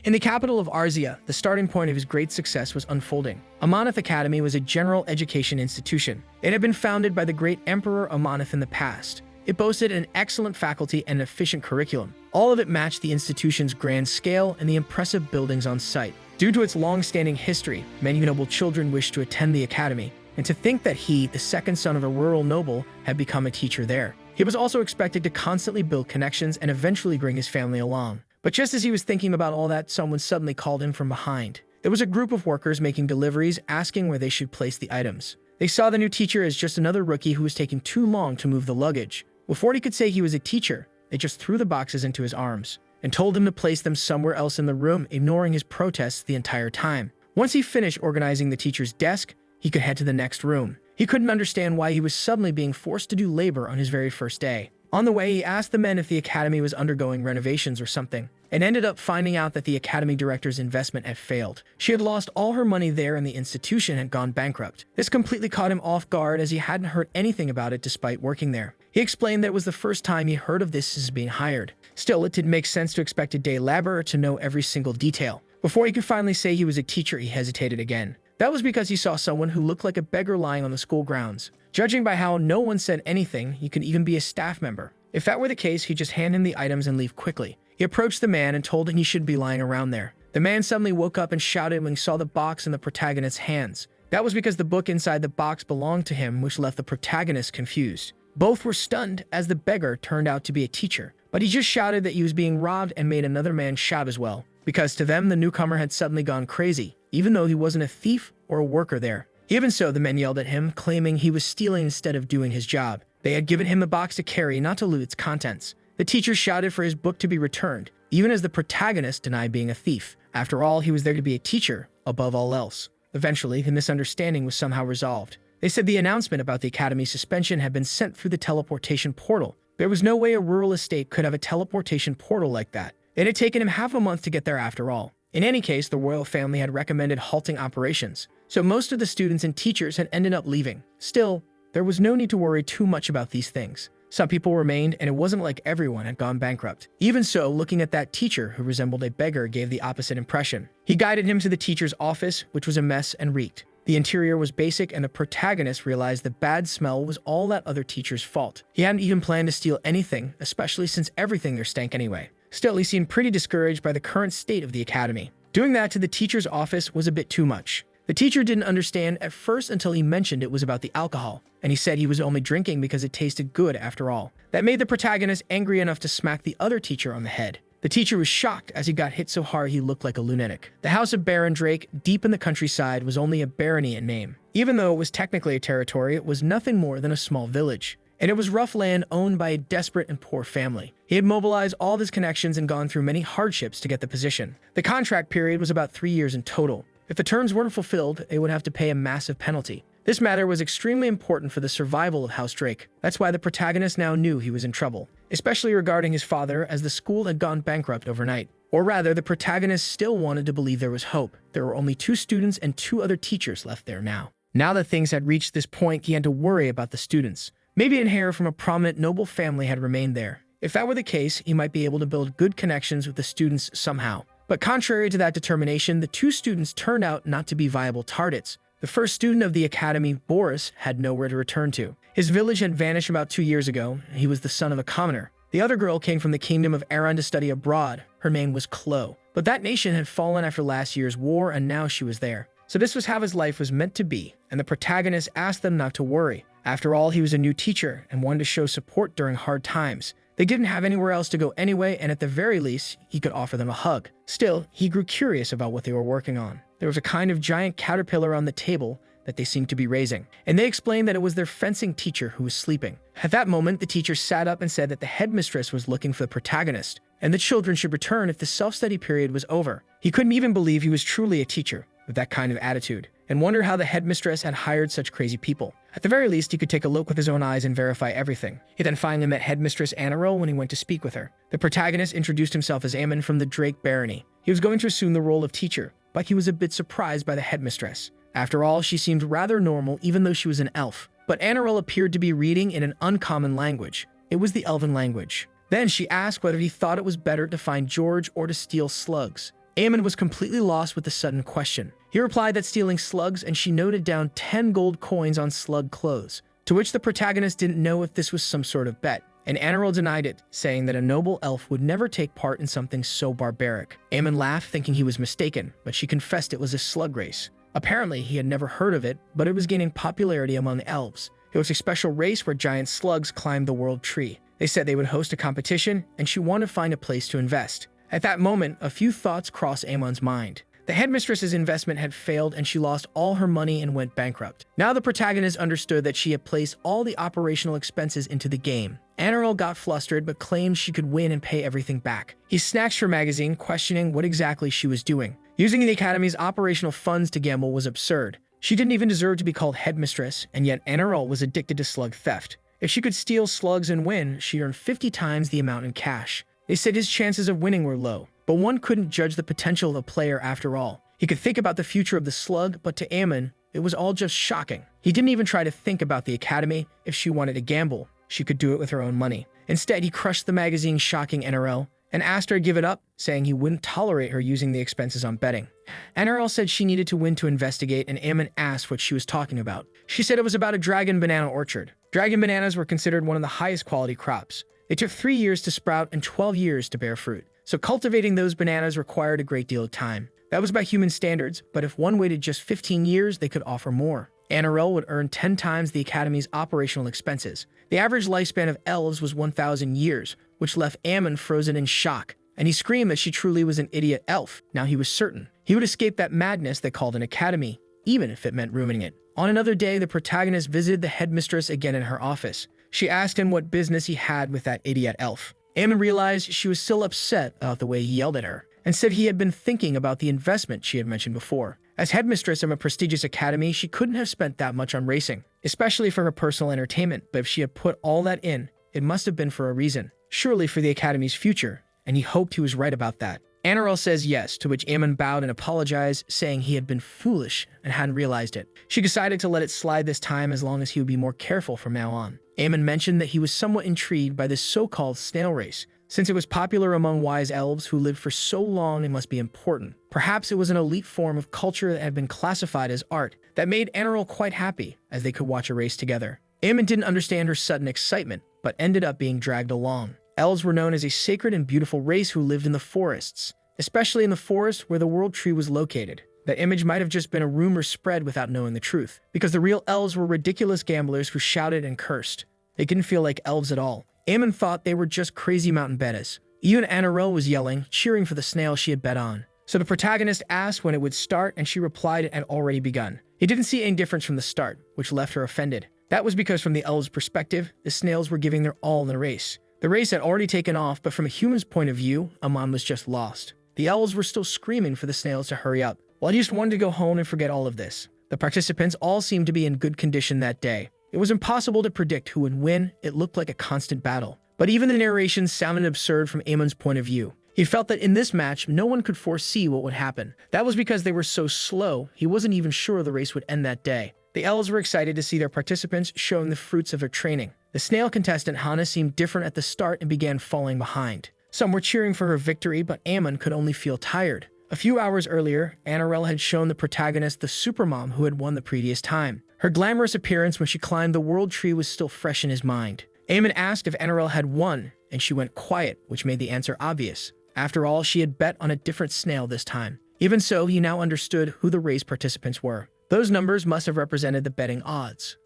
In the capital of Arzia, the starting point of his great success was unfolding. Amanith Academy was a general education institution. It had been founded by the great Emperor Amanith in the past. It boasted an excellent faculty and an efficient curriculum. All of it matched the institution's grand scale and the impressive buildings on site. Due to its long-standing history, many noble children wished to attend the academy, and to think that he, the second son of a rural noble, had become a teacher there. He was also expected to constantly build connections and eventually bring his family along. But just as he was thinking about all that, someone suddenly called him from behind. There was a group of workers making deliveries, asking where they should place the items. They saw the new teacher as just another rookie who was taking too long to move the luggage. Before he could say he was a teacher, they just threw the boxes into his arms and told him to place them somewhere else in the room, ignoring his protests the entire time. Once he finished organizing the teacher's desk, he could head to the next room. He couldn't understand why he was suddenly being forced to do labor on his very first day. On the way, he asked the men if the academy was undergoing renovations or something, and ended up finding out that the academy director's investment had failed. She had lost all her money there and the institution had gone bankrupt. This completely caught him off guard as he hadn't heard anything about it despite working there. He explained that it was the first time he heard of this as being hired. Still, it didn't make sense to expect a day laborer to know every single detail. Before he could finally say he was a teacher, he hesitated again. That was because he saw someone who looked like a beggar lying on the school grounds. Judging by how no one said anything, he could even be a staff member. If that were the case, he'd just hand him the items and leave quickly. He approached the man and told him he should be lying around there. The man suddenly woke up and shouted when he saw the box in the protagonist's hands. That was because the book inside the box belonged to him, which left the protagonist confused. Both were stunned as the beggar turned out to be a teacher, but he just shouted that he was being robbed and made another man shout as well, because to them the newcomer had suddenly gone crazy, even though he wasn't a thief or a worker there. Even so, the men yelled at him, claiming he was stealing instead of doing his job. They had given him the box to carry, not to loot its contents. The teacher shouted for his book to be returned, even as the protagonist denied being a thief. After all, he was there to be a teacher, above all else. Eventually, the misunderstanding was somehow resolved. They said the announcement about the academy's suspension had been sent through the teleportation portal. There was no way a rural estate could have a teleportation portal like that. It had taken him half a month to get there after all. In any case, the royal family had recommended halting operations, so most of the students and teachers had ended up leaving. Still, there was no need to worry too much about these things. Some people remained, and it wasn't like everyone had gone bankrupt. Even so, looking at that teacher who resembled a beggar gave the opposite impression. He guided him to the teacher's office, which was a mess and reeked. The interior was basic, and the protagonist realized the bad smell was all that other teacher's fault. He hadn't even planned to steal anything, especially since everything there stank anyway. Still, he seemed pretty discouraged by the current state of the academy. Doing that to the teacher's office was a bit too much. The teacher didn't understand at first until he mentioned it was about the alcohol, and he said he was only drinking because it tasted good after all. That made the protagonist angry enough to smack the other teacher on the head. The teacher was shocked as he got hit so hard he looked like a lunatic. The house of Baron Drake, deep in the countryside, was only a barony in name. Even though it was technically a territory, it was nothing more than a small village. And it was rough land owned by a desperate and poor family. He had mobilized all of his connections and gone through many hardships to get the position. The contract period was about 3 years in total. If the terms weren't fulfilled, they would have to pay a massive penalty. This matter was extremely important for the survival of House Drake. That's why the protagonist now knew he was in trouble, especially regarding his father, as the school had gone bankrupt overnight. Or rather, the protagonist still wanted to believe there was hope. There were only 2 students and 2 other teachers left there now. Now that things had reached this point, he had to worry about the students. Maybe an heir from a prominent noble family had remained there. If that were the case, he might be able to build good connections with the students somehow. But contrary to that determination, the 2 students turned out not to be viable targets. The first student of the academy, Boris, had nowhere to return to. His village had vanished about 2 years ago, and he was the son of a commoner. The other girl came from the kingdom of Aran to study abroad. Her name was Chloe. But that nation had fallen after last year's war, and now she was there. So this was how his life was meant to be, and the protagonist asked them not to worry. After all, he was a new teacher and wanted to show support during hard times. They didn't have anywhere else to go anyway, and at the very least, he could offer them a hug. Still, he grew curious about what they were working on. There was a kind of giant caterpillar on the table that they seemed to be raising, and they explained that it was their fencing teacher who was sleeping. At that moment, the teacher sat up and said that the headmistress was looking for the protagonist, and the children should return if the self-study period was over. He couldn't even believe he was truly a teacher with that kind of attitude, and wondered how the headmistress had hired such crazy people. At the very least, he could take a look with his own eyes and verify everything. He then finally met headmistress enro when he went to speak with her. The protagonist introduced himself as Ammon from the Drake barony. He was going to assume the role of teacher, but he was a bit surprised by the headmistress. After all, she seemed rather normal even though she was an elf. But Enro appeared to be reading in an uncommon language. It was the Elven language. Then she asked whether he thought it was better to find George or to steal slugs. Aemon was completely lost with the sudden question. He replied that stealing slugs, and she noted down 10 gold coins on slug clothes, to which the protagonist didn't know if this was some sort of bet, and Anirel denied it, saying that a noble elf would never take part in something so barbaric. Aemon laughed, thinking he was mistaken, but she confessed it was a slug race. Apparently, he had never heard of it, but it was gaining popularity among elves. It was a special race where giant slugs climbed the world tree. They said they would host a competition, and she wanted to find a place to invest. At that moment, a few thoughts crossed Aemon's mind. The headmistress's investment had failed, and she lost all her money and went bankrupt. Now the protagonist understood that she had placed all the operational expenses into the game. Anirel got flustered, but claimed she could win and pay everything back. He snatched her magazine, questioning what exactly she was doing. Using the Academy's operational funds to gamble was absurd. She didn't even deserve to be called headmistress, and yet Anirel was addicted to slug theft. If she could steal slugs and win, she'd earn 50 times the amount in cash. They said his chances of winning were low, but one couldn't judge the potential of a player after all. He could think about the future of the slug, but to Aemon, it was all just shocking. He didn't even try to think about the Academy. If she wanted to gamble, she could do it with her own money. Instead, he crushed the magazine, shocking Anirel, and asked her to give it up, saying he wouldn't tolerate her using the expenses on betting. Anirel said she needed to win to investigate, and Aemon asked what she was talking about. She said it was about a dragon banana orchard. Dragon bananas were considered one of the highest quality crops. They took 3 years to sprout and 12 years to bear fruit. So cultivating those bananas required a great deal of time. That was by human standards, but if one waited just 15 years, they could offer more. Anirel would earn 10 times the Academy's operational expenses. The average lifespan of elves was 1,000 years, which left Aemon frozen in shock, and he screamed that she truly was an idiot elf. Now he was certain he would escape that madness they called an academy, even if it meant ruining it. On another day, the protagonist visited the headmistress again in her office. She asked him what business he had with that idiot elf. Aemon realized she was still upset about the way he yelled at her, and said he had been thinking about the investment she had mentioned before. As headmistress of a prestigious academy, she couldn't have spent that much on racing, especially for her personal entertainment, but if she had put all that in, it must have been for a reason. Surely for the Academy's future, and he hoped he was right about that. Anirel says yes, to which Aemon bowed and apologized, saying he had been foolish and hadn't realized it. She decided to let it slide this time as long as he would be more careful from now on. Aemon mentioned that he was somewhat intrigued by this so-called snail race. Since it was popular among wise elves who lived for so long, it must be important. Perhaps it was an elite form of culture that had been classified as art that made Anirel quite happy, as they could watch a race together. Aemon didn't understand her sudden excitement, but ended up being dragged along. Elves were known as a sacred and beautiful race who lived in the forests, especially in the forest where the world tree was located. That image might have just been a rumor spread without knowing the truth, because the real elves were ridiculous gamblers who shouted and cursed. They didn't feel like elves at all. Aemon thought they were just crazy mountain bettas. Even Anirel was yelling, cheering for the snail she had bet on. So the protagonist asked when it would start, and she replied it had already begun. He didn't see any difference from the start, which left her offended. That was because from the elves' perspective, the snails were giving their all in the race. The race had already taken off, but from a human's point of view, Aemon was just lost. The elves were still screaming for the snails to hurry up. Well, he just wanted to go home and forget all of this. The participants all seemed to be in good condition that day. It was impossible to predict who would win. It looked like a constant battle. But even the narration sounded absurd from Aemon's point of view. He felt that in this match, no one could foresee what would happen. That was because they were so slow, he wasn't even sure the race would end that day. The elves were excited to see their participants showing the fruits of their training. The snail contestant Hana seemed different at the start and began falling behind. Some were cheering for her victory, but Aemon could only feel tired. A few hours earlier, Anirel had shown the protagonist the supermom who had won the previous time. Her glamorous appearance when she climbed the world tree was still fresh in his mind. Aemon asked if Anirel had won, and she went quiet, which made the answer obvious. After all, she had bet on a different snail this time. Even so, he now understood who the race participants were. Those numbers must have represented the betting odds.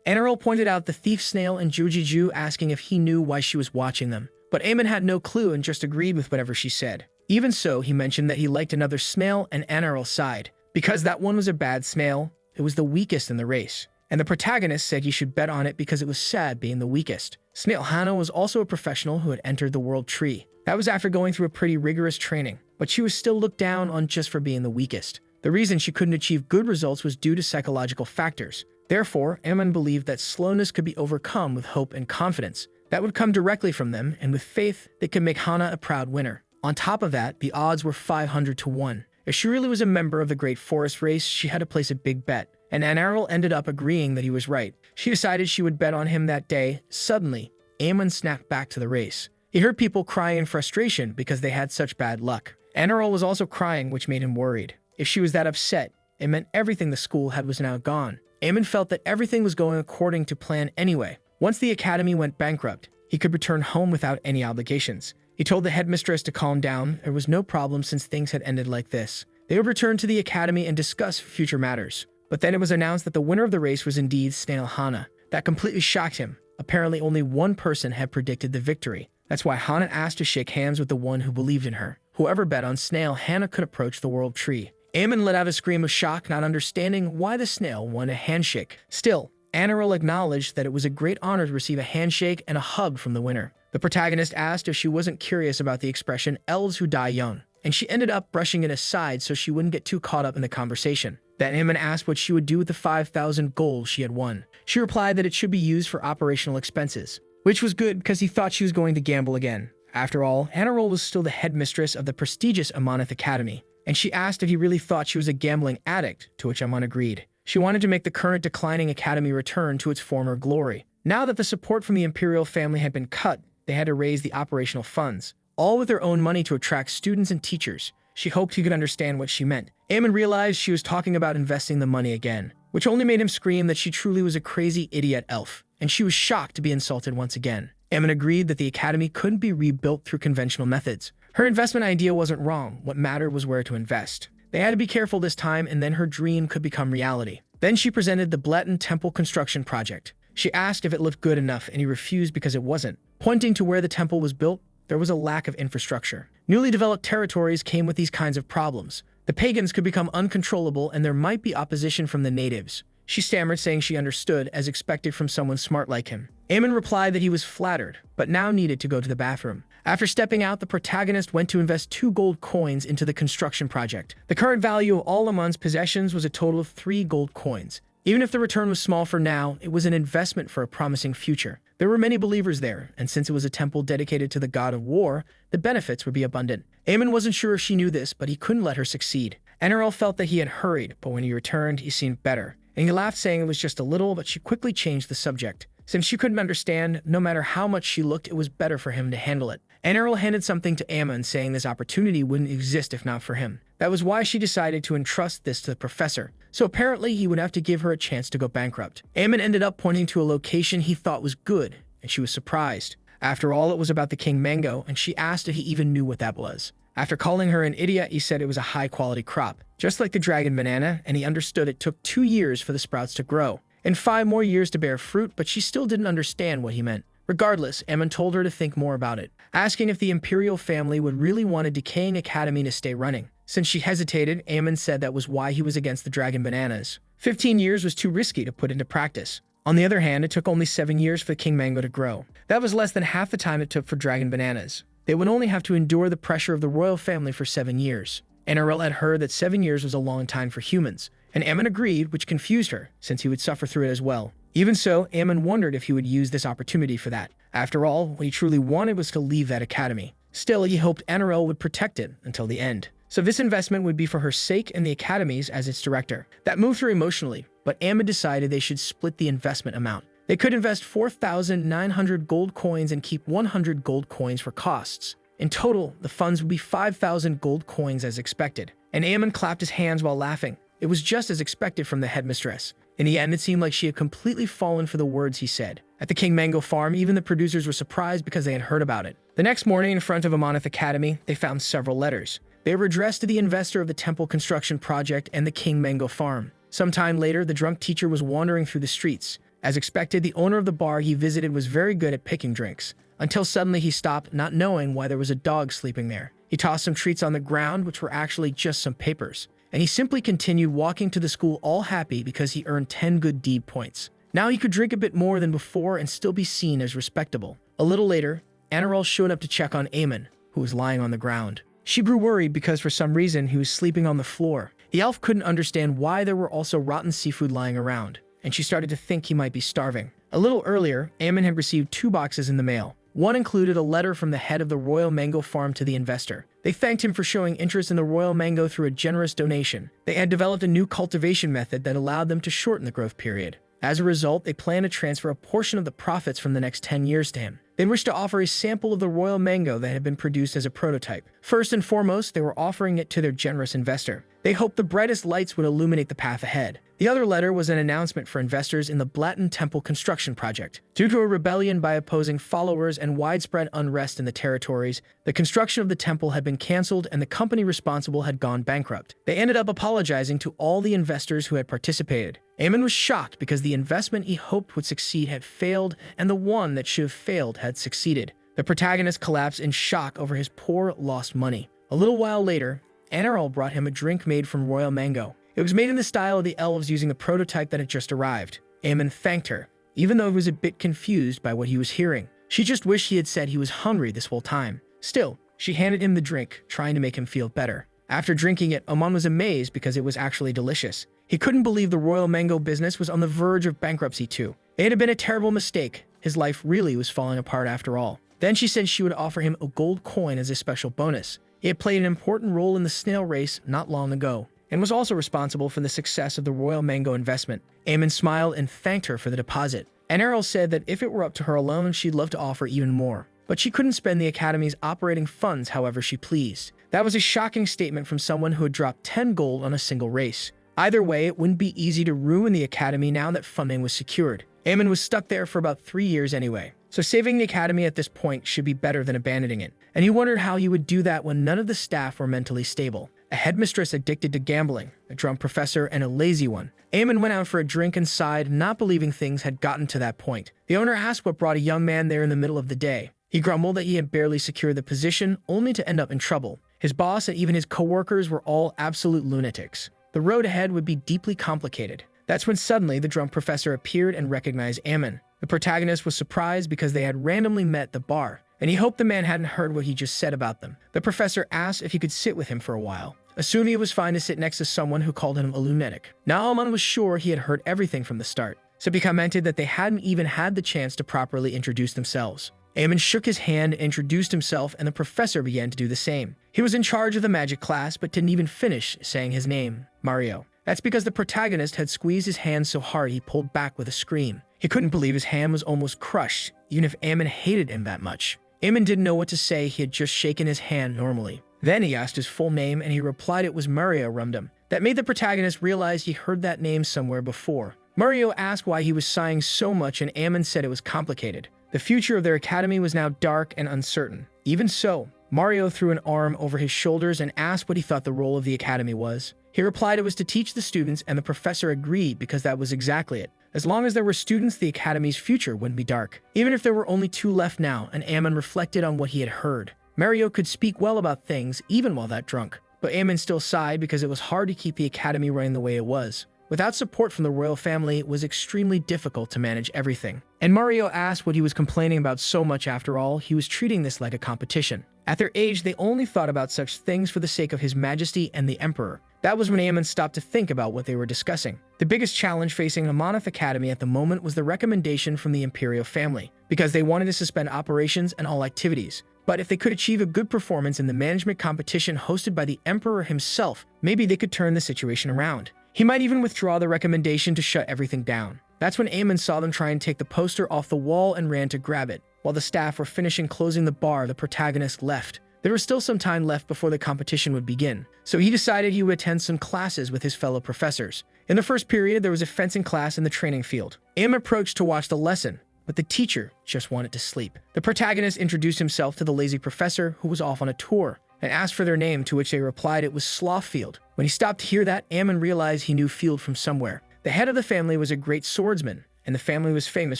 Anirel pointed out the thief snail and Jujiju, asking if he knew why she was watching them. But Aemon had no clue and just agreed with whatever she said. Even so, he mentioned that he liked another snail, and Anirel sighed. Because that one was a bad snail, it was the weakest in the race. And the protagonist said he should bet on it because it was sad being the weakest. Snail Hana was also a professional who had entered the world tree. That was after going through a pretty rigorous training, but she was still looked down on just for being the weakest. The reason she couldn't achieve good results was due to psychological factors. Therefore, Aemon believed that slowness could be overcome with hope and confidence. That would come directly from them, and with faith, they could make Hana a proud winner. On top of that, the odds were 500 to 1. If she really was a member of the Great Forest race, she had to place a big bet. And Anirel ended up agreeing that he was right. She decided she would bet on him that day. Suddenly, Aemon snapped back to the race. He heard people crying in frustration because they had such bad luck. Enro was also crying, which made him worried. If she was that upset, it meant everything the school had was now gone. Eamon felt that everything was going according to plan anyway. Once the academy went bankrupt, he could return home without any obligations. He told the headmistress to calm down. There was no problem since things had ended like this. They would return to the academy and discuss future matters. But then it was announced that the winner of the race was indeed Snail Hana. That completely shocked him. Apparently only one person had predicted the victory. That's why Hana asked to shake hands with the one who believed in her. Whoever bet on Snail Hana could approach the world tree. Eamon let out a scream of shock, not understanding why the snail wanted a handshake. Still, Anirel acknowledged that it was a great honor to receive a handshake and a hug from the winner. The protagonist asked if she wasn't curious about the expression elves who die young, and she ended up brushing it aside so she wouldn't get too caught up in the conversation. Then Eamon asked what she would do with the 5,000 gold she had won. She replied that it should be used for operational expenses, which was good because he thought she was going to gamble again. After all, Anirel was still the headmistress of the prestigious Amanith Academy, and she asked if he really thought she was a gambling addict, to which Amon agreed. She wanted to make the current declining academy return to its former glory. Now that the support from the imperial family had been cut, they had to raise the operational funds, all with their own money to attract students and teachers. She hoped he could understand what she meant. Eamon realized she was talking about investing the money again, which only made him scream that she truly was a crazy idiot elf, and she was shocked to be insulted once again. Eamon agreed that the academy couldn't be rebuilt through conventional methods. Her investment idea wasn't wrong. What mattered was where to invest. They had to be careful this time, and then her dream could become reality. Then she presented the Bleton Temple construction project. She asked if it looked good enough, and he refused because it wasn't. Pointing to where the temple was built, there was a lack of infrastructure. Newly developed territories came with these kinds of problems. The pagans could become uncontrollable, and there might be opposition from the natives. She stammered, saying she understood, as expected from someone smart like him. Eamon replied that he was flattered, but now needed to go to the bathroom. After stepping out, the protagonist went to invest 2 gold coins into the construction project. The current value of all Amon's possessions was a total of 3 gold coins. Even if the return was small for now, it was an investment for a promising future. There were many believers there, and since it was a temple dedicated to the god of war, the benefits would be abundant. Eamon wasn't sure if she knew this, but he couldn't let her succeed. Enerel felt that he had hurried, but when he returned, he seemed better. And he laughed, saying it was just a little, but she quickly changed the subject. Since she couldn't understand, no matter how much she looked, it was better for him to handle it. Enerel handed something to Ammon, saying this opportunity wouldn't exist if not for him. That was why she decided to entrust this to the professor. So apparently he would have to give her a chance to go bankrupt. Ammon ended up pointing to a location he thought was good, and she was surprised. After all, it was about the king mango, and she asked if he even knew what that was. After calling her an idiot, he said it was a high-quality crop, just like the dragon banana, and he understood it took 2 years for the sprouts to grow, and 5 more years to bear fruit, but she still didn't understand what he meant. Regardless, Ammon told her to think more about it, asking if the imperial family would really want a decaying academy to stay running. Since she hesitated, Ammon said that was why he was against the dragon bananas. 15 years was too risky to put into practice. On the other hand, it took only 7 years for the king mango to grow. That was less than half the time it took for dragon bananas. They would only have to endure the pressure of the royal family for 7 years. Enerel had heard that 7 years was a long time for humans, and Ammon agreed, which confused her, since he would suffer through it as well. Even so, Ammon wondered if he would use this opportunity for that. After all, what he truly wanted was to leave that academy. Still, he hoped Enerel would protect it until the end. So this investment would be for her sake and the academy's as its director. That moved her emotionally, but Ammon decided they should split the investment amount. They could invest 4,900 gold coins and keep 100 gold coins for costs. In total, the funds would be 5,000 gold coins as expected. And Ammon clapped his hands while laughing. It was just as expected from the headmistress. In the end, it seemed like she had completely fallen for the words he said. At the King Mango farm, even the producers were surprised because they had heard about it. The next morning, in front of Amanith Academy, they found several letters. They were addressed to the investor of the temple construction project and the King Mango farm. Sometime later, the drunk teacher was wandering through the streets. As expected, the owner of the bar he visited was very good at picking drinks, until suddenly he stopped, not knowing why there was a dog sleeping there. He tossed some treats on the ground, which were actually just some papers, and he simply continued walking to the school all happy because he earned 10 good deed points. Now he could drink a bit more than before and still be seen as respectable. A little later, Anirel showed up to check on Ammon, who was lying on the ground. She grew worried because for some reason he was sleeping on the floor. The elf couldn't understand why there were also rotten seafood lying around, and she started to think he might be starving. A little earlier, Ammon had received 2 boxes in the mail. One included a letter from the head of the Royal Mango Farm to the investor. They thanked him for showing interest in the Royal Mango through a generous donation. They had developed a new cultivation method that allowed them to shorten the growth period. As a result, they planned to transfer a portion of the profits from the next 10 years to him. They wished to offer a sample of the royal mango that had been produced as a prototype. First and foremost, they were offering it to their generous investor. They hoped the brightest lights would illuminate the path ahead. The other letter was an announcement for investors in the Blatten Temple construction project. Due to a rebellion by opposing followers and widespread unrest in the territories, the construction of the temple had been cancelled and the company responsible had gone bankrupt. They ended up apologizing to all the investors who had participated. Eamon was shocked because the investment he hoped would succeed had failed, and the one that should have failed had succeeded. The protagonist collapsed in shock over his poor, lost money. A little while later, Enro brought him a drink made from royal mango. It was made in the style of the elves using the prototype that had just arrived. Eamon thanked her, even though he was a bit confused by what he was hearing. She just wished he had said he was hungry this whole time. Still, she handed him the drink, trying to make him feel better. After drinking it, Eamon was amazed because it was actually delicious. He couldn't believe the royal mango business was on the verge of bankruptcy too. It had been a terrible mistake. His life really was falling apart after all. Then she said she would offer him a gold coin as a special bonus. He had played an important role in the snail race not long ago, and was also responsible for the success of the royal mango investment. Eamon smiled and thanked her for the deposit. And Errol said that if it were up to her alone, she'd love to offer even more. But she couldn't spend the Academy's operating funds however she pleased. That was a shocking statement from someone who had dropped 10 gold on a single race. Either way, it wouldn't be easy to ruin the Academy now that funding was secured. Eamon was stuck there for about 3 years anyway. So saving the Academy at this point should be better than abandoning it. And he wondered how he would do that when none of the staff were mentally stable. A headmistress addicted to gambling, a drunk professor, and a lazy one. Eamon went out for a drink and sighed, not believing things had gotten to that point. The owner asked what brought a young man there in the middle of the day. He grumbled that he had barely secured the position, only to end up in trouble. His boss and even his co-workers were all absolute lunatics. The road ahead would be deeply complicated. That's when suddenly the drunk professor appeared and recognized Eamon. The protagonist was surprised because they had randomly met at the bar, and he hoped the man hadn't heard what he just said about them. The professor asked if he could sit with him for a while, assuming it was fine to sit next to someone who called him a lunatic. Now Eamon was sure he had heard everything from the start, so he commented that they hadn't even had the chance to properly introduce themselves. Eamon shook his hand, introduced himself, and the professor began to do the same. He was in charge of the magic class, but didn't even finish saying his name, Mario. That's because the protagonist had squeezed his hand so hard he pulled back with a scream. He couldn't believe his hand was almost crushed, even if Eamon hated him that much. Eamon didn't know what to say. He had just shaken his hand normally. Then he asked his full name, and he replied it was Mario Rumdum. That made the protagonist realize he heard that name somewhere before. Mario asked why he was sighing so much, and Eamon said it was complicated. The future of their academy was now dark and uncertain. Even so, Mario threw an arm over his shoulders and asked what he thought the role of the academy was. He replied it was to teach the students, and the professor agreed because that was exactly it. As long as there were students, the academy's future wouldn't be dark. Even if there were only 2 left now, and Eamon reflected on what he had heard. Mario could speak well about things even while that drunk. But Eamon still sighed because it was hard to keep the academy running the way it was. Without support from the royal family, it was extremely difficult to manage everything. And Mario asked what he was complaining about so much. After all, he was treating this like a competition. At their age, they only thought about such things for the sake of His Majesty and the Emperor. That was when Eamon stopped to think about what they were discussing. The biggest challenge facing Amanith Academy at the moment was the recommendation from the Imperial family, because they wanted to suspend operations and all activities. But if they could achieve a good performance in the management competition hosted by the Emperor himself, maybe they could turn the situation around. He might even withdraw the recommendation to shut everything down. That's when Eamon saw them try and take the poster off the wall and ran to grab it. While the staff were finishing closing the bar, the protagonist left. There was still some time left before the competition would begin, so he decided he would attend some classes with his fellow professors. In the first period, there was a fencing class in the training field. Eamon approached to watch the lesson, but the teacher just wanted to sleep. The protagonist introduced himself to the lazy professor, who was off on a tour, and asked for their name, to which they replied it was Slothfield. When he stopped to hear that, Eamon realized he knew Field from somewhere. The head of the family was a great swordsman, and the family was famous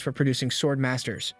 for producing sword masters.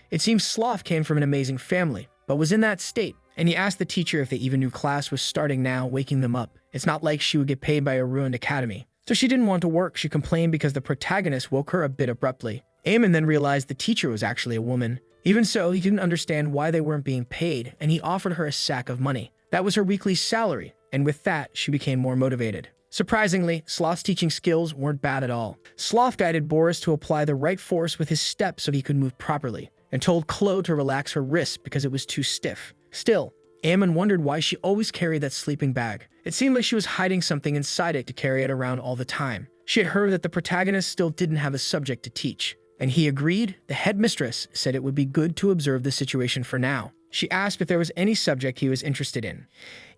It seems Sloth came from an amazing family, but was in that state, and he asked the teacher if they even knew class was starting now, waking them up. It's not like she would get paid by a ruined academy. So she didn't want to work. She complained because the protagonist woke her a bit abruptly. Eamon then realized the teacher was actually a woman. Even so, he didn't understand why they weren't being paid, and he offered her a sack of money. That was her weekly salary, and with that, she became more motivated. Surprisingly, Sloth's teaching skills weren't bad at all. Sloth guided Boris to apply the right force with his steps so he could move properly, and told Chloe to relax her wrists because it was too stiff. Still, Eamon wondered why she always carried that sleeping bag. It seemed like she was hiding something inside it to carry it around all the time. She had heard that the protagonist still didn't have a subject to teach. and he agreed. The headmistress said it would be good to observe the situation for now. She asked if there was any subject he was interested in.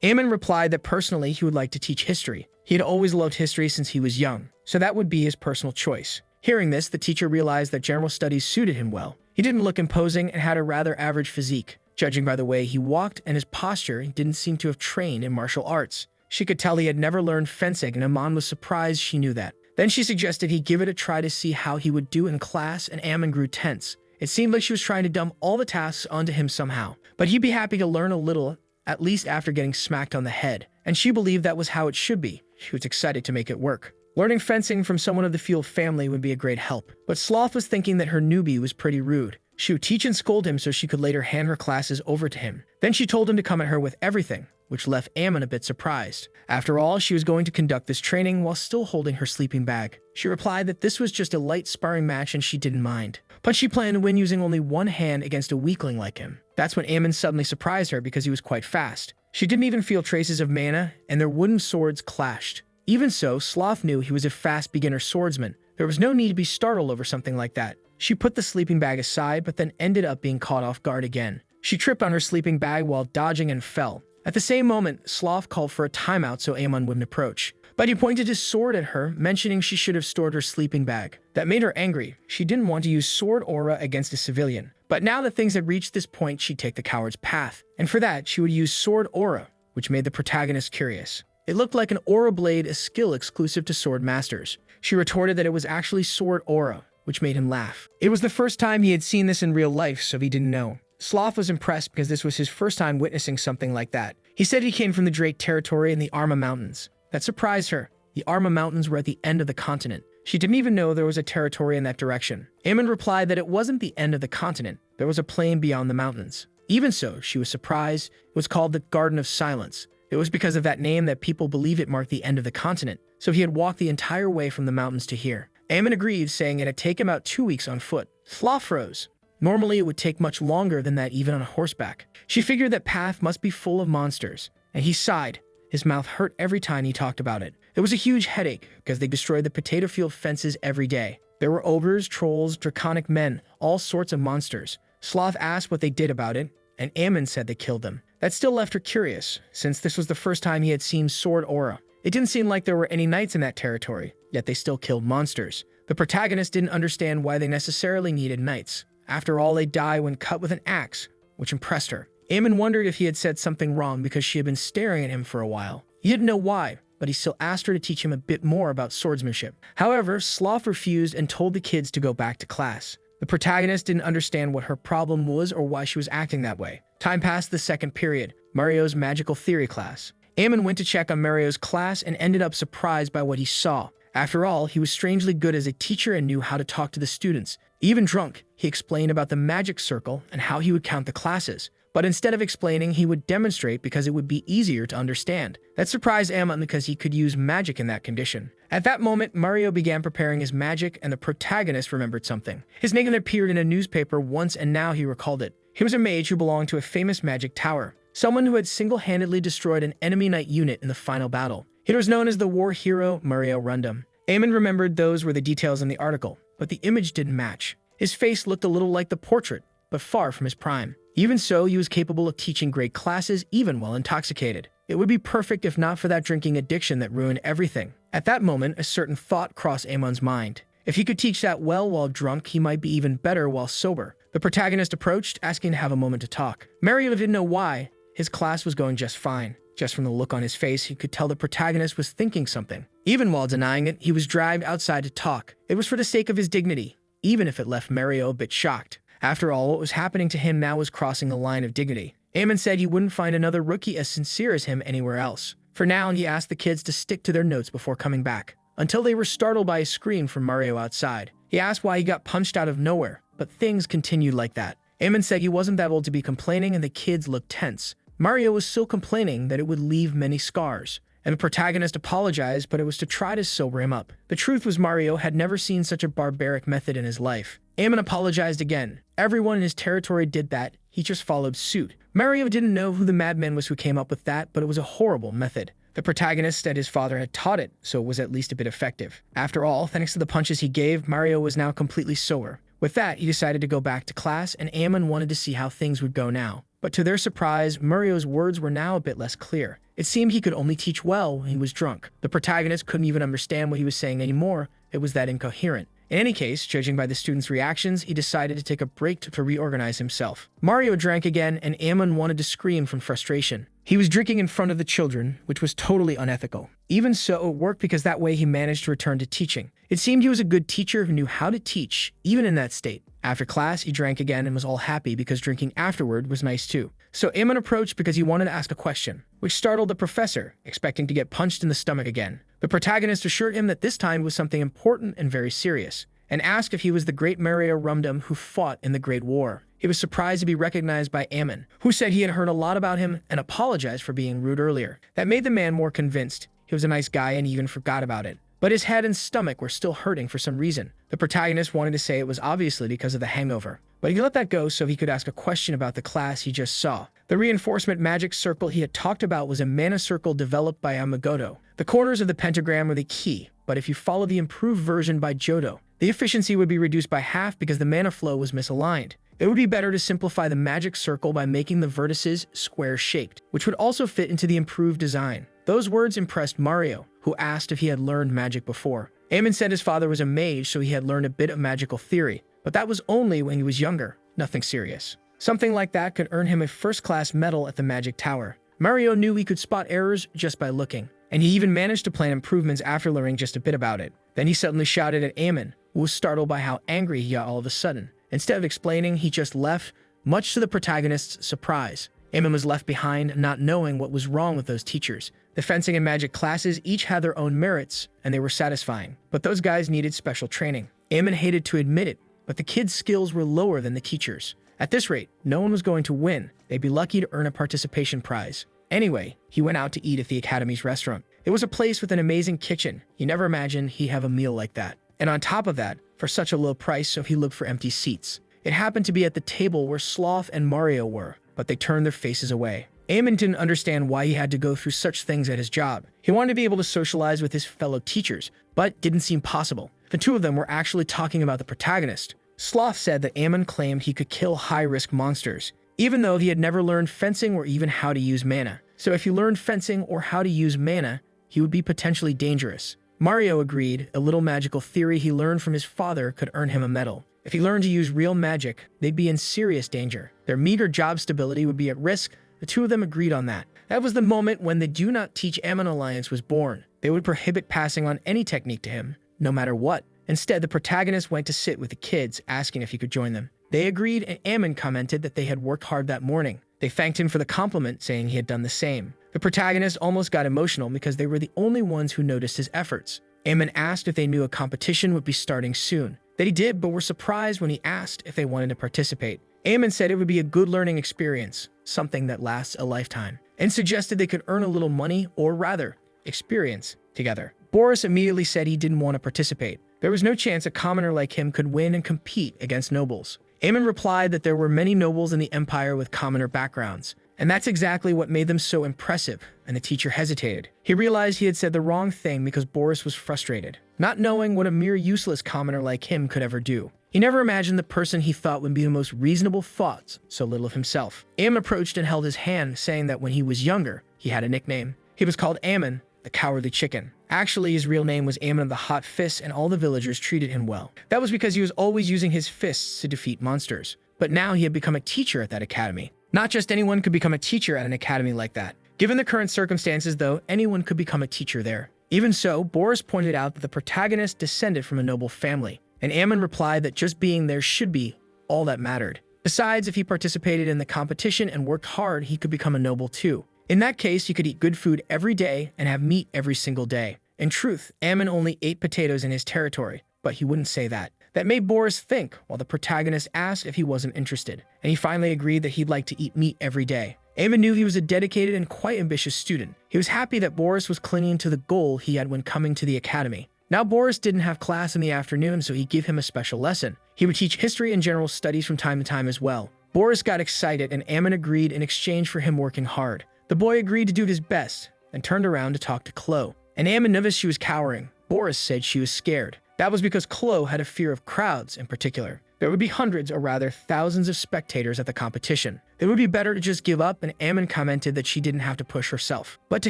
Amon replied that personally he would like to teach history. He had always loved history since he was young, so that would be his personal choice. Hearing this, the teacher realized that general studies suited him well. He didn't look imposing and had a rather average physique. Judging by the way he walked and his posture, he didn't seem to have trained in martial arts. She could tell he had never learned fencing, and Amon was surprised she knew that. Then she suggested he give it a try to see how he would do in class, and Amon grew tense. It seemed like she was trying to dump all the tasks onto him somehow. But he'd be happy to learn a little, at least after getting smacked on the head. And she believed that was how it should be. She was excited to make it work. Learning fencing from someone of the field family would be a great help. But Sloth was thinking that her newbie was pretty rude. She would teach and scold him so she could later hand her classes over to him. Then she told him to come at her with everything, which left Amon a bit surprised. After all, she was going to conduct this training while still holding her sleeping bag. She replied that this was just a light sparring match and she didn't mind. But she planned to win using only one hand against a weakling like him. That's when Amon suddenly surprised her because he was quite fast. She didn't even feel traces of mana, and their wooden swords clashed. Even so, Sloth knew he was a fast beginner swordsman. There was no need to be startled over something like that. She put the sleeping bag aside, but then ended up being caught off guard again. She tripped on her sleeping bag while dodging and fell. At the same moment, Sloth called for a timeout so Amon wouldn't approach. But he pointed his sword at her, mentioning she should have stored her sleeping bag. That made her angry. She didn't want to use sword aura against a civilian. But now that things had reached this point, she'd take the coward's path. And for that, she would use sword aura, which made the protagonist curious. It looked like an aura blade, a skill exclusive to sword masters. She retorted that it was actually sword aura, which made him laugh. It was the first time he had seen this in real life, so he didn't know. Sloth was impressed because this was his first time witnessing something like that. He said he came from the Drake territory in the Arma Mountains. That surprised her. The Arma Mountains were at the end of the continent. She didn't even know there was a territory in that direction. Amon replied that it wasn't the end of the continent. There was a plain beyond the mountains. Even so, she was surprised. It was called the Garden of Silence. It was because of that name that people believe it marked the end of the continent. So he had walked the entire way from the mountains to here. Amon agreed, saying it had taken about 2 weeks on foot. Sloth froze. Normally, it would take much longer than that even on horseback. She figured that path must be full of monsters. And he sighed. His mouth hurt every time he talked about it. It was a huge headache because they destroyed the potato field fences every day. There were ogres, trolls, draconic men, all sorts of monsters. Sloth asked what they did about it, and Amon said they killed them. That still left her curious, since this was the first time he had seen sword aura. It didn't seem like there were any knights in that territory, yet they still killed monsters. The protagonist didn't understand why they necessarily needed knights. After all, they die when cut with an axe, which impressed her. Amon wondered if he had said something wrong because she had been staring at him for a while. He didn't know why, but he still asked her to teach him a bit more about swordsmanship. However, Sloth refused and told the kids to go back to class. The protagonist didn't understand what her problem was or why she was acting that way. Time passed the second period, Mario's magical theory class. Amon went to check on Mario's class and ended up surprised by what he saw. After all, he was strangely good as a teacher and knew how to talk to the students. Even drunk, he explained about the magic circle and how he would count the classes. But instead of explaining, he would demonstrate because it would be easier to understand. That surprised Amon because he could use magic in that condition. At that moment, Mario began preparing his magic and the protagonist remembered something. His name had appeared in a newspaper once and now he recalled it. He was a mage who belonged to a famous magic tower. Someone who had single-handedly destroyed an enemy knight unit in the final battle. He was known as the war hero Mario Rundum. Amon remembered those were the details in the article, but the image didn't match. His face looked a little like the portrait, but far from his prime. Even so, he was capable of teaching great classes even while intoxicated. It would be perfect if not for that drinking addiction that ruined everything. At that moment, a certain thought crossed Amon's mind. If he could teach that well while drunk, he might be even better while sober. The protagonist approached, asking to have a moment to talk. Mario didn't know why. His class was going just fine. Just from the look on his face, he could tell the protagonist was thinking something. Even while denying it, he was dragged outside to talk. It was for the sake of his dignity, even if it left Mario a bit shocked. After all, what was happening to him now was crossing the line of dignity. Amon said he wouldn't find another rookie as sincere as him anywhere else. For now, he asked the kids to stick to their notes before coming back, until they were startled by a scream from Mario outside. He asked why he got punched out of nowhere, but things continued like that. Amon said he wasn't that old to be complaining and the kids looked tense. Mario was still complaining that it would leave many scars. And the protagonist apologized, but it was to try to sober him up. The truth was Mario had never seen such a barbaric method in his life. Amon apologized again. Everyone in his territory did that. He just followed suit. Mario didn't know who the madman was who came up with that, but it was a horrible method. The protagonist said his father had taught it, so it was at least a bit effective. After all, thanks to the punches he gave, Mario was now completely sober. With that, he decided to go back to class, and Ammon wanted to see how things would go now. But to their surprise, Murio's words were now a bit less clear. It seemed he could only teach well when he was drunk. The protagonist couldn't even understand what he was saying anymore. It was that incoherent. In any case, judging by the students' reactions, he decided to take a break to reorganize himself. Mario drank again, and Ammon wanted to scream from frustration. He was drinking in front of the children, which was totally unethical. Even so, it worked because that way he managed to return to teaching. It seemed he was a good teacher who knew how to teach, even in that state. After class, he drank again and was all happy because drinking afterward was nice too. So Ammon approached because he wanted to ask a question, which startled the professor, expecting to get punched in the stomach again. The protagonist assured him that this time was something important and very serious, and asked if he was the great Mario Rumdum who fought in the Great War. He was surprised to be recognized by Ammon, who said he had heard a lot about him and apologized for being rude earlier. That made the man more convinced. He was a nice guy and he even forgot about it. But his head and stomach were still hurting for some reason. The protagonist wanted to say it was obviously because of the hangover, but he let that go so he could ask a question about the class he just saw. The reinforcement magic circle he had talked about was a mana circle developed by Yamagoto. The corners of the pentagram were the key, but if you follow the improved version by Johto, the efficiency would be reduced by half because the mana flow was misaligned. It would be better to simplify the magic circle by making the vertices square-shaped, which would also fit into the improved design. Those words impressed Mario, who asked if he had learned magic before. Ammon said his father was a mage, so he had learned a bit of magical theory, but that was only when he was younger, nothing serious. Something like that could earn him a first-class medal at the Magic Tower. Mario knew he could spot errors just by looking, and he even managed to plan improvements after learning just a bit about it. Then he suddenly shouted at Ammon, who was startled by how angry he got all of a sudden. Instead of explaining, he just left, much to the protagonist's surprise. Ammon was left behind, not knowing what was wrong with those teachers. The fencing and magic classes each had their own merits, and they were satisfying. But those guys needed special training. Ammon hated to admit it, but the kids' skills were lower than the teachers'. At this rate, no one was going to win. They'd be lucky to earn a participation prize. Anyway, he went out to eat at the Academy's restaurant. It was a place with an amazing kitchen. He never imagined he'd have a meal like that. And on top of that, for such a low price, so he looked for empty seats. It happened to be at the table where Sloth and Mario were, but they turned their faces away. Ammon didn't understand why he had to go through such things at his job. He wanted to be able to socialize with his fellow teachers, but didn't seem possible. The two of them were actually talking about the protagonist. Sloth said that Ammon claimed he could kill high-risk monsters, even though he had never learned fencing or even how to use mana. So if he learned fencing or how to use mana, he would be potentially dangerous. Mario agreed. A little magical theory he learned from his father could earn him a medal. If he learned to use real magic, they'd be in serious danger. Their meager job stability would be at risk. The two of them agreed on that. That was the moment when the Do Not Teach Ammon alliance was born. They would prohibit passing on any technique to him, no matter what. Instead, the protagonist went to sit with the kids, asking if he could join them. They agreed, and Ammon commented that they had worked hard that morning. They thanked him for the compliment, saying he had done the same. The protagonist almost got emotional because they were the only ones who noticed his efforts. Ammon asked if they knew a competition would be starting soon. That he did, but were surprised when he asked if they wanted to participate. Ammon said it would be a good learning experience, something that lasts a lifetime, and suggested they could earn a little money, or rather, experience, together. Boris immediately said he didn't want to participate. There was no chance a commoner like him could win and compete against nobles. Ammon replied that there were many nobles in the empire with commoner backgrounds, and that's exactly what made them so impressive, and the teacher hesitated. He realized he had said the wrong thing because Boris was frustrated, not knowing what a mere useless commoner like him could ever do. He never imagined the person he thought would be the most reasonable thoughts so little of himself. Ammon approached and held his hand, saying that when he was younger, he had a nickname. He was called Ammon, the Cowardly Chicken. Actually, his real name was Ammon of the Hot Fists, and all the villagers treated him well. That was because he was always using his fists to defeat monsters. But now he had become a teacher at that academy. Not just anyone could become a teacher at an academy like that. Given the current circumstances, though, anyone could become a teacher there. Even so, Boris pointed out that the protagonist descended from a noble family, and Ammon replied that just being there should be all that mattered. Besides, if he participated in the competition and worked hard, he could become a noble too. In that case, he could eat good food every day and have meat every single day. In truth, Ammon only ate potatoes in his territory, but he wouldn't say that. That made Boris think, while the protagonist asked if he wasn't interested, and he finally agreed that he'd like to eat meat every day. Ammon knew he was a dedicated and quite ambitious student. He was happy that Boris was clinging to the goal he had when coming to the academy. Now Boris didn't have class in the afternoon, so he'd give him a special lesson. He would teach history and general studies from time to time as well. Boris got excited, and Ammon agreed in exchange for him working hard. The boy agreed to do his best, and turned around to talk to Chloe. And Ammon noticed she was cowering. Boris said she was scared. That was because Chloe had a fear of crowds in particular. There would be hundreds, or rather thousands of spectators at the competition. It would be better to just give up, and Ammon commented that she didn't have to push herself. But to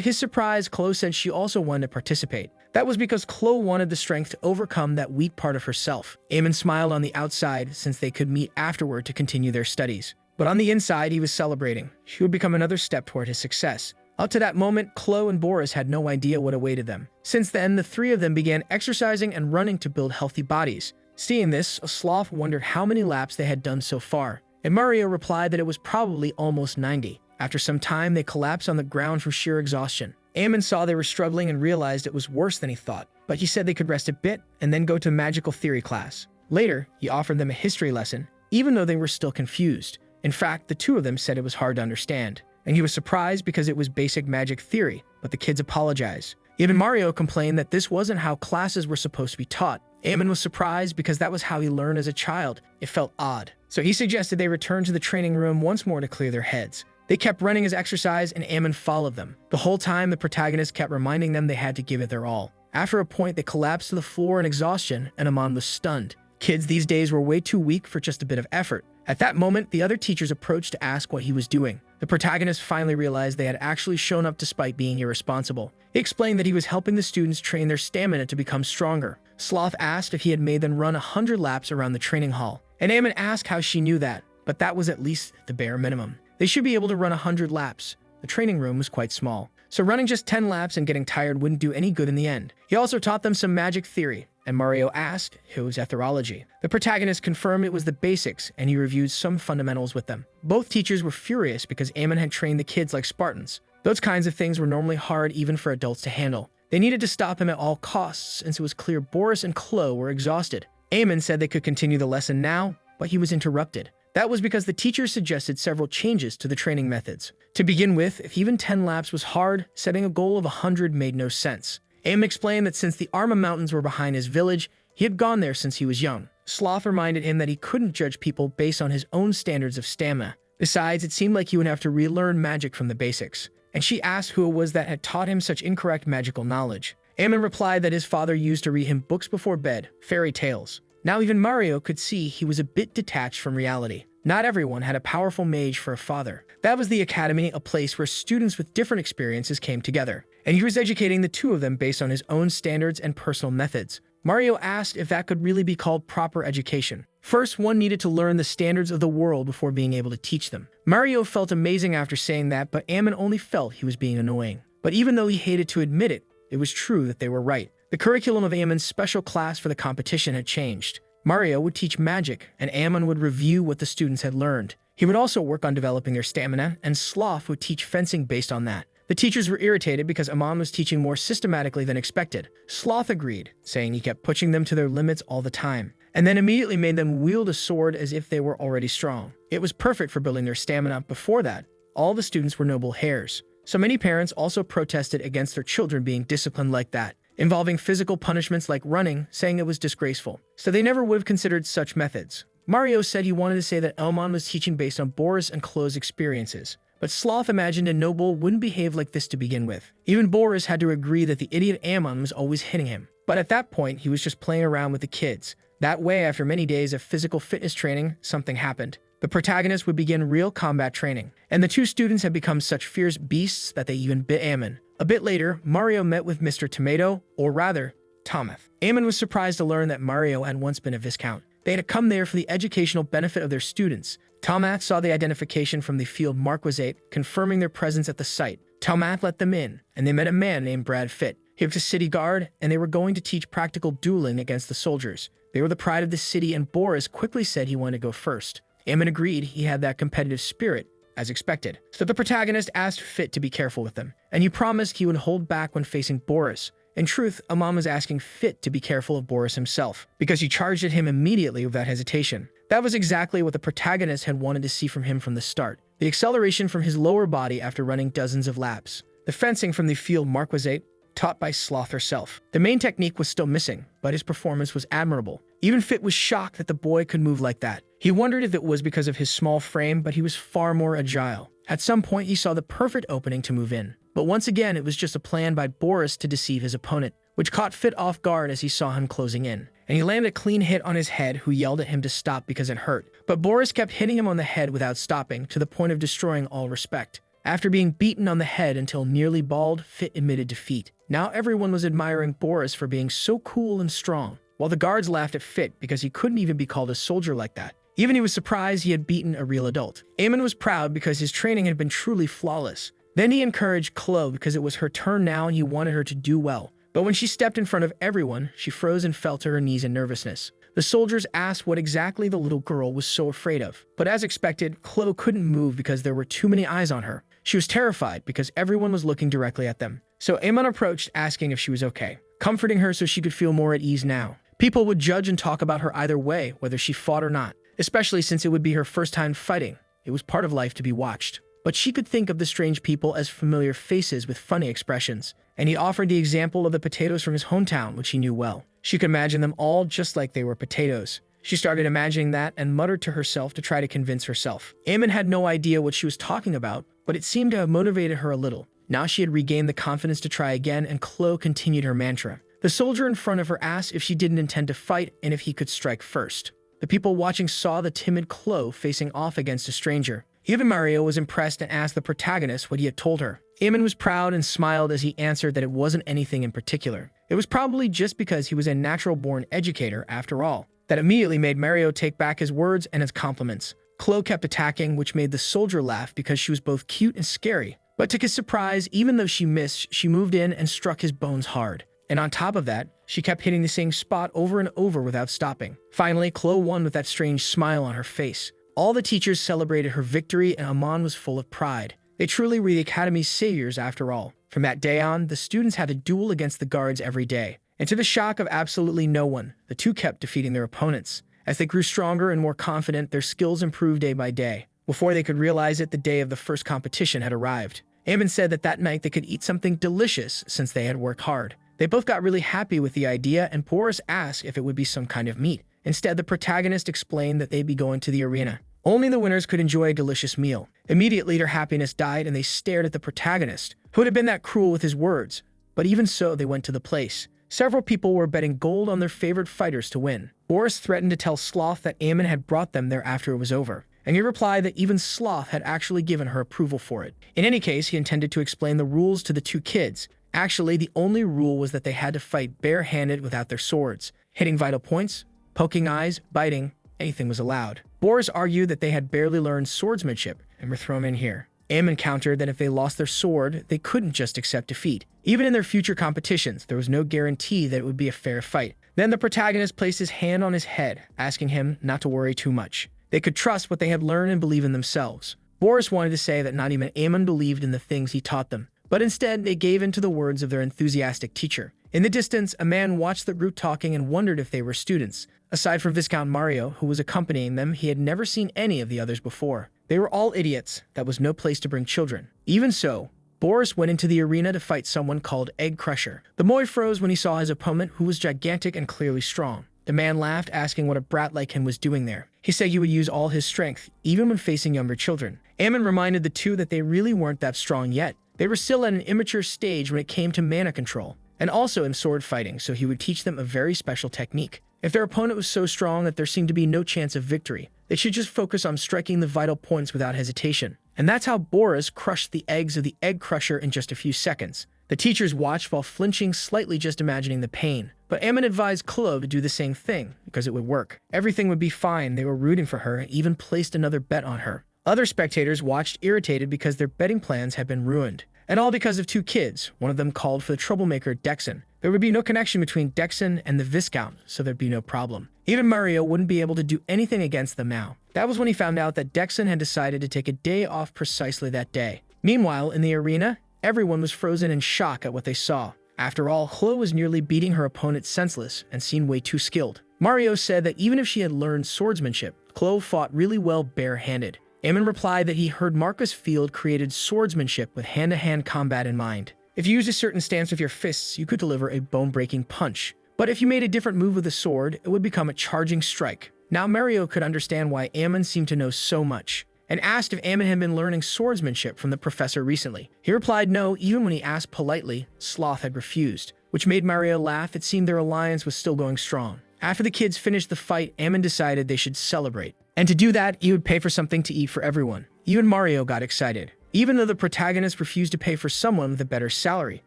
his surprise, Chloe said she also wanted to participate. That was because Chloe wanted the strength to overcome that weak part of herself. Ammon smiled on the outside since they could meet afterward to continue their studies. But on the inside, he was celebrating. She would become another step toward his success. Up to that moment, Chloe and Boris had no idea what awaited them. Since then, the three of them began exercising and running to build healthy bodies. Seeing this, a sloth wondered how many laps they had done so far, and Mario replied that it was probably almost 90. After some time, they collapsed on the ground from sheer exhaustion. Ammon saw they were struggling and realized it was worse than he thought, but he said they could rest a bit and then go to magical theory class. Later, he offered them a history lesson, even though they were still confused. In fact, the two of them said it was hard to understand, and he was surprised because it was basic magic theory, but the kids apologized. Even Mario complained that this wasn't how classes were supposed to be taught. Ammon was surprised because that was how he learned as a child. It felt odd. So he suggested they return to the training room once more to clear their heads. They kept running as exercise, and Ammon followed them. The whole time, the protagonist kept reminding them they had to give it their all. After a point, they collapsed to the floor in exhaustion, and Ammon was stunned. Kids these days were way too weak for just a bit of effort. At that moment, the other teachers approached to ask what he was doing. The protagonist finally realized they had actually shown up despite being irresponsible. He explained that he was helping the students train their stamina to become stronger. Sloth asked if he had made them run 100 laps around the training hall, and Ammon asked how she knew that, but that was at least the bare minimum. They should be able to run 100 laps. The training room was quite small, so running just 10 laps and getting tired wouldn't do any good in the end. He also taught them some magic theory, and Mario asked if it was etherology. The protagonist confirmed it was the basics, and he reviewed some fundamentals with them. Both teachers were furious because Ammon had trained the kids like Spartans. Those kinds of things were normally hard even for adults to handle. They needed to stop him at all costs, since it was clear Boris and Chloe were exhausted. Ammon said they could continue the lesson now, but he was interrupted. That was because the teacher suggested several changes to the training methods. To begin with, if even 10 laps was hard, setting a goal of 100 made no sense. Ammon explained that since the Arma Mountains were behind his village, he had gone there since he was young. Sloth reminded him that he couldn't judge people based on his own standards of stamina. Besides, it seemed like he would have to relearn magic from the basics. And she asked who it was that had taught him such incorrect magical knowledge. Ammon replied that his father used to read him books before bed, fairy tales. Now even Mario could see he was a bit detached from reality. Not everyone had a powerful mage for a father. That was the academy, a place where students with different experiences came together. And he was educating the two of them based on his own standards and personal methods. Mario asked if that could really be called proper education. First, one needed to learn the standards of the world before being able to teach them. Mario felt amazing after saying that, but Ammon only felt he was being annoying. But even though he hated to admit it, it was true that they were right. The curriculum of Ammon's special class for the competition had changed. Mario would teach magic, and Ammon would review what the students had learned. He would also work on developing their stamina, and Sloth would teach fencing based on that. The teachers were irritated because Ammon was teaching more systematically than expected. Sloth agreed, saying he kept pushing them to their limits all the time, and then immediately made them wield a sword as if they were already strong. It was perfect for building their stamina. Before that, all the students were noble hares. So many parents also protested against their children being disciplined like that, involving physical punishments like running, saying it was disgraceful. So they never would have considered such methods. Mario said he wanted to say that Ammon was teaching based on Boris and Chloe's experiences. But Sloth imagined a noble wouldn't behave like this to begin with. Even Boris had to agree that the idiot Ammon was always hitting him. But at that point, he was just playing around with the kids. That way, after many days of physical fitness training, something happened. The protagonist would begin real combat training, and the two students had become such fierce beasts that they even bit Ammon. A bit later, Mario met with Mr. Tomato, or rather, Tomath. Ammon was surprised to learn that Mario had once been a viscount. They had come there for the educational benefit of their students. Tomath saw the identification from the field marquisate, confirming their presence at the site. Tomath let them in, and they met a man named Brad Fitt. He was a city guard, and they were going to teach practical dueling against the soldiers. They were the pride of the city, and Boris quickly said he wanted to go first. Ammon agreed. He had that competitive spirit, as expected. So the protagonist asked Fitt to be careful with them, and he promised he would hold back when facing Boris. In truth, Ammon was asking Fitt to be careful of Boris himself, because he charged at him immediately without hesitation. That was exactly what the protagonist had wanted to see from him from the start. The acceleration from his lower body after running dozens of laps. The fencing from the field marquisate, taught by Sloth herself. The main technique was still missing, but his performance was admirable. Even Fitt was shocked that the boy could move like that. He wondered if it was because of his small frame, but he was far more agile. At some point, he saw the perfect opening to move in. But once again, it was just a plan by Boris to deceive his opponent. which caught Fit off guard as he saw him closing in. And he landed a clean hit on his head, who yelled at him to stop because it hurt. But Boris kept hitting him on the head without stopping, to the point of destroying all respect. After being beaten on the head until nearly bald, Fit admitted defeat. Now everyone was admiring Boris for being so cool and strong, while the guards laughed at Fit because he couldn't even be called a soldier like that. Even he was surprised he had beaten a real adult. Eamon was proud because his training had been truly flawless. Then he encouraged Chloe because it was her turn now and he wanted her to do well. But when she stepped in front of everyone, she froze and fell to her knees in nervousness. The soldiers asked what exactly the little girl was so afraid of. But as expected, Chloe couldn't move because there were too many eyes on her. She was terrified because everyone was looking directly at them. So Eamon approached, asking if she was okay, comforting her so she could feel more at ease now. People would judge and talk about her either way, whether she fought or not, especially since it would be her first time fighting. It was part of life to be watched. But she could think of the strange people as familiar faces with funny expressions, and he offered the example of the potatoes from his hometown, which he knew well. She could imagine them all just like they were potatoes. She started imagining that and muttered to herself to try to convince herself. Eamon had no idea what she was talking about, but it seemed to have motivated her a little. Now she had regained the confidence to try again, and Chloe continued her mantra. The soldier in front of her asked if she didn't intend to fight and if he could strike first. The people watching saw the timid Chloe facing off against a stranger. Even Mario was impressed and asked the protagonist what he had told her. Eamon was proud and smiled as he answered that it wasn't anything in particular. It was probably just because he was a natural-born educator after all. That immediately made Mario take back his words and his compliments. Chloe kept attacking, which made the soldier laugh because she was both cute and scary. But to his surprise, even though she missed, she moved in and struck his bones hard. And on top of that, she kept hitting the same spot over and over without stopping. Finally, Chloe won with that strange smile on her face. All the teachers celebrated her victory, and Amon was full of pride. They truly were the Academy's saviors after all. From that day on, the students had a duel against the guards every day. And to the shock of absolutely no one, the two kept defeating their opponents. As they grew stronger and more confident, their skills improved day by day. Before they could realize it, the day of the first competition had arrived. Eamon said that night they could eat something delicious since they had worked hard. They both got really happy with the idea, and Boris asked if it would be some kind of meat. Instead, the protagonist explained that they'd be going to the arena. Only the winners could enjoy a delicious meal. Immediately, their happiness died, and they stared at the protagonist, who had been that cruel with his words. But even so, they went to the place. Several people were betting gold on their favorite fighters to win. Boris threatened to tell Sloth that Eamon had brought them there after it was over, and he replied that even Sloth had actually given her approval for it. In any case, he intended to explain the rules to the two kids. Actually, the only rule was that they had to fight barehanded without their swords. Hitting vital points, poking eyes, biting, anything was allowed. Boris argued that they had barely learned swordsmanship and were thrown in here. Eamon countered that if they lost their sword, they couldn't just accept defeat. Even in their future competitions, there was no guarantee that it would be a fair fight. Then the protagonist placed his hand on his head, asking him not to worry too much. They could trust what they had learned and believe in themselves. Boris wanted to say that not even Eamon believed in the things he taught them, but instead they gave in to the words of their enthusiastic teacher. In the distance, a man watched the group talking and wondered if they were students. Aside from Viscount Mario, who was accompanying them, he had never seen any of the others before. They were all idiots. That was no place to bring children. Even so, Boris went into the arena to fight someone called Egg Crusher. The boy froze when he saw his opponent, who was gigantic and clearly strong. The man laughed, asking what a brat like him was doing there. He said he would use all his strength, even when facing younger children. Eamon reminded the two that they really weren't that strong yet. They were still at an immature stage when it came to mana control, and also in sword fighting, so he would teach them a very special technique. If their opponent was so strong that there seemed to be no chance of victory, they should just focus on striking the vital points without hesitation. And that's how Boris crushed the eggs of the Egg Crusher in just a few seconds. The teachers watched while flinching slightly, just imagining the pain. But Eamon advised Chloe to do the same thing, because it would work. Everything would be fine. They were rooting for her and even placed another bet on her. Other spectators watched irritated because their betting plans had been ruined. And all because of two kids. One of them called for the troublemaker Dexon. There would be no connection between Dexon and the Viscount, so there'd be no problem. Even Mario wouldn't be able to do anything against them now. That was when he found out that Dexon had decided to take a day off precisely that day. Meanwhile, in the arena, everyone was frozen in shock at what they saw. After all, Chloe was nearly beating her opponent senseless and seemed way too skilled. Mario said that even if she had learned swordsmanship, Chloe fought really well barehanded. Eamon replied that he heard Marcus Field created swordsmanship with hand-to-hand combat in mind. If you used a certain stance with your fists, you could deliver a bone-breaking punch. But if you made a different move with a sword, it would become a charging strike. Now Mario could understand why Eamon seemed to know so much, and asked if Eamon had been learning swordsmanship from the professor recently. He replied no, even when he asked politely, Sloth had refused. which made Mario laugh. It seemed their alliance was still going strong. After the kids finished the fight, Ammon decided they should celebrate. And to do that, he would pay for something to eat for everyone. Even Mario got excited. Even though the protagonist refused to pay for someone with a better salary,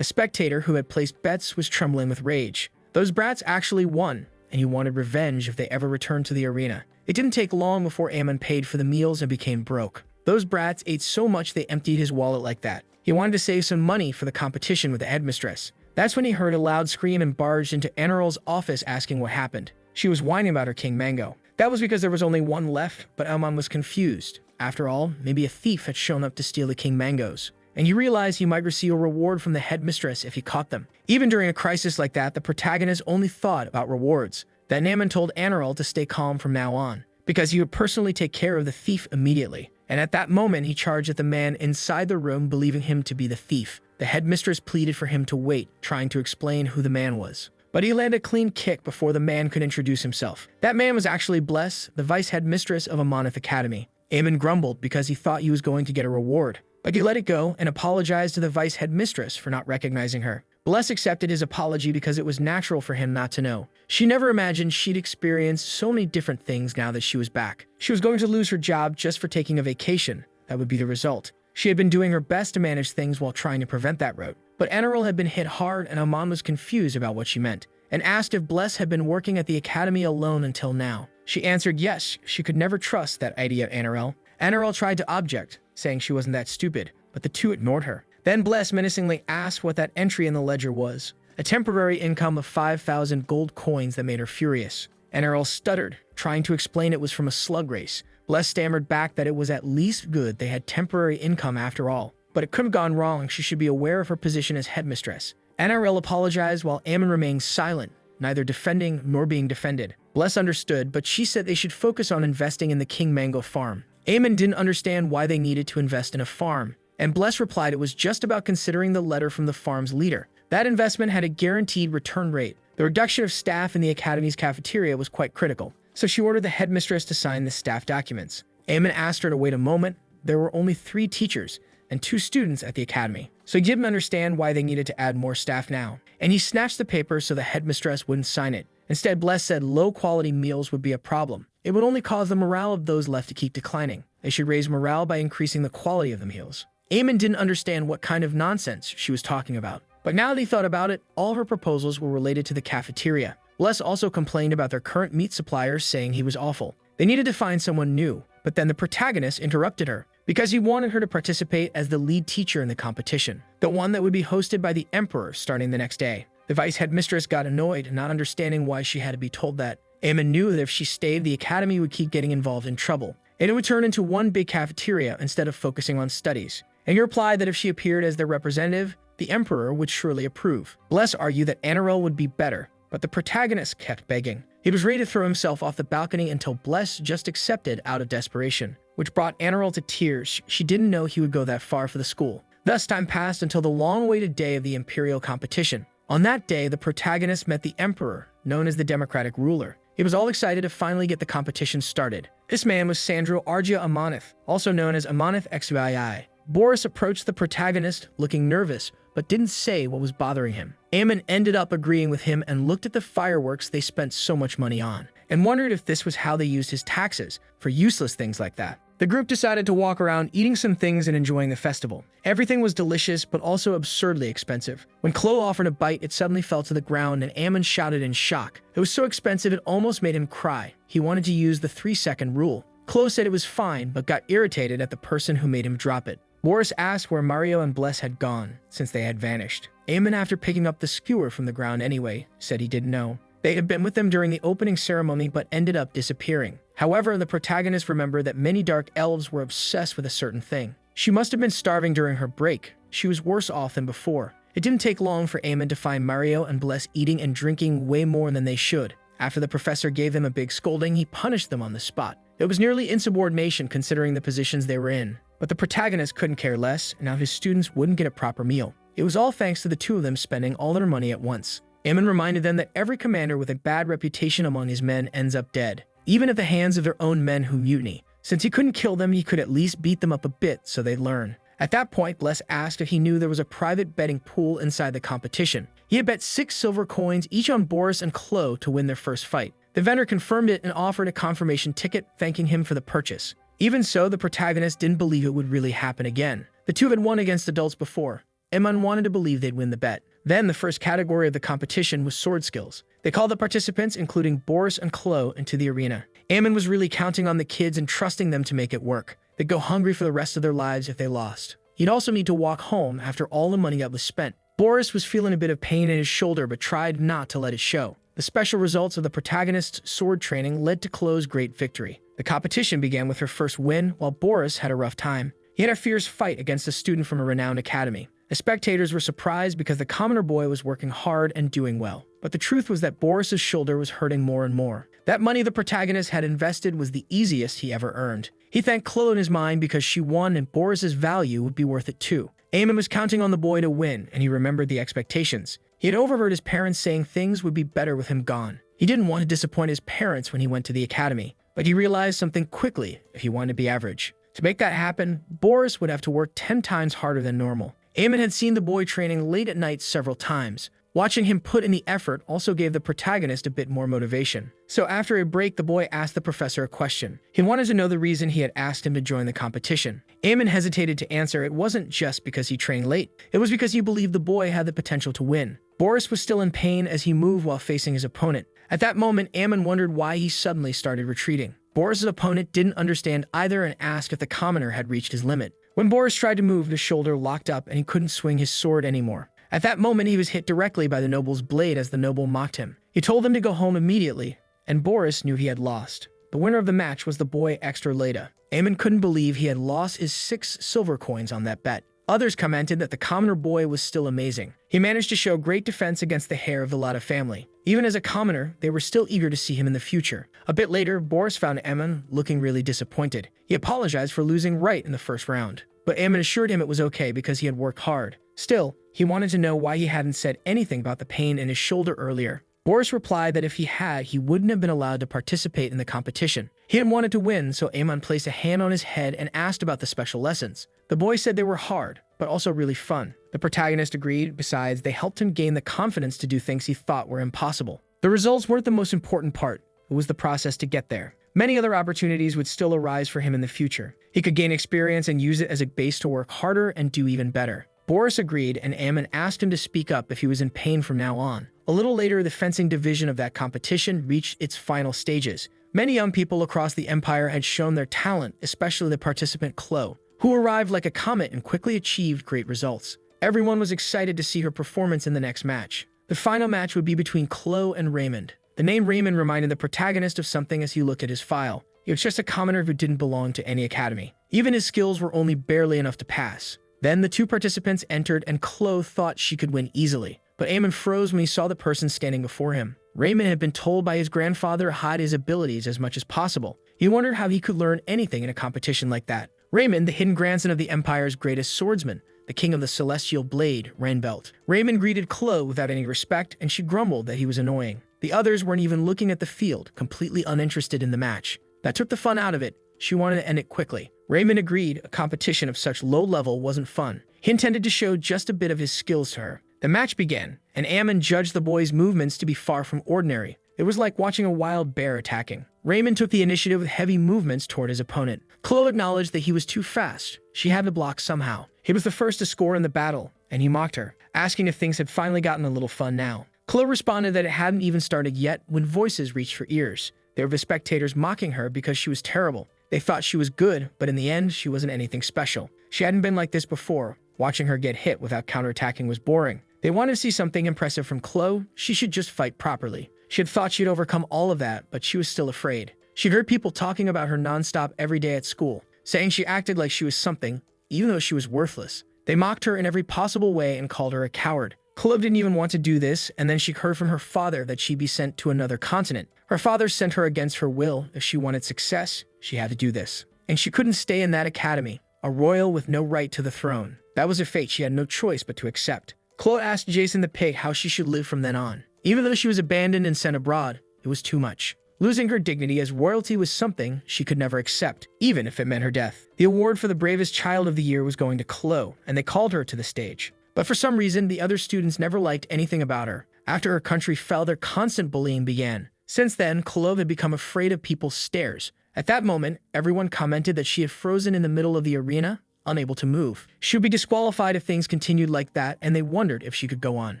a spectator who had placed bets was trembling with rage. Those brats actually won, and he wanted revenge if they ever returned to the arena. It didn't take long before Ammon paid for the meals and became broke. Those brats ate so much they emptied his wallet like that. He wanted to save some money for the competition with the headmistress. That's when he heard a loud scream and barged into Enroll's office asking what happened. She was whining about her King Mango. That was because there was only one left, but Ammon was confused. After all, maybe a thief had shown up to steal the King Mangoes. And he realized he might receive a reward from the headmistress if he caught them. Even during a crisis like that, the protagonist only thought about rewards. Then Ammon told Enroll to stay calm from now on, because he would personally take care of the thief immediately. And at that moment, he charged at the man inside the room, believing him to be the thief. The headmistress pleaded for him to wait, trying to explain who the man was. But he landed a clean kick before the man could introduce himself. That man was actually Bless, the vice headmistress of Amonith Academy. Ammon grumbled because he thought he was going to get a reward, but he let it go and apologized to the vice headmistress for not recognizing her. Bless accepted his apology because it was natural for him not to know. She never imagined she'd experience so many different things now that she was back. She was going to lose her job just for taking a vacation. That would be the result. She had been doing her best to manage things while trying to prevent that route. But Enroll had been hit hard, and Ammon was confused about what she meant, and asked if Bless had been working at the academy alone until now. She answered yes, she could never trust that idea of Enroll. Enroll tried to object, saying she wasn't that stupid, but the two ignored her. Then Bless menacingly asked what that entry in the ledger was, a temporary income of 5,000 gold coins that made her furious. Enroll stuttered, trying to explain it was from a slug race. Bless stammered back that it was at least good they had temporary income after all. But it could have gone wrong. She should be aware of her position as headmistress. Enroll apologized while Ammon remained silent, neither defending nor being defended. Bless understood, but she said they should focus on investing in the King Mango farm. Ammon didn't understand why they needed to invest in a farm, and Bless replied it was just about considering the letter from the farm's leader. That investment had a guaranteed return rate. The reduction of staff in the academy's cafeteria was quite critical, so she ordered the headmistress to sign the staff documents. Ammon asked her to wait a moment. There were only 3 teachers and 2 students at the academy, so he didn't understand why they needed to add more staff now. And he snatched the paper so the headmistress wouldn't sign it. Instead, Bless said low-quality meals would be a problem. It would only cause the morale of those left to keep declining. They should raise morale by increasing the quality of the meals. Ammon didn't understand what kind of nonsense she was talking about. But now that he thought about it, all her proposals were related to the cafeteria. Bless also complained about their current meat supplier, saying he was awful. They needed to find someone new, but then the protagonist interrupted her because he wanted her to participate as the lead teacher in the competition, the one that would be hosted by the Emperor starting the next day. The vice headmistress got annoyed, not understanding why she had to be told that. Ammon knew that if she stayed, the academy would keep getting involved in trouble, and it would turn into one big cafeteria instead of focusing on studies. And he replied that if she appeared as their representative, the Emperor would surely approve. Bless argued that Enroll would be better, but the protagonist kept begging. He was ready to throw himself off the balcony until Bless just accepted out of desperation, which brought Enroll to tears. She didn't know he would go that far for the school. Thus, time passed until the long-awaited day of the Imperial competition. On that day, the protagonist met the Emperor, known as the Democratic ruler. He was all excited to finally get the competition started. This man was Sandro Argia Amonith, also known as Amonith XUII. Boris approached the protagonist, looking nervous, but didn't say what was bothering him. Ammon ended up agreeing with him and looked at the fireworks they spent so much money on, and wondered if this was how they used his taxes, for useless things like that. The group decided to walk around eating some things and enjoying the festival. Everything was delicious, but also absurdly expensive. When Chloe offered a bite, it suddenly fell to the ground, and Ammon shouted in shock. It was so expensive it almost made him cry. He wanted to use the 3-second rule. Chloe said it was fine, but got irritated at the person who made him drop it. Boris asked where Mario and Bless had gone, since they had vanished. Ammon, after picking up the skewer from the ground anyway, said he didn't know. They had been with them during the opening ceremony but ended up disappearing. However, the protagonist remembered that many dark elves were obsessed with a certain thing. She must have been starving during her break. She was worse off than before. It didn't take long for Ammon to find Mario and Bless eating and drinking way more than they should. After the professor gave them a big scolding, he punished them on the spot. It was nearly insubordination considering the positions they were in. But the protagonist couldn't care less, and now his students wouldn't get a proper meal. It was all thanks to the two of them spending all their money at once. Ammon reminded them that every commander with a bad reputation among his men ends up dead, even at the hands of their own men who mutiny. Since he couldn't kill them, he could at least beat them up a bit so they'd learn. At that point, Bless asked if he knew there was a private betting pool inside the competition. He had bet 6 silver coins each on Boris and Chloe to win their first fight. The vendor confirmed it and offered a confirmation ticket, thanking him for the purchase. Even so, the protagonist didn't believe it would really happen again. The two had won against adults before. Eman wanted to believe they'd win the bet. Then, the first category of the competition was sword skills. They called the participants, including Boris and Chloe, into the arena. Eamon was really counting on the kids and trusting them to make it work. They'd go hungry for the rest of their lives if they lost. He'd also need to walk home after all the money that was spent. Boris was feeling a bit of pain in his shoulder but tried not to let it show. The special results of the protagonist's sword training led to Chloe's great victory. The competition began with her first win, while Boris had a rough time. He had a fierce fight against a student from a renowned academy. The spectators were surprised because the commoner boy was working hard and doing well. But the truth was that Boris's shoulder was hurting more and more. That money the protagonist had invested was the easiest he ever earned. He thanked Chloe in his mind because she won and Boris's value would be worth it too. Eamon was counting on the boy to win, and he remembered the expectations. He had overheard his parents saying things would be better with him gone. He didn't want to disappoint his parents when he went to the academy, but he realized something quickly if he wanted to be average. To make that happen, Boris would have to work 10 times harder than normal. Eamon had seen the boy training late at night several times. Watching him put in the effort also gave the protagonist a bit more motivation. So after a break, the boy asked the professor a question. He wanted to know the reason he had asked him to join the competition. Eamon hesitated to answer. It wasn't just because he trained late. It was because he believed the boy had the potential to win. Boris was still in pain as he moved while facing his opponent. At that moment, Eamon wondered why he suddenly started retreating. Boris's opponent didn't understand either and asked if the commoner had reached his limit. When Boris tried to move, the shoulder locked up and he couldn't swing his sword anymore. At that moment, he was hit directly by the noble's blade as the noble mocked him. He told him to go home immediately, and Boris knew he had lost. The winner of the match was the boy Extra Leda. Eamon couldn't believe he had lost his 6 silver coins on that bet. Others commented that the commoner boy was still amazing. He managed to show great defense against the heir of the Lada family. Even as a commoner, they were still eager to see him in the future. A bit later, Boris found Eamon looking really disappointed. He apologized for losing right in the first round, but Eamon assured him it was okay because he had worked hard. Still, he wanted to know why he hadn't said anything about the pain in his shoulder earlier. Boris replied that if he had, he wouldn't have been allowed to participate in the competition. He had wanted to win, so Eamon placed a hand on his head and asked about the special lessons. The boy said they were hard, but also really fun. The protagonist agreed. Besides, they helped him gain the confidence to do things he thought were impossible. The results weren't the most important part. It was the process to get there. Many other opportunities would still arise for him in the future. He could gain experience and use it as a base to work harder and do even better. Boris agreed, and Eamon asked him to speak up if he was in pain from now on. A little later, the fencing division of that competition reached its final stages. Many young people across the empire had shown their talent, especially the participant Chloe, who arrived like a comet and quickly achieved great results. Everyone was excited to see her performance in the next match. The final match would be between Chloe and Raymond. The name Raymond reminded the protagonist of something as he looked at his file. He was just a commoner who didn't belong to any academy. Even his skills were only barely enough to pass. Then the two participants entered and Chloe thought she could win easily. But Eamon froze when he saw the person standing before him. Raymond had been told by his grandfather to hide his abilities as much as possible. He wondered how he could learn anything in a competition like that. Raymond, the hidden grandson of the Empire's greatest swordsman, the king of the celestial blade, Rainbelt. Raymond greeted Chloe without any respect, and she grumbled that he was annoying. The others weren't even looking at the field, completely uninterested in the match. That took the fun out of it. She wanted to end it quickly. Raymond agreed a competition of such low level wasn't fun. He intended to show just a bit of his skills to her. The match began, and Eamon judged the boy's movements to be far from ordinary. It was like watching a wild bear attacking. Raymond took the initiative with heavy movements toward his opponent. Chloe acknowledged that he was too fast. She had to block somehow. He was the first to score in the battle, and he mocked her, asking if things had finally gotten a little fun now. Chloe responded that it hadn't even started yet when voices reached her ears. There were the spectators mocking her because she was terrible. They thought she was good, but in the end, she wasn't anything special. She hadn't been like this before. Watching her get hit without counterattacking was boring. They wanted to see something impressive from Chloe. She should just fight properly. She had thought she'd overcome all of that, but she was still afraid. She'd heard people talking about her nonstop every day at school, saying she acted like she was something, even though she was worthless. They mocked her in every possible way and called her a coward. Chloe didn't even want to do this, and then she heard from her father that she'd be sent to another continent. Her father sent her against her will. If she wanted success, she had to do this. And she couldn't stay in that academy, a royal with no right to the throne. That was her fate. She had no choice but to accept. Chloe asked Jason the pig how she should live from then on. Even though she was abandoned and sent abroad, it was too much. Losing her dignity as royalty was something she could never accept, even if it meant her death. The award for the bravest child of the year was going to Chloe, and they called her to the stage. But for some reason, the other students never liked anything about her. After her country fell, their constant bullying began. Since then, Clove had become afraid of people's stares. At that moment, everyone commented that she had frozen in the middle of the arena, unable to move. She would be disqualified if things continued like that, and they wondered if she could go on.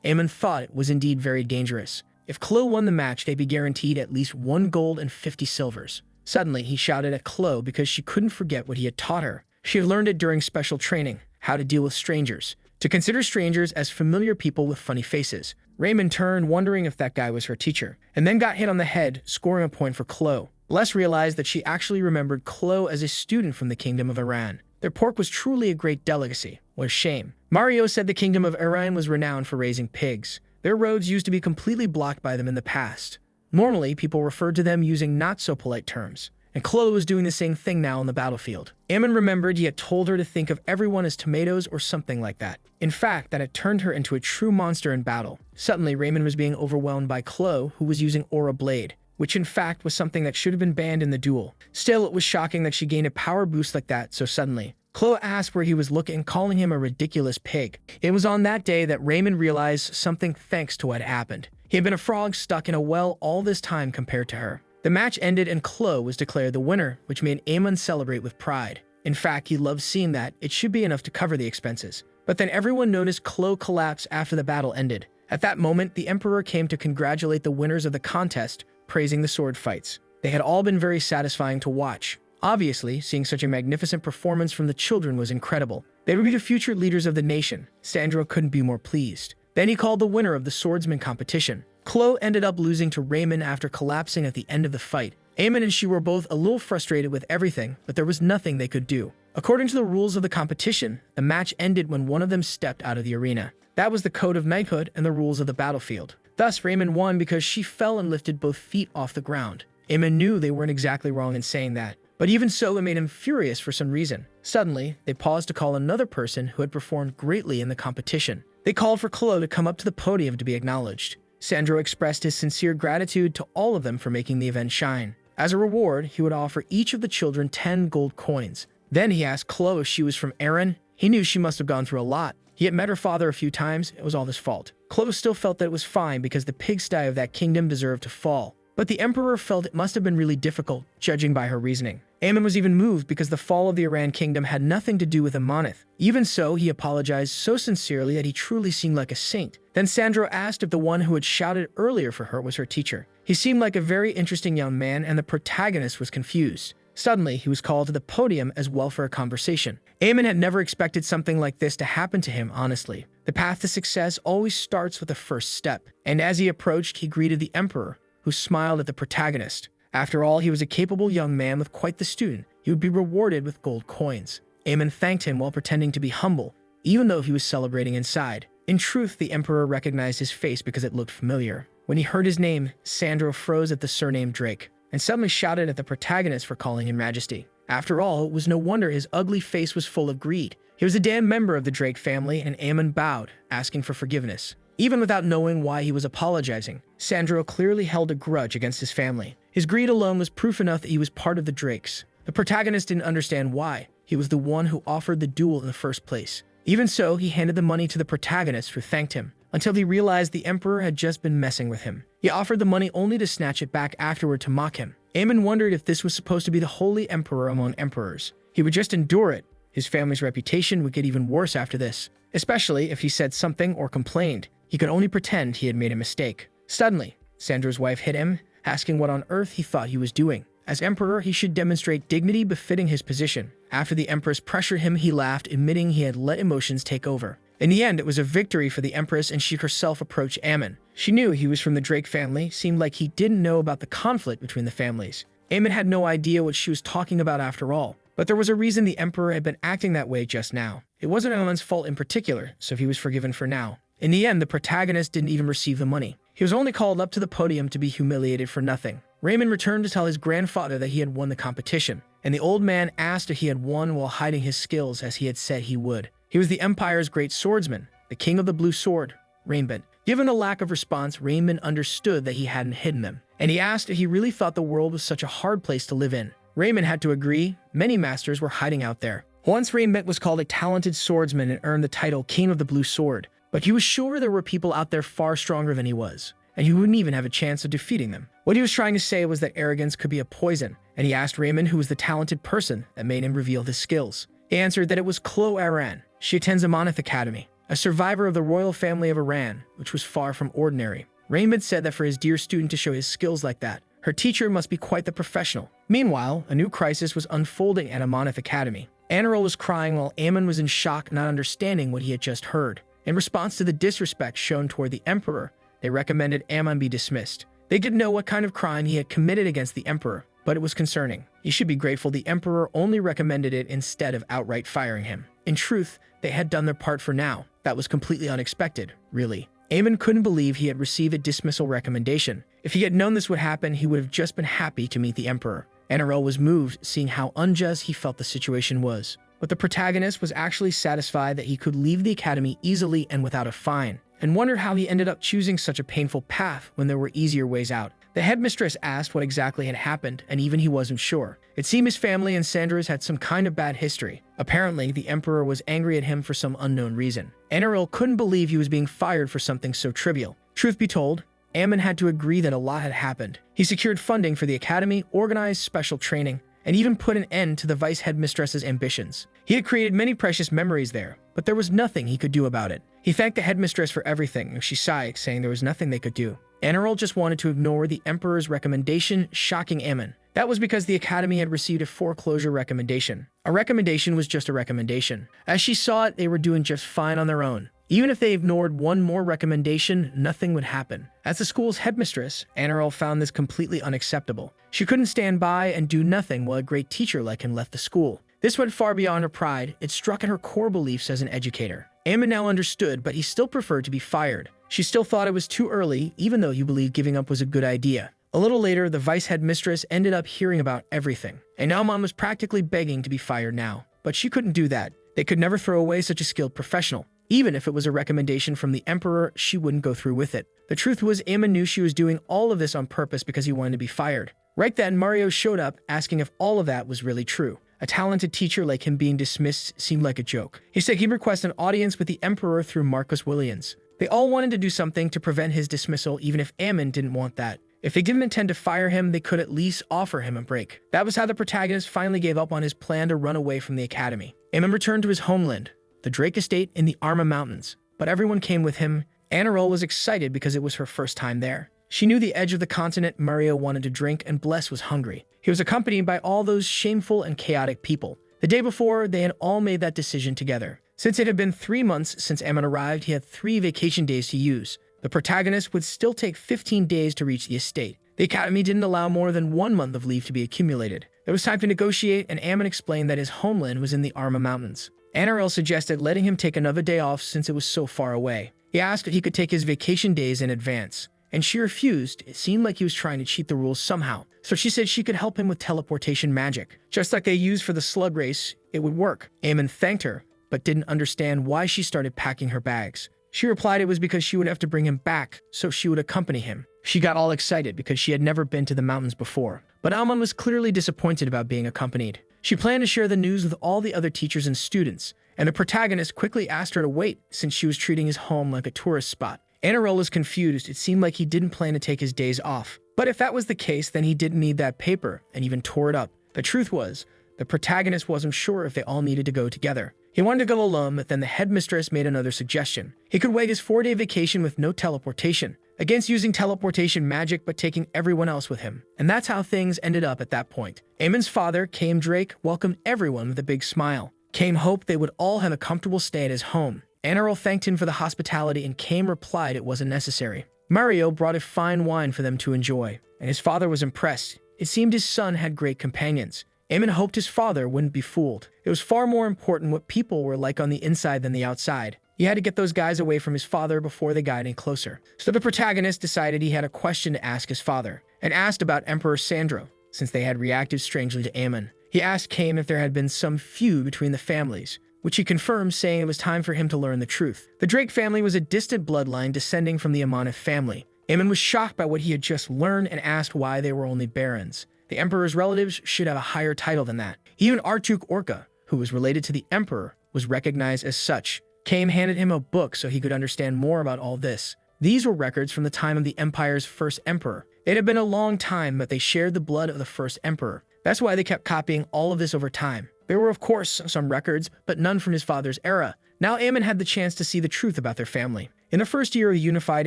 Amon thought it was indeed very dangerous. If Clo won the match, they'd be guaranteed at least 1 gold and 50 silvers. Suddenly, he shouted at Clo because she couldn't forget what he had taught her. She had learned it during special training, how to deal with strangers, to consider strangers as familiar people with funny faces. Raymond turned, wondering if that guy was her teacher, and then got hit on the head, scoring a point for Clo. Bless realized that she actually remembered Clo as a student from the Kingdom of Iran. Their pork was truly a great delicacy. What a shame. Mario said the Kingdom of Iran was renowned for raising pigs. Their roads used to be completely blocked by them in the past. Normally, people referred to them using not-so-polite terms, and Clo was doing the same thing now on the battlefield. Ammon remembered he had told her to think of everyone as tomatoes or something like that. In fact, that had turned her into a true monster in battle. Suddenly, Raymond was being overwhelmed by Clo, who was using Aura Blade, which in fact was something that should have been banned in the duel. Still, it was shocking that she gained a power boost like that so suddenly. Clo asked where he was looking, calling him a ridiculous pig. It was on that day that Raymond realized something thanks to what happened. He had been a frog stuck in a well all this time compared to her. The match ended and Clo was declared the winner, which made Amon celebrate with pride. In fact, he loved seeing that. It should be enough to cover the expenses. But then everyone noticed Clo collapse after the battle ended. At that moment, the Emperor came to congratulate the winners of the contest, praising the sword fights. They had all been very satisfying to watch. Obviously, seeing such a magnificent performance from the children was incredible. They would be the future leaders of the nation. Sandro couldn't be more pleased. Then he called the winner of the swordsman competition. Clo ended up losing to Raymond after collapsing at the end of the fight. Amon and she were both a little frustrated with everything, but there was nothing they could do. According to the rules of the competition, the match ended when one of them stepped out of the arena. That was the code of knighthood and the rules of the battlefield. Thus, Raymond won because she fell and lifted both feet off the ground. Amon knew they weren't exactly wrong in saying that, but even so, it made him furious for some reason. Suddenly, they paused to call another person who had performed greatly in the competition. They called for Clo to come up to the podium to be acknowledged. Sandro expressed his sincere gratitude to all of them for making the event shine. As a reward, he would offer each of the children 10 gold coins. Then he asked Clo if she was from Aaron. He knew she must have gone through a lot. He had met her father a few times. It was all his fault. Clo still felt that it was fine because the pigsty of that kingdom deserved to fall. But the Emperor felt it must have been really difficult, judging by her reasoning. Amon was even moved because the fall of the Iran kingdom had nothing to do with Amonith. Even so, he apologized so sincerely that he truly seemed like a saint. Then Sandro asked if the one who had shouted earlier for her was her teacher. He seemed like a very interesting young man, and the protagonist was confused. Suddenly, he was called to the podium as well for a conversation. Amon had never expected something like this to happen to him, honestly. The path to success always starts with the first step, and as he approached, he greeted the Emperor, who smiled at the protagonist. After all, he was a capable young man with quite the student. He would be rewarded with gold coins. Amon thanked him while pretending to be humble, even though he was celebrating inside. In truth, the Emperor recognized his face because it looked familiar. When he heard his name, Sandro froze at the surname Drake, and suddenly shouted at the protagonist for calling him Majesty. After all, it was no wonder his ugly face was full of greed. He was a damn member of the Drake family, and Amon bowed, asking for forgiveness. Even without knowing why he was apologizing, Sandro clearly held a grudge against his family. His greed alone was proof enough that he was part of the Drakes. The protagonist didn't understand why. He was the one who offered the duel in the first place. Even so, he handed the money to the protagonist, who thanked him, until he realized the Emperor had just been messing with him. He offered the money only to snatch it back afterward to mock him. Amon wondered if this was supposed to be the holy emperor among emperors. He would just endure it. His family's reputation would get even worse after this, especially if he said something or complained. He could only pretend he had made a mistake. Suddenly, Sandro's wife hit him, asking what on earth he thought he was doing. As emperor, he should demonstrate dignity befitting his position. After the empress pressured him, he laughed, admitting he had let emotions take over. In the end, it was a victory for the empress, and she herself approached Amon. She knew he was from the Drake family. Seemed like he didn't know about the conflict between the families. Amon had no idea what she was talking about after all. But there was a reason the emperor had been acting that way just now. It wasn't Amon's fault in particular, so he was forgiven for now. In the end, the protagonist didn't even receive the money. He was only called up to the podium to be humiliated for nothing. Raymond returned to tell his grandfather that he had won the competition, and the old man asked if he had won while hiding his skills as he had said he would. He was the Empire's great swordsman, the king of the blue sword, Raymond. Given a lack of response, Raymond understood that he hadn't hidden them, and he asked if he really thought the world was such a hard place to live in. Raymond had to agree. Many masters were hiding out there. Once Rainbent was called a talented swordsman and earned the title King of the Blue Sword, but he was sure there were people out there far stronger than he was, and he wouldn't even have a chance of defeating them. What he was trying to say was that arrogance could be a poison, and he asked Raymond who was the talented person that made him reveal his skills. He answered that it was Chloe Aran. She attends Amanith Academy, a survivor of the royal family of Iran, which was far from ordinary. Raymond said that for his dear student to show his skills like that, her teacher must be quite the professional. Meanwhile, a new crisis was unfolding at Amanith Academy. Enro was crying while Ammon was in shock, not understanding what he had just heard. In response to the disrespect shown toward the emperor, they recommended Ammon be dismissed. They didn't know what kind of crime he had committed against the emperor, but it was concerning. He should be grateful the emperor only recommended it instead of outright firing him. In truth, they had done their part for now. That was completely unexpected, really. Ammon couldn't believe he had received a dismissal recommendation. If he had known this would happen, he would have just been happy to meet the emperor. Enro was moved, seeing how unjust he felt the situation was. But the protagonist was actually satisfied that he could leave the academy easily and without a fine, and wondered how he ended up choosing such a painful path when there were easier ways out. The headmistress asked what exactly had happened, and even he wasn't sure. It seemed his family and Sandra's had some kind of bad history. Apparently, the emperor was angry at him for some unknown reason. Enril couldn't believe he was being fired for something so trivial. Truth be told, Ammon had to agree that a lot had happened. He secured funding for the academy, organized special training, and even put an end to the vice headmistress's ambitions. He had created many precious memories there, but there was nothing he could do about it. He thanked the headmistress for everything, and she sighed, saying there was nothing they could do. Enril just wanted to ignore the emperor's recommendation, shocking Ammon. That was because the academy had received a foreclosure recommendation. A recommendation was just a recommendation. As she saw it, they were doing just fine on their own. Even if they ignored one more recommendation, nothing would happen. As the school's headmistress, Enril found this completely unacceptable. She couldn't stand by and do nothing while a great teacher like him left the school. This went far beyond her pride. It struck at her core beliefs as an educator. Ammon now understood, but he still preferred to be fired. She still thought it was too early, even though he believed giving up was a good idea. A little later, the vice headmistress ended up hearing about everything, and Alman was practically begging to be fired now. But she couldn't do that. They could never throw away such a skilled professional. Even if it was a recommendation from the emperor, she wouldn't go through with it. The truth was, Ammon knew she was doing all of this on purpose because he wanted to be fired. Right then, Mario showed up, asking if all of that was really true. A talented teacher like him being dismissed seemed like a joke. He said he'd request an audience with the emperor through Marcus Williams. They all wanted to do something to prevent his dismissal, even if Ammon didn't want that. If they didn't intend to fire him, they could at least offer him a break. That was how the protagonist finally gave up on his plan to run away from the academy. Ammon returned to his homeland, the Drake Estate in the Arma Mountains. But everyone came with him. Anarol was excited because it was her first time there. She knew the edge of the continent Mario wanted to drink, and Bless was hungry. He was accompanied by all those shameful and chaotic people. The day before, they had all made that decision together. Since it had been 3 months since Ammon arrived, he had 3 vacation days to use. The protagonist would still take 15 days to reach the estate. The academy didn't allow more than 1 month of leave to be accumulated. It was time to negotiate, and Ammon explained that his homeland was in the Arma Mountains. Anarel suggested letting him take another day off since it was so far away. He asked if he could take his vacation days in advance, and she refused. It seemed like he was trying to cheat the rules somehow. So she said she could help him with teleportation magic. Just like they used for the slug race, it would work. Ammon thanked her, but didn't understand why she started packing her bags. She replied it was because she would have to bring him back, so she would accompany him. She got all excited because she had never been to the mountains before. But Alman was clearly disappointed about being accompanied. She planned to share the news with all the other teachers and students, and the protagonist quickly asked her to wait since she was treating his home like a tourist spot. Anarol was confused. It seemed like he didn't plan to take his days off. But if that was the case, then he didn't need that paper, and even tore it up. The truth was, the protagonist wasn't sure if they all needed to go together. He wanted to go alone, but then the headmistress made another suggestion. He could wait his 4-day vacation with no teleportation, against using teleportation magic but taking everyone else with him. And that's how things ended up at that point. Ammon's father, Kame Drake, welcomed everyone with a big smile. Kame hoped they would all have a comfortable stay at his home. Anarol thanked him for the hospitality, and Kame replied it wasn't necessary. Mario brought a fine wine for them to enjoy, and his father was impressed. It seemed his son had great companions. Ammon hoped his father wouldn't be fooled. It was far more important what people were like on the inside than the outside. He had to get those guys away from his father before they got any closer. So the protagonist decided he had a question to ask his father, and asked about Emperor Sandro, since they had reacted strangely to Ammon. He asked Kame if there had been some feud between the families, which he confirmed, saying it was time for him to learn the truth. The Drake family was a distant bloodline descending from the Amanith family. Ammon was shocked by what he had just learned and asked why they were only barons. The emperor's relatives should have a higher title than that. Even Artuk Orca, who was related to the emperor, was recognized as such. Kame handed him a book so he could understand more about all this. These were records from the time of the empire's first emperor. It had been a long time, but they shared the blood of the first emperor. That's why they kept copying all of this over time. There were, of course, some records, but none from his father's era. Now Aemon had the chance to see the truth about their family. In the first year of the unified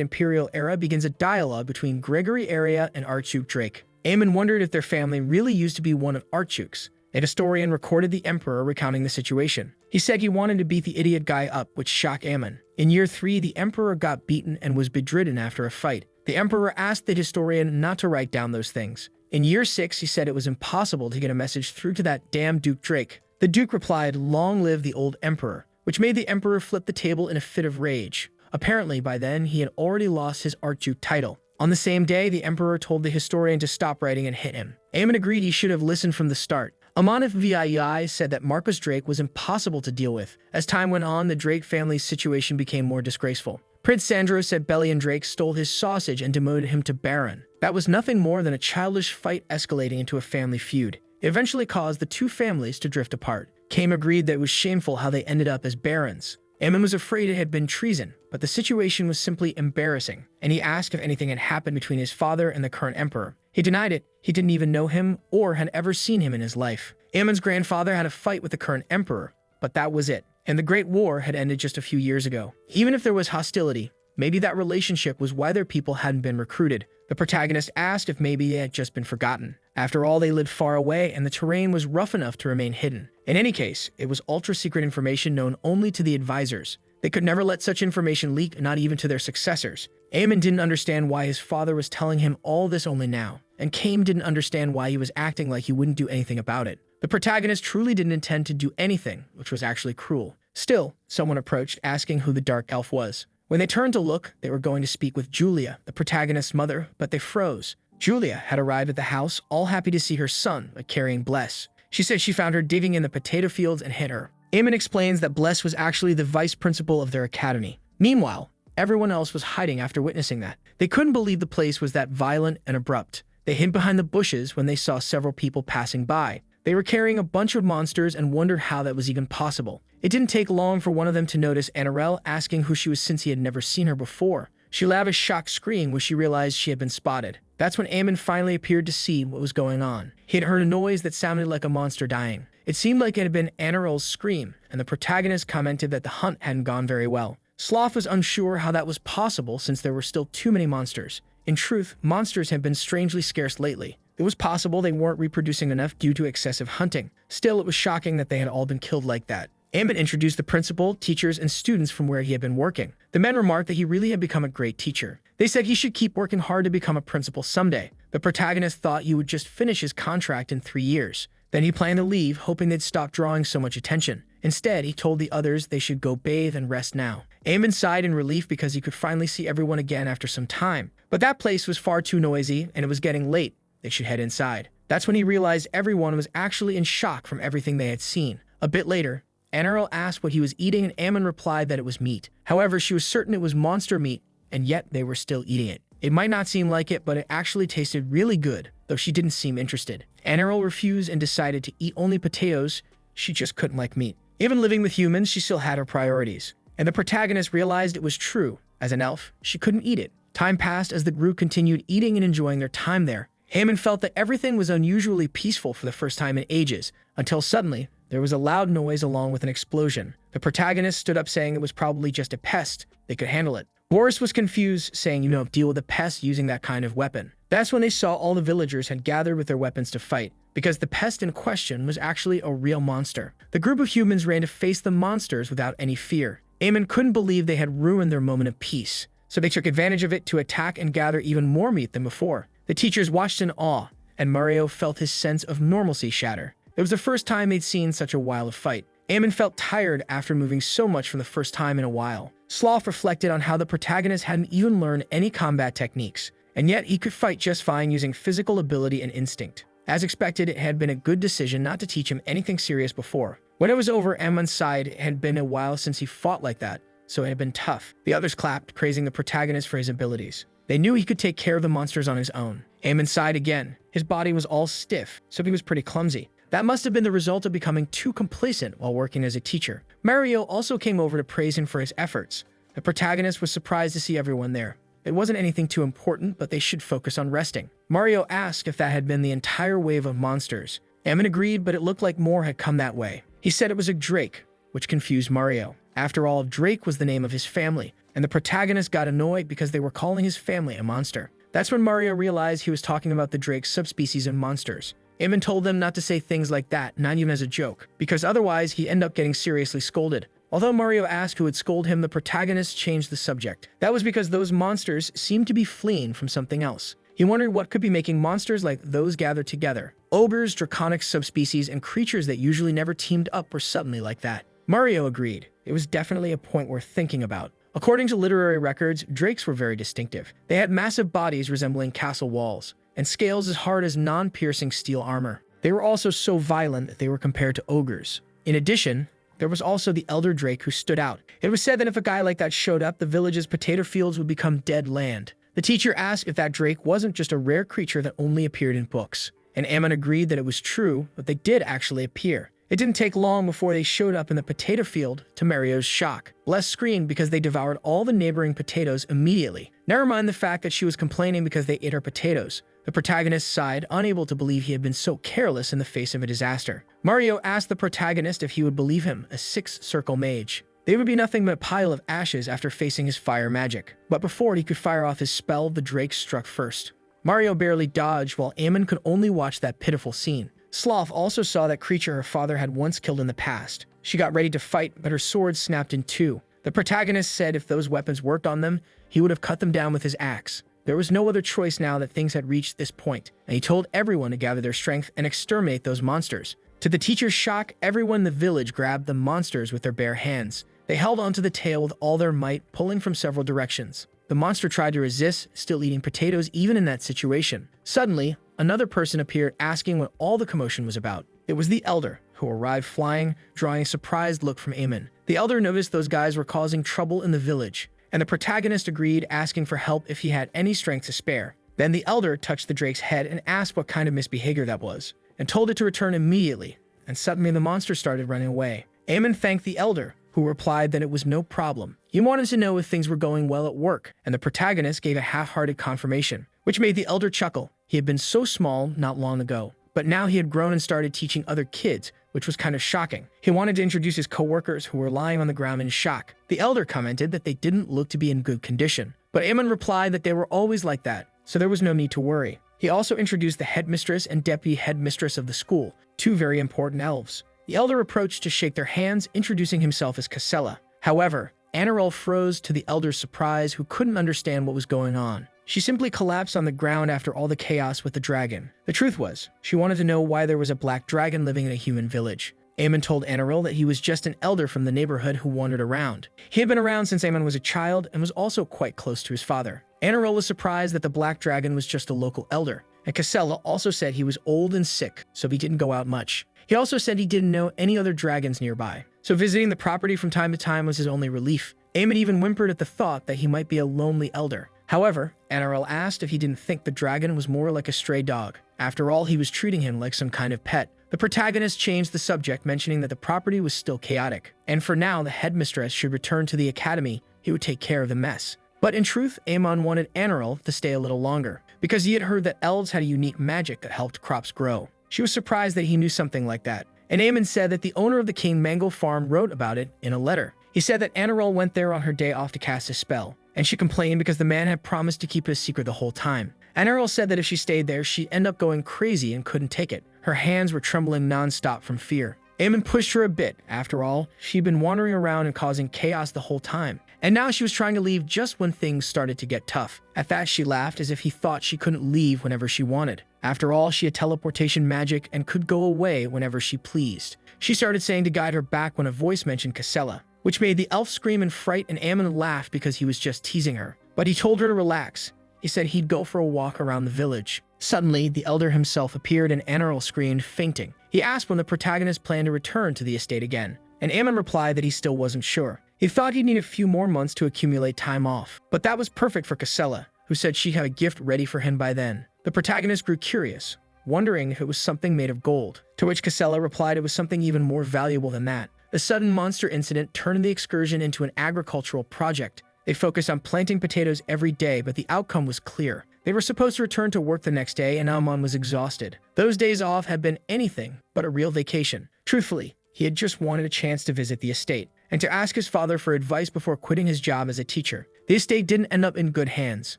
imperial era begins a dialogue between Gregory Area and Archduke Drake. Aemon wondered if their family really used to be one of Archduke's. A historian recorded the emperor recounting the situation. He said he wanted to beat the idiot guy up, which shocked Aemon. In year 3, the emperor got beaten and was bedridden after a fight. The emperor asked the historian not to write down those things. In year 6, he said it was impossible to get a message through to that damn Duke Drake. The Duke replied, "Long live the old emperor," which made the emperor flip the table in a fit of rage. Apparently, by then, he had already lost his Archduke title. On the same day, the emperor told the historian to stop writing and hit him. Aemon agreed he should have listened from the start. Amonif VII said that Marcus Drake was impossible to deal with. As time went on, the Drake family's situation became more disgraceful. Prince Sandro said Bellion Drake stole his sausage and demoted him to Baron. That was nothing more than a childish fight escalating into a family feud. It eventually caused the two families to drift apart. Kame agreed that it was shameful how they ended up as barons. Aemon was afraid it had been treason, but the situation was simply embarrassing, and he asked if anything had happened between his father and the current emperor. He denied it. He didn't even know him or had ever seen him in his life. Aemon's grandfather had a fight with the current emperor, but that was it. And the Great War had ended just a few years ago. Even if there was hostility, maybe that relationship was why their people hadn't been recruited. The protagonist asked if maybe they had just been forgotten. After all, they lived far away and the terrain was rough enough to remain hidden. In any case, it was ultra-secret information known only to the advisors. They could never let such information leak, not even to their successors. Aemon didn't understand why his father was telling him all this only now, and Kame didn't understand why he was acting like he wouldn't do anything about it. The protagonist truly didn't intend to do anything, which was actually cruel. Still, someone approached, asking who the dark elf was. When they turned to look, they were going to speak with Julia, the protagonist's mother, but they froze. Julia had arrived at the house, all happy to see her son, but carrying Bless. She said she found her digging in the potato fields and hit her. Aemon explains that Bless was actually the vice principal of their academy. Meanwhile, everyone else was hiding after witnessing that. They couldn't believe the place was that violent and abrupt. They hid behind the bushes when they saw several people passing by. They were carrying a bunch of monsters and wondered how that was even possible. It didn't take long for one of them to notice Anirel, asking who she was since he had never seen her before. She let out a shocked scream when she realized she had been spotted. That's when Aemon finally appeared to see what was going on. He had heard a noise that sounded like a monster dying. It seemed like it had been Anirel's scream, and the protagonist commented that the hunt hadn't gone very well. Sloth was unsure how that was possible since there were still too many monsters. In truth, monsters had been strangely scarce lately. It was possible they weren't reproducing enough due to excessive hunting. Still, it was shocking that they had all been killed like that. Aemon introduced the principal, teachers, and students from where he had been working. The men remarked that he really had become a great teacher. They said he should keep working hard to become a principal someday. The protagonist thought he would just finish his contract in 3 years. Then he planned to leave, hoping they'd stop drawing so much attention. Instead, he told the others they should go bathe and rest now. Aemon sighed in relief because he could finally see everyone again after some time. But that place was far too noisy, and it was getting late. They should head inside. That's when he realized everyone was actually in shock from everything they had seen. A bit later, Anirel asked what he was eating, and Aemon replied that it was meat. However, she was certain it was monster meat, and yet they were still eating it. It might not seem like it, but it actually tasted really good, though she didn't seem interested. Anirel refused and decided to eat only potatoes. She just couldn't like meat. Even living with humans, she still had her priorities. And the protagonist realized it was true. As an elf, she couldn't eat it. Time passed as the group continued eating and enjoying their time there. Aemon felt that everything was unusually peaceful for the first time in ages, until suddenly, there was a loud noise along with an explosion. The protagonist stood up saying it was probably just a pest. They could handle it. Boris was confused, saying you don't deal with a pest using that kind of weapon. That's when they saw all the villagers had gathered with their weapons to fight, because the pest in question was actually a real monster. The group of humans ran to face the monsters without any fear. Aemon couldn't believe they had ruined their moment of peace, so they took advantage of it to attack and gather even more meat than before. The teachers watched in awe, and Mario felt his sense of normalcy shatter. It was the first time they'd seen such a wild fight. Aemon felt tired after moving so much for the first time in a while. Sloth reflected on how the protagonist hadn't even learned any combat techniques, and yet he could fight just fine using physical ability and instinct. As expected, it had been a good decision not to teach him anything serious before. When it was over, Aemon's side it had been a while since he fought like that, so it had been tough. The others clapped, praising the protagonist for his abilities. They knew he could take care of the monsters on his own. Aemon sighed again. His body was all stiff, so he was pretty clumsy. That must have been the result of becoming too complacent while working as a teacher. Mario also came over to praise him for his efforts. The protagonist was surprised to see everyone there. It wasn't anything too important, but they should focus on resting. Mario asked if that had been the entire wave of monsters. Ammon agreed, but it looked like more had come that way. He said it was a drake, which confused Mario. After all, Drake was the name of his family, and the protagonist got annoyed because they were calling his family a monster. That's when Mario realized he was talking about the drake subspecies of monsters. Ammon told them not to say things like that, not even as a joke, because otherwise he'd end up getting seriously scolded. Although Mario asked who would scold him, the protagonist changed the subject. That was because those monsters seemed to be fleeing from something else. He wondered what could be making monsters like those gather together. Ogres, draconic subspecies, and creatures that usually never teamed up were suddenly like that. Mario agreed. It was definitely a point worth thinking about. According to literary records, drakes were very distinctive. They had massive bodies resembling castle walls, and scales as hard as non-piercing steel armor. They were also so violent that they were compared to ogres. In addition, there was also the elder drake who stood out. It was said that if a guy like that showed up, the village's potato fields would become dead land. The teacher asked if that drake wasn't just a rare creature that only appeared in books, and Ammon agreed that it was true, but they did actually appear. It didn't take long before they showed up in the potato field, to Mario's shock. Les screamed because they devoured all the neighboring potatoes immediately. Never mind the fact that she was complaining because they ate her potatoes. The protagonist sighed, unable to believe he had been so careless in the face of a disaster. Mario asked the protagonist if he would believe him, a six-circle mage. They would be nothing but a pile of ashes after facing his fire magic. But before he could fire off his spell, the drake struck first. Mario barely dodged, while Ammon could only watch that pitiful scene. Sloth also saw that creature her father had once killed in the past. She got ready to fight, but her sword snapped in two. The protagonist said if those weapons worked on them, he would have cut them down with his axe. There was no other choice now that things had reached this point, and he told everyone to gather their strength and exterminate those monsters. To the teacher's shock, everyone in the village grabbed the monsters with their bare hands. They held onto the tail with all their might, pulling from several directions. The monster tried to resist, still eating potatoes even in that situation. Suddenly, another person appeared asking what all the commotion was about. It was the elder, who arrived flying, drawing a surprised look from Ammon. The elder noticed those guys were causing trouble in the village, and the protagonist agreed, asking for help if he had any strength to spare. Then the elder touched the drake's head and asked what kind of misbehavior that was, and told it to return immediately, and suddenly the monster started running away. Ammon thanked the elder, who replied that it was no problem. He wanted to know if things were going well at work, and the protagonist gave a half-hearted confirmation, which made the elder chuckle. He had been so small not long ago, but now he had grown and started teaching other kids, which was kind of shocking. He wanted to introduce his coworkers who were lying on the ground in shock. The elder commented that they didn't look to be in good condition, but Ammon replied that they were always like that, so there was no need to worry. He also introduced the headmistress and deputy headmistress of the school, two very important elves. The elder approached to shake their hands, introducing himself as Casella. However, Anirel froze to the elder's surprise, who couldn't understand what was going on. She simply collapsed on the ground after all the chaos with the dragon. The truth was, she wanted to know why there was a black dragon living in a human village. Ammon told Anirel that he was just an elder from the neighborhood who wandered around. He had been around since Ammon was a child and was also quite close to his father. Anirel was surprised that the black dragon was just a local elder, and Casella also said he was old and sick, so he didn't go out much. He also said he didn't know any other dragons nearby, so visiting the property from time to time was his only relief. Ammon even whimpered at the thought that he might be a lonely elder. However, Anirel asked if he didn't think the dragon was more like a stray dog. After all, he was treating him like some kind of pet. The protagonist changed the subject, mentioning that the property was still chaotic, and for now the headmistress should return to the academy. He would take care of the mess. But in truth, Ammon wanted Anirel to stay a little longer, because he had heard that elves had a unique magic that helped crops grow. She was surprised that he knew something like that, and Ammon said that the owner of the King Mango farm wrote about it in a letter. He said that Anirel went there on her day off to cast a spell, and she complained because the man had promised to keep it a secret the whole time. Anirel said that if she stayed there, she'd end up going crazy and couldn't take it. Her hands were trembling non-stop from fear. Ammon pushed her a bit. After all, she'd been wandering around and causing chaos the whole time, and now she was trying to leave just when things started to get tough. At that, she laughed as if he thought she couldn't leave whenever she wanted. After all, she had teleportation magic and could go away whenever she pleased. She started saying to guide her back when a voice mentioned Casella, which made the elf scream in fright, and Ammon laughed because he was just teasing her. But he told her to relax. He said he'd go for a walk around the village. Suddenly, the elder himself appeared and Anirel screamed, fainting. He asked when the protagonist planned to return to the estate again, and Ammon replied that he still wasn't sure. He thought he'd need a few more months to accumulate time off, but that was perfect for Casella, who said she had a gift ready for him by then. The protagonist grew curious. wondering if it was something made of gold. To which Casella replied it was something even more valuable than that. A sudden monster incident turned the excursion into an agricultural project. They focused on planting potatoes every day, but the outcome was clear. They were supposed to return to work the next day, and Amon was exhausted. Those days off had been anything but a real vacation. Truthfully, he had just wanted a chance to visit the estate and to ask his father for advice before quitting his job as a teacher. The estate didn't end up in good hands.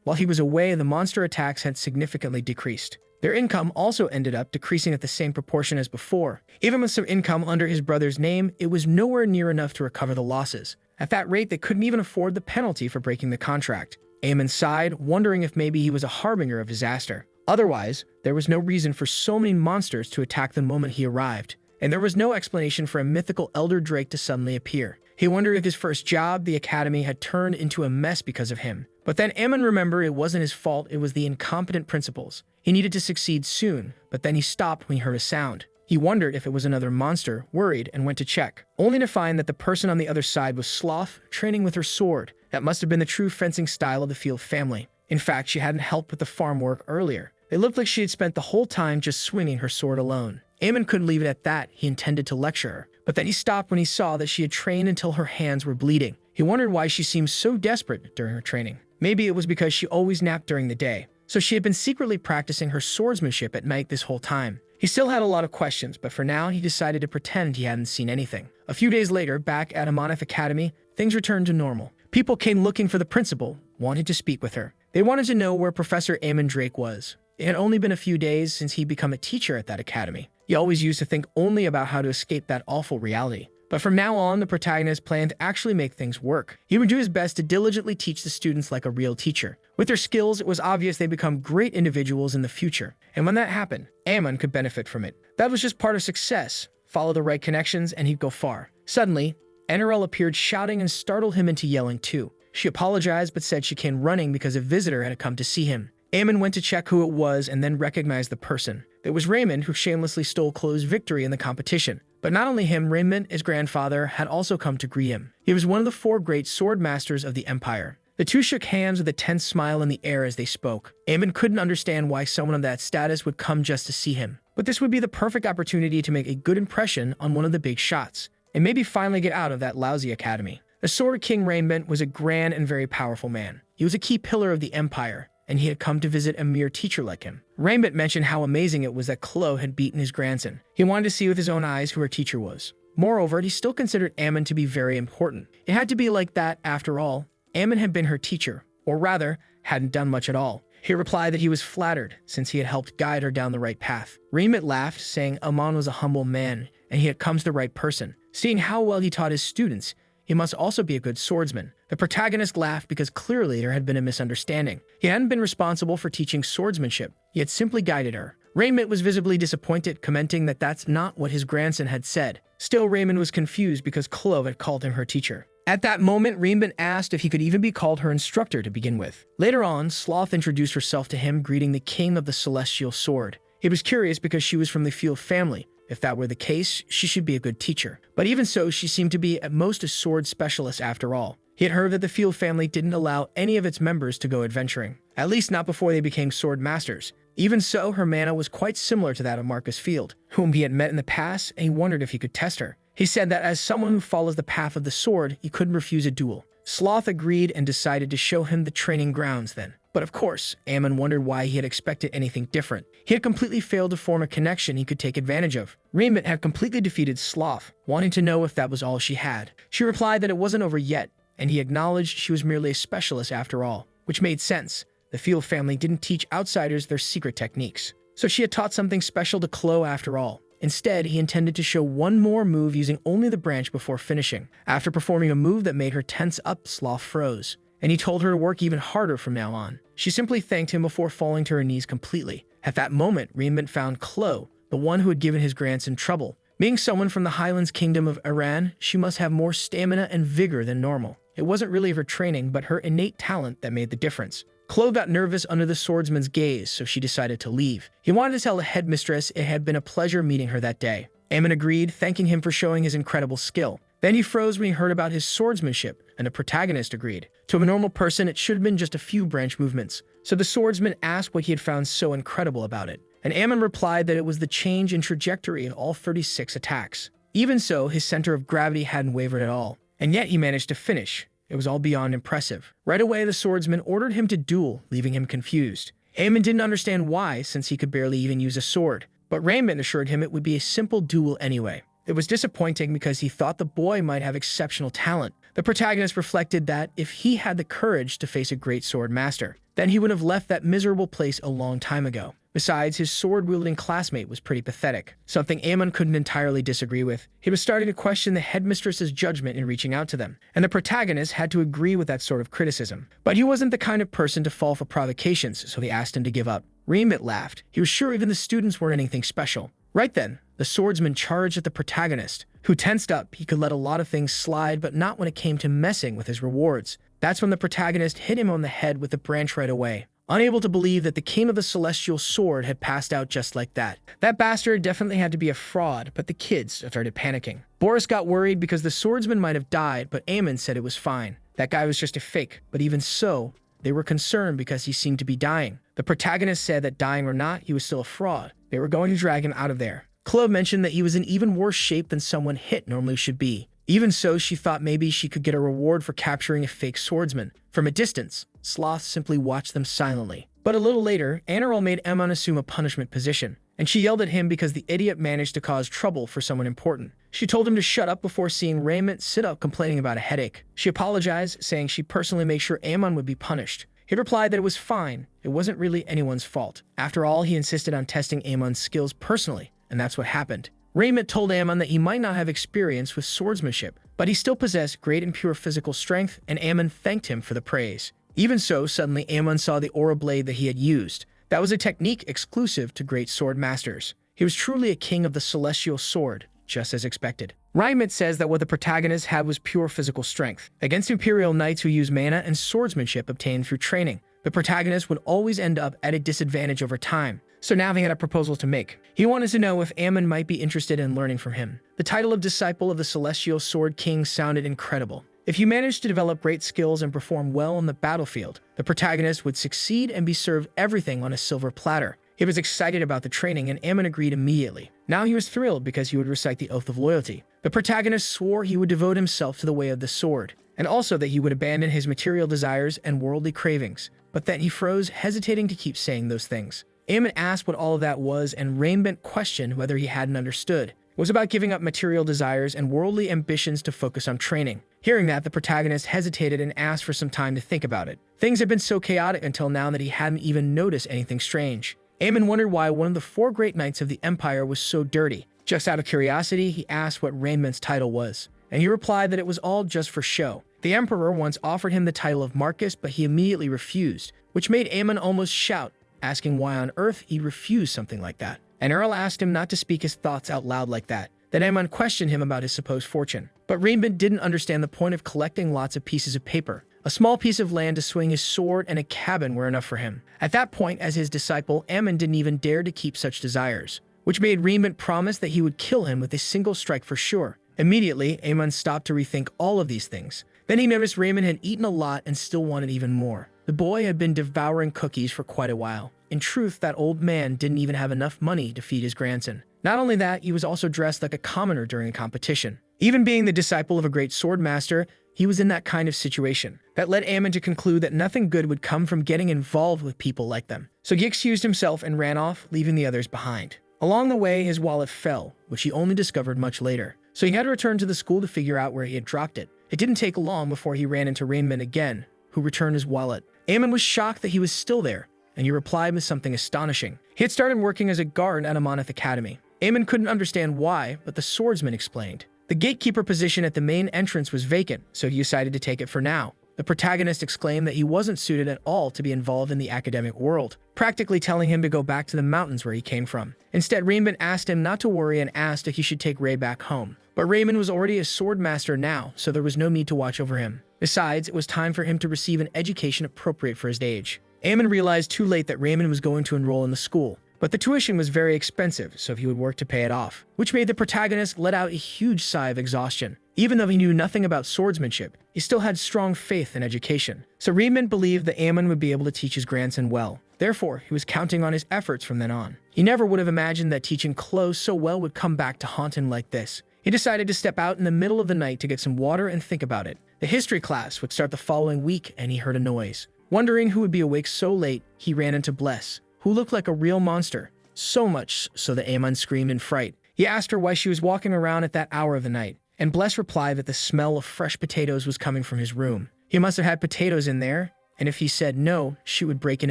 While he was away, the monster attacks had significantly decreased. Their income also ended up decreasing at the same proportion as before. Even with some income under his brother's name, it was nowhere near enough to recover the losses. At that rate, they couldn't even afford the penalty for breaking the contract. Amon sighed, wondering if maybe he was a harbinger of disaster. Otherwise, there was no reason for so many monsters to attack the moment he arrived, and there was no explanation for a mythical elder drake to suddenly appear. He wondered if his first job, the academy, had turned into a mess because of him. But then Amon remembered it wasn't his fault, it was the incompetent principals. He needed to succeed soon, but then he stopped when he heard a sound. He wondered if it was another monster, worried, and went to check, only to find that the person on the other side was Sloth, training with her sword. That must have been the true fencing style of the Field family. In fact, she hadn't helped with the farm work earlier. It looked like she had spent the whole time just swinging her sword alone. Amon couldn't leave it at that. He intended to lecture her, but then he stopped when he saw that she had trained until her hands were bleeding. He wondered why she seemed so desperate during her training. Maybe it was because she always napped during the day, so she had been secretly practicing her swordsmanship at night this whole time. He still had a lot of questions, but for now he decided to pretend he hadn't seen anything. A few days later, back at Amonith Academy, things returned to normal. People came looking for the principal, wanted to speak with her. They wanted to know where Professor Amon Drake was. It had only been a few days since he'd become a teacher at that academy. He always used to think only about how to escape that awful reality. But from now on, the protagonist planned to actually make things work. He would do his best to diligently teach the students like a real teacher. With their skills, it was obvious they'd become great individuals in the future. And when that happened, Amon could benefit from it. That was just part of success. Follow the right connections and he'd go far. Suddenly, Enro appeared shouting and startled him into yelling too. She apologized but said she came running because a visitor had come to see him. Amon went to check who it was and then recognized the person. It was Raymond, who shamelessly stole Chloe's victory in the competition. But not only him, Raymond, his grandfather, had also come to greet him. He was one of the 4 great sword masters of the Empire. The two shook hands with a tense smile in the air as they spoke. Amon couldn't understand why someone of that status would come just to see him. But this would be the perfect opportunity to make a good impression on one of the big shots, and maybe finally get out of that lousy academy. The Sword King Raymond was a grand and very powerful man. He was a key pillar of the Empire, and he had come to visit a mere teacher like him. Raymond mentioned how amazing it was that Chloe had beaten his grandson. He wanted to see with his own eyes who her teacher was. Moreover, he still considered Amon to be very important. It had to be like that after all. Amon had been her teacher, or rather, hadn't done much at all. He replied that he was flattered, since he had helped guide her down the right path. Raymond laughed, saying Amon was a humble man, and he had come to the right person. Seeing how well he taught his students, he must also be a good swordsman. The protagonist laughed because clearly there had been a misunderstanding. He hadn't been responsible for teaching swordsmanship. He had simply guided her. Raymond was visibly disappointed, commenting that that's not what his grandson had said. Still, Raymond was confused because Chloe had called him her teacher. At that moment, Raymond asked if he could even be called her instructor to begin with. Later on, Sloth introduced herself to him, greeting the king of the celestial sword. He was curious because she was from the Field family. If that were the case, she should be a good teacher. But even so, she seemed to be at most a sword specialist after all. He had heard that the Field family didn't allow any of its members to go adventuring, at least not before they became sword masters. Even so, her mana was quite similar to that of Marcus Field, whom he had met in the past, and he wondered if he could test her. He said that as someone who follows the path of the sword, he couldn't refuse a duel. Sloth agreed and decided to show him the training grounds then. But of course, Amon wondered why he had expected anything different. He had completely failed to form a connection he could take advantage of. Raymond had completely defeated Sloth, wanting to know if that was all she had. She replied that it wasn't over yet, and he acknowledged she was merely a specialist after all, which made sense. The Field family didn't teach outsiders their secret techniques, so she had taught something special to Chloe after all. Instead, he intended to show one more move using only the branch before finishing. After performing a move that made her tense up, Sloth froze, and he told her to work even harder from now on. She simply thanked him before falling to her knees completely. At that moment, Raymond found Chloe, the one who had given his grandson trouble. Being someone from the Highlands Kingdom of Iran, she must have more stamina and vigor than normal. It wasn't really her training, but her innate talent that made the difference. Chloe got nervous under the swordsman's gaze, so she decided to leave. He wanted to tell the headmistress it had been a pleasure meeting her that day. Amon agreed, thanking him for showing his incredible skill. Then he froze when he heard about his swordsmanship, and the protagonist agreed. To a normal person, it should have been just a few branch movements. So the swordsman asked what he had found so incredible about it. and Ammon replied that it was the change in trajectory in all 36 attacks. Even so, his center of gravity hadn't wavered at all, and yet he managed to finish. It was all beyond impressive. Right away, the swordsman ordered him to duel, leaving him confused. Ammon didn't understand why, since he could barely even use a sword, but Raymond assured him it would be a simple duel anyway. It was disappointing because he thought the boy might have exceptional talent. The protagonist reflected that if he had the courage to face a great sword master, then he would have left that miserable place a long time ago. Besides, his sword-wielding classmate was pretty pathetic, something Ammon couldn't entirely disagree with. He was starting to question the headmistress's judgment in reaching out to them, and the protagonist had to agree with that sort of criticism. But he wasn't the kind of person to fall for provocations, so he asked him to give up. Raymond laughed. He was sure even the students weren't anything special. Right then, the swordsman charged at the protagonist, who tensed up. He could let a lot of things slide, but not when it came to messing with his rewards. That's when the protagonist hit him on the head with the branch right away. Unable to believe that the king of the celestial sword had passed out just like that. That bastard definitely had to be a fraud, but the kids started panicking. Boris got worried because the swordsman might have died, but Ammon said it was fine. That guy was just a fake, but even so, they were concerned because he seemed to be dying. The protagonist said that dying or not, he was still a fraud. They were going to drag him out of there. Chloe mentioned that he was in even worse shape than someone hit normally should be. Even so, she thought maybe she could get a reward for capturing a fake swordsman. From a distance, Sloth simply watched them silently. But a little later, Anirol made Ammon assume a punishment position, and she yelled at him because the idiot managed to cause trouble for someone important. She told him to shut up before seeing Raymond sit up complaining about a headache. She apologized, saying she personally made sure Ammon would be punished. He replied that it was fine, it wasn't really anyone's fault. After all, he insisted on testing Ammon's skills personally, and that's what happened. Raymond told Ammon that he might not have experience with swordsmanship, but he still possessed great and pure physical strength, and Ammon thanked him for the praise. Even so, suddenly Ammon saw the aura blade that he had used. That was a technique exclusive to great sword masters. He was truly a king of the celestial sword, just as expected. Raymond says that what the protagonist had was pure physical strength. Against Imperial Knights who use mana and swordsmanship obtained through training, the protagonist would always end up at a disadvantage over time. So now he had a proposal to make. He wanted to know if Ammon might be interested in learning from him. The title of Disciple of the Celestial Sword King sounded incredible. If you managed to develop great skills and perform well on the battlefield, the protagonist would succeed and be served everything on a silver platter. He was excited about the training, and Ammon agreed immediately. Now he was thrilled because he would recite the Oath of Loyalty. The protagonist swore he would devote himself to the way of the sword, and also that he would abandon his material desires and worldly cravings. But then he froze, hesitating to keep saying those things. Ammon asked what all of that was, and Raymond questioned whether he hadn't understood. It was about giving up material desires and worldly ambitions to focus on training. Hearing that, the protagonist hesitated and asked for some time to think about it. Things had been so chaotic until now that he hadn't even noticed anything strange. Ammon wondered why one of the 4 great knights of the Empire was so dirty. Just out of curiosity, he asked what Raymond's title was, and he replied that it was all just for show. The Emperor once offered him the title of Marcus, but he immediately refused, which made Ammon almost shout, asking why on earth he refused something like that. And Earl asked him not to speak his thoughts out loud like that. Then Ammon questioned him about his supposed fortune. But Raymond didn't understand the point of collecting lots of pieces of paper. A small piece of land to swing his sword and a cabin were enough for him. At that point, as his disciple, Ammon didn't even dare to keep such desires, which made Raymond promise that he would kill him with a single strike for sure. Immediately, Ammon stopped to rethink all of these things. Then he noticed Raymond had eaten a lot and still wanted even more. The boy had been devouring cookies for quite a while. In truth, that old man didn't even have enough money to feed his grandson. Not only that, he was also dressed like a commoner during a competition. Even being the disciple of a great sword master, he was in that kind of situation. That led Ammon to conclude that nothing good would come from getting involved with people like them. So he excused himself and ran off, leaving the others behind. Along the way, his wallet fell, which he only discovered much later. So he had to return to the school to figure out where he had dropped it. It didn't take long before he ran into Raymond again, who returned his wallet. Ammon was shocked that he was still there, and he replied with something astonishing. He had started working as a guard at a Moneth Academy. Ammon couldn't understand why, but the swordsman explained. The gatekeeper position at the main entrance was vacant, so he decided to take it for now. The protagonist exclaimed that he wasn't suited at all to be involved in the academic world, practically telling him to go back to the mountains where he came from. Instead, Raymond asked him not to worry and asked if he should take Ray back home. But Raymond was already a sword master now, so there was no need to watch over him. Besides, it was time for him to receive an education appropriate for his age. Ammon realized too late that Raymond was going to enroll in the school, but the tuition was very expensive, so he would work to pay it off, which made the protagonist let out a huge sigh of exhaustion. Even though he knew nothing about swordsmanship, he still had strong faith in education. So Raymond believed that Ammon would be able to teach his grandson well. Therefore, he was counting on his efforts from then on. He never would have imagined that teaching clothes so well would come back to haunt him like this. He decided to step out in the middle of the night to get some water and think about it. The history class would start the following week, and he heard a noise. Wondering who would be awake so late, he ran into Bless, who looked like a real monster. So much so that Amon screamed in fright. He asked her why she was walking around at that hour of the night, and Bless replied that the smell of fresh potatoes was coming from his room. He must have had potatoes in there, and if he said no, she would break in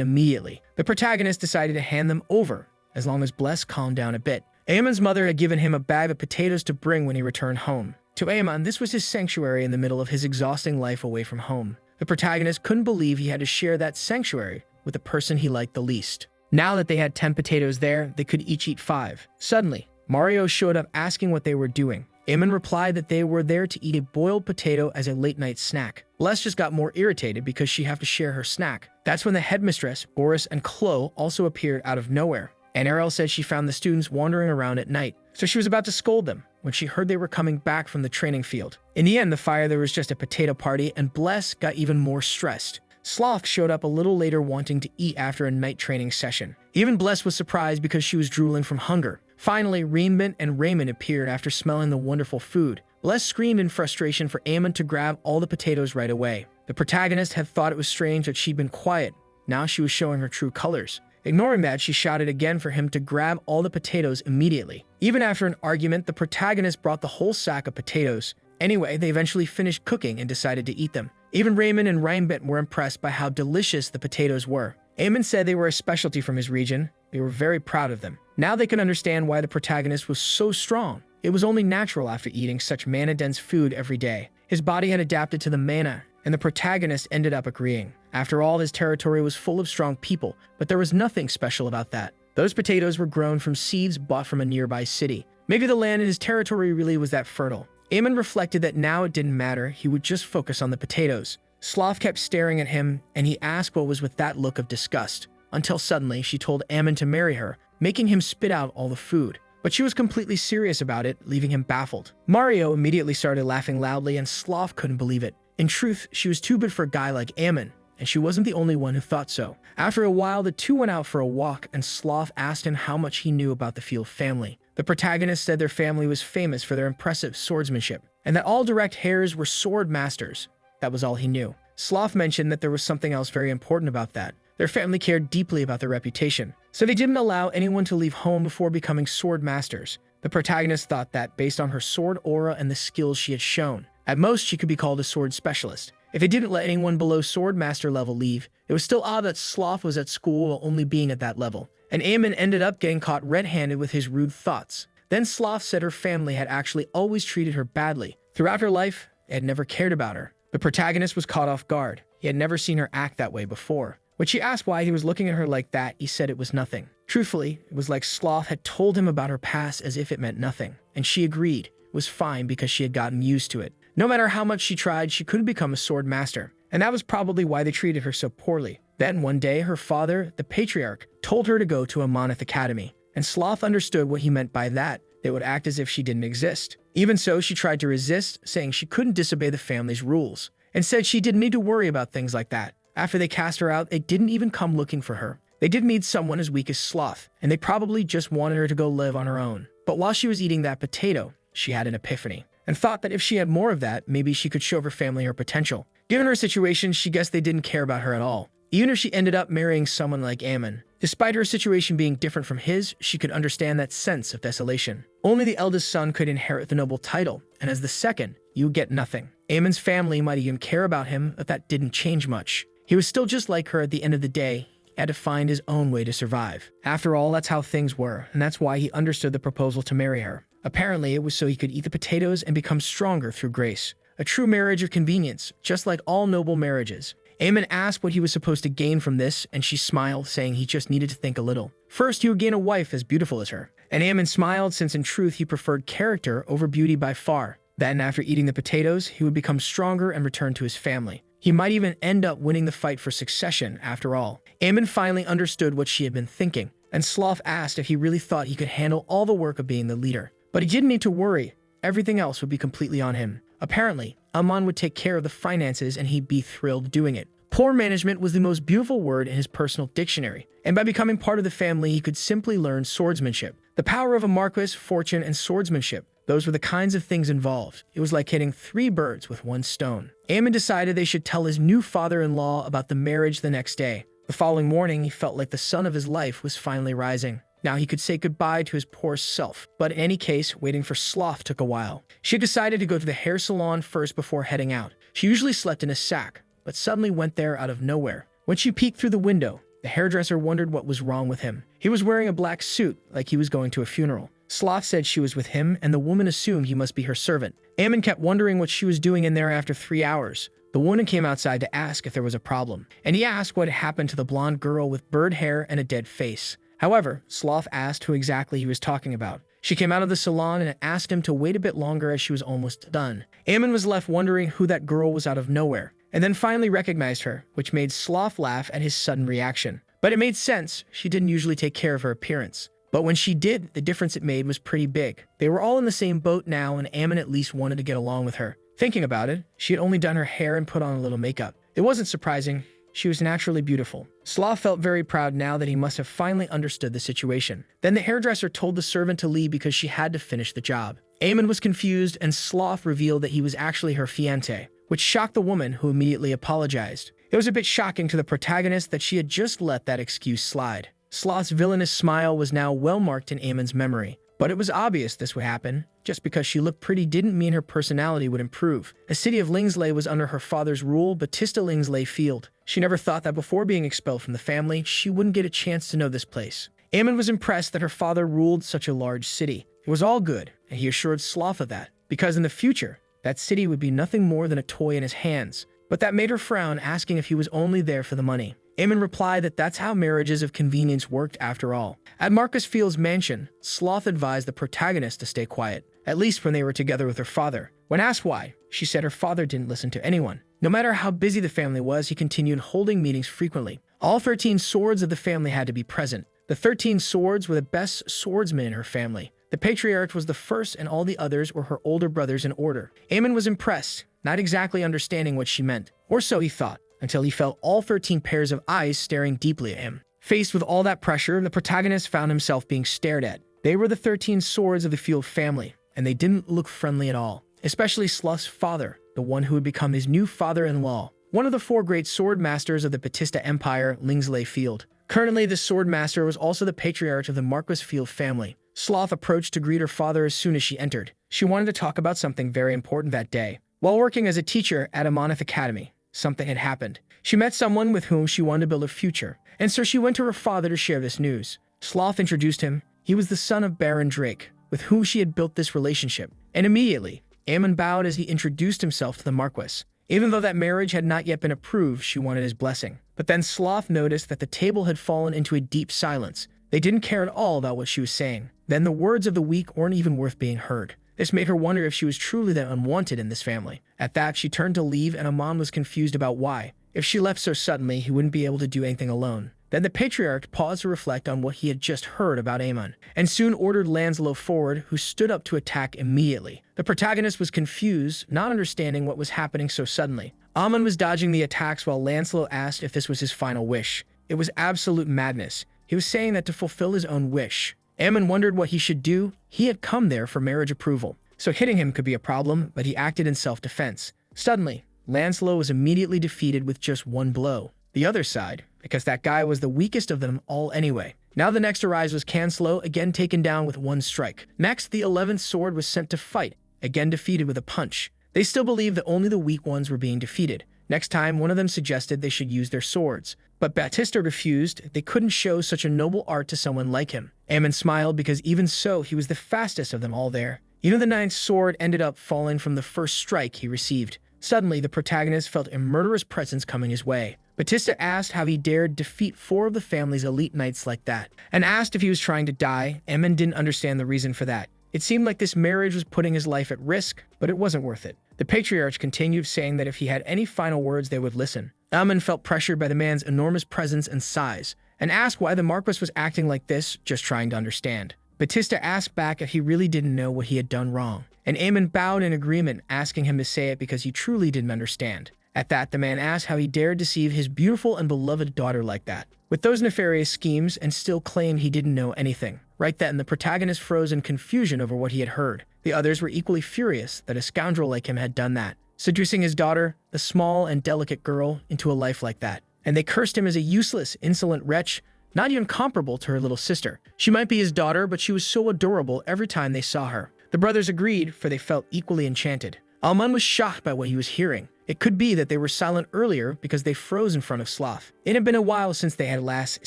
immediately. The protagonist decided to hand them over, as long as Bless calmed down a bit. Amon's mother had given him a bag of potatoes to bring when he returned home. To Amon, this was his sanctuary in the middle of his exhausting life away from home. The protagonist couldn't believe he had to share that sanctuary with the person he liked the least. Now that they had 10 potatoes there, they could each eat 5. Suddenly, Mario showed up asking what they were doing. Amon replied that they were there to eat a boiled potato as a late-night snack. Bless just got more irritated because she had to share her snack. That's when the headmistress, Boris, and Chloe also appeared out of nowhere. And Errol said she found the students wandering around at night, so she was about to scold them when she heard they were coming back from the training field. In the end, the fire there was just a potato party, and Bless got even more stressed. Sloth showed up a little later wanting to eat after a night training session. Even Bless was surprised because she was drooling from hunger. Finally, Rainbent and Raymond appeared after smelling the wonderful food. Bless screamed in frustration for Amon to grab all the potatoes right away. The protagonist had thought it was strange that she'd been quiet. Now she was showing her true colors. Ignoring that, she shouted again for him to grab all the potatoes immediately. Even after an argument, the protagonist brought the whole sack of potatoes. Anyway, they eventually finished cooking and decided to eat them. Even Raymond and Rainbent were impressed by how delicious the potatoes were. Amon said they were a specialty from his region. They were very proud of them. Now they could understand why the protagonist was so strong. It was only natural after eating such mana-dense food every day. His body had adapted to the mana, and the protagonist ended up agreeing. After all, his territory was full of strong people, but there was nothing special about that. Those potatoes were grown from seeds bought from a nearby city. Maybe the land in his territory really was that fertile. Amon reflected that now it didn't matter, he would just focus on the potatoes. Sloth kept staring at him, and he asked what was with that look of disgust, until suddenly she told Amon to marry her, making him spit out all the food. But she was completely serious about it, leaving him baffled. Mario immediately started laughing loudly, and Sloth couldn't believe it. In truth, she was too good for a guy like Amon, and she wasn't the only one who thought so. After a while, the two went out for a walk, and Sloth asked him how much he knew about the Field family. The protagonist said their family was famous for their impressive swordsmanship, and that all direct heirs were sword masters. That was all he knew. Sloth mentioned that there was something else very important about that. Their family cared deeply about their reputation, so they didn't allow anyone to leave home before becoming sword masters. The protagonist thought that, based on her sword aura and the skills she had shown, at most she could be called a sword specialist. If they didn't let anyone below sword master level leave, it was still odd that Sloth was at school while only being at that level. And Amon ended up getting caught red-handed with his rude thoughts. Then Sloth said her family had actually always treated her badly. Throughout her life, they had never cared about her. The protagonist was caught off guard. He had never seen her act that way before. When she asked why he was looking at her like that, he said it was nothing. Truthfully, it was like Sloth had told him about her past as if it meant nothing. And she agreed. It was fine because she had gotten used to it. No matter how much she tried, she couldn't become a sword master. And that was probably why they treated her so poorly. Then one day, her father, the patriarch, told her to go to a Moneth Academy. And Sloth understood what he meant by that. They would act as if she didn't exist. Even so, she tried to resist, saying she couldn't disobey the family's rules, and said she didn't need to worry about things like that. After they cast her out, they didn't even come looking for her. They didn't need someone as weak as Sloth, and they probably just wanted her to go live on her own. But while she was eating that potato, she had an epiphany, and thought that if she had more of that, maybe she could show her family her potential. Given her situation, she guessed they didn't care about her at all, even if she ended up marrying someone like Amon. Despite her situation being different from his, she could understand that sense of desolation. Only the eldest son could inherit the noble title, and as the second, you would get nothing. Amon's family might even care about him, but that didn't change much. He was still just like her at the end of the day. He had to find his own way to survive. After all, that's how things were, and that's why he understood the proposal to marry her. Apparently, it was so he could eat the potatoes and become stronger through grace. A true marriage of convenience, just like all noble marriages. Amon asked what he was supposed to gain from this, and she smiled, saying he just needed to think a little. First, he would gain a wife as beautiful as her. And Amon smiled, since in truth he preferred character over beauty by far. Then, after eating the potatoes, he would become stronger and return to his family. He might even end up winning the fight for succession, after all. Amon finally understood what she had been thinking, and Sloth asked if he really thought he could handle all the work of being the leader. But he didn't need to worry. Everything else would be completely on him. Apparently, Amon would take care of the finances and he'd be thrilled doing it. Poor management was the most beautiful word in his personal dictionary, and by becoming part of the family, he could simply learn swordsmanship. The power of a marquis, fortune, and swordsmanship. Those were the kinds of things involved. It was like hitting 3 birds with 1 stone. Aemon decided they should tell his new father-in-law about the marriage the next day. The following morning, he felt like the sun of his life was finally rising. Now he could say goodbye to his poor self. But in any case, waiting for Sloth took a while. She decided to go to the hair salon first before heading out. She usually slept in a sack, but suddenly went there out of nowhere. When she peeked through the window, the hairdresser wondered what was wrong with him. He was wearing a black suit, like he was going to a funeral. Sloth said she was with him, and the woman assumed he must be her servant. Aemon kept wondering what she was doing in there after 3 hours. The woman came outside to ask if there was a problem, and he asked what had happened to the blonde girl with bird hair and a dead face. However, Sloth asked who exactly he was talking about. She came out of the salon and asked him to wait a bit longer as she was almost done. Aemon was left wondering who that girl was out of nowhere, and then finally recognized her, which made Sloth laugh at his sudden reaction. But it made sense. She didn't usually take care of her appearance. But when she did, the difference it made was pretty big. They were all in the same boat now, and Aemon at least wanted to get along with her. Thinking about it, she had only done her hair and put on a little makeup. It wasn't surprising. She was naturally beautiful. Sloth felt very proud now that he must have finally understood the situation. Then the hairdresser told the servant to leave because she had to finish the job. Aemon was confused, and Sloth revealed that he was actually her fiancé, which shocked the woman, who immediately apologized. It was a bit shocking to the protagonist that she had just let that excuse slide. Sloth's villainous smile was now well marked in Aemon's memory. But it was obvious this would happen. Just because she looked pretty didn't mean her personality would improve. The city of Lingsley was under her father's rule, Batista Lingsley Field. She never thought that before being expelled from the family, she wouldn't get a chance to know this place. Aemon was impressed that her father ruled such a large city. It was all good, and he assured Sloth of that, because in the future, that city would be nothing more than a toy in his hands. But that made her frown, asking if he was only there for the money. Aemon replied that that's how marriages of convenience worked after all. At Marcus Field's mansion, Sloth advised the protagonist to stay quiet, at least when they were together with her father. When asked why, she said her father didn't listen to anyone. No matter how busy the family was, he continued holding meetings frequently. All 13 swords of the family had to be present. The 13 swords were the best swordsmen in her family. The patriarch was the first, and all the others were her older brothers in order. Aemon was impressed, not exactly understanding what she meant, or so he thought, until he felt all 13 pairs of eyes staring deeply at him. Faced with all that pressure, the protagonist found himself being stared at. They were the 13 swords of the Field family, and they didn't look friendly at all, especially Sloth's father, the one who would become his new father-in-law, one of the 4 great sword masters of the Batista Empire, Lingsley Field. Currently, the sword master was also the patriarch of the Marquis Field family. Sloth approached to greet her father as soon as she entered. She wanted to talk about something very important that day. While working as a teacher at a Monmouth Academy, something had happened. She met someone with whom she wanted to build a future, and so she went to her father to share this news. Sloth introduced him. He was the son of Baron Drake, with whom she had built this relationship. And immediately, Aemon bowed as he introduced himself to the Marquis. Even though that marriage had not yet been approved, she wanted his blessing. But then Sloth noticed that the table had fallen into a deep silence. They didn't care at all about what she was saying. Then the words of the weak weren't even worth being heard. This made her wonder if she was truly that unwanted in this family. At that, she turned to leave, and Aemon was confused about why. If she left so suddenly, he wouldn't be able to do anything alone. Then the patriarch paused to reflect on what he had just heard about Aemon, and soon ordered Lancelot forward, who stood up to attack immediately. The protagonist was confused, not understanding what was happening so suddenly. Aemon was dodging the attacks while Lancelot asked if this was his final wish. It was absolute madness. He was saying that to fulfill his own wish. Aemon wondered what he should do. He had come there for marriage approval, so hitting him could be a problem, but he acted in self-defense. Suddenly, Lancelot was immediately defeated with just 1 blow. The other side, because that guy was the weakest of them all anyway. Now the next to rise was Lancelot, again taken down with 1 strike. Next, the 11th sword was sent to fight, again defeated with a punch. They still believed that only the weak ones were being defeated. Next time, one of them suggested they should use their swords. But Batista refused. They couldn't show such a noble art to someone like him. Aemon smiled because even so, he was the fastest of them all there. Even the 9th sword ended up falling from the first strike he received. Suddenly, the protagonist felt a murderous presence coming his way. Batista asked how he dared defeat 4 of the family's elite knights like that, and asked if he was trying to die. Aemon didn't understand the reason for that. It seemed like this marriage was putting his life at risk, but it wasn't worth it. The patriarch continued, saying that if he had any final words, they would listen. Aemon felt pressured by the man's enormous presence and size, and asked why the Marquis was acting like this, just trying to understand. Batista asked back if he really didn't know what he had done wrong, and Aemon bowed in agreement, asking him to say it because he truly didn't understand. At that, the man asked how he dared deceive his beautiful and beloved daughter like that, with those nefarious schemes, and still claimed he didn't know anything. Right then, the protagonist froze in confusion over what he had heard. The others were equally furious that a scoundrel like him had done that, seducing his daughter, the small and delicate girl, into a life like that. And they cursed him as a useless, insolent wretch, not even comparable to her little sister. She might be his daughter, but she was so adorable every time they saw her. The brothers agreed, for they felt equally enchanted. Alman was shocked by what he was hearing. It could be that they were silent earlier because they froze in front of Sloth. It had been a while since they had last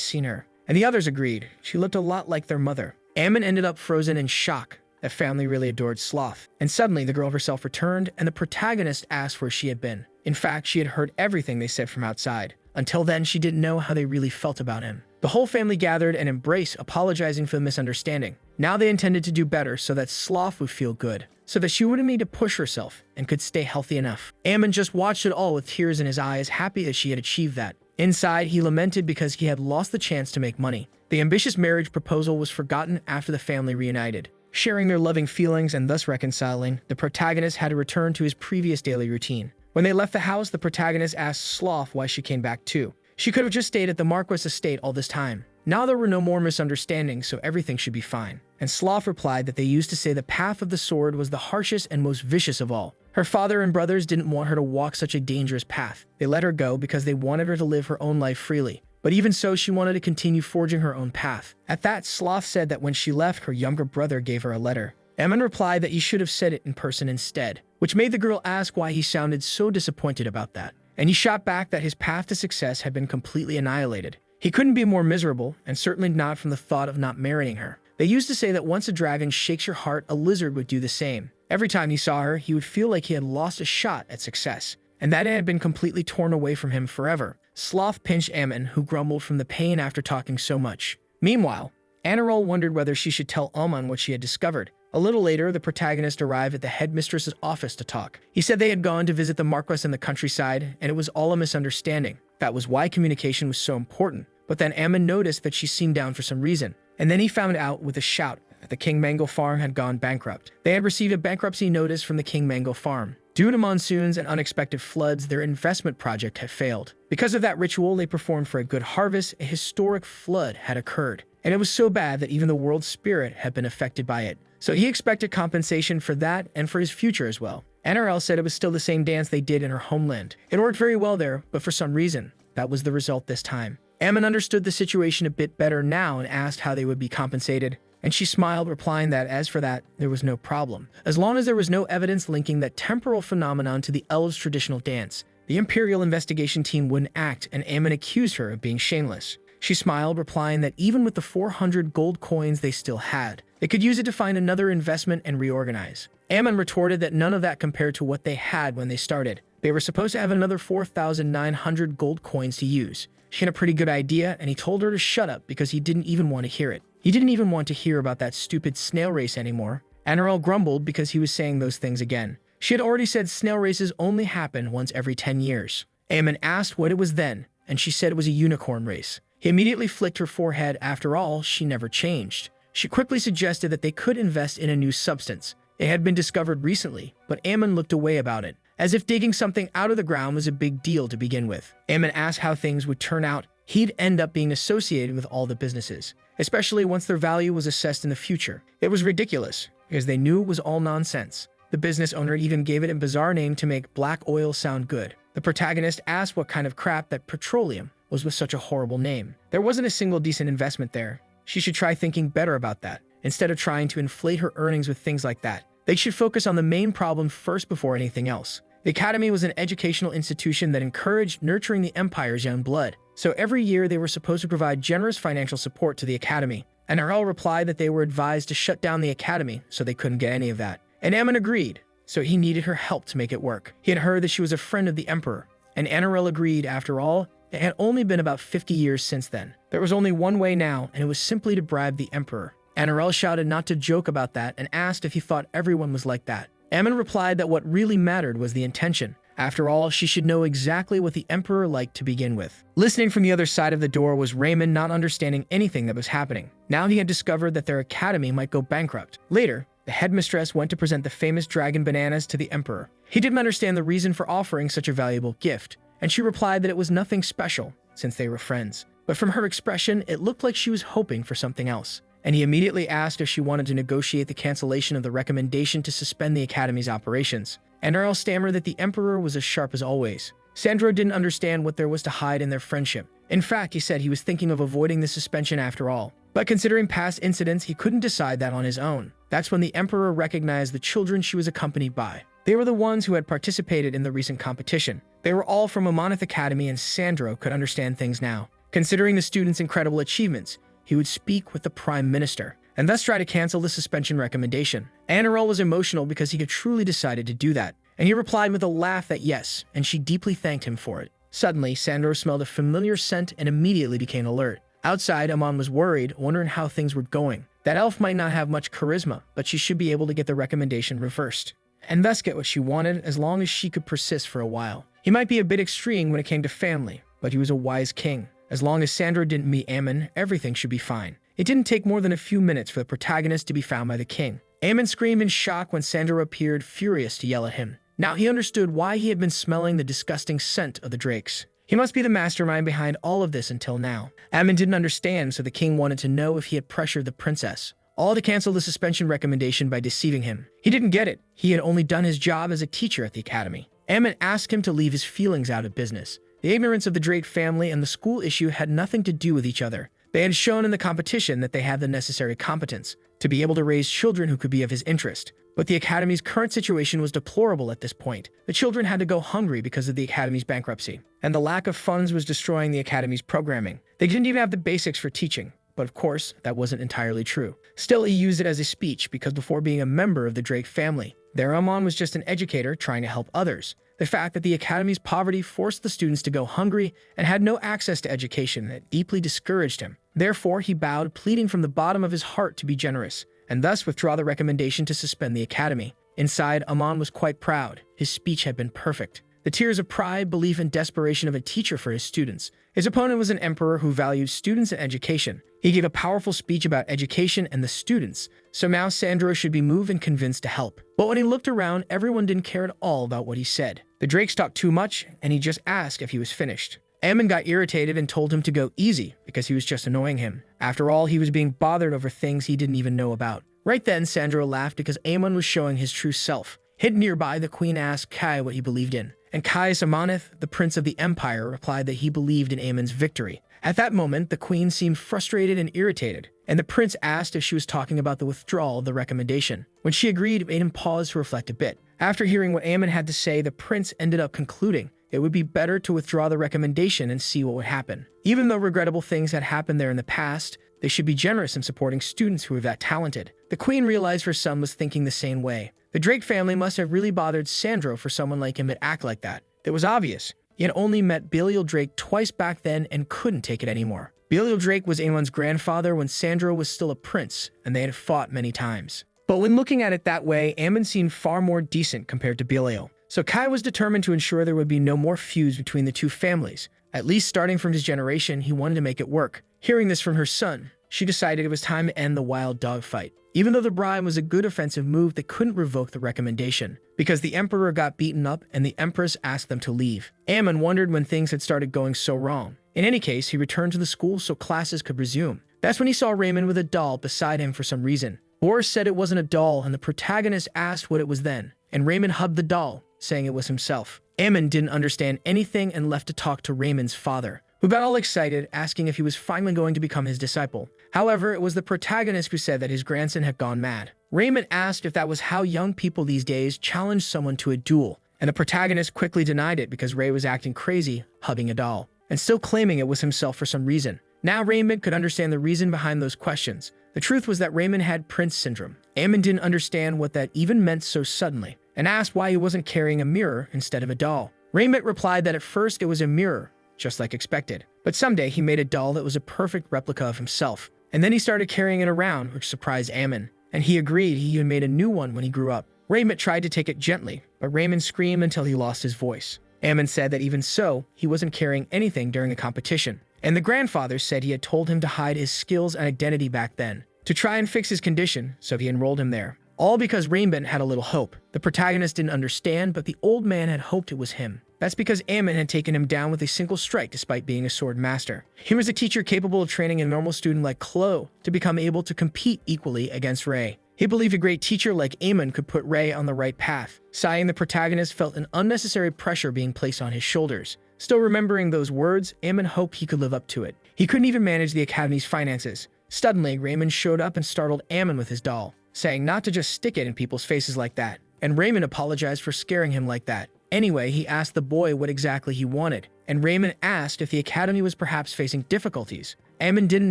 seen her. And the others agreed. She looked a lot like their mother. Ammon ended up frozen in shock. That family really adored Sloth. And suddenly the girl herself returned, and the protagonist asked where she had been. In fact, she had heard everything they said from outside. Until then, she didn't know how they really felt about him. The whole family gathered and embraced, apologizing for the misunderstanding. Now they intended to do better so that Sloth would feel good, so that she wouldn't need to push herself and could stay healthy enough. Ammon just watched it all with tears in his eyes, happy that she had achieved that. Inside, he lamented because he had lost the chance to make money. The ambitious marriage proposal was forgotten after the family reunited. Sharing their loving feelings and thus reconciling, the protagonist had to return to his previous daily routine. When they left the house, the protagonist asked Sloth why she came back too. She could have just stayed at the Marquis estate all this time. Now there were no more misunderstandings, so everything should be fine. And Sloth replied that they used to say the path of the sword was the harshest and most vicious of all. Her father and brothers didn't want her to walk such a dangerous path. They let her go because they wanted her to live her own life freely. But even so, she wanted to continue forging her own path. At that, Sloth said that when she left, her younger brother gave her a letter. Ammon replied that he should have said it in person instead, which made the girl ask why he sounded so disappointed about that. And he shot back that his path to success had been completely annihilated. He couldn't be more miserable, and certainly not from the thought of not marrying her. They used to say that once a dragon shakes your heart, a lizard would do the same. Every time he saw her, he would feel like he had lost a shot at success, and that it had been completely torn away from him forever. Sloth pinched Ammon, who grumbled from the pain after talking so much. Meanwhile, Anirol wondered whether she should tell Alman what she had discovered. A little later, the protagonist arrived at the headmistress's office to talk. He said they had gone to visit the Marquis in the countryside, and it was all a misunderstanding. That was why communication was so important. But then Ammon noticed that she seemed down for some reason. And then he found out with a shout that the King Mango farm had gone bankrupt. They had received a bankruptcy notice from the King Mango farm. Due to monsoons and unexpected floods, their investment project had failed. Because of that ritual they performed for a good harvest, a historic flood had occurred. And it was so bad that even the world spirit had been affected by it. So he expected compensation for that and for his future as well. NRL said it was still the same dance they did in her homeland. It worked very well there, but for some reason, that was the result this time. Ammon understood the situation a bit better now and asked how they would be compensated. And she smiled, replying that as for that, there was no problem. As long as there was no evidence linking that temporal phenomenon to the elves' traditional dance, the Imperial investigation team wouldn't act, and Ammon accused her of being shameless. She smiled, replying that even with the 400 gold coins they still had, they could use it to find another investment and reorganize. Ammon retorted that none of that compared to what they had when they started. They were supposed to have another 4,900 gold coins to use. She had a pretty good idea, and he told her to shut up because he didn't even want to hear it. He didn't even want to hear about that stupid snail race anymore. Anirel grumbled because he was saying those things again. She had already said snail races only happen once every 10 years. Ammon asked what it was then, and she said it was a unicorn race. He immediately flicked her forehead. After all, she never changed. She quickly suggested that they could invest in a new substance. It had been discovered recently, but Ammon looked away about it, as if digging something out of the ground was a big deal to begin with. Ammon asked how things would turn out. He'd end up being associated with all the businesses, especially once their value was assessed in the future. It was ridiculous, because they knew it was all nonsense. The business owner even gave it a bizarre name to make black oil sound good. The protagonist asked what kind of crap that petroleum was with such a horrible name. There wasn't a single decent investment there. She should try thinking better about that, instead of trying to inflate her earnings with things like that. They should focus on the main problem first before anything else. The Academy was an educational institution that encouraged nurturing the Empire's young blood. So every year they were supposed to provide generous financial support to the Academy. And Arel replied that they were advised to shut down the Academy, so they couldn't get any of that. And Ammon agreed, so he needed her help to make it work. He had heard that she was a friend of the Emperor, and Anarel agreed. After all, it had only been about 50 years since then. There was only one way now, and it was simply to bribe the Emperor. Anarel shouted not to joke about that and asked if he thought everyone was like that. Ammon replied that what really mattered was the intention. After all, she should know exactly what the Emperor liked to begin with. Listening from the other side of the door was Raymond, not understanding anything that was happening. Now he had discovered that their academy might go bankrupt. Later, The headmistress went to present the famous dragon bananas to the emperor. He didn't understand the reason for offering such a valuable gift, and she replied that it was nothing special, since they were friends. But from her expression, it looked like she was hoping for something else. And he immediately asked if she wanted to negotiate the cancellation of the recommendation to suspend the academy's operations. Enro stammered that the emperor was as sharp as always. Sandro didn't understand what there was to hide in their friendship. In fact, he said he was thinking of avoiding the suspension after all. But considering past incidents, he couldn't decide that on his own. That's when the emperor recognized the children she was accompanied by. They were the ones who had participated in the recent competition. They were all from Amonith Academy, and Sandro could understand things now. Considering the students' incredible achievements, he would speak with the Prime Minister, and thus try to cancel the suspension recommendation. Anirol was emotional because he had truly decided to do that, and he replied with a laugh that yes, and she deeply thanked him for it. Suddenly, Sandro smelled a familiar scent and immediately became alert. Outside, Amon was worried, wondering how things were going. That elf might not have much charisma, but she should be able to get the recommendation reversed, and thus get what she wanted as long as she could persist for a while. He might be a bit extreme when it came to family, but he was a wise king. As long as Sandro didn't meet Amon, everything should be fine. It didn't take more than a few minutes for the protagonist to be found by the king. Amon screamed in shock when Sandro appeared, furious to yell at him. Now he understood why he had been smelling the disgusting scent of the drakes. He must be the mastermind behind all of this until now. Amon didn't understand, so the king wanted to know if he had pressured the princess, all to cancel the suspension recommendation by deceiving him. He didn't get it. He had only done his job as a teacher at the academy. Amon asked him to leave his feelings out of business. The ignorance of the Drake family and the school issue had nothing to do with each other. They had shown in the competition that they had the necessary competence to be able to raise children who could be of his interest. But the academy's current situation was deplorable at this point. The children had to go hungry because of the academy's bankruptcy, and the lack of funds was destroying the academy's programming. They didn't even have the basics for teaching. But of course, that wasn't entirely true. Still, he used it as a speech because before being a member of the Drake family, their Amon was just an educator trying to help others. The fact that the academy's poverty forced the students to go hungry and had no access to education that deeply discouraged him. Therefore, he bowed, pleading from the bottom of his heart to be generous, and thus withdraw the recommendation to suspend the academy. Inside, Amon was quite proud. His speech had been perfect. The tears of pride, belief, and desperation of a teacher for his students. His opponent was an emperor who valued students and education. He gave a powerful speech about education and the students, so now Sandro should be moved and convinced to help. But when he looked around, everyone didn't care at all about what he said. The Drakes talked too much, and he just asked if he was finished. Amon got irritated and told him to go easy because he was just annoying him. After all, he was being bothered over things he didn't even know about. Right then, Sandro laughed because Amon was showing his true self. Hidden nearby, the queen asked Kai what he believed in, and Caius Amonith, the prince of the empire, replied that he believed in Amon's victory. At that moment, the queen seemed frustrated and irritated, and the prince asked if she was talking about the withdrawal of the recommendation. When she agreed, it made him pause to reflect a bit. After hearing what Amon had to say, the prince ended up concluding it would be better to withdraw the recommendation and see what would happen. Even though regrettable things had happened there in the past, they should be generous in supporting students who were that talented. The queen realized her son was thinking the same way. The Drake family must have really bothered Sandro for someone like him to act like that. It was obvious. He had only met Belial Drake twice back then and couldn't take it anymore. Belial Drake was Amon's grandfather when Sandro was still a prince, and they had fought many times. But when looking at it that way, Amon seemed far more decent compared to Belial. So Kai was determined to ensure there would be no more feuds between the two families. At least starting from his generation, he wanted to make it work. Hearing this from her son, she decided it was time to end the wild dog fight. Even though the bribe was a good offensive move, they couldn't revoke the recommendation because the emperor got beaten up and the empress asked them to leave. Amon wondered when things had started going so wrong. In any case, he returned to the school so classes could resume. That's when he saw Raymond with a doll beside him for some reason. Boris said it wasn't a doll, and the protagonist asked what it was then, and Raymond hugged the doll, saying it was himself. Amon didn't understand anything and left to talk to Raymond's father, who got all excited, asking if he was finally going to become his disciple. However, it was the protagonist who said that his grandson had gone mad. Raymond asked if that was how young people these days challenged someone to a duel, and the protagonist quickly denied it because Ray was acting crazy, hugging a doll, and still claiming it was himself for some reason. Now Raymond could understand the reason behind those questions. The truth was that Raymond had Prince Syndrome. Amon didn't understand what that even meant so suddenly, and asked why he wasn't carrying a mirror instead of a doll. Raymond replied that at first it was a mirror, just like expected. But someday he made a doll that was a perfect replica of himself. And then he started carrying it around, which surprised Amon. And he agreed he even made a new one when he grew up. Raymond tried to take it gently, but Raymond screamed until he lost his voice. Amon said that even so, he wasn't carrying anything during the competition. And the grandfather said he had told him to hide his skills and identity back then, to try and fix his condition, so he enrolled him there. All because Raymond had a little hope. The protagonist didn't understand, but the old man had hoped it was him. That's because Ammon had taken him down with a single strike despite being a sword master. He was a teacher capable of training a normal student like Chloe to become able to compete equally against Ray. He believed a great teacher like Ammon could put Ray on the right path. Sighing, the protagonist felt an unnecessary pressure being placed on his shoulders. Still remembering those words, Ammon hoped he could live up to it. He couldn't even manage the academy's finances. Suddenly, Raymond showed up and startled Ammon with his doll, saying not to just stick it in people's faces like that. And Raymond apologized for scaring him like that. Anyway, he asked the boy what exactly he wanted, and Raymond asked if the academy was perhaps facing difficulties. Ammon didn't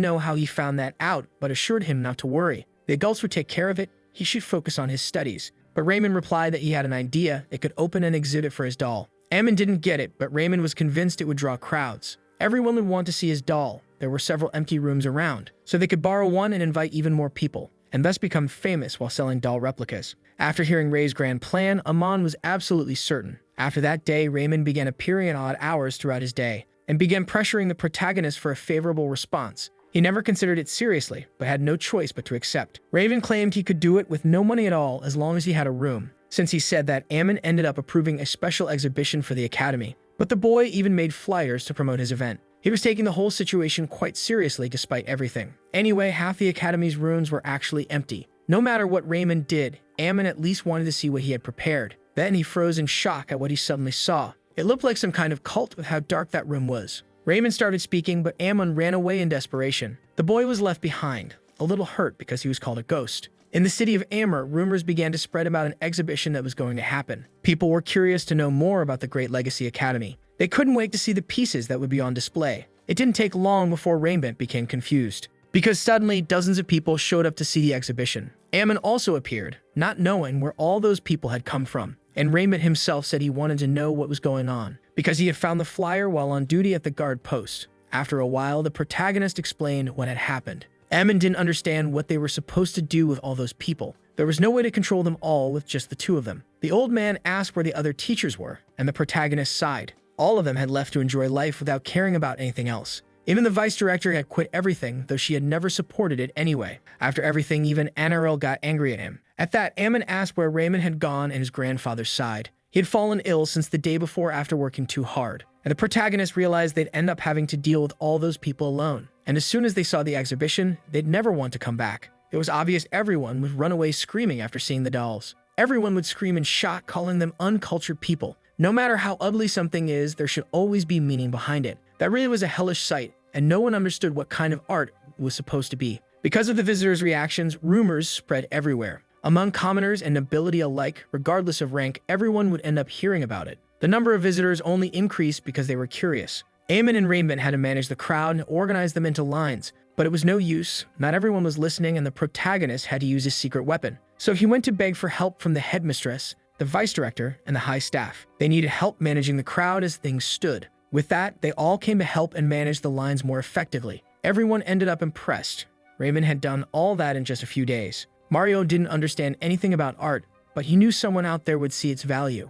know how he found that out, but assured him not to worry. The adults would take care of it. He should focus on his studies. But Raymond replied that he had an idea. It could open an exhibit for his doll. Ammon didn't get it, but Raymond was convinced it would draw crowds. Everyone would want to see his doll. There were several empty rooms around, so they could borrow one and invite even more people, and thus become famous while selling doll replicas. After hearing Ray's grand plan, Amon was absolutely certain. After that day, Raymond began appearing at odd hours throughout his day, and began pressuring the protagonist for a favorable response. He never considered it seriously, but had no choice but to accept. Raven claimed he could do it with no money at all as long as he had a room. Since he said that, Ammon ended up approving a special exhibition for the academy. But the boy even made flyers to promote his event. He was taking the whole situation quite seriously despite everything. Anyway, half the academy's rooms were actually empty. No matter what Raymond did, Ammon at least wanted to see what he had prepared. Then he froze in shock at what he suddenly saw. It looked like some kind of cult with how dark that room was. Raymond started speaking, but Ammon ran away in desperation. The boy was left behind, a little hurt because he was called a ghost. In the city of Amr, rumors began to spread about an exhibition that was going to happen. People were curious to know more about the Great Legacy Academy. They couldn't wait to see the pieces that would be on display. It didn't take long before Raymond became confused, because suddenly dozens of people showed up to see the exhibition. Ammon also appeared, not knowing where all those people had come from. And Raymond himself said he wanted to know what was going on, because he had found the flyer while on duty at the guard post. After a while, the protagonist explained what had happened. Ammon didn't understand what they were supposed to do with all those people. There was no way to control them all with just the two of them. The old man asked where the other teachers were, and the protagonist sighed. All of them had left to enjoy life without caring about anything else. Even the vice director had quit everything, though she had never supported it anyway. After everything, even Anirel got angry at him. At that, Ammon asked where Raymond had gone, and his grandfather sighed. He had fallen ill since the day before after working too hard. And the protagonist realized they'd end up having to deal with all those people alone. And as soon as they saw the exhibition, they'd never want to come back. It was obvious everyone would run away screaming after seeing the dolls. Everyone would scream in shock, calling them uncultured people. No matter how ugly something is, there should always be meaning behind it. That really was a hellish sight, and no one understood what kind of art it was supposed to be. Because of the visitors' reactions, rumors spread everywhere. Among commoners and nobility alike, regardless of rank, everyone would end up hearing about it. The number of visitors only increased because they were curious. Ammon and Raymond had to manage the crowd and organize them into lines, but it was no use. Not everyone was listening, and the protagonist had to use his secret weapon. So he went to beg for help from the headmistress, the vice director, and the high staff. They needed help managing the crowd as things stood. With that, they all came to help and manage the lines more effectively. Everyone ended up impressed. Raymond had done all that in just a few days. Mario didn't understand anything about art, but he knew someone out there would see its value.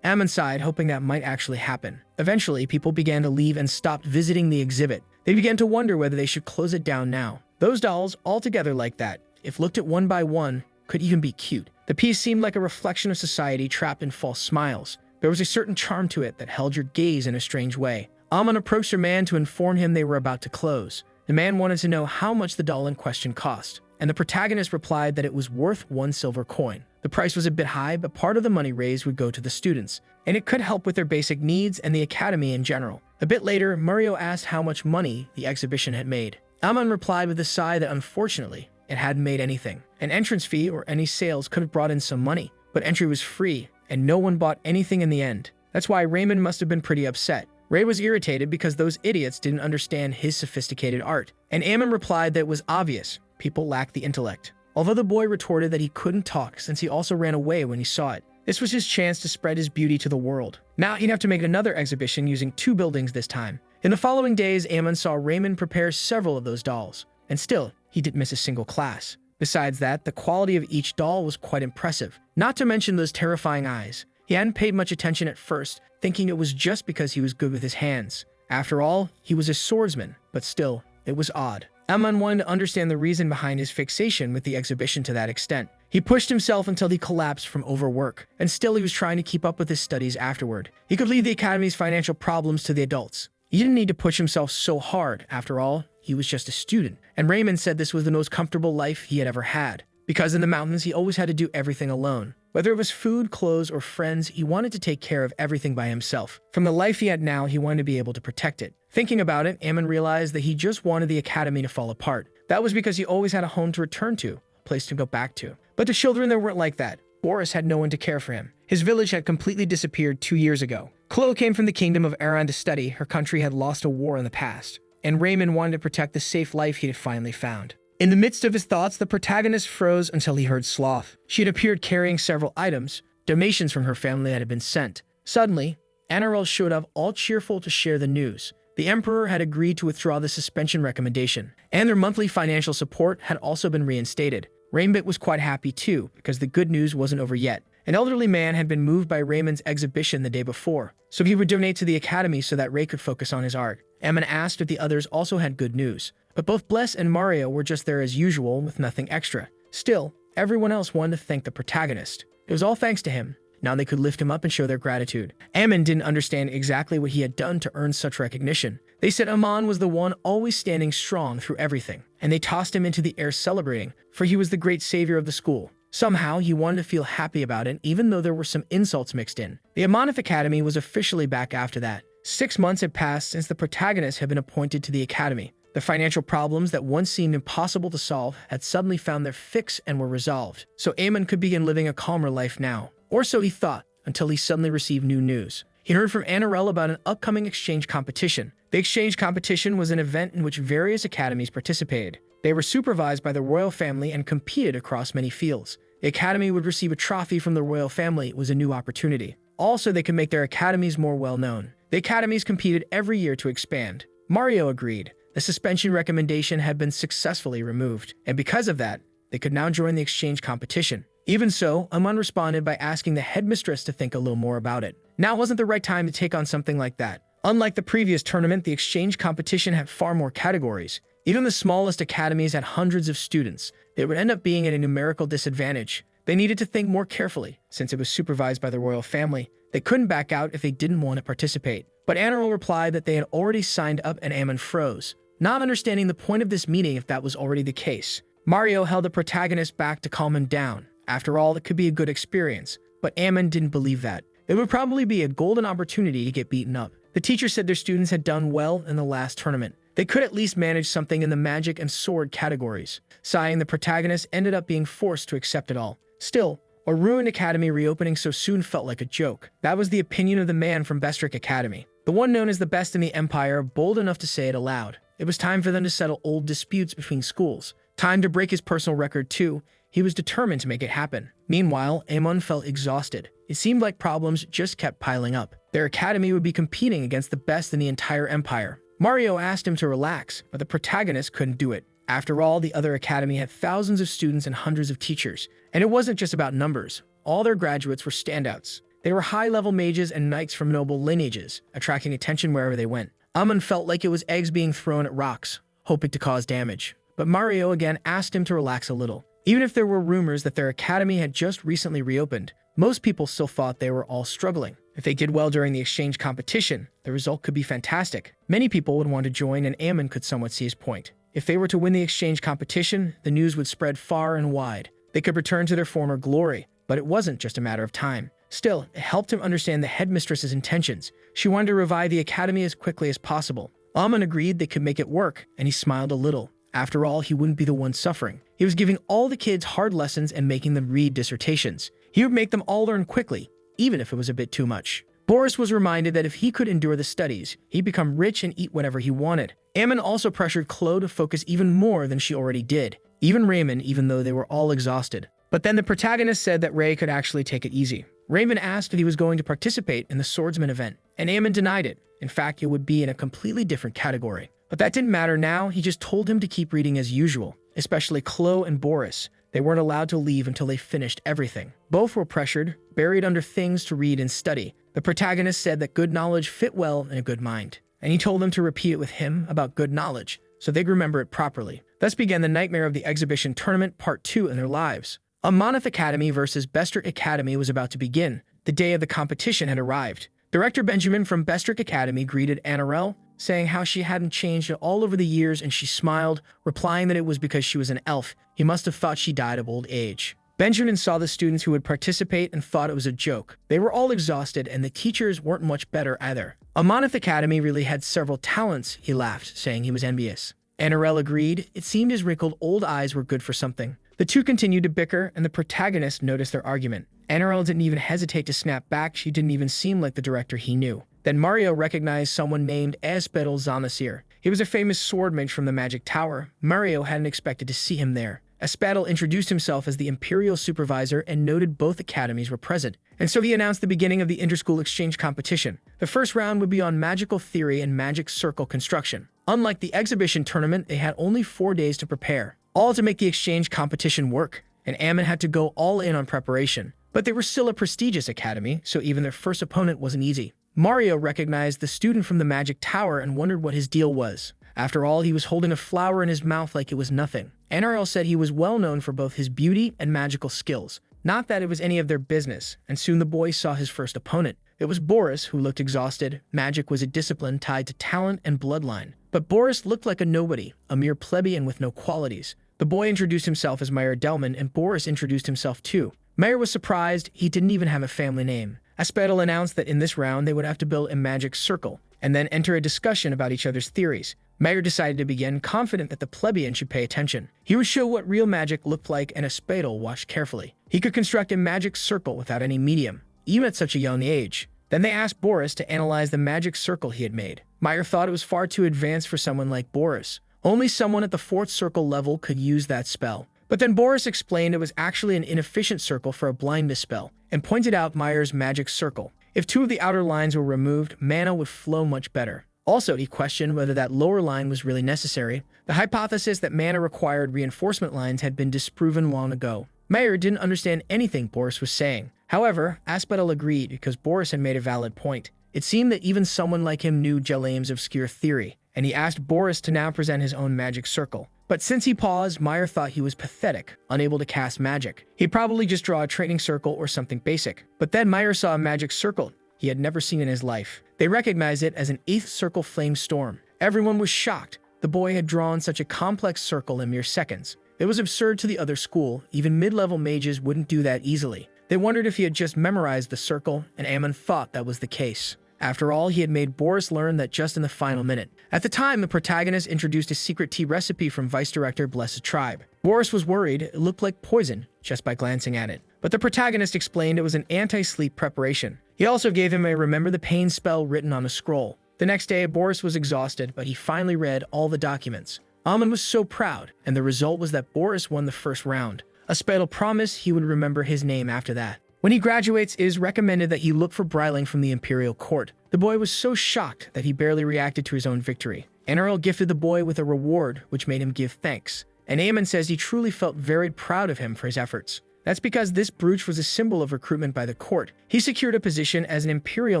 Ammon sighed, hoping that might actually happen. Eventually, people began to leave and stopped visiting the exhibit. They began to wonder whether they should close it down now. Those dolls, all together like that, if looked at one by one, could even be cute. The piece seemed like a reflection of society trapped in false smiles. There was a certain charm to it that held your gaze in a strange way. Ammon approached a man to inform him they were about to close. The man wanted to know how much the doll in question cost, and the protagonist replied that it was worth 1 silver coin. The price was a bit high, but part of the money raised would go to the students, and it could help with their basic needs and the academy in general. A bit later, Mario asked how much money the exhibition had made. Ammon replied with a sigh that unfortunately, it hadn't made anything. An entrance fee or any sales could have brought in some money, but entry was free, and no one bought anything in the end. That's why Raymond must have been pretty upset. Ray was irritated because those idiots didn't understand his sophisticated art, and Ammon replied that it was obvious. People lacked the intellect. Although the boy retorted that he couldn't talk since he also ran away when he saw it. This was his chance to spread his beauty to the world. Now he'd have to make another exhibition using 2 buildings this time. In the following days, Ammon saw Raymond prepare several of those dolls, and still, he didn't miss a single class. Besides that, the quality of each doll was quite impressive, not to mention those terrifying eyes. He hadn't paid much attention at first, thinking it was just because he was good with his hands. After all, he was a swordsman, but still, it was odd. Ammon wanted to understand the reason behind his fixation with the exhibition to that extent. He pushed himself until he collapsed from overwork, and still he was trying to keep up with his studies afterward. He could leave the academy's financial problems to the adults. He didn't need to push himself so hard. After all, he was just a student. And Raymond said this was the most comfortable life he had ever had. Because in the mountains, he always had to do everything alone. Whether it was food, clothes, or friends, he wanted to take care of everything by himself. From the life he had now, he wanted to be able to protect it. Thinking about it, Ammon realized that he just wanted the academy to fall apart. That was because he always had a home to return to, a place to go back to. But the children there weren't like that. Boris had no one to care for him. His village had completely disappeared 2 years ago. Chloe came from the kingdom of Iran to study. Her country had lost a war in the past. And Raymond wanted to protect the safe life he had finally found. In the midst of his thoughts, the protagonist froze until he heard Sloth. She had appeared carrying several items, donations from her family that had been sent. Suddenly, Anirel showed up all cheerful to share the news. The Emperor had agreed to withdraw the suspension recommendation, and their monthly financial support had also been reinstated. Rainbit was quite happy too, because the good news wasn't over yet. An elderly man had been moved by Raymond's exhibition the day before, so he would donate to the academy so that Ray could focus on his art. Ammon asked if the others also had good news, but both Bless and Mario were just there as usual with nothing extra. Still, everyone else wanted to thank the protagonist. It was all thanks to him. Now they could lift him up and show their gratitude. Ammon didn't understand exactly what he had done to earn such recognition. They said Amon was the one always standing strong through everything, and they tossed him into the air celebrating, for he was the great savior of the school. Somehow, he wanted to feel happy about it, even though there were some insults mixed in. The Amonif Academy was officially back after that. 6 months had passed since the protagonist had been appointed to the academy. The financial problems that once seemed impossible to solve had suddenly found their fix and were resolved. So Ammon could begin living a calmer life now. Or so he thought, until he suddenly received new news. He heard from Anirel about an upcoming exchange competition. The exchange competition was an event in which various academies participated. They were supervised by the royal family and competed across many fields. The academy would receive a trophy from the royal family. It was a new opportunity. Also, they could make their academies more well-known. The academies competed every year to expand. Mario agreed. The suspension recommendation had been successfully removed, and because of that, they could now join the exchange competition. Even so, Amon responded by asking the headmistress to think a little more about it. Now wasn't the right time to take on something like that. Unlike the previous tournament, the exchange competition had far more categories. Even the smallest academies had hundreds of students. They would end up being at a numerical disadvantage. They needed to think more carefully. Since it was supervised by the royal family, they couldn't back out if they didn't want to participate. But Anirel replied that they had already signed up, and Ammon froze, not understanding the point of this meeting if that was already the case. Mario held the protagonist back to calm him down. After all, it could be a good experience, but Ammon didn't believe that. It would probably be a golden opportunity to get beaten up. The teacher said their students had done well in the last tournament. They could at least manage something in the magic and sword categories. Sighing, the protagonist ended up being forced to accept it all. Still, a ruined academy reopening so soon felt like a joke. That was the opinion of the man from Bestrick Academy, the one known as the best in the empire, bold enough to say it aloud. It was time for them to settle old disputes between schools. Time to break his personal record too. He was determined to make it happen. Meanwhile, Ammon felt exhausted. It seemed like problems just kept piling up. Their academy would be competing against the best in the entire empire. Mario asked him to relax, but the protagonist couldn't do it. After all, the other academy had thousands of students and hundreds of teachers. And it wasn't just about numbers. All their graduates were standouts. They were high-level mages and knights from noble lineages, attracting attention wherever they went. Ammon felt like it was eggs being thrown at rocks, hoping to cause damage. But Mario again asked him to relax a little. Even if there were rumors that their academy had just recently reopened, most people still thought they were all struggling. If they did well during the exchange competition, the result could be fantastic. Many people would want to join, and Ammon could somewhat see his point. If they were to win the exchange competition, the news would spread far and wide. They could return to their former glory, but it wasn't just a matter of time. Still, it helped him understand the headmistress's intentions. She wanted to revive the academy as quickly as possible. Ammon agreed they could make it work, and he smiled a little. After all, he wouldn't be the one suffering. He was giving all the kids hard lessons and making them read dissertations. He would make them all learn quickly, even if it was a bit too much. Boris was reminded that if he could endure the studies, he'd become rich and eat whatever he wanted. Ammon also pressured Chloe to focus even more than she already did. Even Raymond, even though they were all exhausted. But then the protagonist said that Ray could actually take it easy. Raymond asked if he was going to participate in the swordsman event, and Ammon denied it. In fact, it would be in a completely different category. But that didn't matter now. He just told him to keep reading as usual, especially Chloe and Boris. They weren't allowed to leave until they finished everything. Both were pressured, buried under things to read and study. The protagonist said that good knowledge fit well in a good mind, and he told them to repeat it with him about good knowledge, so they'd remember it properly. Thus began the nightmare of the exhibition tournament part 2 in their lives. Amonith Academy versus Bestrick Academy was about to begin. The day of the competition had arrived. Director Benjamin from Bestrick Academy greeted Anirel, saying how she hadn't changed all over the years, and she smiled, replying that it was because she was an elf. He must have thought she died of old age. Benjamin saw the students who would participate and thought it was a joke. They were all exhausted, and the teachers weren't much better either. Amonith Academy really had several talents, he laughed, saying he was envious. Anirel agreed. It seemed his wrinkled old eyes were good for something. The two continued to bicker, and the protagonist noticed their argument. Anirel didn't even hesitate to snap back. She didn't even seem like the director he knew. Then Mario recognized someone named Aspedal Zanasir. He was a famous sword mage from the Magic Tower. Mario hadn't expected to see him there. Aspedal introduced himself as the Imperial Supervisor and noted both academies were present. And so he announced the beginning of the interschool exchange competition. The first round would be on magical theory and magic circle construction. Unlike the exhibition tournament, they had only 4 days to prepare, all to make the exchange competition work, and Ammon had to go all in on preparation. But they were still a prestigious academy, so even their first opponent wasn't easy. Mario recognized the student from the Magic Tower and wondered what his deal was. After all, he was holding a flower in his mouth like it was nothing. NRL said he was well known for both his beauty and magical skills. Not that it was any of their business, and soon the boys saw his first opponent. It was Boris, who looked exhausted. Magic was a discipline tied to talent and bloodline. But Boris looked like a nobody, a mere plebeian with no qualities. The boy introduced himself as Meyer Delman, and Boris introduced himself too. Meyer was surprised. He didn't even have a family name. Aspedal announced that in this round they would have to build a magic circle, and then enter a discussion about each other's theories. Meyer decided to begin, confident that the plebeian should pay attention. He would show what real magic looked like, and Aspedal watched carefully. He could construct a magic circle without any medium, even at such a young age. Then they asked Boris to analyze the magic circle he had made. Meyer thought it was far too advanced for someone like Boris. Only someone at the 4th circle level could use that spell. But then Boris explained it was actually an inefficient circle for a blindness spell, and pointed out Meyer's magic circle. If 2 of the outer lines were removed, mana would flow much better. Also, he questioned whether that lower line was really necessary. The hypothesis that mana required reinforcement lines had been disproven long ago. Meyer didn't understand anything Boris was saying. However, Aspedal agreed because Boris had made a valid point. It seemed that even someone like him knew Jelame's obscure theory, and he asked Boris to now present his own magic circle. But since he paused, Meyer thought he was pathetic, unable to cast magic. He'd probably just draw a training circle or something basic. But then Meyer saw a magic circle he had never seen in his life. They recognized it as an 8th circle flame storm. Everyone was shocked. The boy had drawn such a complex circle in mere seconds. It was absurd to the other school. Even mid-level mages wouldn't do that easily. They wondered if he had just memorized the circle, and Ammon thought that was the case. After all, he had made Boris learn that just in the final minute. At the time, the protagonist introduced a secret tea recipe from Vice Director Blessed Tribe. Boris was worried it looked like poison just by glancing at it. But the protagonist explained it was an anti-sleep preparation. He also gave him a Remember the Pain spell written on a scroll. The next day, Boris was exhausted, but he finally read all the documents. Ammon was so proud, and the result was that Boris won the first round. Aspedal promised he would remember his name after that. When he graduates, it is recommended that he look for Bryling from the Imperial Court. The boy was so shocked that he barely reacted to his own victory. NRL gifted the boy with a reward, which made him give thanks. And Ammon says he truly felt very proud of him for his efforts. That's because this brooch was a symbol of recruitment by the court. He secured a position as an Imperial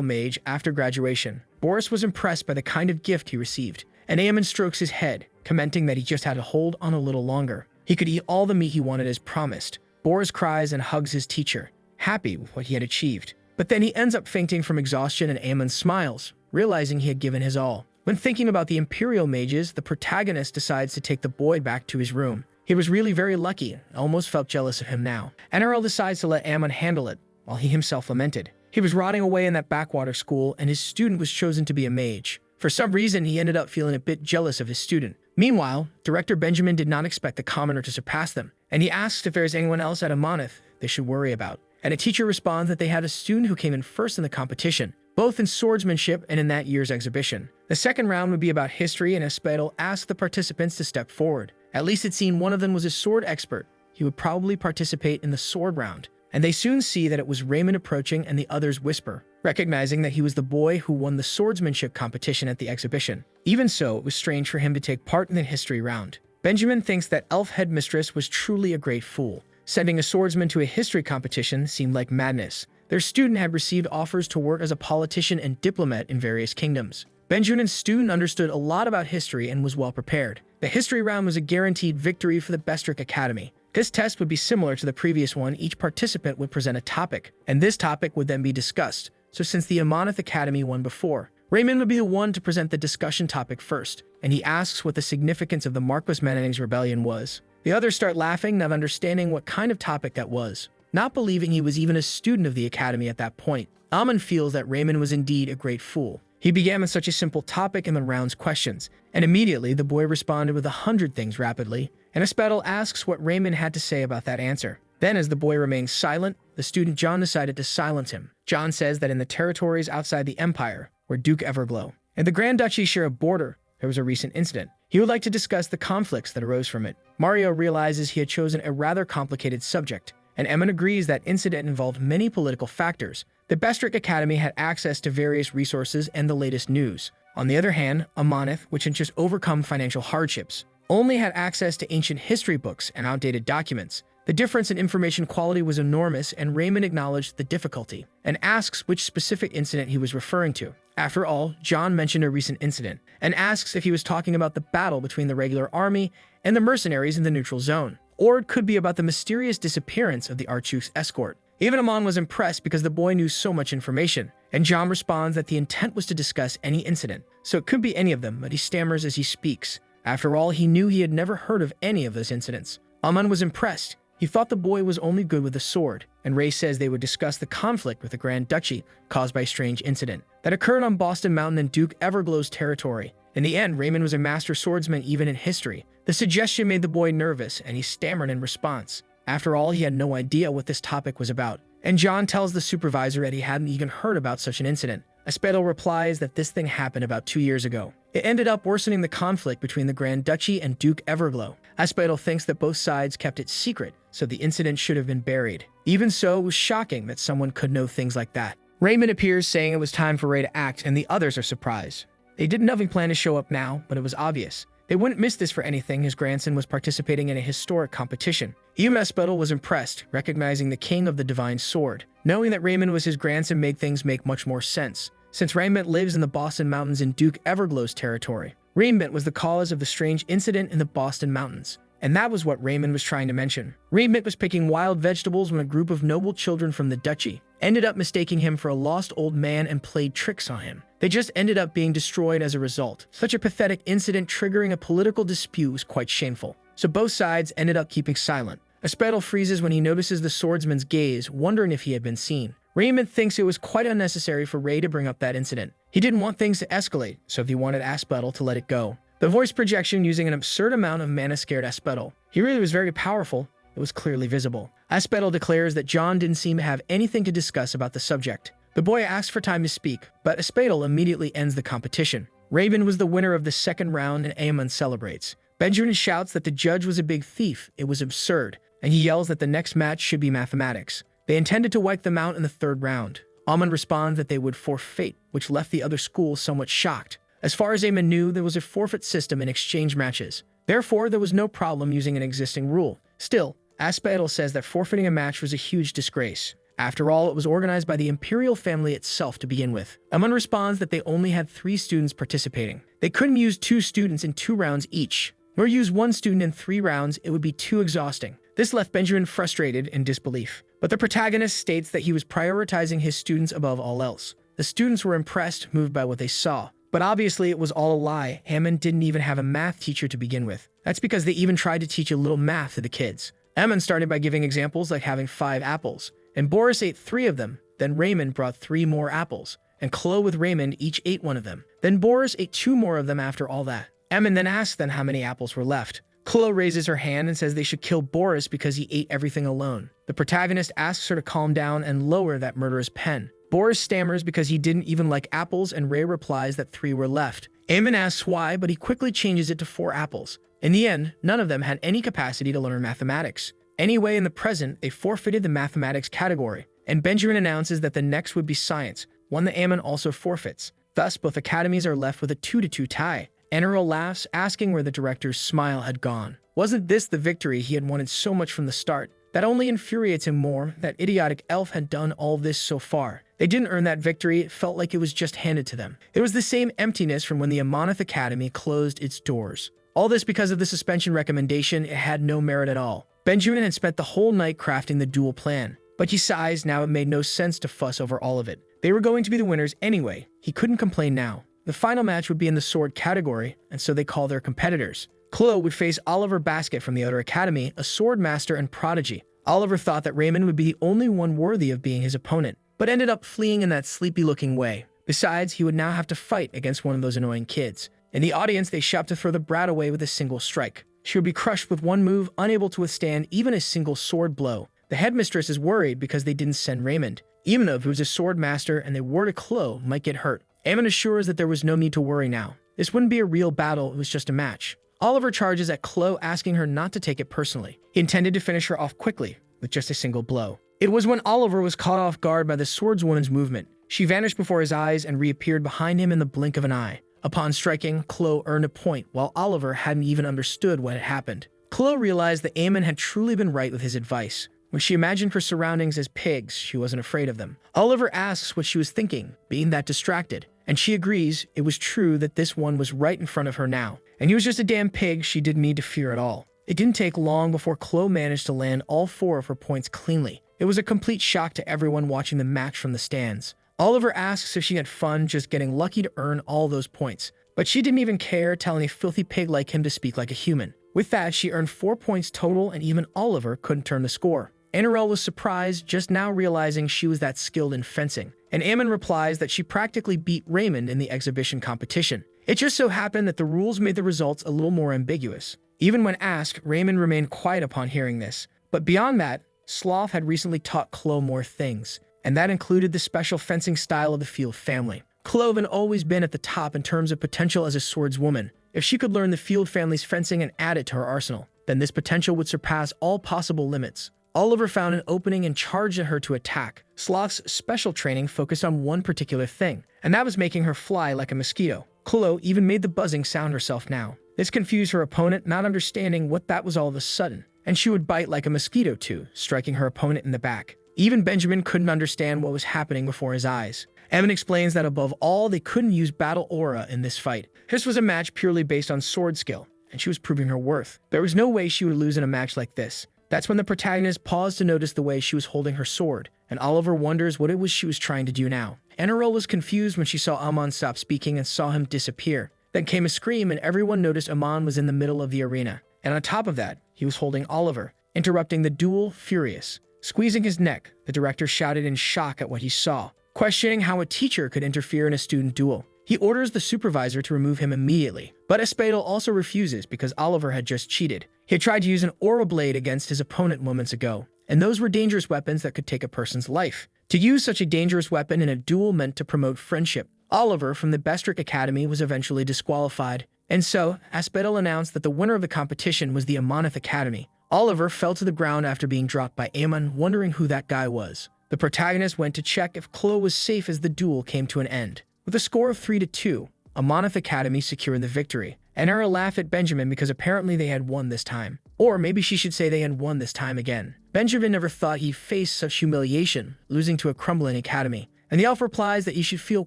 Mage after graduation. Boris was impressed by the kind of gift he received, and Ammon strokes his head, commenting that he just had to hold on a little longer. He could eat all the meat he wanted as promised. Boris cries and hugs his teacher, happy with what he had achieved. But then he ends up fainting from exhaustion, and Ammon smiles, realizing he had given his all. When thinking about the Imperial Mages, the protagonist decides to take the boy back to his room. He was really very lucky, almost felt jealous of him now. NRL decides to let Ammon handle it, while he himself lamented. He was rotting away in that backwater school, and his student was chosen to be a mage. For some reason, he ended up feeling a bit jealous of his student. Meanwhile, Director Benjamin did not expect the commoner to surpass them, and he asks if there is anyone else at Amonith they should worry about. And a teacher responds that they had a student who came in first in the competition, both in swordsmanship and in that year's exhibition. The second round would be about history, and Aspedal asked the participants to step forward. At least it seemed one of them was a sword expert. He would probably participate in the sword round. And they soon see that it was Raymond approaching, and the others whisper, recognizing that he was the boy who won the swordsmanship competition at the exhibition. Even so, it was strange for him to take part in the history round. Benjamin thinks that Elf Headmistress was truly a great fool. Sending a swordsman to a history competition seemed like madness. Their student had received offers to work as a politician and diplomat in various kingdoms. Benjamin's student understood a lot about history and was well prepared. The history round was a guaranteed victory for the Bestrick Academy. This test would be similar to the previous one. Each participant would present a topic, and this topic would then be discussed. So since the Amonith Academy won before, Raymond would be the one to present the discussion topic first, and he asks what the significance of the Marquis Mananing's rebellion was. The others start laughing, not understanding what kind of topic that was, not believing he was even a student of the academy at that point. Amon feels that Raymond was indeed a great fool. He began with such a simple topic in the round's questions, and immediately the boy responded with 100 things rapidly, and Aspedal asks what Raymond had to say about that answer. Then, as the boy remains silent, the student John decided to silence him. John says that in the territories outside the Empire, where Duke Everglow and the Grand Duchy share a border, there was a recent incident. He would like to discuss the conflicts that arose from it. Mario realizes he had chosen a rather complicated subject, and Emin agrees that incident involved many political factors. The Bestric Academy had access to various resources and the latest news. On the other hand, Amonith, which had just overcome financial hardships, only had access to ancient history books and outdated documents. The difference in information quality was enormous, and Raymond acknowledged the difficulty and asks which specific incident he was referring to. After all, John mentioned a recent incident and asks if he was talking about the battle between the regular army and the mercenaries in the neutral zone, or it could be about the mysterious disappearance of the Archduke's escort. Even Amon was impressed because the boy knew so much information, and John responds that the intent was to discuss any incident, so it could be any of them, but he stammers as he speaks. After all, he knew he had never heard of any of those incidents. Amon was impressed. He thought the boy was only good with a sword, and Ray says they would discuss the conflict with the Grand Duchy caused by a strange incident that occurred on Boston Mountain in Duke Everglow's territory. In the end, Raymond was a master swordsman even in history. The suggestion made the boy nervous, and he stammered in response. After all, he had no idea what this topic was about, and John tells the supervisor that he hadn't even heard about such an incident. Aspedal replies that this thing happened about 2 years ago. It ended up worsening the conflict between the Grand Duchy and Duke Everglow. Aspedal thinks that both sides kept it secret, so the incident should have been buried. Even so, it was shocking that someone could know things like that. Raymond appears, saying it was time for Ray to act, and the others are surprised. They didn't even plan to show up now, but it was obvious. They wouldn't miss this for anything. His grandson was participating in a historic competition. Even Aspedal was impressed, recognizing the king of the divine sword. Knowing that Raymond was his grandson made things make much more sense, since Raymond lives in the Boston Mountains in Duke Everglow's territory. Raymond was the cause of the strange incident in the Boston Mountains, and that was what Raymond was trying to mention. Raymond was picking wild vegetables when a group of noble children from the duchy ended up mistaking him for a lost old man and played tricks on him. They just ended up being destroyed as a result. Such a pathetic incident triggering a political dispute was quite shameful, so both sides ended up keeping silent. Aspedal freezes when he notices the swordsman's gaze, wondering if he had been seen. Raymond thinks it was quite unnecessary for Ray to bring up that incident. He didn't want things to escalate, so he wanted Aspedal to let it go. The voice projection using an absurd amount of mana scared Aspedal. He really was very powerful. It was clearly visible. Aspedal declares that John didn't seem to have anything to discuss about the subject. The boy asks for time to speak, but Aspedal immediately ends the competition. Raymond was the winner of the second round, and Aemon celebrates. Benjamin shouts that the judge was a big thief. It was absurd, and he yells that the next match should be mathematics. They intended to wipe them out in the third round. Amon responds that they would forfeit, which left the other schools somewhat shocked. As far as Aemon knew, there was a forfeit system in exchange matches. Therefore, there was no problem using an existing rule. Still, Aspedal says that forfeiting a match was a huge disgrace. After all, it was organized by the imperial family itself to begin with. Amon responds that they only had 3 students participating. They couldn't use 2 students in 2 rounds each, nor use 1 student in 3 rounds. It would be too exhausting. This left Benjamin frustrated in disbelief. But the protagonist states that he was prioritizing his students above all else. The students were impressed, moved by what they saw. But obviously it was all a lie. Hammond didn't even have a math teacher to begin with. That's because they even tried to teach a little math to the kids. Ammon started by giving examples like having 5 apples, and Boris ate 3 of them. Then Raymond brought 3 more apples, and Chloe with Raymond each ate 1 of them. Then Boris ate 2 more of them after all that. Ammon then asked them how many apples were left. Chloe raises her hand and says they should kill Boris because he ate everything alone. The protagonist asks her to calm down and lower that murderous pen. Boris stammers because he didn't even like apples, and Ray replies that 3 were left. Aemon asks why, but he quickly changes it to 4 apples. In the end, none of them had any capacity to learn mathematics. Anyway, in the present, they forfeited the mathematics category, and Benjamin announces that the next would be science, one that Aemon also forfeits. Thus, both academies are left with a 2-2 tie. Enro laughs, asking where the director's smile had gone. Wasn't this the victory he had wanted so much from the start? That only infuriates him more. That idiotic elf had done all this so far. They didn't earn that victory. It felt like it was just handed to them. It was the same emptiness from when the Amonith Academy closed its doors. All this because of the suspension recommendation. It had no merit at all. Benjamin had spent the whole night crafting the duel plan, but he sighs now it made no sense to fuss over all of it. They were going to be the winners anyway. He couldn't complain now. The final match would be in the sword category, and so they call their competitors. Chloe would face Oliver Basket from the Outer Academy, a sword master and prodigy. Oliver thought that Raymond would be the only one worthy of being his opponent, but ended up fleeing in that sleepy-looking way. Besides, he would now have to fight against one of those annoying kids. In the audience, they shout to throw the brat away with a single strike. She would be crushed with one move, unable to withstand even a single sword blow. The headmistress is worried because they didn't send Raymond. Ivanov, who was a sword master and they were to Chloe, might get hurt. Ammon assures that there was no need to worry now. This wouldn't be a real battle, it was just a match. Oliver charges at Chloe, asking her not to take it personally. He intended to finish her off quickly, with just a single blow. It was when Oliver was caught off guard by the swordswoman's movement. She vanished before his eyes and reappeared behind him in the blink of an eye. Upon striking, Chloe earned a point, while Oliver hadn't even understood what had happened. Chloe realized that Ammon had truly been right with his advice. When she imagined her surroundings as pigs, she wasn't afraid of them. Oliver asks what she was thinking, being that distracted, and she agrees it was true that this one was right in front of her now. And he was just a damn pig she didn't need to fear at all. It didn't take long before Chloe managed to land all 4 of her points cleanly. It was a complete shock to everyone watching the match from the stands. Oliver asks if she had fun just getting lucky to earn all those points, but she didn't even care, telling a filthy pig like him to speak like a human. With that, she earned 4 points total, and even Oliver couldn't turn the score. Enro was surprised, just now realizing she was that skilled in fencing, and Ammon replies that she practically beat Raymond in the exhibition competition. It just so happened that the rules made the results a little more ambiguous. Even when asked, Raymond remained quiet upon hearing this. But beyond that, Sloth had recently taught Chloe more things, and that included the special fencing style of the Field family. Chloe had always been at the top in terms of potential as a swordswoman. If she could learn the Field family's fencing and add it to her arsenal, then this potential would surpass all possible limits. Oliver found an opening and charged at her to attack. Sloth's special training focused on one particular thing, and that was making her fly like a mosquito. Chloe even made the buzzing sound herself now. This confused her opponent, not understanding what that was all of a sudden, and she would bite like a mosquito too, striking her opponent in the back. Even Benjamin couldn't understand what was happening before his eyes. Evan explains that above all, they couldn't use battle aura in this fight. This was a match purely based on sword skill, and she was proving her worth. There was no way she would lose in a match like this. That's when the protagonist paused to notice the way she was holding her sword, and Oliver wonders what it was she was trying to do now. Enro was confused when she saw Amon stop speaking and saw him disappear. Then came a scream, and everyone noticed Amon was in the middle of the arena. And on top of that, he was holding Oliver, interrupting the duel, furious. Squeezing his neck, the director shouted in shock at what he saw, questioning how a teacher could interfere in a student duel. He orders the supervisor to remove him immediately, but Espadel also refuses because Oliver had just cheated. He had tried to use an aura blade against his opponent moments ago, and those were dangerous weapons that could take a person's life. To use such a dangerous weapon in a duel meant to promote friendship. Oliver from the Bestrick Academy was eventually disqualified, and so Espadel announced that the winner of the competition was the Amonith Academy. Oliver fell to the ground after being dropped by Amon, wondering who that guy was. The protagonist went to check if Chloe was safe as the duel came to an end. With a score of 3-2, Amonith Academy secured the victory. Enra laughed at Benjamin because apparently they had won this time. Or maybe she should say they had won this time again. Benjamin never thought he'd face such humiliation, losing to a crumbling academy. And the elf replies that he should feel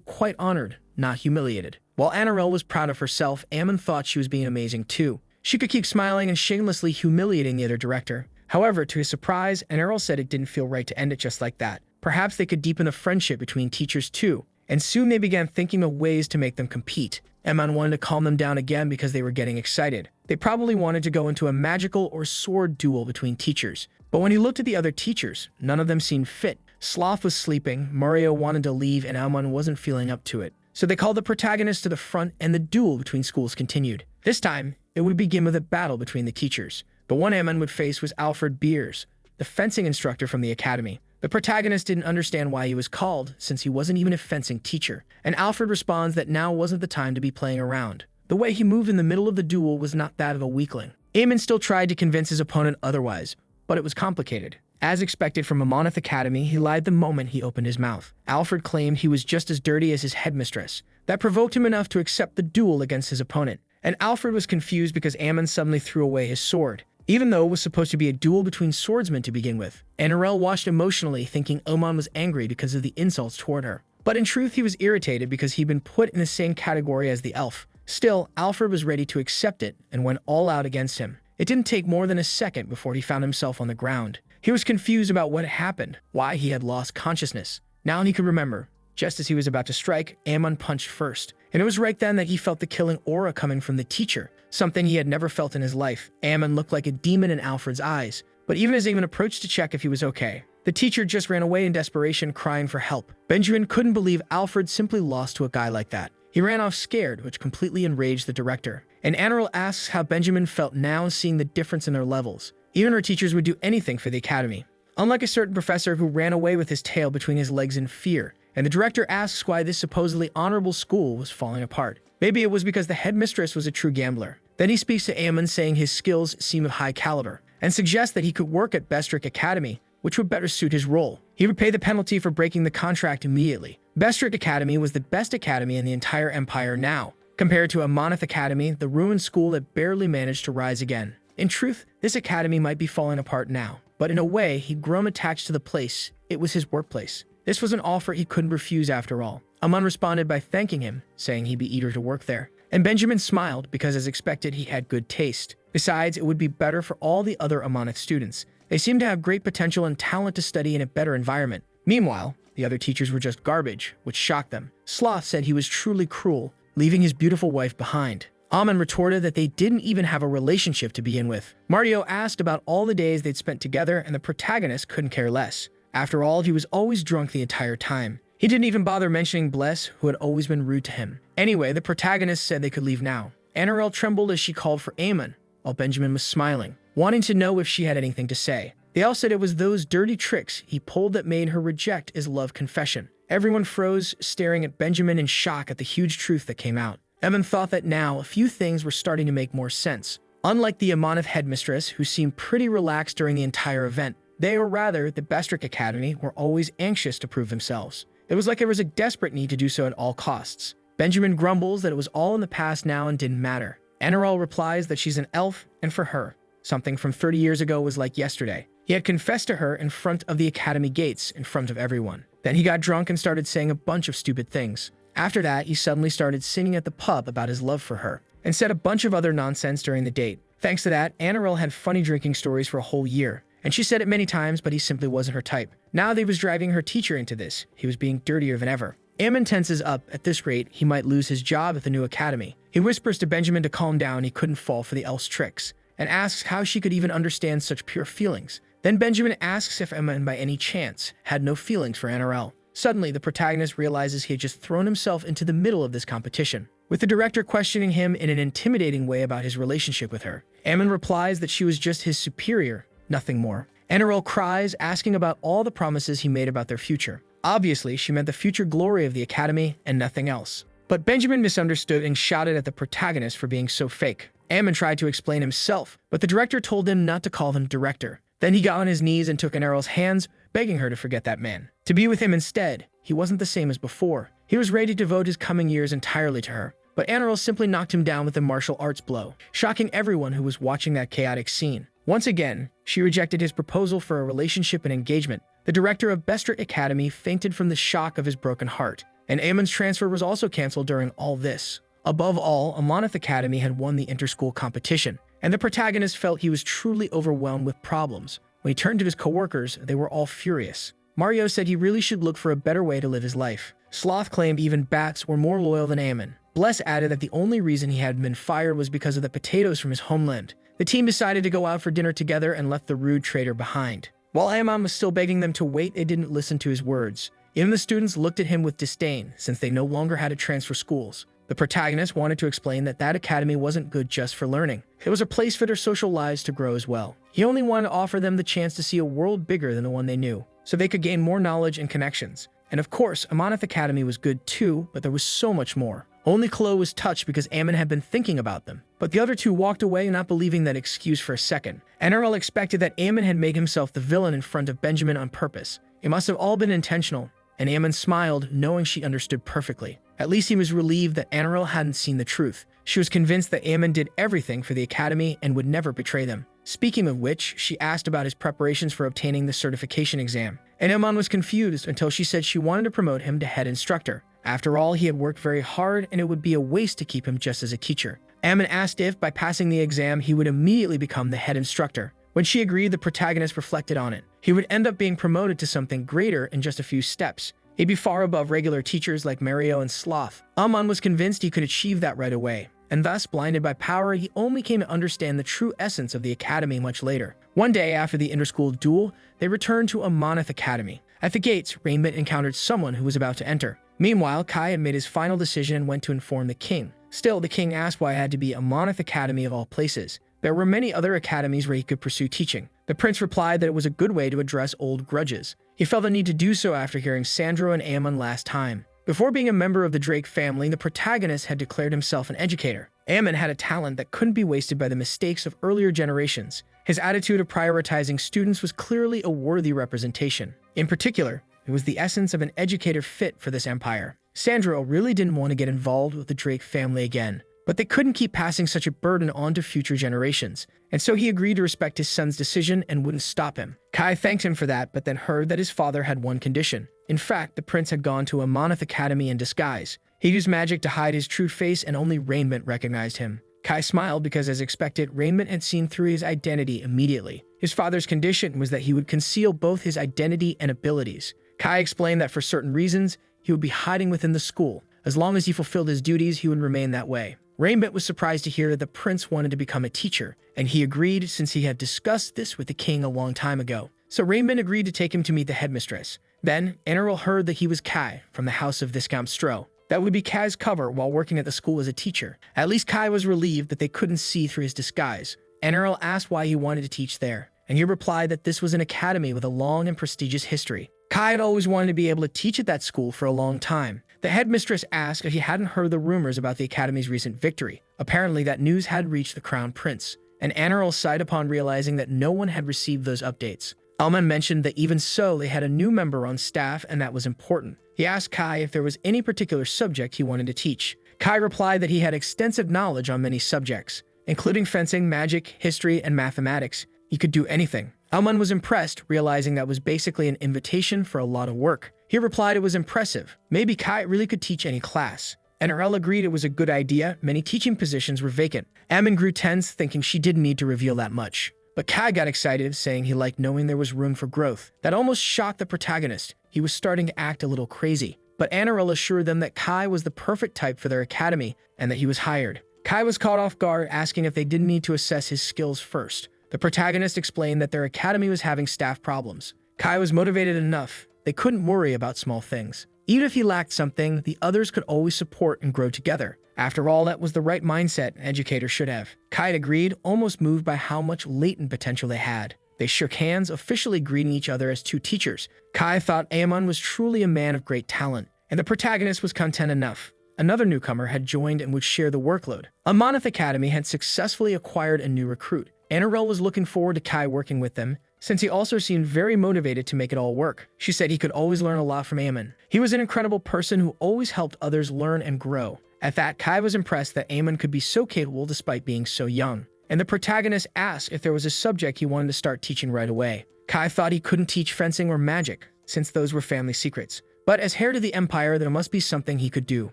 quite honored, not humiliated. While Anarel was proud of herself, Ammon thought she was being amazing too. She could keep smiling and shamelessly humiliating the other director. However, to his surprise, Anarel said it didn't feel right to end it just like that. Perhaps they could deepen the friendship between teachers too. And soon they began thinking of ways to make them compete. Emon wanted to calm them down again because they were getting excited. They probably wanted to go into a magical or sword duel between teachers. But when he looked at the other teachers, none of them seemed fit. Sloth was sleeping, Mario wanted to leave, and Amon wasn't feeling up to it. So they called the protagonist to the front and the duel between schools continued. This time, it would begin with a battle between the teachers. The one Amon would face was Alfred Beers, the fencing instructor from the academy. The protagonist didn't understand why he was called, since he wasn't even a fencing teacher, and Alfred responds that now wasn't the time to be playing around. The way he moved in the middle of the duel was not that of a weakling. Amon still tried to convince his opponent otherwise, but it was complicated. As expected from Amonith Academy, he lied the moment he opened his mouth. Alfred claimed he was just as dirty as his headmistress. That provoked him enough to accept the duel against his opponent, and Alfred was confused because Amon suddenly threw away his sword, even though it was supposed to be a duel between swordsmen to begin with. Anorel watched emotionally, thinking Oman was angry because of the insults toward her. But in truth, he was irritated because he'd been put in the same category as the elf. Still, Alfred was ready to accept it and went all out against him. It didn't take more than a second before he found himself on the ground. He was confused about what had happened, why he had lost consciousness. Now he could remember. Just as he was about to strike, Amon punched first. And it was right then that he felt the killing aura coming from the teacher, something he had never felt in his life. Amon looked like a demon in Alfred's eyes. But even as Amon approached to check if he was okay, the teacher just ran away in desperation, crying for help. Benjamin couldn't believe Alfred simply lost to a guy like that. He ran off scared, which completely enraged the director. And Anirel asks how Benjamin felt now seeing the difference in their levels. Even her teachers would do anything for the academy. Unlike a certain professor who ran away with his tail between his legs in fear. And the director asks why this supposedly honorable school was falling apart. Maybe it was because the headmistress was a true gambler. Then he speaks to Amon, saying his skills seem of high caliber, and suggests that he could work at Bestrick Academy, which would better suit his role. He would pay the penalty for breaking the contract immediately. Bestrick Academy was the best academy in the entire empire now, compared to Amonith Academy, the ruined school that barely managed to rise again. In truth, this academy might be falling apart now, but in a way, he'd grown attached to the place. It was his workplace. This was an offer he couldn't refuse after all. Amon responded by thanking him, saying he'd be eager to work there. And Benjamin smiled because, as expected, he had good taste. Besides, it would be better for all the other Amonith students. They seemed to have great potential and talent to study in a better environment. Meanwhile, the other teachers were just garbage, which shocked them. Sloth said he was truly cruel, leaving his beautiful wife behind. Amon retorted that they didn't even have a relationship to begin with. Mario asked about all the days they'd spent together, and the protagonist couldn't care less. After all, he was always drunk the entire time. He didn't even bother mentioning Bless, who had always been rude to him. Anyway, the protagonist said they could leave now. Anirel trembled as she called for Amon, while Benjamin was smiling, wanting to know if she had anything to say. They all said it was those dirty tricks he pulled that made her reject his love confession. Everyone froze, staring at Benjamin in shock at the huge truth that came out. Amon thought that now a few things were starting to make more sense. Unlike the Amonith headmistress, who seemed pretty relaxed during the entire event, they, or rather the Bestrick Academy, were always anxious to prove themselves. It was like there was a desperate need to do so at all costs. Benjamin grumbles that it was all in the past now and didn't matter. Anirel replies that she's an elf, and for her, something from 30 years ago was like yesterday. He had confessed to her in front of the academy gates, in front of everyone. Then he got drunk and started saying a bunch of stupid things. After that, he suddenly started singing at the pub about his love for her, and said a bunch of other nonsense during the date. Thanks to that, Anirel had funny drinking stories for a whole year. And she said it many times, but he simply wasn't her type. Now that he was driving her teacher into this, he was being dirtier than ever. Amon tenses up. At this rate, he might lose his job at the new academy. He whispers to Benjamin to calm down, he couldn't fall for the elf's tricks, and asks how she could even understand such pure feelings. Then Benjamin asks if Amon, by any chance, had no feelings for Anirel. Suddenly, the protagonist realizes he had just thrown himself into the middle of this competition, with the director questioning him in an intimidating way about his relationship with her. Amon replies that she was just his superior, nothing more. Anirel cries, asking about all the promises he made about their future. Obviously, she meant the future glory of the academy and nothing else. But Benjamin misunderstood and shouted at the protagonist for being so fake. Amon tried to explain himself, but the director told him not to call him director. Then he got on his knees and took Anirel's hands, begging her to forget that man. To be with him instead. He wasn't the same as before. He was ready to devote his coming years entirely to her. But Anirel simply knocked him down with a martial arts blow, shocking everyone who was watching that chaotic scene. Once again, she rejected his proposal for a relationship and engagement. The director of Bestrick Academy fainted from the shock of his broken heart, and Amon's transfer was also canceled during all this. Above all, Amonith Academy had won the inter-school competition, and the protagonist felt he was truly overwhelmed with problems. When he turned to his coworkers, they were all furious. Mario said he really should look for a better way to live his life. Sloth claimed even bats were more loyal than Amon. Bless added that the only reason he had been fired was because of the potatoes from his homeland. The team decided to go out for dinner together and left the rude traitor behind. While Amon was still begging them to wait, they didn't listen to his words. Even the students looked at him with disdain, since they no longer had to transfer schools. The protagonist wanted to explain that that academy wasn't good just for learning. It was a place for their social lives to grow as well. He only wanted to offer them the chance to see a world bigger than the one they knew, so they could gain more knowledge and connections. And of course, Amonith Academy was good too, but there was so much more. Only Chloe was touched because Amon had been thinking about them. But the other two walked away, not believing that excuse for a second. Anirel expected that Amon had made himself the villain in front of Benjamin on purpose. It must have all been intentional, and Amon smiled, knowing she understood perfectly. At least he was relieved that Anirel hadn't seen the truth. She was convinced that Amon did everything for the academy and would never betray them. Speaking of which, she asked about his preparations for obtaining the certification exam. And Amon was confused until she said she wanted to promote him to head instructor. After all, he had worked very hard, and it would be a waste to keep him just as a teacher. Ammon asked if, by passing the exam, he would immediately become the head instructor. When she agreed, the protagonist reflected on it. He would end up being promoted to something greater in just a few steps. He'd be far above regular teachers like Mario and Sloth. Ammon was convinced he could achieve that right away, and thus, blinded by power, he only came to understand the true essence of the academy much later. One day after the inter-school duel, they returned to Amonith Academy. At the gates, Rainbow encountered someone who was about to enter. Meanwhile, Kai had made his final decision and went to inform the king. Still, the king asked why it had to be Amonith Academy of all places. There were many other academies where he could pursue teaching. The prince replied that it was a good way to address old grudges. He felt the need to do so after hearing Sandro and Ammon last time. Before being a member of the Drake family, the protagonist had declared himself an educator. Ammon had a talent that couldn't be wasted by the mistakes of earlier generations. His attitude of prioritizing students was clearly a worthy representation. In particular, it was the essence of an educator fit for this empire. Sandro really didn't want to get involved with the Drake family again, but they couldn't keep passing such a burden on to future generations, and so he agreed to respect his son's decision and wouldn't stop him. Kai thanked him for that, but then heard that his father had one condition. In fact, the prince had gone to Amonith Academy in disguise. He used magic to hide his true face, and only Rainbow recognized him. Kai smiled because, as expected, Rainbow had seen through his identity immediately. His father's condition was that he would conceal both his identity and abilities. Kai explained that for certain reasons, he would be hiding within the school. As long as he fulfilled his duties, he would remain that way. Rainbow was surprised to hear that the prince wanted to become a teacher, and he agreed since he had discussed this with the king a long time ago. So Rainbow agreed to take him to meet the headmistress. Then, enro heard that he was Kai from the house of Viscount Stro. That would be Kai's cover while working at the school as a teacher. At least Kai was relieved that they couldn't see through his disguise. enro asked why he wanted to teach there, and he replied that this was an academy with a long and prestigious history. Kai had always wanted to be able to teach at that school for a long time. The headmistress asked if he hadn't heard the rumors about the academy's recent victory. Apparently, that news had reached the crown prince, and Anirel sighed upon realizing that no one had received those updates. Alman mentioned that even so, they had a new member on staff, and that was important. He asked Kai if there was any particular subject he wanted to teach. Kai replied that he had extensive knowledge on many subjects, including fencing, magic, history, and mathematics. He could do anything. Alman was impressed, realizing that was basically an invitation for a lot of work. He replied it was impressive. Maybe Kai really could teach any class. NRL agreed it was a good idea. Many teaching positions were vacant. Ammon grew tense, thinking she didn't need to reveal that much. But Kai got excited, saying he liked knowing there was room for growth. That almost shocked the protagonist. He was starting to act a little crazy. But Anirel assured them that Kai was the perfect type for their academy, and that he was hired. Kai was caught off guard, asking if they didn't need to assess his skills first. The protagonist explained that their academy was having staff problems. Kai was motivated enough. They couldn't worry about small things. Even if he lacked something, the others could always support and grow together. After all, that was the right mindset an educator should have. Kai agreed, almost moved by how much latent potential they had. They shook hands, officially greeting each other as two teachers. Kai thought Ammon was truly a man of great talent, and the protagonist was content enough. Another newcomer had joined and would share the workload. Amonith Academy had successfully acquired a new recruit. Anirel was looking forward to Kai working with them, since he also seemed very motivated to make it all work. She said he could always learn a lot from Ammon. He was an incredible person who always helped others learn and grow. At that, Kai was impressed that Ammon could be so capable despite being so young. And the protagonist asked if there was a subject he wanted to start teaching right away. Kai thought he couldn't teach fencing or magic, since those were family secrets. But as heir to the empire, there must be something he could do.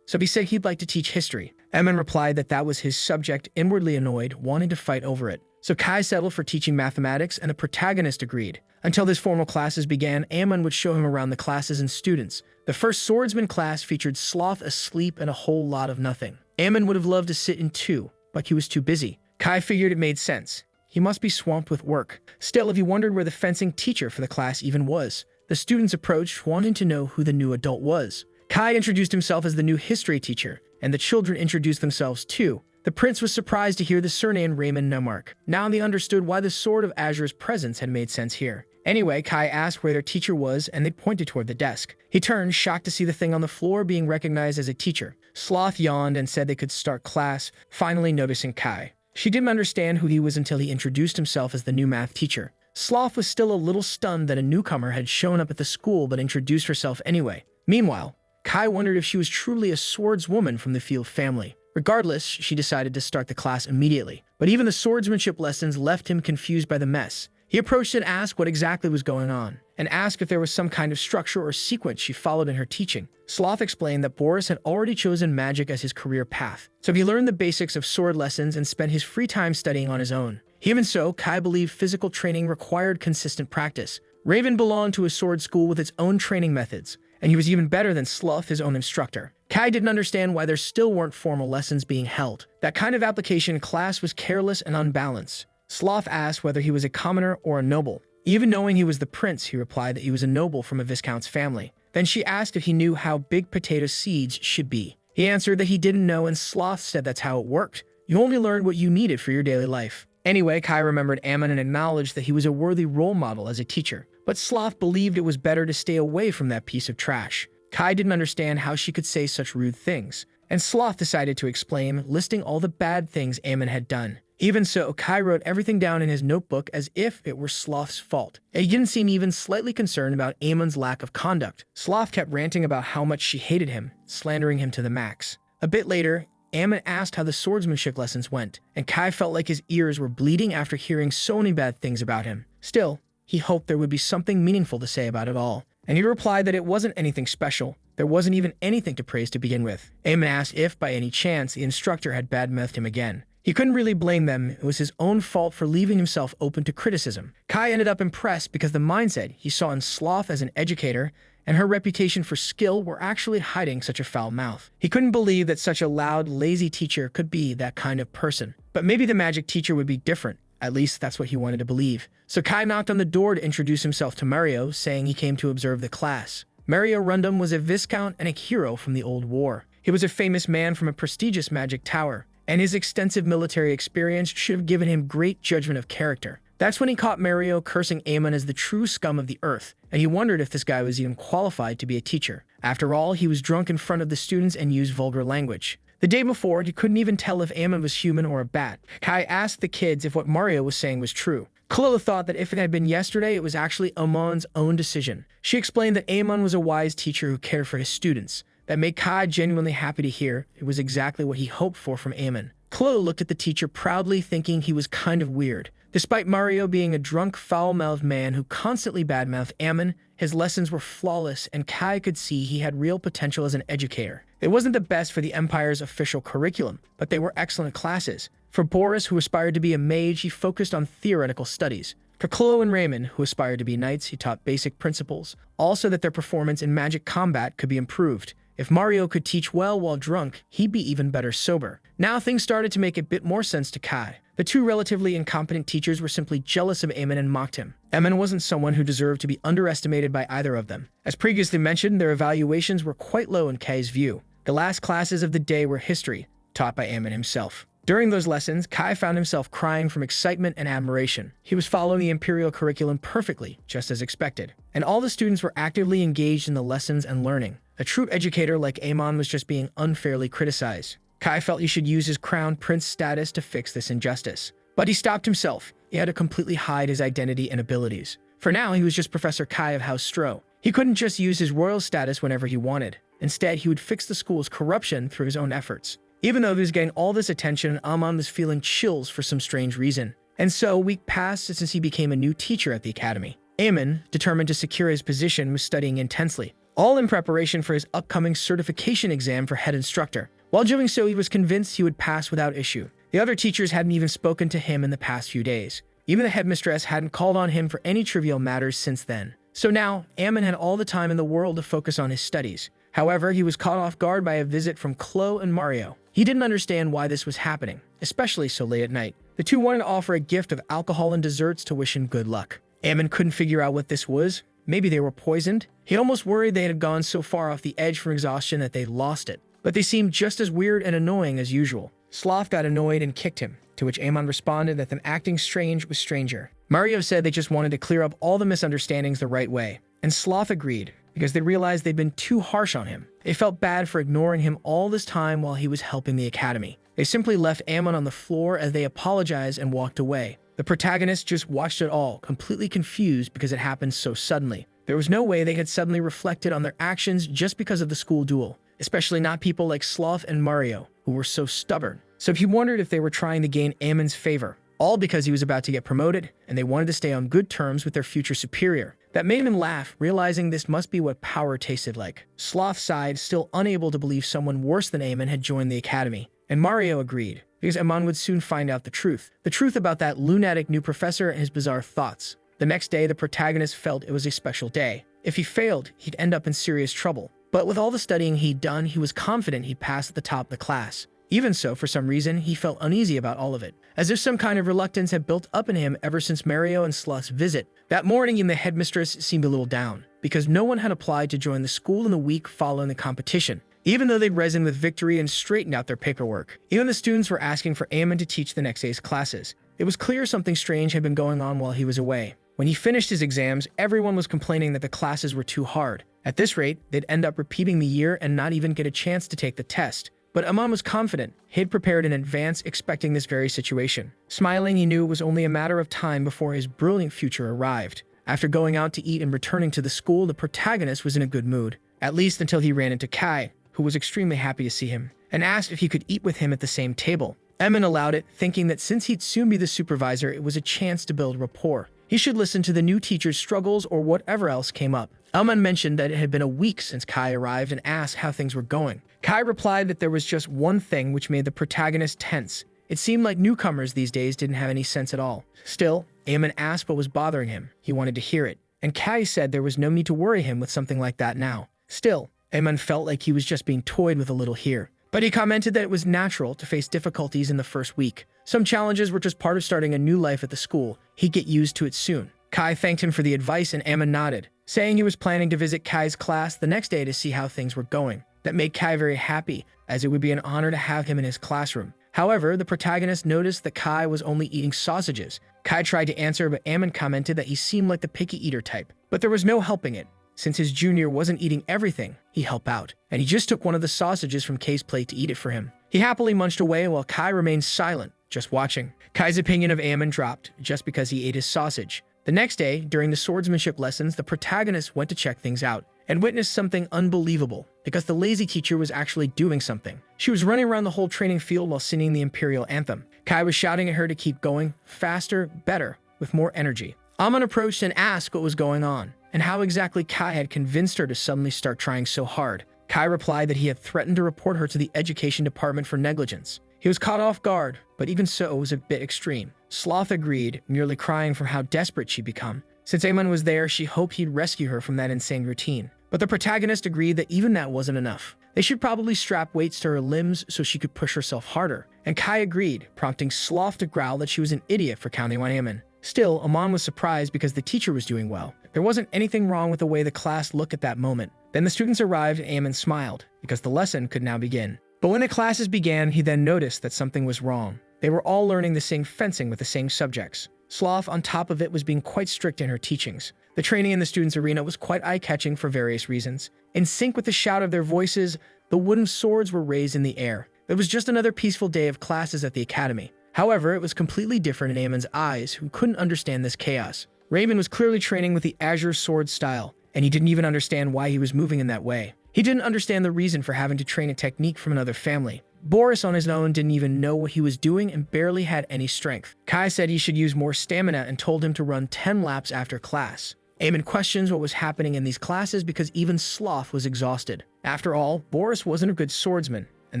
So he said he'd like to teach history. Ammon replied that that was his subject, inwardly annoyed, wanting to fight over it. So Kai settled for teaching mathematics, and the protagonist agreed. Until his formal classes began, Ammon would show him around the classes and students. The first swordsman class featured Sloth asleep and a whole lot of nothing. Ammon would have loved to sit in too, but he was too busy. Kai figured it made sense. He must be swamped with work. Still, if he wondered where the fencing teacher for the class even was, the students approached, wanting to know who the new adult was. Kai introduced himself as the new history teacher, and the children introduced themselves too. The prince was surprised to hear the surname Raymond Nemark. Now they understood why the Sword of Azure's presence had made sense here. Anyway, Kai asked where their teacher was, and they pointed toward the desk. He turned, shocked to see the thing on the floor being recognized as a teacher. Sloth yawned and said they could start class, finally noticing Kai. She didn't understand who he was until he introduced himself as the new math teacher. Sloth was still a little stunned that a newcomer had shown up at the school but introduced herself anyway. Meanwhile, Kai wondered if she was truly a swordswoman from the Field family. Regardless, she decided to start the class immediately. But even the swordsmanship lessons left him confused by the mess. He approached and asked what exactly was going on, and asked if there was some kind of structure or sequence she followed in her teaching. Sloth explained that Boris had already chosen magic as his career path, so he learned the basics of sword lessons and spent his free time studying on his own. Even so, Kai believed physical training required consistent practice. Raven belonged to a sword school with its own training methods, and he was even better than Sloth, his own instructor. Kai didn't understand why there still weren't formal lessons being held. That kind of application class was careless and unbalanced. Sloth asked whether he was a commoner or a noble. Even knowing he was the prince, he replied that he was a noble from a viscount's family. Then she asked if he knew how big potato seeds should be. He answered that he didn't know, and Sloth said that's how it worked. You only learned what you needed for your daily life. Anyway, Kai remembered Ammon and acknowledged that he was a worthy role model as a teacher. But Sloth believed it was better to stay away from that piece of trash. Kai didn't understand how she could say such rude things, and Sloth decided to explain, listing all the bad things Ammon had done. Even so, Kai wrote everything down in his notebook as if it were Sloth's fault. He didn't seem even slightly concerned about Ammon's lack of conduct. Sloth kept ranting about how much she hated him, slandering him to the max. A bit later, Ammon asked how the swordsmanship lessons went, and Kai felt like his ears were bleeding after hearing so many bad things about him. Still, he hoped there would be something meaningful to say about it all, and he replied that it wasn't anything special. There wasn't even anything to praise to begin with. Ammon asked if, by any chance, the instructor had badmouthed him again. He couldn't really blame them. It was his own fault for leaving himself open to criticism. Kai ended up impressed because the mindset he saw in Sloth as an educator and her reputation for skill were actually hiding such a foul mouth. He couldn't believe that such a loud, lazy teacher could be that kind of person. But maybe the magic teacher would be different. At least that's what he wanted to believe. So Kai knocked on the door to introduce himself to Mario, saying he came to observe the class. Mario Rundum was a viscount and a hero from the old war. He was a famous man from a prestigious magic tower, and his extensive military experience should have given him great judgment of character. That's when he caught Mario cursing Ammon as the true scum of the earth, and he wondered if this guy was even qualified to be a teacher. After all, he was drunk in front of the students and used vulgar language. The day before, he couldn't even tell if Ammon was human or a bat. Kai asked the kids if what Mario was saying was true. Chloe thought that if it had been yesterday, it was actually Amon's own decision. She explained that Amon was a wise teacher who cared for his students. That made Kai genuinely happy to hear. It was exactly what he hoped for from Ammon. Chloe looked at the teacher proudly, thinking he was kind of weird. Despite Mario being a drunk, foul-mouthed man who constantly badmouthed Ammon, his lessons were flawless, and Kai could see he had real potential as an educator. It wasn't the best for the Empire's official curriculum, but they were excellent classes. For Boris, who aspired to be a mage, he focused on theoretical studies. For Chloe and Raymond, who aspired to be knights, he taught basic principles, also that their performance in magic combat could be improved. If Mario could teach well while drunk, he'd be even better sober. Now things started to make a bit more sense to Kai. The two relatively incompetent teachers were simply jealous of Ammon and mocked him. Ammon wasn't someone who deserved to be underestimated by either of them. As previously mentioned, their evaluations were quite low in Kai's view. The last classes of the day were history, taught by Ammon himself. During those lessons, Kai found himself crying from excitement and admiration. He was following the imperial curriculum perfectly, just as expected. And all the students were actively engaged in the lessons and learning. A true educator like Amon was just being unfairly criticized. Kai felt he should use his crown prince status to fix this injustice. But he stopped himself. He had to completely hide his identity and abilities. For now, he was just Professor Kai of House Stro. He couldn't just use his royal status whenever he wanted. Instead, he would fix the school's corruption through his own efforts. Even though he was getting all this attention, Amon was feeling chills for some strange reason. And so, a week passed since he became a new teacher at the academy. Amon, determined to secure his position, was studying intensely, all in preparation for his upcoming certification exam for head instructor. While doing so, he was convinced he would pass without issue. The other teachers hadn't even spoken to him in the past few days. Even the headmistress hadn't called on him for any trivial matters since then. So now, Ammon had all the time in the world to focus on his studies. However, he was caught off guard by a visit from Chloe and Mario. He didn't understand why this was happening, especially so late at night. The two wanted to offer a gift of alcohol and desserts to wish him good luck. Ammon couldn't figure out what this was. Maybe they were poisoned? He almost worried they had gone so far off the edge from exhaustion that they'd lost it. But they seemed just as weird and annoying as usual. Sloth got annoyed and kicked him, to which Ammon responded that them acting strange was stranger. Mario said they just wanted to clear up all the misunderstandings the right way, and Sloth agreed, because they realized they'd been too harsh on him. They felt bad for ignoring him all this time while he was helping the academy. They simply left Ammon on the floor as they apologized and walked away. The protagonist just watched it all, completely confused because it happened so suddenly. There was no way they had suddenly reflected on their actions just because of the school duel, especially not people like Sloth and Mario, who were so stubborn. So he wondered if they were trying to gain Ammon's favor. all because he was about to get promoted, and they wanted to stay on good terms with their future superior. That made him laugh, realizing this must be what power tasted like. Sloth sighed, still unable to believe someone worse than Amon had joined the academy, and Mario agreed, because Amon would soon find out the truth about that lunatic new professor and his bizarre thoughts. The next day, the protagonist felt it was a special day. If he failed, he'd end up in serious trouble. But with all the studying he'd done, he was confident he'd pass at the top of the class. Even so, for some reason, he felt uneasy about all of it, as if some kind of reluctance had built up in him ever since Mario and Sloth's visit. That morning, even the headmistress seemed a little down, because no one had applied to join the school in the week following the competition, even though they'd risen with victory and straightened out their paperwork. Even the students were asking for Amon to teach the next day's classes. It was clear something strange had been going on while he was away. When he finished his exams, everyone was complaining that the classes were too hard. At this rate, they'd end up repeating the year and not even get a chance to take the test. But Amon was confident. He'd prepared in advance, expecting this very situation. Smiling, he knew it was only a matter of time before his brilliant future arrived. After going out to eat and returning to the school, the protagonist was in a good mood, at least until he ran into Kai, who was extremely happy to see him, and asked if he could eat with him at the same table. Amon allowed it, thinking that since he'd soon be the supervisor, it was a chance to build rapport. He should listen to the new teacher's struggles or whatever else came up. Amon mentioned that it had been a week since Kai arrived and asked how things were going. Kai replied that there was just one thing which made the protagonist tense. It seemed like newcomers these days didn't have any sense at all. Still, Amon asked what was bothering him. He wanted to hear it, and Kai said there was no need to worry him with something like that now. Still, Amon felt like he was just being toyed with a little here. But he commented that it was natural to face difficulties in the first week. Some challenges were just part of starting a new life at the school. He'd get used to it soon. Kai thanked him for the advice and Amon nodded, saying he was planning to visit Kai's class the next day to see how things were going. That made Kai very happy, as it would be an honor to have him in his classroom. However, the protagonist noticed that Kai was only eating sausages. Kai tried to answer, but Amon commented that he seemed like the picky eater type. But there was no helping it. Since his junior wasn't eating everything, he'd help out, and he just took one of the sausages from Kai's plate to eat it for him. He happily munched away while Kai remained silent, just watching. Kai's opinion of Amon dropped just because he ate his sausage. The next day, during the swordsmanship lessons, the protagonist went to check things out and witnessed something unbelievable, because the lazy teacher was actually doing something. She was running around the whole training field while singing the Imperial Anthem. Kai was shouting at her to keep going, faster, better, with more energy. Amon approached and asked what was going on, and how exactly Kai had convinced her to suddenly start trying so hard. Kai replied that he had threatened to report her to the education department for negligence. He was caught off guard, but even so, it was a bit extreme. Sloth agreed, nearly crying from how desperate she'd become. Since Amon was there, she hoped he'd rescue her from that insane routine. But the protagonist agreed that even that wasn't enough. They should probably strap weights to her limbs so she could push herself harder. And Kai agreed, prompting Sloth to growl that she was an idiot for counting on Amon. Still, Amon was surprised because the teacher was doing well. There wasn't anything wrong with the way the class looked at that moment. Then the students arrived and Amon smiled, because the lesson could now begin. But when the classes began, he then noticed that something was wrong. They were all learning the same fencing with the same subjects. Sloth, on top of it, was being quite strict in her teachings. The training in the students' arena was quite eye-catching for various reasons. In sync with the shout of their voices, the wooden swords were raised in the air. It was just another peaceful day of classes at the academy. However, it was completely different in Amon's eyes, who couldn't understand this chaos. Raymond was clearly training with the Azure sword style, and he didn't even understand why he was moving in that way. He didn't understand the reason for having to train a technique from another family. Boris on his own didn't even know what he was doing and barely had any strength. Kai said he should use more stamina and told him to run 10 laps after class. Amon questions what was happening in these classes because even Sloth was exhausted. After all, Boris wasn't a good swordsman, and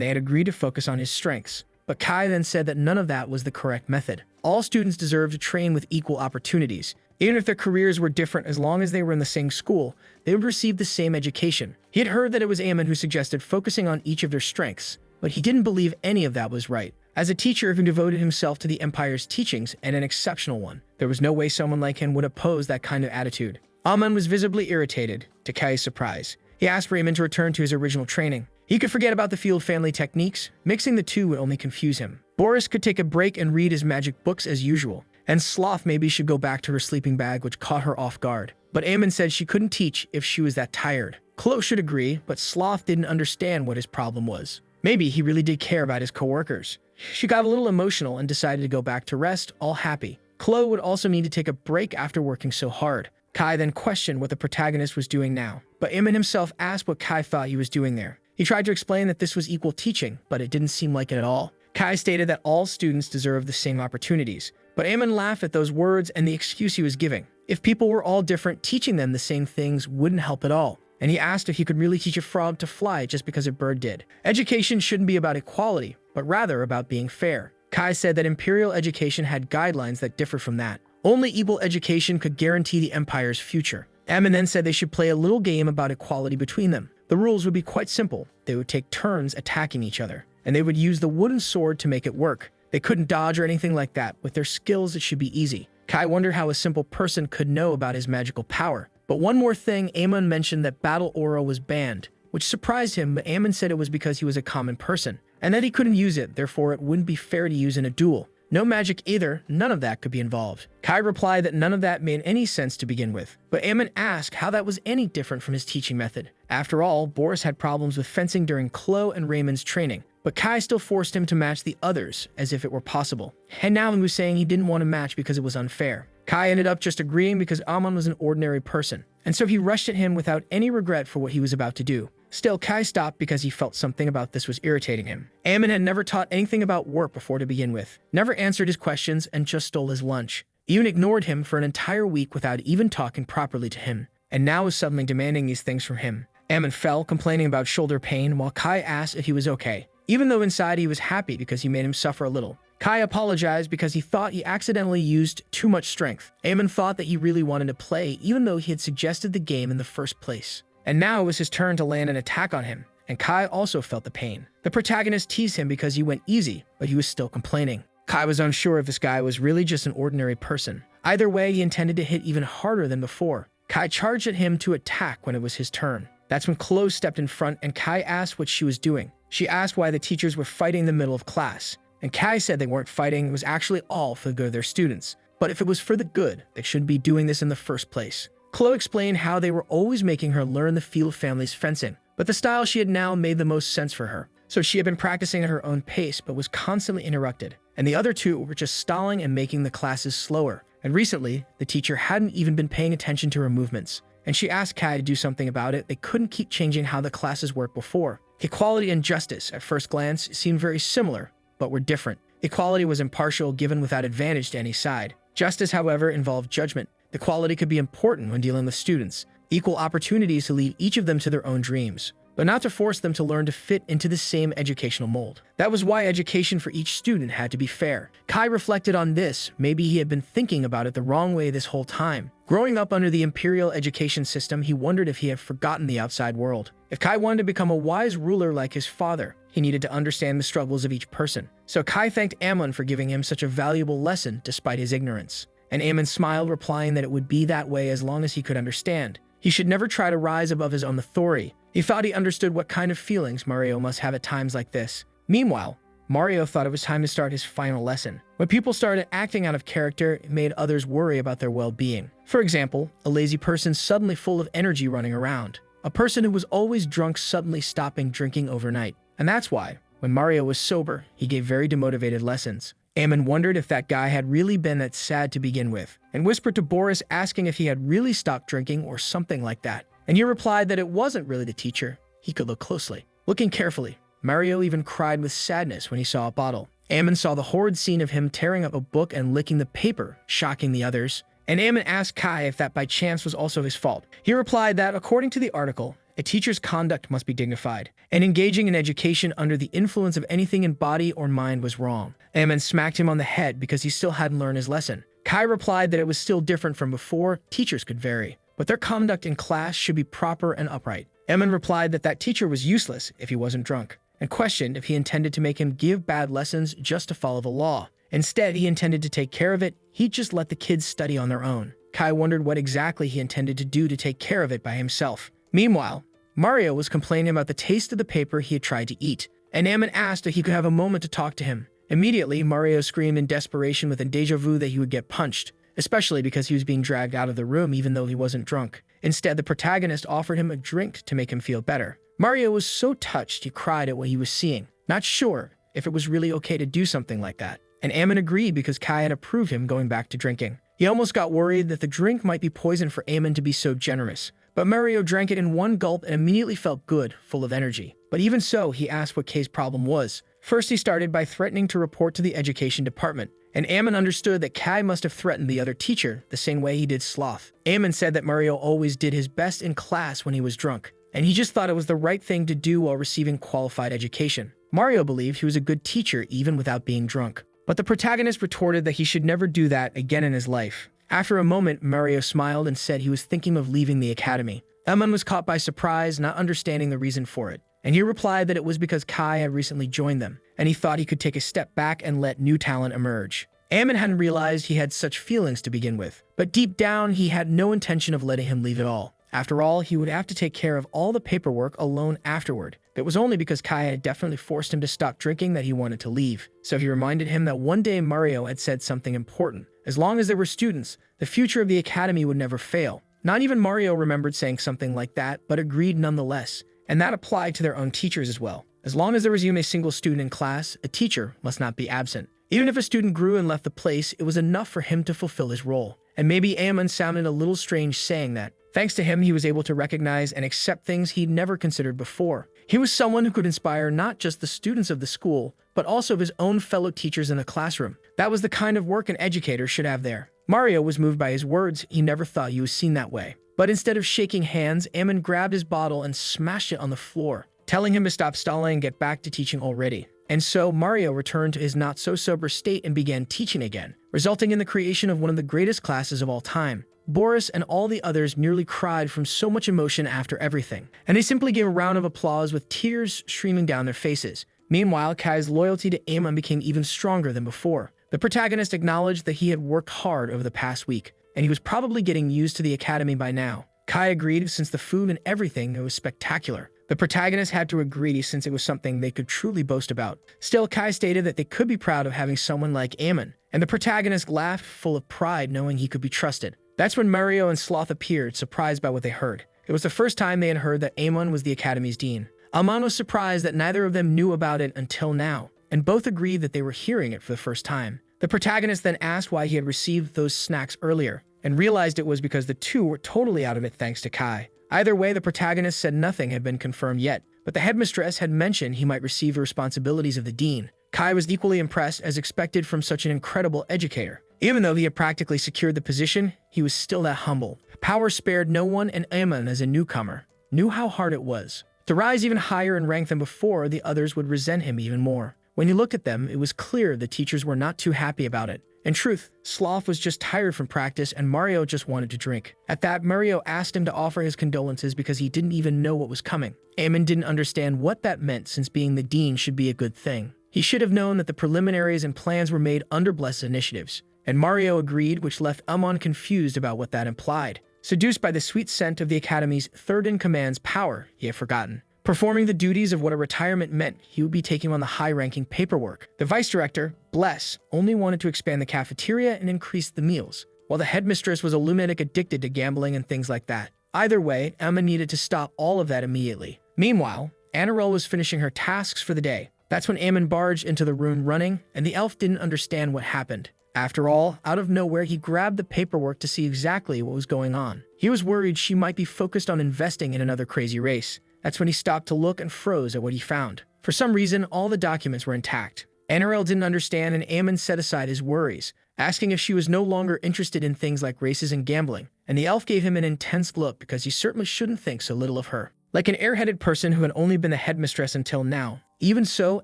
they had agreed to focus on his strengths. But Kai then said that none of that was the correct method. All students deserve to train with equal opportunities. Even if their careers were different, as long as they were in the same school, they would receive the same education. He had heard that it was Amon who suggested focusing on each of their strengths, but he didn't believe any of that was right. As a teacher who devoted himself to the Empire's teachings, and an exceptional one, there was no way someone like him would oppose that kind of attitude. Amon was visibly irritated, to Kai's surprise. He asked Raymond to return to his original training. He could forget about the field family techniques. Mixing the two would only confuse him. Boris could take a break and read his magic books as usual, and Sloth maybe should go back to her sleeping bag, which caught her off guard. But Amon said she couldn't teach if she was that tired. Chloe should agree, but Sloth didn't understand what his problem was. Maybe he really did care about his coworkers. She got a little emotional and decided to go back to rest, all happy. Chloe would also need to take a break after working so hard. Kai then questioned what the protagonist was doing now, but Amon himself asked what Kai thought he was doing there. He tried to explain that this was equal teaching, but it didn't seem like it at all. Kai stated that all students deserve the same opportunities, But Ammon laughed at those words and the excuse he was giving. If people were all different, teaching them the same things wouldn't help at all. And he asked if he could really teach a frog to fly just because a bird did. Education shouldn't be about equality, but rather about being fair. Kai said that imperial education had guidelines that differed from that. Only equal education could guarantee the empire's future. Ammon then said they should play a little game about equality between them. The rules would be quite simple. They would take turns attacking each other, and they would use the wooden sword to make it work. They couldn't dodge or anything like that. With their skills, it should be easy. Kai wondered how a simple person could know about his magical power. But one more thing, Ammon mentioned that battle aura was banned, which surprised him, but Ammon said it was because he was a common person, and that he couldn't use it, therefore it wouldn't be fair to use in a duel. No magic either, none of that could be involved. Kai replied that none of that made any sense to begin with, but Ammon asked how that was any different from his teaching method. After all, Boris had problems with fencing during Chloe and Raymond's training, but Kai still forced him to match the others as if it were possible. And now he was saying he didn't want to match because it was unfair. Kai ended up just agreeing because Ammon was an ordinary person, and so he rushed at him without any regret for what he was about to do. Still, Kai stopped because he felt something about this was irritating him. Ammon had never taught anything about work before to begin with, never answered his questions, and just stole his lunch. Even ignored him for an entire week without even talking properly to him, and now was suddenly demanding these things from him. Ammon fell, complaining about shoulder pain, while Kai asked if he was okay, even though inside he was happy because he made him suffer a little. Kai apologized because he thought he accidentally used too much strength. Ammon thought that he really wanted to play, even though he had suggested the game in the first place. And now it was his turn to land an attack on him, and Kai also felt the pain. The protagonist teased him because he went easy, but he was still complaining. Kai was unsure if this guy was really just an ordinary person. Either way, he intended to hit even harder than before. Kai charged at him to attack when it was his turn. That's when Chloe stepped in front, and Kai asked what she was doing. She asked why the teachers were fighting in the middle of class, and Kai said they weren't fighting, it was actually all for the good of their students. But if it was for the good, they shouldn't be doing this in the first place. Chloe explained how they were always making her learn the feel of family's fencing, but the style she had now made the most sense for her. So she had been practicing at her own pace, but was constantly interrupted, and the other two were just stalling and making the classes slower. And recently, the teacher hadn't even been paying attention to her movements, and she asked Kai to do something about it. They couldn't keep changing how the classes worked before. Equality and justice, at first glance, seemed very similar, but were different. Equality was impartial, given without advantage to any side. Justice, however, involved judgment. Equality could be important when dealing with students. Equal opportunities to lead each of them to their own dreams, but not to force them to learn to fit into the same educational mold. That was why education for each student had to be fair. Kai reflected on this. Maybe he had been thinking about it the wrong way this whole time. Growing up under the imperial education system, he wondered if he had forgotten the outside world. If Kai wanted to become a wise ruler like his father, he needed to understand the struggles of each person. So Kai thanked Ammon for giving him such a valuable lesson despite his ignorance. And Ammon smiled, replying that it would be that way as long as he could understand. He should never try to rise above his own authority. He thought he understood what kind of feelings Mario must have at times like this. Meanwhile, Mario thought it was time to start his final lesson. When people started acting out of character, it made others worry about their well-being. For example, a lazy person suddenly full of energy running around. A person who was always drunk suddenly stopping drinking overnight. And that's why, when Mario was sober, he gave very demotivated lessons. Ammon wondered if that guy had really been that sad to begin with, and whispered to Boris, asking if he had really stopped drinking or something like that. And he replied that it wasn't really the teacher. He could look closely. Looking carefully, Mario even cried with sadness when he saw a bottle. Ammon saw the horrid scene of him tearing up a book and licking the paper, shocking the others. And Ammon asked Kai if that by chance was also his fault. He replied that, according to the article, a teacher's conduct must be dignified, and engaging in education under the influence of anything in body or mind was wrong. Ammon smacked him on the head because he still hadn't learned his lesson. Kai replied that it was still different from before. Teachers could vary, but their conduct in class should be proper and upright. Ammon replied that that teacher was useless if he wasn't drunk, and questioned if he intended to make him give bad lessons just to follow the law. Instead, he intended to take care of it. He'd just let the kids study on their own. Kai wondered what exactly he intended to do to take care of it by himself. Meanwhile, Mario was complaining about the taste of the paper he had tried to eat, and Ammon asked if he could have a moment to talk to him. Immediately, Mario screamed in desperation with a déjà vu that he would get punched, especially because he was being dragged out of the room even though he wasn't drunk. Instead, the protagonist offered him a drink to make him feel better. Mario was so touched he cried at what he was seeing, not sure if it was really okay to do something like that. And Ammon agreed because Kai had approved him going back to drinking. He almost got worried that the drink might be poison for Ammon to be so generous, but Mario drank it in one gulp and immediately felt good, full of energy. But even so, he asked what Kai's problem was. First, he started by threatening to report to the education department, and Ammon understood that Kai must have threatened the other teacher the same way he did Sloth. Ammon said that Mario always did his best in class when he was drunk, and he just thought it was the right thing to do while receiving qualified education. Mario believed he was a good teacher even without being drunk. But the protagonist retorted that he should never do that again in his life. After a moment, Mario smiled and said he was thinking of leaving the academy. Ammon was caught by surprise, not understanding the reason for it, and he replied that it was because Kai had recently joined them, and he thought he could take a step back and let new talent emerge. Ammon hadn't realized he had such feelings to begin with, but deep down he had no intention of letting him leave at all. After all, he would have to take care of all the paperwork alone afterward. It was only because Kai had definitely forced him to stop drinking that he wanted to leave. So he reminded him that one day Mario had said something important. As long as there were students, the future of the academy would never fail. Not even Mario remembered saying something like that, but agreed nonetheless. And that applied to their own teachers as well. As long as there was even a single student in class, a teacher must not be absent. Even if a student grew and left the place, it was enough for him to fulfill his role. And maybe Ammon sounded a little strange saying that. Thanks to him, he was able to recognize and accept things he'd never considered before. He was someone who could inspire not just the students of the school, but also his own fellow teachers in the classroom. That was the kind of work an educator should have there. Mario was moved by his words. He never thought he was seen that way. But instead of shaking hands, Ammon grabbed his bottle and smashed it on the floor, telling him to stop stalling and get back to teaching already. And so Mario returned to his not-so-sober state and began teaching again, resulting in the creation of one of the greatest classes of all time. Boris and all the others nearly cried from so much emotion after everything, and they simply gave a round of applause with tears streaming down their faces. Meanwhile, Kai's loyalty to Ammon became even stronger than before. The protagonist acknowledged that he had worked hard over the past week, and he was probably getting used to the academy by now. Kai agreed since the food and everything was spectacular. The protagonist had to agree since it was something they could truly boast about. Still, Kai stated that they could be proud of having someone like Ammon, and the protagonist laughed full of pride knowing he could be trusted. That's when Mario and Sloth appeared, surprised by what they heard. It was the first time they had heard that Ammon was the academy's dean. Ammon was surprised that neither of them knew about it until now, and both agreed that they were hearing it for the first time. The protagonist then asked why he had received those snacks earlier, and realized it was because the two were totally out of it thanks to Kai. Either way, the protagonist said nothing had been confirmed yet, but the headmistress had mentioned he might receive the responsibilities of the dean. Kai was equally impressed as expected from such an incredible educator. Even though he had practically secured the position, he was still that humble. Power spared no one, and Ammon, as a newcomer, knew how hard it was. To rise even higher in rank than before, the others would resent him even more. When he looked at them, it was clear the teachers were not too happy about it. In truth, Sloth was just tired from practice and Mario just wanted to drink. At that, Mario asked him to offer his condolences because he didn't even know what was coming. Ammon didn't understand what that meant since being the dean should be a good thing. He should have known that the preliminaries and plans were made under blessed initiatives. And Mario agreed, which left Ammon confused about what that implied. Seduced by the sweet scent of the Academy's third-in-command's power, he had forgotten. Performing the duties of what a retirement meant, he would be taking on the high-ranking paperwork. The vice director, Bless, only wanted to expand the cafeteria and increase the meals, while the headmistress was a lunatic addicted to gambling and things like that. Either way, Ammon needed to stop all of that immediately. Meanwhile, Anirel was finishing her tasks for the day. That's when Ammon barged into the room running, and the elf didn't understand what happened. After all, out of nowhere, he grabbed the paperwork to see exactly what was going on. He was worried she might be focused on investing in another crazy race. That's when he stopped to look and froze at what he found. For some reason, all the documents were intact. Anirel didn't understand, and Ammon set aside his worries, asking if she was no longer interested in things like races and gambling. And the elf gave him an intense look because he certainly shouldn't think so little of her. Like an airheaded person who had only been the headmistress until now. Even so,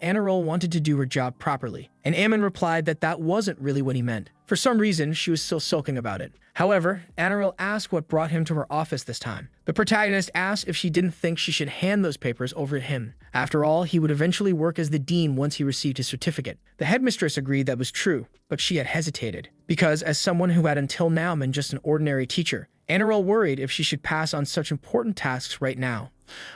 Anirel wanted to do her job properly, and Ammon replied that that wasn't really what he meant. For some reason, she was still sulking about it. However, Anirel asked what brought him to her office this time. The protagonist asked if she didn't think she should hand those papers over to him. After all, he would eventually work as the dean once he received his certificate. The headmistress agreed that was true, but she had hesitated, because as someone who had until now been just an ordinary teacher, Anirel worried if she should pass on such important tasks right now.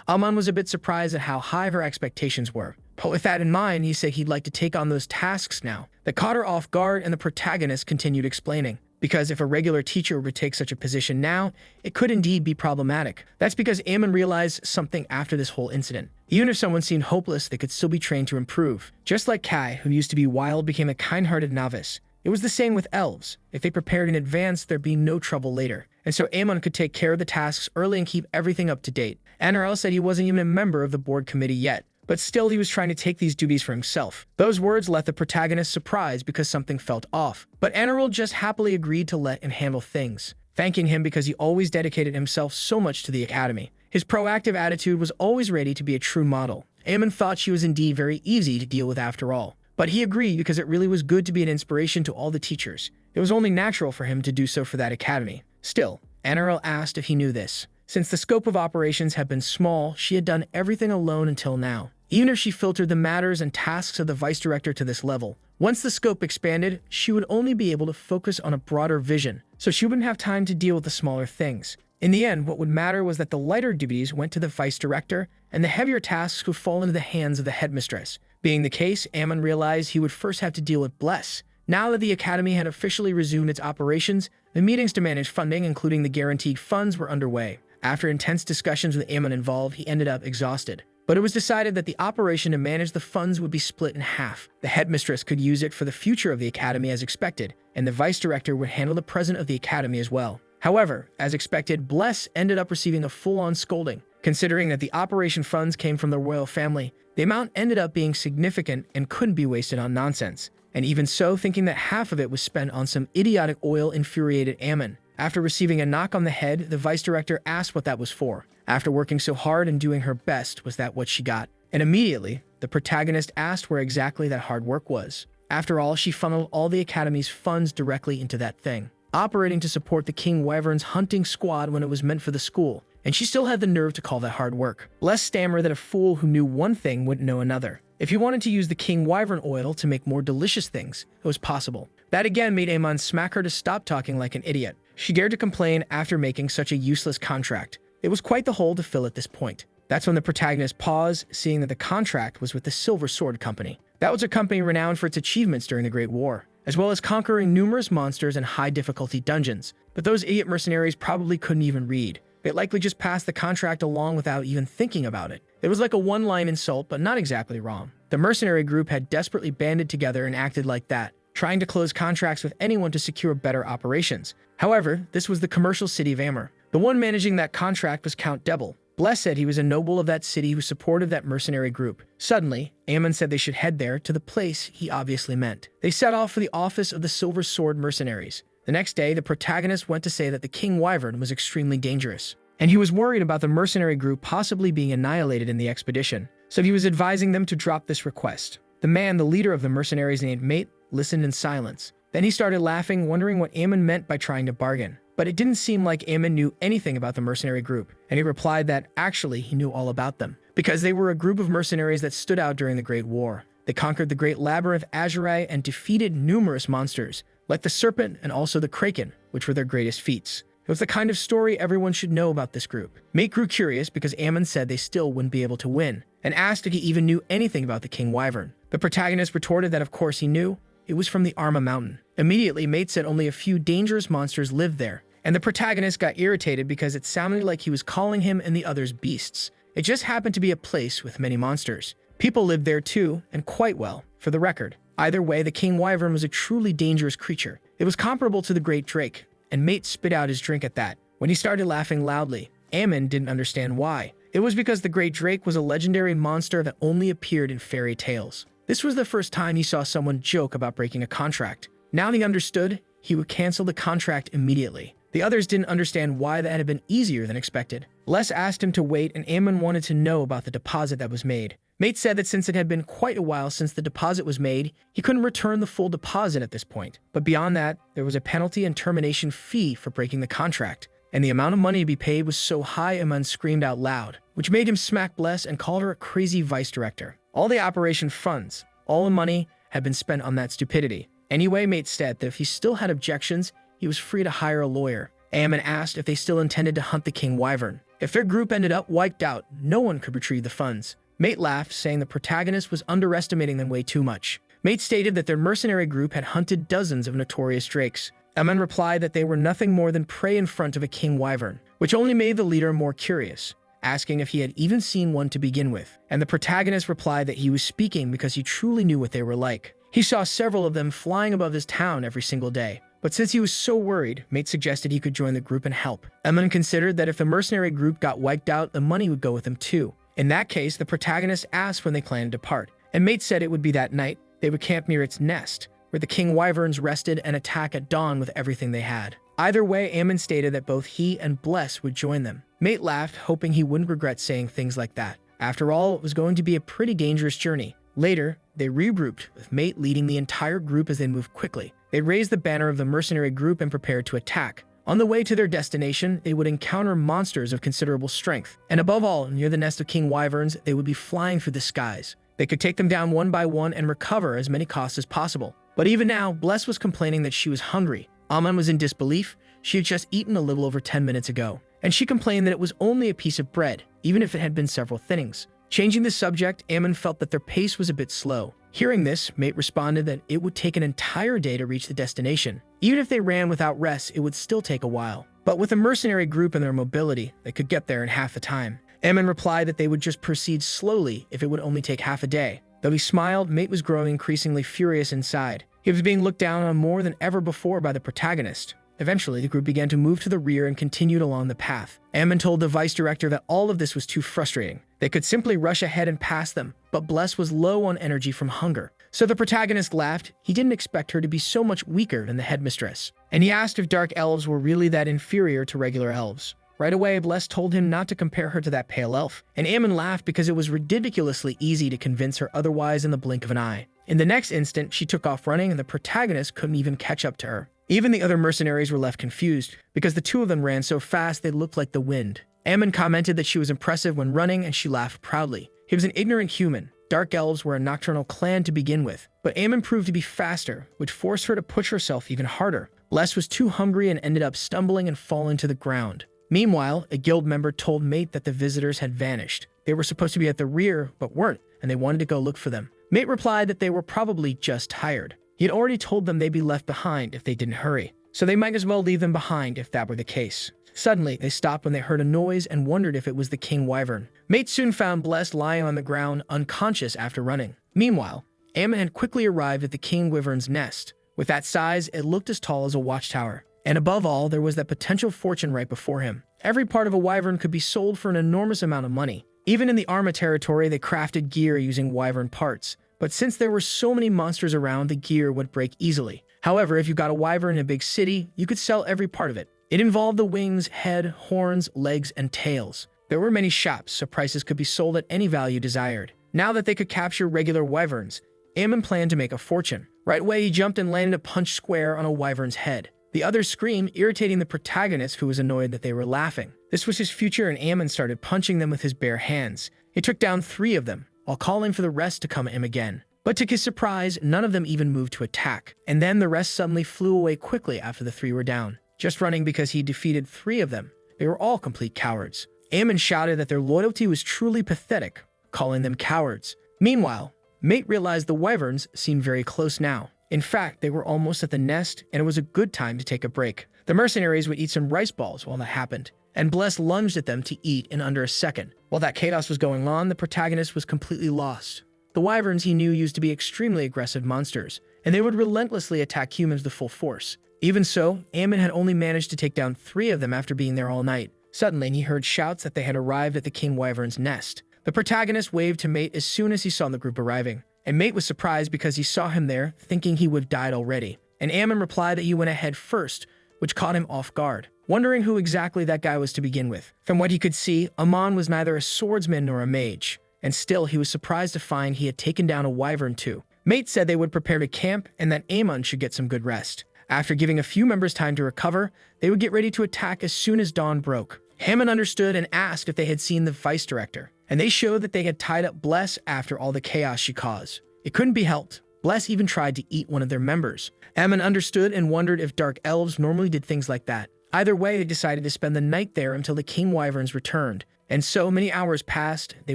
Ammon was a bit surprised at how high her expectations were, but with that in mind, he said he'd like to take on those tasks now. That caught her off guard, and the protagonist continued explaining. Because if a regular teacher would take such a position now, it could indeed be problematic. That's because Ammon realized something after this whole incident. Even if someone seemed hopeless, they could still be trained to improve. Just like Kai, who used to be wild, became a kind-hearted novice. It was the same with elves. If they prepared in advance, there'd be no trouble later. And so Ammon could take care of the tasks early and keep everything up to date. Anirel said he wasn't even a member of the board committee yet, but still he was trying to take these duties for himself. Those words left the protagonist surprised because something felt off, but Enroll just happily agreed to let him handle things, thanking him because he always dedicated himself so much to the academy. His proactive attitude was always ready to be a true model. Aemon thought she was indeed very easy to deal with after all, but he agreed because it really was good to be an inspiration to all the teachers. It was only natural for him to do so for that academy. Still, Enroll asked if he knew this. Since the scope of operations had been small, she had done everything alone until now. Even if she filtered the matters and tasks of the vice director to this level, once the scope expanded, she would only be able to focus on a broader vision, so she wouldn't have time to deal with the smaller things. In the end, what would matter was that the lighter duties went to the vice director, and the heavier tasks would fall into the hands of the headmistress. Being the case, Aemon realized he would first have to deal with Bless. Now that the academy had officially resumed its operations, the meetings to manage funding, including the guaranteed funds, were underway. After intense discussions with Aemon involved, he ended up exhausted. But it was decided that the operation to manage the funds would be split in half. The headmistress could use it for the future of the academy as expected, and the vice director would handle the present of the academy as well. However, as expected, Bless ended up receiving a full-on scolding. Considering that the operation funds came from the royal family, the amount ended up being significant and couldn't be wasted on nonsense. And even so, thinking that half of it was spent on some idiotic oil infuriated Aemon. After receiving a knock on the head, the vice director asked what that was for. After working so hard and doing her best, was that what she got? And immediately, the protagonist asked where exactly that hard work was. After all, she funneled all the academy's funds directly into that thing, operating to support the King Wyvern's hunting squad when it was meant for the school, and she still had the nerve to call that hard work. Less stammer that a fool who knew one thing wouldn't know another. If he wanted to use the King Wyvern oil to make more delicious things, it was possible. That again made Aemon smack her to stop talking like an idiot. She dared to complain after making such a useless contract. It was quite the hole to fill at this point. That's when the protagonist paused, seeing that the contract was with the Silver Sword Company. That was a company renowned for its achievements during the Great War, as well as conquering numerous monsters and high-difficulty dungeons. But those idiot mercenaries probably couldn't even read. They likely just passed the contract along without even thinking about it. It was like a one-line insult, but not exactly wrong. The mercenary group had desperately banded together and acted like that, trying to close contracts with anyone to secure better operations. However, this was the commercial city of Amur. The one managing that contract was Count Debel. Bless said he was a noble of that city who supported that mercenary group. Suddenly, Aemon said they should head there, to the place he obviously meant. They set off for the office of the Silver Sword Mercenaries. The next day, the protagonist went to say that the King Wyvern was extremely dangerous, and he was worried about the mercenary group possibly being annihilated in the expedition, so he was advising them to drop this request. The man, the leader of the mercenaries named Mate, listened in silence. Then he started laughing, wondering what Aemon meant by trying to bargain. But it didn't seem like Aemon knew anything about the mercenary group, and he replied that actually he knew all about them, because they were a group of mercenaries that stood out during the Great War. They conquered the Great Labyrinth Azure and defeated numerous monsters, like the Serpent and also the Kraken, which were their greatest feats. It was the kind of story everyone should know about this group. Mate grew curious because Aemon said they still wouldn't be able to win, and asked if he even knew anything about the King Wyvern. The protagonist retorted that of course he knew. It was from the Arma Mountain. Immediately, Mate said only a few dangerous monsters lived there, and the protagonist got irritated because it sounded like he was calling him and the others beasts. It just happened to be a place with many monsters. People lived there too, and quite well, for the record. Either way, the King Wyvern was a truly dangerous creature. It was comparable to the Great Drake, and Mate spit out his drink at that. When he started laughing loudly, Aemon didn't understand why. It was because the Great Drake was a legendary monster that only appeared in fairy tales. This was the first time he saw someone joke about breaking a contract. Now he understood, he would cancel the contract immediately. The others didn't understand why that had been easier than expected. Les asked him to wait, and Aemon wanted to know about the deposit that was made. Mate said that since it had been quite a while since the deposit was made, he couldn't return the full deposit at this point. But beyond that, there was a penalty and termination fee for breaking the contract. And the amount of money to be paid was so high, Aemon screamed out loud, which made him smack Bless and called her a crazy vice director. All the operation funds, all the money, had been spent on that stupidity. Anyway, Mate said that if he still had objections, he was free to hire a lawyer. Aemon asked if they still intended to hunt the King Wyvern. If their group ended up wiped out, no one could retrieve the funds. Mate laughed, saying the protagonist was underestimating them way too much. Mate stated that their mercenary group had hunted dozens of notorious drakes. Aemon replied that they were nothing more than prey in front of a King Wyvern, which only made the leader more curious, asking if he had even seen one to begin with. And the protagonist replied that he was speaking because he truly knew what they were like. He saw several of them flying above his town every single day. But since he was so worried, Mate suggested he could join the group and help. Aemon considered that if the mercenary group got wiped out, the money would go with him too. In that case, the protagonist asked when they planned to depart, and Mate said it would be that night. They would camp near its nest, where the king wyverns rested, and attack at dawn with everything they had. Either way, Ammon stated that both he and Bless would join them. Mate laughed, hoping he wouldn't regret saying things like that. After all, it was going to be a pretty dangerous journey. Later, they regrouped, with Mate leading the entire group as they moved quickly. They raised the banner of the mercenary group and prepared to attack. On the way to their destination, they would encounter monsters of considerable strength. And above all, near the nest of king wyverns, they would be flying through the skies. They could take them down one by one and recover as many costs as possible. But even now, Bless was complaining that she was hungry. Ammon was in disbelief. She had just eaten a little over 10 minutes ago. And she complained that it was only a piece of bread, even if it had been several thinnings. Changing the subject, Ammon felt that their pace was a bit slow. Hearing this, Mate responded that it would take an entire day to reach the destination. Even if they ran without rest, it would still take a while. But with a mercenary group and their mobility, they could get there in half the time. Ammon replied that they would just proceed slowly if it would only take half a day. Though he smiled, Mate was growing increasingly furious inside. He was being looked down on more than ever before by the protagonist. Eventually, the group began to move to the rear and continued along the path. Ammon told the vice director that all of this was too frustrating. They could simply rush ahead and pass them, but Bless was low on energy from hunger. So the protagonist laughed. He didn't expect her to be so much weaker than the headmistress. And he asked if dark elves were really that inferior to regular elves. Right away, Bless told him not to compare her to that pale elf. And Ammon laughed because it was ridiculously easy to convince her otherwise in the blink of an eye. In the next instant, she took off running and the protagonist couldn't even catch up to her. Even the other mercenaries were left confused, because the two of them ran so fast they looked like the wind. Ammon commented that she was impressive when running, and she laughed proudly. He was an ignorant human. Dark elves were a nocturnal clan to begin with, but Ammon proved to be faster, which forced her to push herself even harder. Bless was too hungry and ended up stumbling and falling to the ground. Meanwhile, a guild member told Mate that the visitors had vanished. They were supposed to be at the rear, but weren't, and they wanted to go look for them. Mate replied that they were probably just tired. He had already told them they'd be left behind if they didn't hurry, so they might as well leave them behind if that were the case. Suddenly, they stopped when they heard a noise and wondered if it was the king wyvern. Mate soon found Bless lying on the ground, unconscious after running. Meanwhile, Ammon had quickly arrived at the king wyvern's nest. With that size, it looked as tall as a watchtower. And above all, there was that potential fortune right before him. Every part of a wyvern could be sold for an enormous amount of money. Even in the Arma territory, they crafted gear using wyvern parts. But since there were so many monsters around, the gear would break easily. However, if you got a wyvern in a big city, you could sell every part of it. It involved the wings, head, horns, legs, and tails. There were many shops, so prices could be sold at any value desired. Now that they could capture regular wyverns, Ammon planned to make a fortune. Right away, he jumped and landed a punch square on a wyvern's head. The others screamed, irritating the protagonist, who was annoyed that they were laughing. This was his future, and Ammon started punching them with his bare hands. He took down 3 of them, while calling for the rest to come at him again. But to his surprise, none of them even moved to attack. And then the rest suddenly flew away quickly after the 3 were down, just running because he defeated 3 of them. They were all complete cowards. Ammon shouted that their loyalty was truly pathetic, calling them cowards. Meanwhile, Mate realized the wyverns seemed very close now. In fact, they were almost at the nest, and it was a good time to take a break. The mercenaries would eat some rice balls while that happened, and Bless lunged at them to eat in under a second. While that chaos was going on, the protagonist was completely lost. The wyverns he knew used to be extremely aggressive monsters, and they would relentlessly attack humans with full force. Even so, Ammon had only managed to take down 3 of them after being there all night. Suddenly, he heard shouts that they had arrived at the king wyvern's nest. The protagonist waved to Mate as soon as he saw the group arriving, and Mate was surprised because he saw him there, thinking he would have died already. And Ammon replied that he went ahead first, which caught him off guard, wondering who exactly that guy was to begin with. From what he could see, Ammon was neither a swordsman nor a mage, and still he was surprised to find he had taken down a wyvern too. Mate said they would prepare to camp and that Ammon should get some good rest. After giving a few members time to recover, they would get ready to attack as soon as dawn broke. Ammon understood and asked if they had seen the vice director, and they showed that they had tied up Bless after all the chaos she caused. It couldn't be helped. Bless even tried to eat one of their members. Ammon understood and wondered if dark elves normally did things like that. Either way, they decided to spend the night there until the king wyverns returned. And so many hours passed, they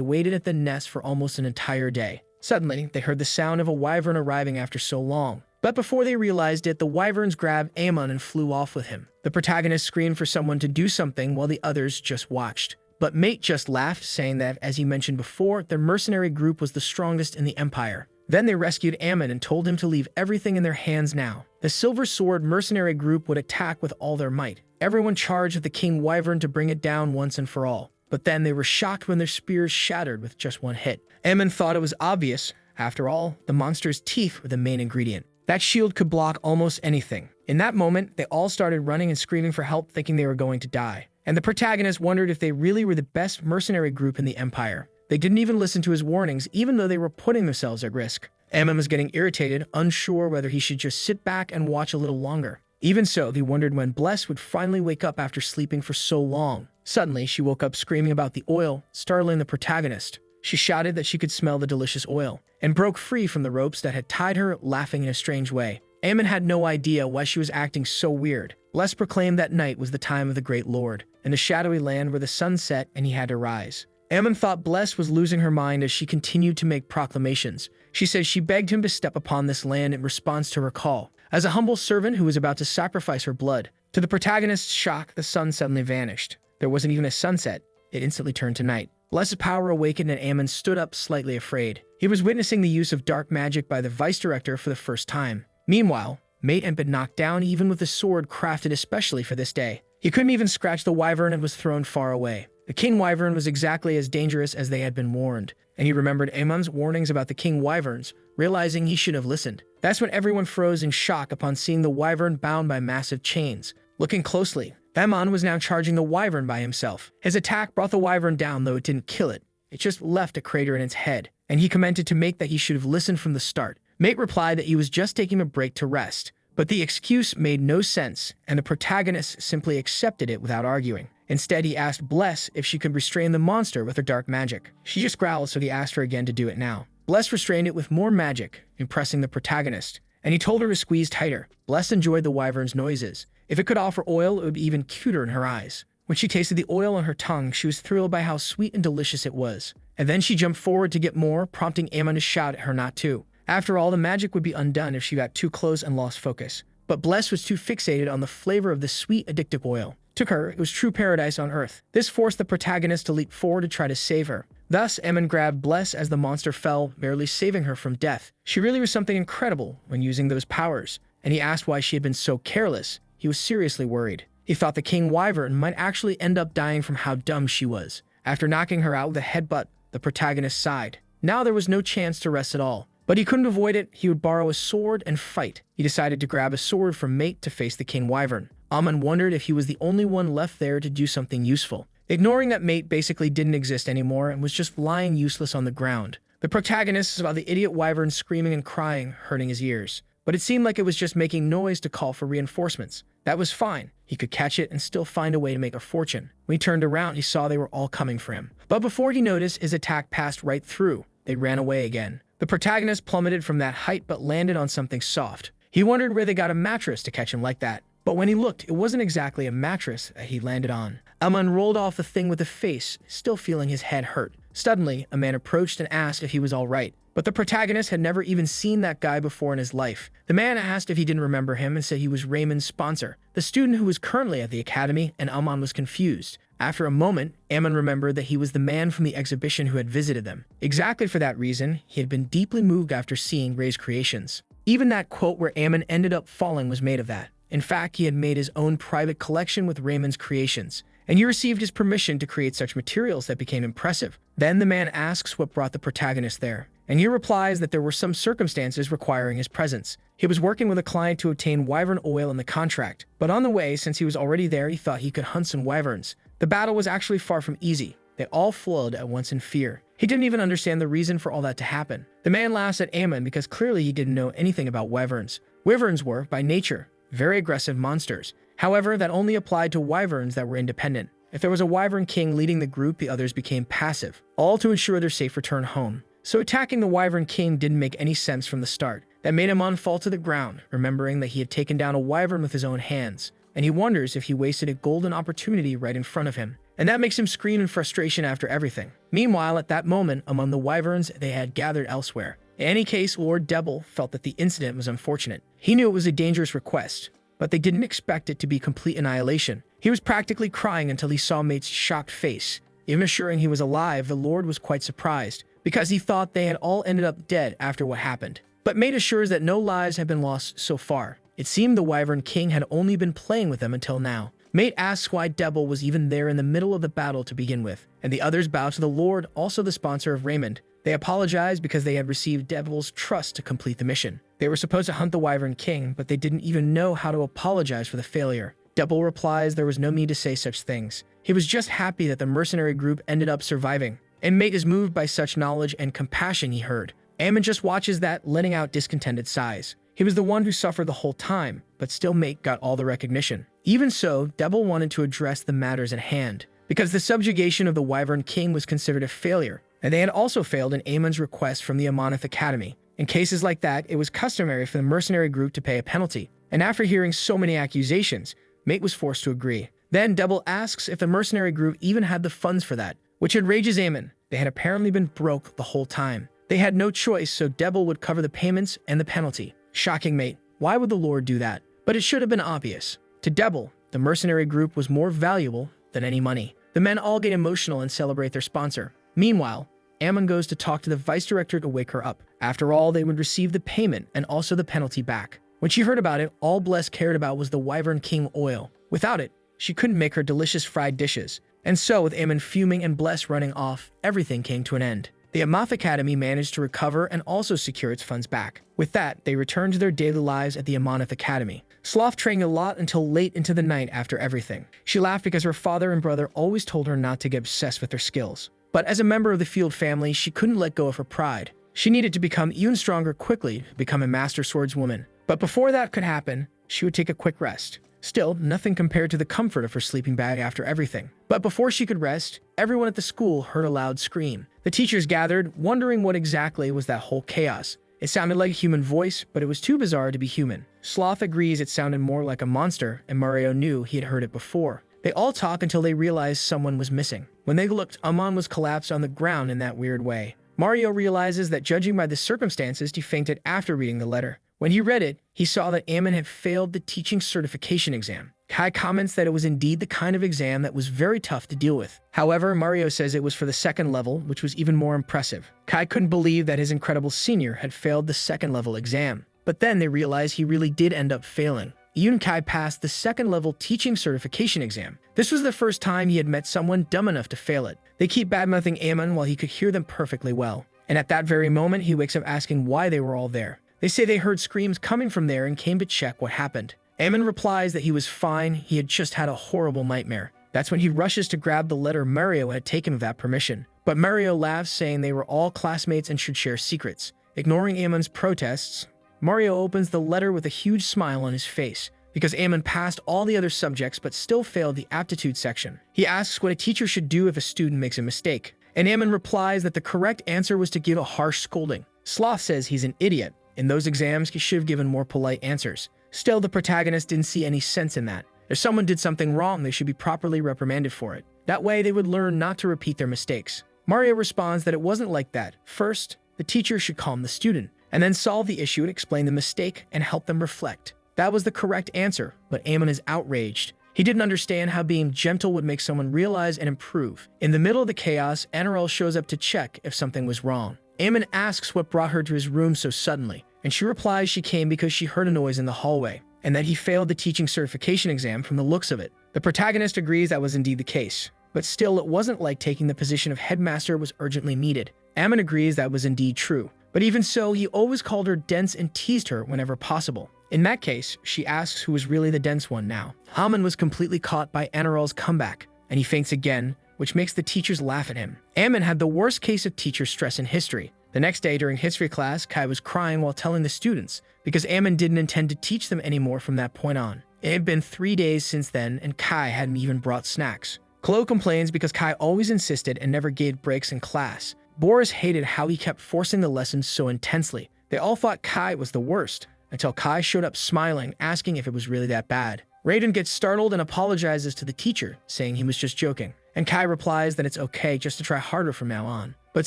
waited at the nest for almost an entire day. Suddenly, they heard the sound of a wyvern arriving after so long. But before they realized it, the wyverns grabbed Ammon and flew off with him. The protagonist screamed for someone to do something while the others just watched. But Mate just laughed, saying that, as he mentioned before, their mercenary group was the strongest in the empire. Then they rescued Ammon and told him to leave everything in their hands now. The Silver Sword mercenary group would attack with all their might. Everyone charged at the king wyvern to bring it down once and for all. but then they were shocked when their spears shattered with just one hit. Aemon thought it was obvious. After all, the monster's teeth were the main ingredient. That shield could block almost anything. In that moment, they all started running and screaming for help, thinking they were going to die. And the protagonist wondered if they really were the best mercenary group in the Empire. They didn't even listen to his warnings, even though they were putting themselves at risk. Aemon was getting irritated, unsure whether he should just sit back and watch a little longer. Even so, they wondered when Bless would finally wake up after sleeping for so long. Suddenly, she woke up screaming about the oil, startling the protagonist. She shouted that she could smell the delicious oil, and broke free from the ropes that had tied her, laughing in a strange way. Aemon had no idea why she was acting so weird. Bless proclaimed that night was the time of the Great Lord, in the shadowy land where the sun set and he had to rise. Aemon thought Bless was losing her mind as she continued to make proclamations. She says she begged him to step upon this land in response to her call, as a humble servant who was about to sacrifice her blood. To the protagonist's shock, the sun suddenly vanished. There wasn't even a sunset. It instantly turned to night. Bless's power awakened and Aemon stood up slightly afraid. He was witnessing the use of dark magic by the vice-director for the first time. Meanwhile, Mate had been knocked down even with a sword crafted especially for this day. He couldn't even scratch the wyvern and was thrown far away. The king wyvern was exactly as dangerous as they had been warned, and he remembered Aemon's warnings about the king wyverns, realizing he should have listened. That's when everyone froze in shock upon seeing the wyvern bound by massive chains. Looking closely, Aemon was now charging the wyvern by himself. His attack brought the wyvern down, though it didn't kill it. It just left a crater in its head, and he commented to Mate that he should have listened from the start. Mate replied that he was just taking a break to rest, but the excuse made no sense, and the protagonist simply accepted it without arguing. Instead, he asked Bless if she could restrain the monster with her dark magic. She just growled, so he asked her again to do it now. Bless restrained it with more magic, impressing the protagonist, and he told her to squeeze tighter. Bless enjoyed the wyvern's noises. If it could offer oil, it would be even cuter in her eyes. When she tasted the oil on her tongue, she was thrilled by how sweet and delicious it was. And then she jumped forward to get more, prompting Aemon to shout at her not to. After all, the magic would be undone if she got too close and lost focus. But Bless was too fixated on the flavor of the sweet, addictive oil. To her, it was true paradise on Earth. This forced the protagonist to leap forward to try to save her. Thus, Aemon grabbed Bless as the monster fell, barely saving her from death. She really was something incredible when using those powers, and he asked why she had been so careless. He was seriously worried. He thought the king wyvern might actually end up dying from how dumb she was. After knocking her out with a headbutt, the protagonist sighed. Now there was no chance to rest at all. But he couldn't avoid it. He would borrow a sword and fight. He decided to grab a sword from Mate to face the king wyvern. Aemon wondered if he was the only one left there to do something useful, ignoring that Mate basically didn't exist anymore and was just lying useless on the ground. The protagonist saw the idiot wyvern screaming and crying, hurting his ears. But it seemed like it was just making noise to call for reinforcements. That was fine. He could catch it and still find a way to make a fortune. When he turned around, he saw they were all coming for him. But before he noticed, his attack passed right through. They ran away again. The protagonist plummeted from that height but landed on something soft. He wondered where they got a mattress to catch him like that. But when he looked, it wasn't exactly a mattress that he landed on. Aemon rolled off the thing with a face, still feeling his head hurt. Suddenly, a man approached and asked if he was all right. But the protagonist had never even seen that guy before in his life. The man asked if he didn't remember him and said he was Raymond's sponsor, the student who was currently at the academy, and Aemon was confused. After a moment, Aemon remembered that he was the man from the exhibition who had visited them. Exactly for that reason, he had been deeply moved after seeing Ray's creations. Even that quote where Aemon ended up falling was made of that. In fact, he had made his own private collection with Raymond's creations, and he received his permission to create such materials that became impressive. Then the man asks what brought the protagonist there, and he replies that there were some circumstances requiring his presence. He was working with a client to obtain wyvern oil in the contract, but on the way, since he was already there, he thought he could hunt some wyverns. The battle was actually far from easy. They all fled at once in fear. He didn't even understand the reason for all that to happen. The man laughs at Aemon because clearly he didn't know anything about wyverns. Wyverns were, by nature, very aggressive monsters. However, that only applied to wyverns that were independent. If there was a wyvern king leading the group, the others became passive, all to ensure their safe return home. So attacking the wyvern king didn't make any sense from the start. That made Aemon fall to the ground, remembering that he had taken down a wyvern with his own hands, and he wonders if he wasted a golden opportunity right in front of him. And that makes him scream in frustration after everything. Meanwhile, at that moment, among the wyverns, they had gathered elsewhere. In any case, Lord Devil felt that the incident was unfortunate. He knew it was a dangerous request, but they didn't expect it to be complete annihilation. He was practically crying until he saw Mate's shocked face. Even assuring he was alive, the Lord was quite surprised, because he thought they had all ended up dead after what happened. But Mate assures that no lives had been lost so far. It seemed the Wyvern King had only been playing with them until now. Mate asks why Devil was even there in the middle of the battle to begin with, and the others bow to the Lord, also the sponsor of Raymond. They apologize because they had received Devil's trust to complete the mission. They were supposed to hunt the Wyvern King, but they didn't even know how to apologize for the failure. Devil replies there was no need to say such things. He was just happy that the mercenary group ended up surviving, and Mate is moved by such knowledge and compassion he heard. Ammon just watches that, letting out discontented sighs. He was the one who suffered the whole time, but still Mate got all the recognition. Even so, Devil wanted to address the matters at hand, because the subjugation of the Wyvern King was considered a failure, and they had also failed in Ammon's request from the Amonith Academy. In cases like that, it was customary for the mercenary group to pay a penalty, and after hearing so many accusations, Mate was forced to agree. Then Devil asks if the mercenary group even had the funds for that, which enrages Ammon. They had apparently been broke the whole time. They had no choice, so Devil would cover the payments and the penalty. Shocking, Mate. Why would the Lord do that? But it should have been obvious. To Devil, the mercenary group was more valuable than any money. The men all get emotional and celebrate their sponsor. Meanwhile, Ammon goes to talk to the vice director to wake her up. After all, they would receive the payment and also the penalty back. When she heard about it, all Bless cared about was the Wyvern King oil. Without it, she couldn't make her delicious fried dishes. And so, with Ammon fuming and Bless running off, everything came to an end. The Amoth Academy managed to recover and also secure its funds back. With that, they returned to their daily lives at the Amonith Academy. Sloth trained a lot until late into the night after everything. She laughed because her father and brother always told her not to get obsessed with her skills. But as a member of the Field family, she couldn't let go of her pride. She needed to become even stronger quickly to become a master swordswoman. But before that could happen, she would take a quick rest. Still, nothing compared to the comfort of her sleeping bag after everything. But before she could rest, everyone at the school heard a loud scream. The teachers gathered, wondering what exactly was that whole chaos. It sounded like a human voice, but it was too bizarre to be human. Sloth agrees it sounded more like a monster, and Mario knew he had heard it before. They all talk until they realized someone was missing. When they looked, Amon was collapsed on the ground in that weird way. Mario realizes that judging by the circumstances, he fainted after reading the letter. When he read it, he saw that Ammon had failed the teaching certification exam. Kai comments that it was indeed the kind of exam that was very tough to deal with. However, Mario says it was for the second level, which was even more impressive. Kai couldn't believe that his incredible senior had failed the second level exam. But then they realized he really did end up failing. Yoon Kai passed the second level teaching certification exam. This was the first time he had met someone dumb enough to fail it. They keep badmouthing Ammon while he could hear them perfectly well. And at that very moment, he wakes up asking why they were all there. They say they heard screams coming from there and came to check what happened. Ammon replies that he was fine, he had just had a horrible nightmare. That's when he rushes to grab the letter Mario had taken without permission. But Mario laughs, saying they were all classmates and should share secrets. Ignoring Ammon's protests, Mario opens the letter with a huge smile on his face, because Ammon passed all the other subjects but still failed the aptitude section. He asks what a teacher should do if a student makes a mistake, and Ammon replies that the correct answer was to give a harsh scolding. Sloth says he's an idiot. In those exams, he should have given more polite answers. Still, the protagonist didn't see any sense in that. If someone did something wrong, they should be properly reprimanded for it. That way, they would learn not to repeat their mistakes. Mario responds that it wasn't like that. First, the teacher should calm the student, and then solve the issue and explain the mistake and help them reflect. That was the correct answer, but Ammon is outraged. He didn't understand how being gentle would make someone realize and improve. In the middle of the chaos, Anirel shows up to check if something was wrong. Ammon asks what brought her to his room so suddenly, and she replies she came because she heard a noise in the hallway, and that he failed the teaching certification exam from the looks of it. The protagonist agrees that was indeed the case, but still it wasn't like taking the position of headmaster was urgently needed. Ammon agrees that was indeed true, but even so, he always called her dense and teased her whenever possible. In that case, she asks who was really the dense one now. Ammon was completely caught by Anirel's comeback, and he faints again, which makes the teachers laugh at him. Ammon had the worst case of teacher stress in history. The next day during history class, Kai was crying while telling the students because Ammon didn't intend to teach them anymore from that point on. It had been 3 days since then, and Kai hadn't even brought snacks. Chloe complains because Kai always insisted and never gave breaks in class. Boris hated how he kept forcing the lessons so intensely. They all thought Kai was the worst, until Kai showed up smiling, asking if it was really that bad. Raiden gets startled and apologizes to the teacher, saying he was just joking. And Kai replies that it's okay just to try harder from now on. But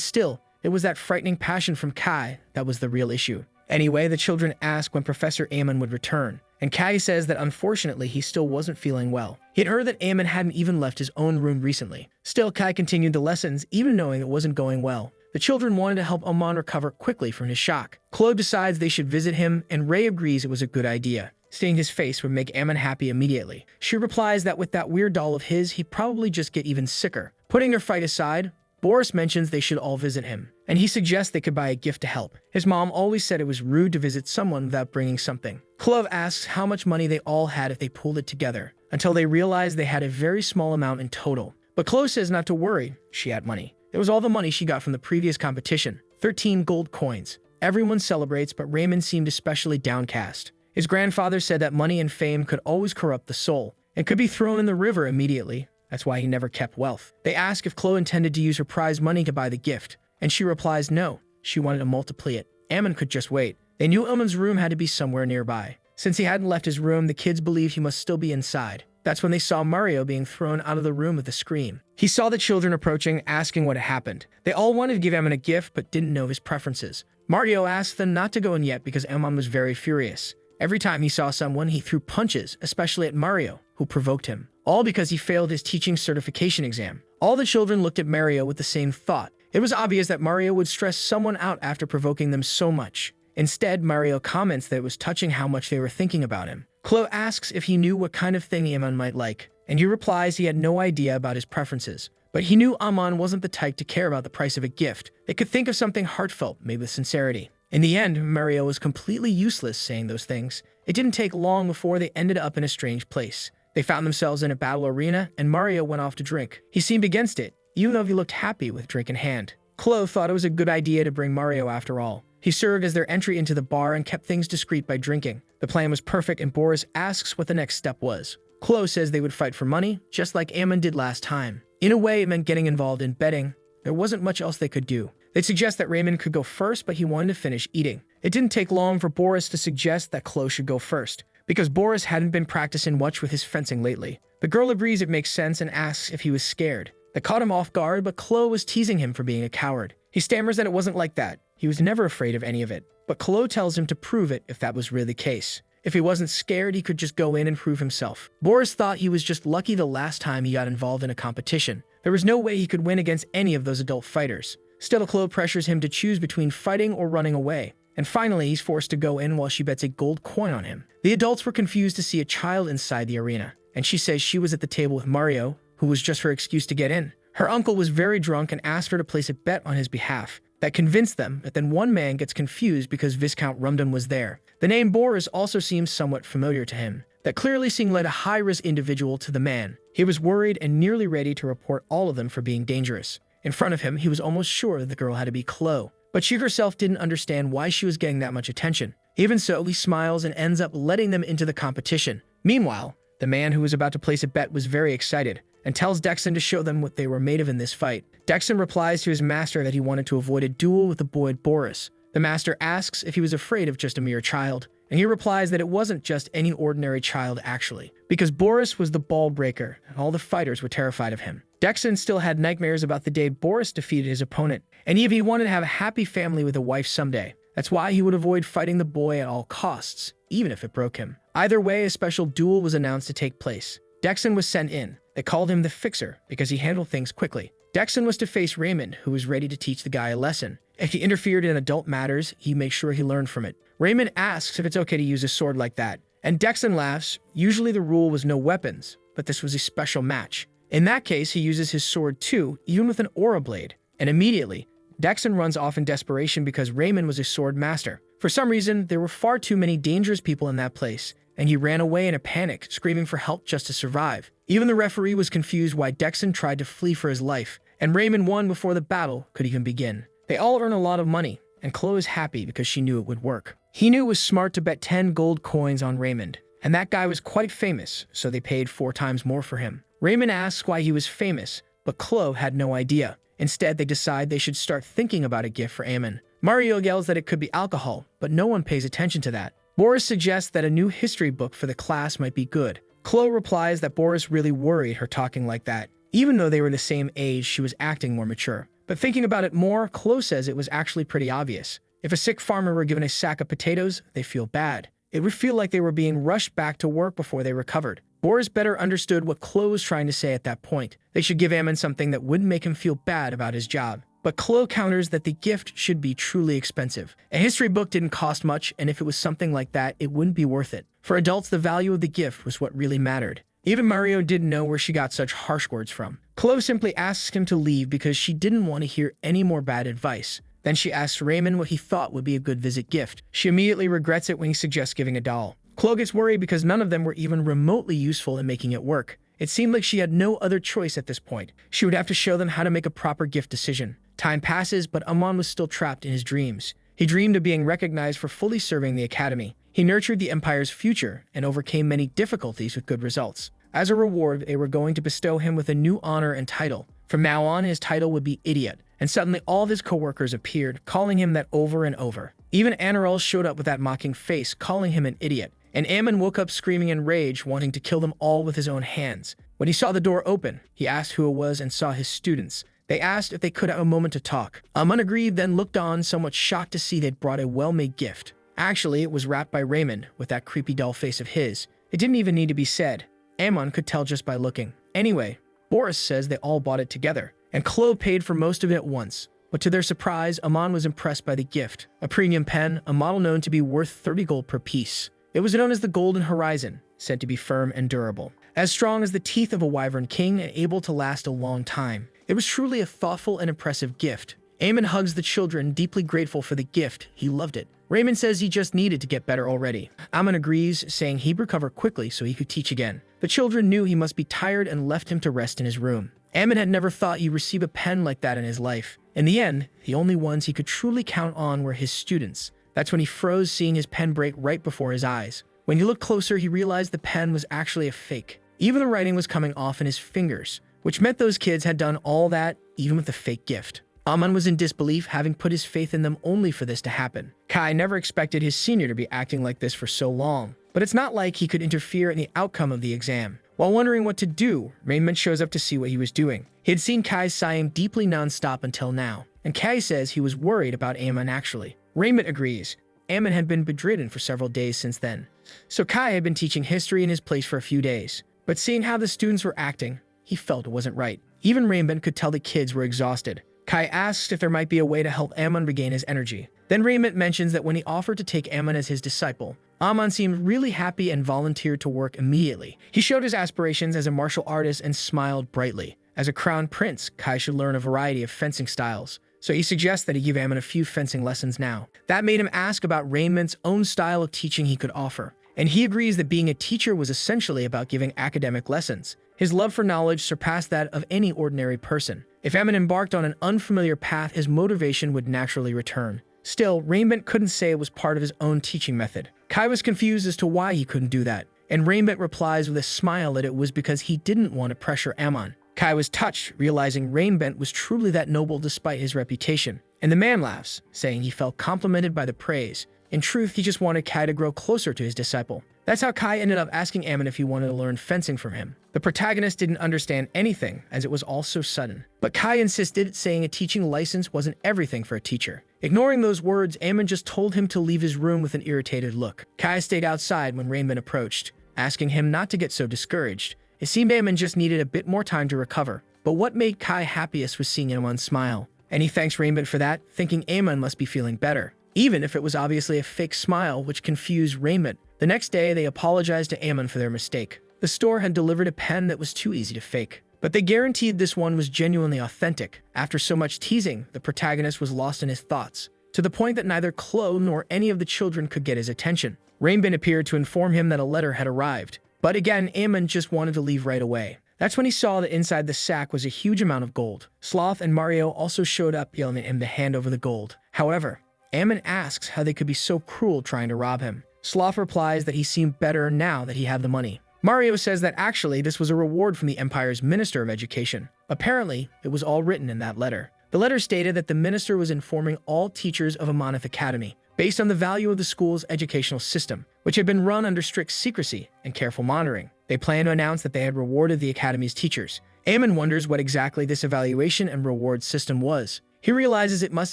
still, it was that frightening passion from Kai that was the real issue. Anyway, the children ask when Professor Ammon would return, and Kai says that unfortunately he still wasn't feeling well. He had heard that Ammon hadn't even left his own room recently. Still, Kai continued the lessons, even knowing it wasn't going well. The children wanted to help Amon recover quickly from his shock. Chloe decides they should visit him, and Ray agrees it was a good idea. Seeing his face would make Ammon happy immediately. She replies that with that weird doll of his, he'd probably just get even sicker. Putting their fight aside, Boris mentions they should all visit him, and he suggests they could buy a gift to help. His mom always said it was rude to visit someone without bringing something. Clove asks how much money they all had if they pulled it together, until they realize they had a very small amount in total. But Clove says not to worry, she had money. It was all the money she got from the previous competition, 13 gold coins. Everyone celebrates, but Raymond seemed especially downcast. His grandfather said that money and fame could always corrupt the soul, and could be thrown in the river immediately. That's why he never kept wealth. They ask if Chloe intended to use her prize money to buy the gift, and she replies no, she wanted to multiply it. Ammon could just wait. They knew Ammon's room had to be somewhere nearby. Since he hadn't left his room, the kids believed he must still be inside. That's when they saw Mario being thrown out of the room with a scream. He saw the children approaching, asking what had happened. They all wanted to give Ammon a gift, but didn't know his preferences. Mario asked them not to go in yet because Ammon was very furious. Every time he saw someone, he threw punches, especially at Mario, who provoked him. All because he failed his teaching certification exam. All the children looked at Mario with the same thought. It was obvious that Mario would stress someone out after provoking them so much. Instead, Mario comments that it was touching how much they were thinking about him. Chloe asks if he knew what kind of thing Ammon might like, and he replies he had no idea about his preferences. But he knew Ammon wasn't the type to care about the price of a gift. They could think of something heartfelt, made with sincerity. In the end, Mario was completely useless saying those things. It didn't take long before they ended up in a strange place. They found themselves in a battle arena, and Mario went off to drink. He seemed against it, even though he looked happy with drink in hand. Chloe thought it was a good idea to bring Mario after all. He served as their entry into the bar and kept things discreet by drinking. The plan was perfect, and Boris asks what the next step was. Chloe says they would fight for money, just like Ammon did last time. In a way, it meant getting involved in betting. There wasn't much else they could do. They'd suggest that Raymond could go first, but he wanted to finish eating. It didn't take long for Boris to suggest that Chloe should go first, because Boris hadn't been practicing much with his fencing lately. The girl agrees it makes sense and asks if he was scared. That caught him off guard, but Chloe was teasing him for being a coward. He stammers that it wasn't like that. He was never afraid of any of it. But Chloe tells him to prove it if that was really the case. If he wasn't scared, he could just go in and prove himself. Boris thought he was just lucky the last time he got involved in a competition. There was no way he could win against any of those adult fighters. Still, Chloe pressures him to choose between fighting or running away. And finally, he's forced to go in while she bets a gold coin on him. The adults were confused to see a child inside the arena, and she says she was at the table with Mario, who was just her excuse to get in. Her uncle was very drunk and asked her to place a bet on his behalf. That convinced them, but then one man gets confused because Viscount Rumdon was there. The name Boris also seems somewhat familiar to him. That clearly seemed like a high-risk individual to the man. He was worried and nearly ready to report all of them for being dangerous. In front of him, he was almost sure the girl had to be Chloe, but she herself didn't understand why she was getting that much attention. Even so, he smiles and ends up letting them into the competition. Meanwhile, the man who was about to place a bet was very excited and tells Dexon to show them what they were made of in this fight. Dexon replies to his master that he wanted to avoid a duel with the boy Boris. The master asks if he was afraid of just a mere child, and he replies that it wasn't just any ordinary child actually, because Boris was the ball breaker and all the fighters were terrified of him. Dexon still had nightmares about the day Boris defeated his opponent, and even he wanted to have a happy family with a wife someday. That's why he would avoid fighting the boy at all costs, even if it broke him. Either way, a special duel was announced to take place. Dexon was sent in. They called him the Fixer because he handled things quickly. Dexon was to face Raymond, who was ready to teach the guy a lesson. If he interfered in adult matters, he'd make sure he learned from it. Raymond asks if it's okay to use a sword like that, and Dexon laughs. Usually the rule was no weapons, but this was a special match. In that case, he uses his sword too, even with an aura blade, and immediately, Dexon runs off in desperation because Raymond was a sword master. For some reason, there were far too many dangerous people in that place, and he ran away in a panic, screaming for help just to survive. Even the referee was confused why Dexon tried to flee for his life, and Raymond won before the battle could even begin. They all earn a lot of money, and Chloe was happy because she knew it would work. He knew it was smart to bet 10 gold coins on Raymond, and that guy was quite famous, so they paid 4 times more for him. Raymond asks why he was famous, but Chloe had no idea. Instead, they decide they should start thinking about a gift for Ammon. Mario yells that it could be alcohol, but no one pays attention to that. Boris suggests that a new history book for the class might be good. Chloe replies that Boris really worried her talking like that. Even though they were the same age, she was acting more mature. But thinking about it more, Chloe says it was actually pretty obvious. If a sick farmer were given a sack of potatoes, they feel bad. It would feel like they were being rushed back to work before they recovered. Boris better understood what Chloe was trying to say at that point. They should give Ammon something that wouldn't make him feel bad about his job. but Chloe counters that the gift should be truly expensive. A history book didn't cost much, and if it was something like that, it wouldn't be worth it. For adults, the value of the gift was what really mattered. Even Mario didn't know where she got such harsh words from. Chloe simply asks him to leave because she didn't want to hear any more bad advice. Then she asks Raymond what he thought would be a good visit gift. She immediately regrets it when he suggests giving a doll. Chloe gets worried because none of them were even remotely useful in making it work. It seemed like she had no other choice at this point. She would have to show them how to make a proper gift decision. Time passes, but Amon was still trapped in his dreams. He dreamed of being recognized for fully serving the academy. He nurtured the Empire's future and overcame many difficulties with good results. As a reward, they were going to bestow him with a new honor and title. From now on, his title would be Idiot. And suddenly all of his co-workers appeared, calling him that over and over. Even Anirel showed up with that mocking face, calling him an idiot. And Ammon woke up screaming in rage, wanting to kill them all with his own hands. When he saw the door open, he asked who it was and saw his students. They asked if they could have a moment to talk. Ammon agreed, then looked on, somewhat shocked to see they'd brought a well-made gift. Actually, it was wrapped by Raymond, with that creepy doll face of his. It didn't even need to be said. Ammon could tell just by looking. Anyway, Boris says they all bought it together, and Chloe paid for most of it at once. But to their surprise, Ammon was impressed by the gift. A premium pen, a model known to be worth 30 gold per piece. It was known as the Golden Horizon, said to be firm and durable. As strong as the teeth of a wyvern king and able to last a long time. It was truly a thoughtful and impressive gift. Ammon hugs the children, deeply grateful for the gift. He loved it. Raymond says he just needed to get better already. Ammon agrees, saying he'd recover quickly so he could teach again. The children knew he must be tired and left him to rest in his room. Ammon had never thought he'd receive a pen like that in his life. In the end, the only ones he could truly count on were his students. That's when he froze, seeing his pen break right before his eyes. When he looked closer, he realized the pen was actually a fake. Even the writing was coming off in his fingers, which meant those kids had done all that, even with the fake gift. Ammon was in disbelief, having put his faith in them only for this to happen. Kai never expected his senior to be acting like this for so long, but it's not like he could interfere in the outcome of the exam. While wondering what to do, Raymond shows up to see what he was doing. He had seen Kai sighing deeply non-stop until now, and Kai says he was worried about Ammon actually. Raymond agrees. Ammon had been bedridden for several days since then, so Kai had been teaching history in his place for a few days. But seeing how the students were acting, he felt it wasn't right. Even Raymond could tell the kids were exhausted. Kai asks if there might be a way to help Ammon regain his energy. Then Raymond mentions that when he offered to take Ammon as his disciple, Ammon seemed really happy and volunteered to work immediately. He showed his aspirations as a martial artist and smiled brightly. As a crown prince, Kai should learn a variety of fencing styles, so he suggests that he give Ammon a few fencing lessons now. That made him ask about Raymond's own style of teaching he could offer, and he agrees that being a teacher was essentially about giving academic lessons. His love for knowledge surpassed that of any ordinary person. If Ammon embarked on an unfamiliar path, his motivation would naturally return. Still, Raymond couldn't say it was part of his own teaching method. Kai was confused as to why he couldn't do that, and Raymond replies with a smile that it was because he didn't want to pressure Ammon. Kai was touched, realizing Raymond was truly that noble despite his reputation. And the man laughs, saying he felt complimented by the praise. In truth, he just wanted Kai to grow closer to his disciple. That's how Kai ended up asking Ammon if he wanted to learn fencing from him. The protagonist didn't understand anything, as it was all so sudden. But Kai insisted, saying a teaching license wasn't everything for a teacher. Ignoring those words, Ammon just told him to leave his room with an irritated look. Kai stayed outside when Raymond approached, asking him not to get so discouraged. It seemed Ammon just needed a bit more time to recover. But what made Kai happiest was seeing Ammon smile. And he thanks Raymond for that, thinking Ammon must be feeling better, even if it was obviously a fake smile, which confused Raymond. The next day, they apologized to Ammon for their mistake. The store had delivered a pen that was too easy to fake, but they guaranteed this one was genuinely authentic. After so much teasing, the protagonist was lost in his thoughts, to the point that neither Chloe nor any of the children could get his attention. Raymond appeared to inform him that a letter had arrived, but again, Ammon just wanted to leave right away. That's when he saw that inside the sack was a huge amount of gold. Sloth and Mario also showed up, yelling at him to hand over the gold. However, Ammon asks how they could be so cruel trying to rob him. Sloth replies that he seemed better now that he had the money. Mario says that actually this was a reward from the Empire's Minister of Education. Apparently, it was all written in that letter. The letter stated that the minister was informing all teachers of Amanith Academy, based on the value of the school's educational system, which had been run under strict secrecy and careful monitoring. They planned to announce that they had rewarded the academy's teachers. Ammon wonders what exactly this evaluation and reward system was. He realizes it must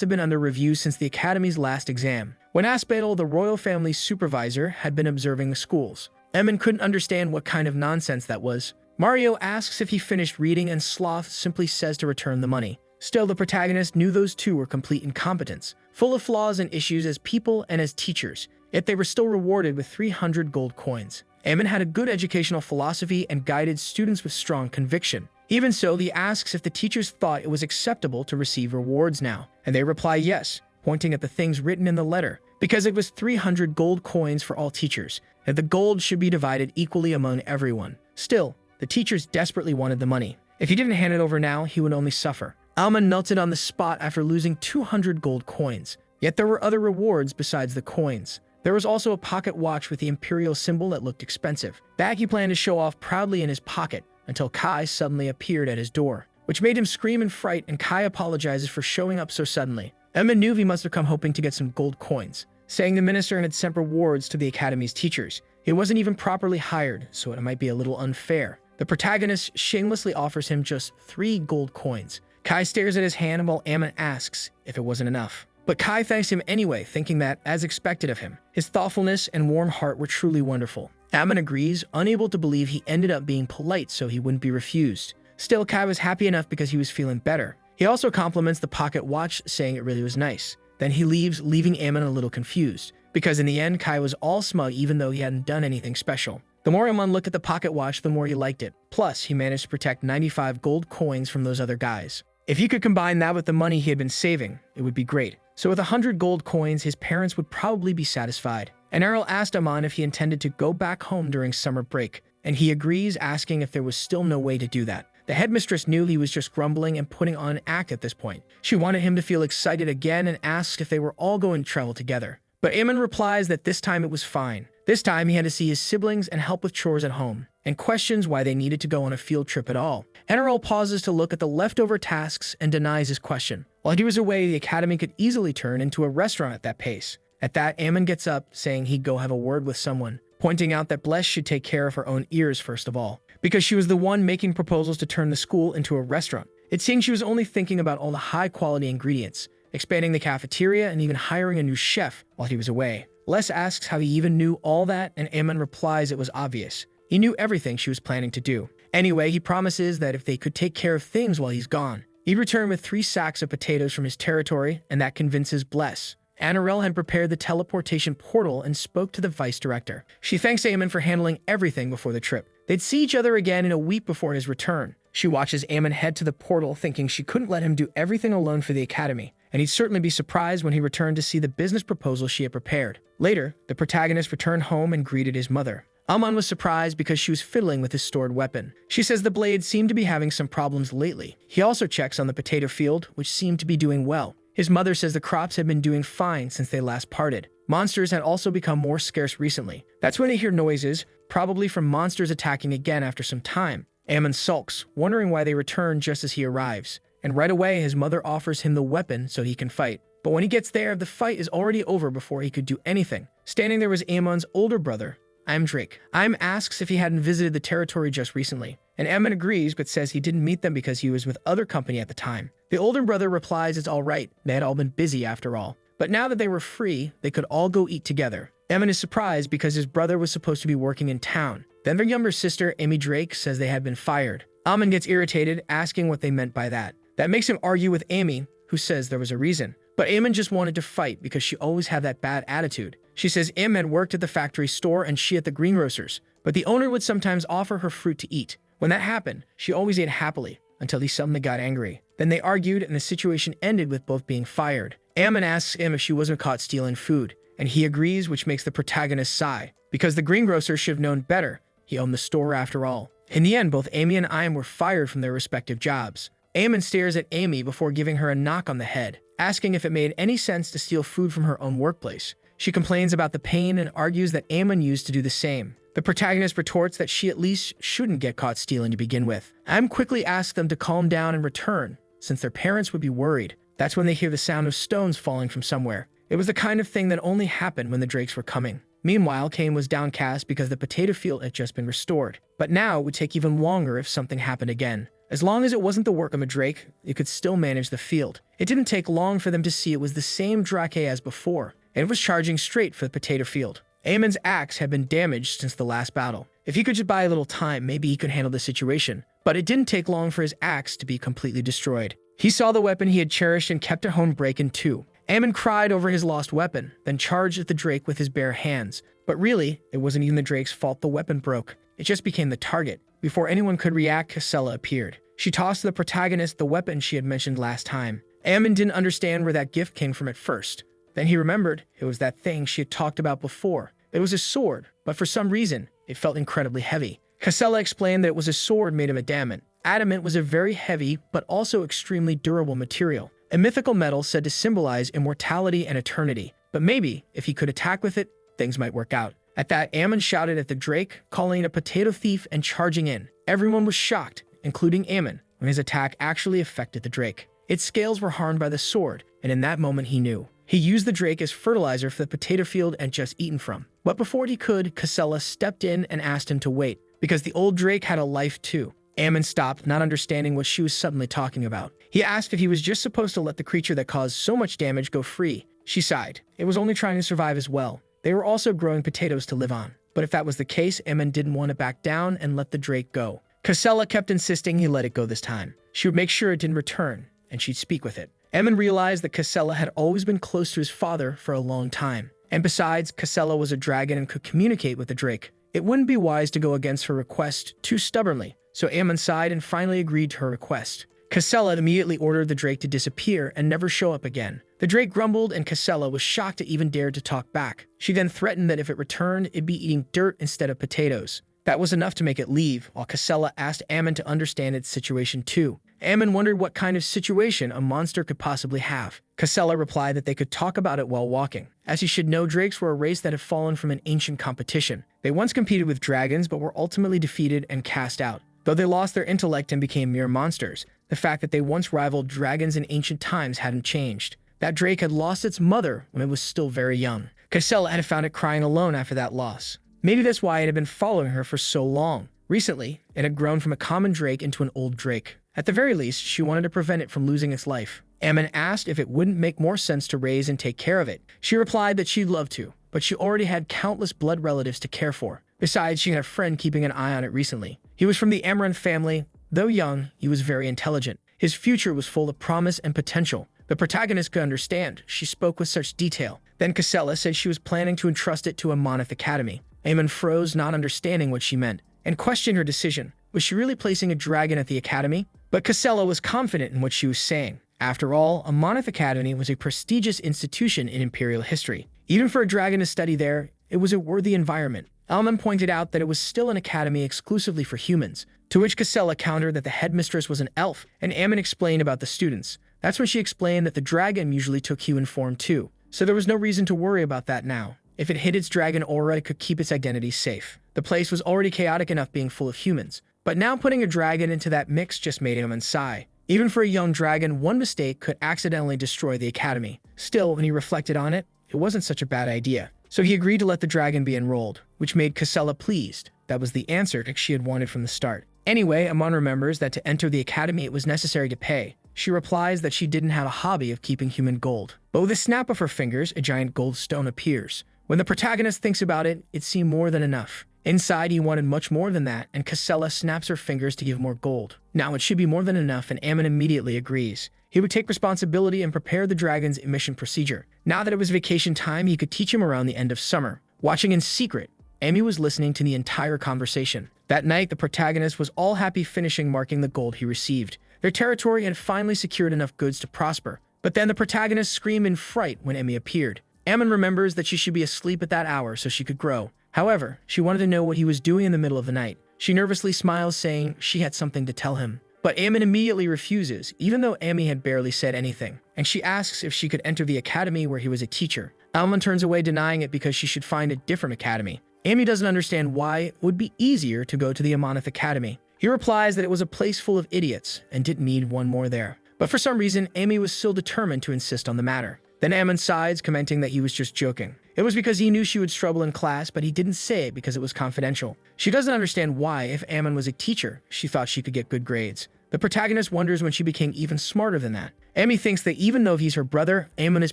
have been under review since the academy's last exam, when Aspedal, the royal family's supervisor, had been observing the schools. Ammon couldn't understand what kind of nonsense that was. Mario asks if he finished reading, and Sloth simply says to return the money. Still, the protagonist knew those two were complete incompetents, full of flaws and issues as people and as teachers, yet they were still rewarded with 300 gold coins. Aemon had a good educational philosophy and guided students with strong conviction. Even so, he asks if the teachers thought it was acceptable to receive rewards now, and they reply yes, pointing at the things written in the letter, because it was 300 gold coins for all teachers, and the gold should be divided equally among everyone. Still, the teachers desperately wanted the money. If he didn't hand it over now, he would only suffer. Aemon melted on the spot after losing 200 gold coins. Yet there were other rewards besides the coins. There was also a pocket watch with the imperial symbol that looked expensive. That he planned to show off proudly in his pocket, until Kai suddenly appeared at his door, which made him scream in fright, and Kai apologizes for showing up so suddenly. Aemon knew he must have come hoping to get some gold coins, saying the minister had sent rewards to the academy's teachers. He wasn't even properly hired, so it might be a little unfair. The protagonist shamelessly offers him just 3 gold coins. Kai stares at his hand while Aemon asks if it wasn't enough. But Kai thanks him anyway, thinking that, as expected of him, his thoughtfulness and warm heart were truly wonderful. Aemon agrees, unable to believe he ended up being polite so he wouldn't be refused. Still, Kai was happy enough because he was feeling better. He also compliments the pocket watch, saying it really was nice. Then he leaves, leaving Aemon a little confused, because in the end, Kai was all smug even though he hadn't done anything special. The more Aemon looked at the pocket watch, the more he liked it. Plus, he managed to protect 95 gold coins from those other guys. If he could combine that with the money he had been saving, it would be great. So with 100 gold coins, his parents would probably be satisfied. Enro asked Aemon if he intended to go back home during summer break, and he agrees, asking if there was still no way to do that. The headmistress knew he was just grumbling and putting on an act at this point. She wanted him to feel excited again and asked if they were all going to travel together. But Aemon replies that this time it was fine. This time he had to see his siblings and help with chores at home, and questions why they needed to go on a field trip at all. Enro pauses to look at the leftover tasks and denies his question. While he was away, the academy could easily turn into a restaurant at that pace. At that, Aemon gets up, saying he'd go have a word with someone, pointing out that Bless should take care of her own ears first of all, because she was the one making proposals to turn the school into a restaurant. It seemed she was only thinking about all the high-quality ingredients, expanding the cafeteria, and even hiring a new chef while he was away. Les asks how he even knew all that, and Aemon replies it was obvious. He knew everything she was planning to do. Anyway, he promises that if they could take care of things while he's gone, he'd return with 3 sacks of potatoes from his territory, and that convinces Bless. Anirecap had prepared the teleportation portal and spoke to the vice director. She thanks Aemon for handling everything before the trip. They'd see each other again in a week before his return. She watches Aemon head to the portal, thinking she couldn't let him do everything alone for the academy, and he'd certainly be surprised when he returned to see the business proposal she had prepared. Later, the protagonist returned home and greeted his mother. Aemon was surprised because she was fiddling with his stored weapon. She says the blade seemed to be having some problems lately. He also checks on the potato field, which seemed to be doing well. His mother says the crops had been doing fine since they last parted. Monsters had also become more scarce recently. That's when they hear noises, probably from monsters attacking again after some time. Aemon sulks, wondering why they return just as he arrives. And right away, his mother offers him the weapon so he can fight. But when he gets there, the fight is already over before he could do anything. Standing there was Aemon's older brother, Drake. Asks if he hadn't visited the territory just recently, and Aemon agrees but says he didn't meet them because he was with other company at the time. The older brother replies it's all right, they had all been busy after all. But now that they were free, they could all go eat together. Aemon is surprised because his brother was supposed to be working in town. Then their younger sister, Amy Drake, says they had been fired. Aemon gets irritated, asking what they meant by that. That makes him argue with Amy, who says there was a reason. But Aemon just wanted to fight because she always had that bad attitude. She says Aemon had worked at the factory store and she at the greengrocer's, but the owner would sometimes offer her fruit to eat. When that happened, she always ate happily, until he suddenly got angry. Then they argued and the situation ended with both being fired. Aemon asks him if she wasn't caught stealing food, and he agrees, which makes the protagonist sigh, because the greengrocer should have known better. He owned the store after all. In the end, both Amy and Aemon were fired from their respective jobs. Aemon stares at Amy before giving her a knock on the head, asking if it made any sense to steal food from her own workplace. She complains about the pain and argues that Aemon used to do the same. The protagonist retorts that she at least shouldn't get caught stealing to begin with. Aemon quickly asks them to calm down and return, since their parents would be worried. That's when they hear the sound of stones falling from somewhere. It was the kind of thing that only happened when the Drakes were coming. Meanwhile, Cain was downcast because the potato field had just been restored. But now it would take even longer if something happened again. As long as it wasn't the work of a Drake, it could still manage the field. It didn't take long for them to see it was the same Drake as before, and it was charging straight for the potato field. Aemon's axe had been damaged since the last battle. If he could just buy a little time, maybe he could handle the situation. But it didn't take long for his axe to be completely destroyed. He saw the weapon he had cherished and kept at home break in two. Ammon cried over his lost weapon, then charged at the drake with his bare hands. But really, it wasn't even the drake's fault the weapon broke. It just became the target. Before anyone could react, Casella appeared. She tossed to the protagonist the weapon she had mentioned last time. Ammon didn't understand where that gift came from at first. Then he remembered it was that thing she had talked about before. It was a sword, but for some reason, it felt incredibly heavy. Casella explained that it was a sword made of adamant. Adamant was a very heavy, but also extremely durable material. A mythical metal said to symbolize immortality and eternity. But maybe, if he could attack with it, things might work out. At that, Ammon shouted at the drake, calling it a potato thief and charging in. Everyone was shocked, including Ammon, when his attack actually affected the drake. Its scales were harmed by the sword, and in that moment he knew. He used the drake as fertilizer for the potato field and just eaten from. But before he could, Casella stepped in and asked him to wait, because the old drake had a life too. Ammon stopped, not understanding what she was suddenly talking about. He asked if he was just supposed to let the creature that caused so much damage go free. She sighed. It was only trying to survive as well. They were also growing potatoes to live on. But if that was the case, Ammon didn't want to back down and let the drake go. Casella kept insisting he let it go this time. She would make sure it didn't return, and she'd speak with it. Ammon realized that Casella had always been close to his father for a long time. And besides, Casella was a dragon and could communicate with the drake. It wouldn't be wise to go against her request too stubbornly, so Ammon sighed and finally agreed to her request. Casella immediately ordered the drake to disappear and never show up again. The drake grumbled, and Casella was shocked it even dared to talk back. She then threatened that if it returned, it'd be eating dirt instead of potatoes. That was enough to make it leave, while Casella asked Ammon to understand its situation too. Ammon wondered what kind of situation a monster could possibly have. Casella replied that they could talk about it while walking. As he should know, drakes were a race that had fallen from an ancient competition. They once competed with dragons, but were ultimately defeated and cast out. Though they lost their intellect and became mere monsters, the fact that they once rivaled dragons in ancient times hadn't changed. That drake had lost its mother when it was still very young. Casella had found it crying alone after that loss. Maybe that's why it had been following her for so long. Recently, it had grown from a common drake into an old drake. At the very least, she wanted to prevent it from losing its life. Ammon asked if it wouldn't make more sense to raise and take care of it. She replied that she'd love to, but she already had countless blood relatives to care for. Besides, she had a friend keeping an eye on it recently. He was from the Amaranth family. Though young, he was very intelligent. His future was full of promise and potential. The protagonist could understand. She spoke with such detail. Then Casella said she was planning to entrust it to a Moneth Academy. Ammon froze, not understanding what she meant, and questioned her decision. Was she really placing a dragon at the academy? But Casella was confident in what she was saying. After all, a Moneth Academy was a prestigious institution in Imperial history. Even for a dragon to study there, it was a worthy environment. Ammon pointed out that it was still an academy exclusively for humans, to which Casella countered that the headmistress was an elf, and Ammon explained about the students. That's when she explained that the dragon usually took human form too, so there was no reason to worry about that now. If it hid its dragon aura, it could keep its identity safe. The place was already chaotic enough being full of humans, but now putting a dragon into that mix just made him sigh. Even for a young dragon, one mistake could accidentally destroy the academy. Still, when he reflected on it, it wasn't such a bad idea. So he agreed to let the dragon be enrolled, which made Casella pleased. That was the answer that she had wanted from the start. Anyway, Ammon remembers that to enter the academy it was necessary to pay. She replies that she didn't have a hobby of keeping human gold. But with a snap of her fingers, a giant gold stone appears. When the protagonist thinks about it, it seemed more than enough. Inside, he wanted much more than that, and Casella snaps her fingers to give more gold. Now it should be more than enough, and Ammon immediately agrees. He would take responsibility and prepare the dragon's emission procedure. Now that it was vacation time, he could teach him around the end of summer. Watching in secret, Amy was listening to the entire conversation. That night, the protagonist was all happy finishing marking the gold he received. Their territory had finally secured enough goods to prosper. But then the protagonist screamed in fright when Amy appeared. Ammon remembers that she should be asleep at that hour so she could grow. However, she wanted to know what he was doing in the middle of the night. She nervously smiles, saying she had something to tell him. But Ammon immediately refuses, even though Amy had barely said anything. And she asks if she could enter the academy where he was a teacher. Ammon turns away, denying it because she should find a different academy. Amy doesn't understand why it would be easier to go to the Moneth Academy. He replies that it was a place full of idiots and didn't need one more there. But for some reason, Amy was still determined to insist on the matter. Then Ammon sighs, commenting that he was just joking. It was because he knew she would struggle in class, but he didn't say it because it was confidential. She doesn't understand why, if Ammon was a teacher, she thought she could get good grades. The protagonist wonders when she became even smarter than that. Amy thinks that even though he's her brother, Ammon is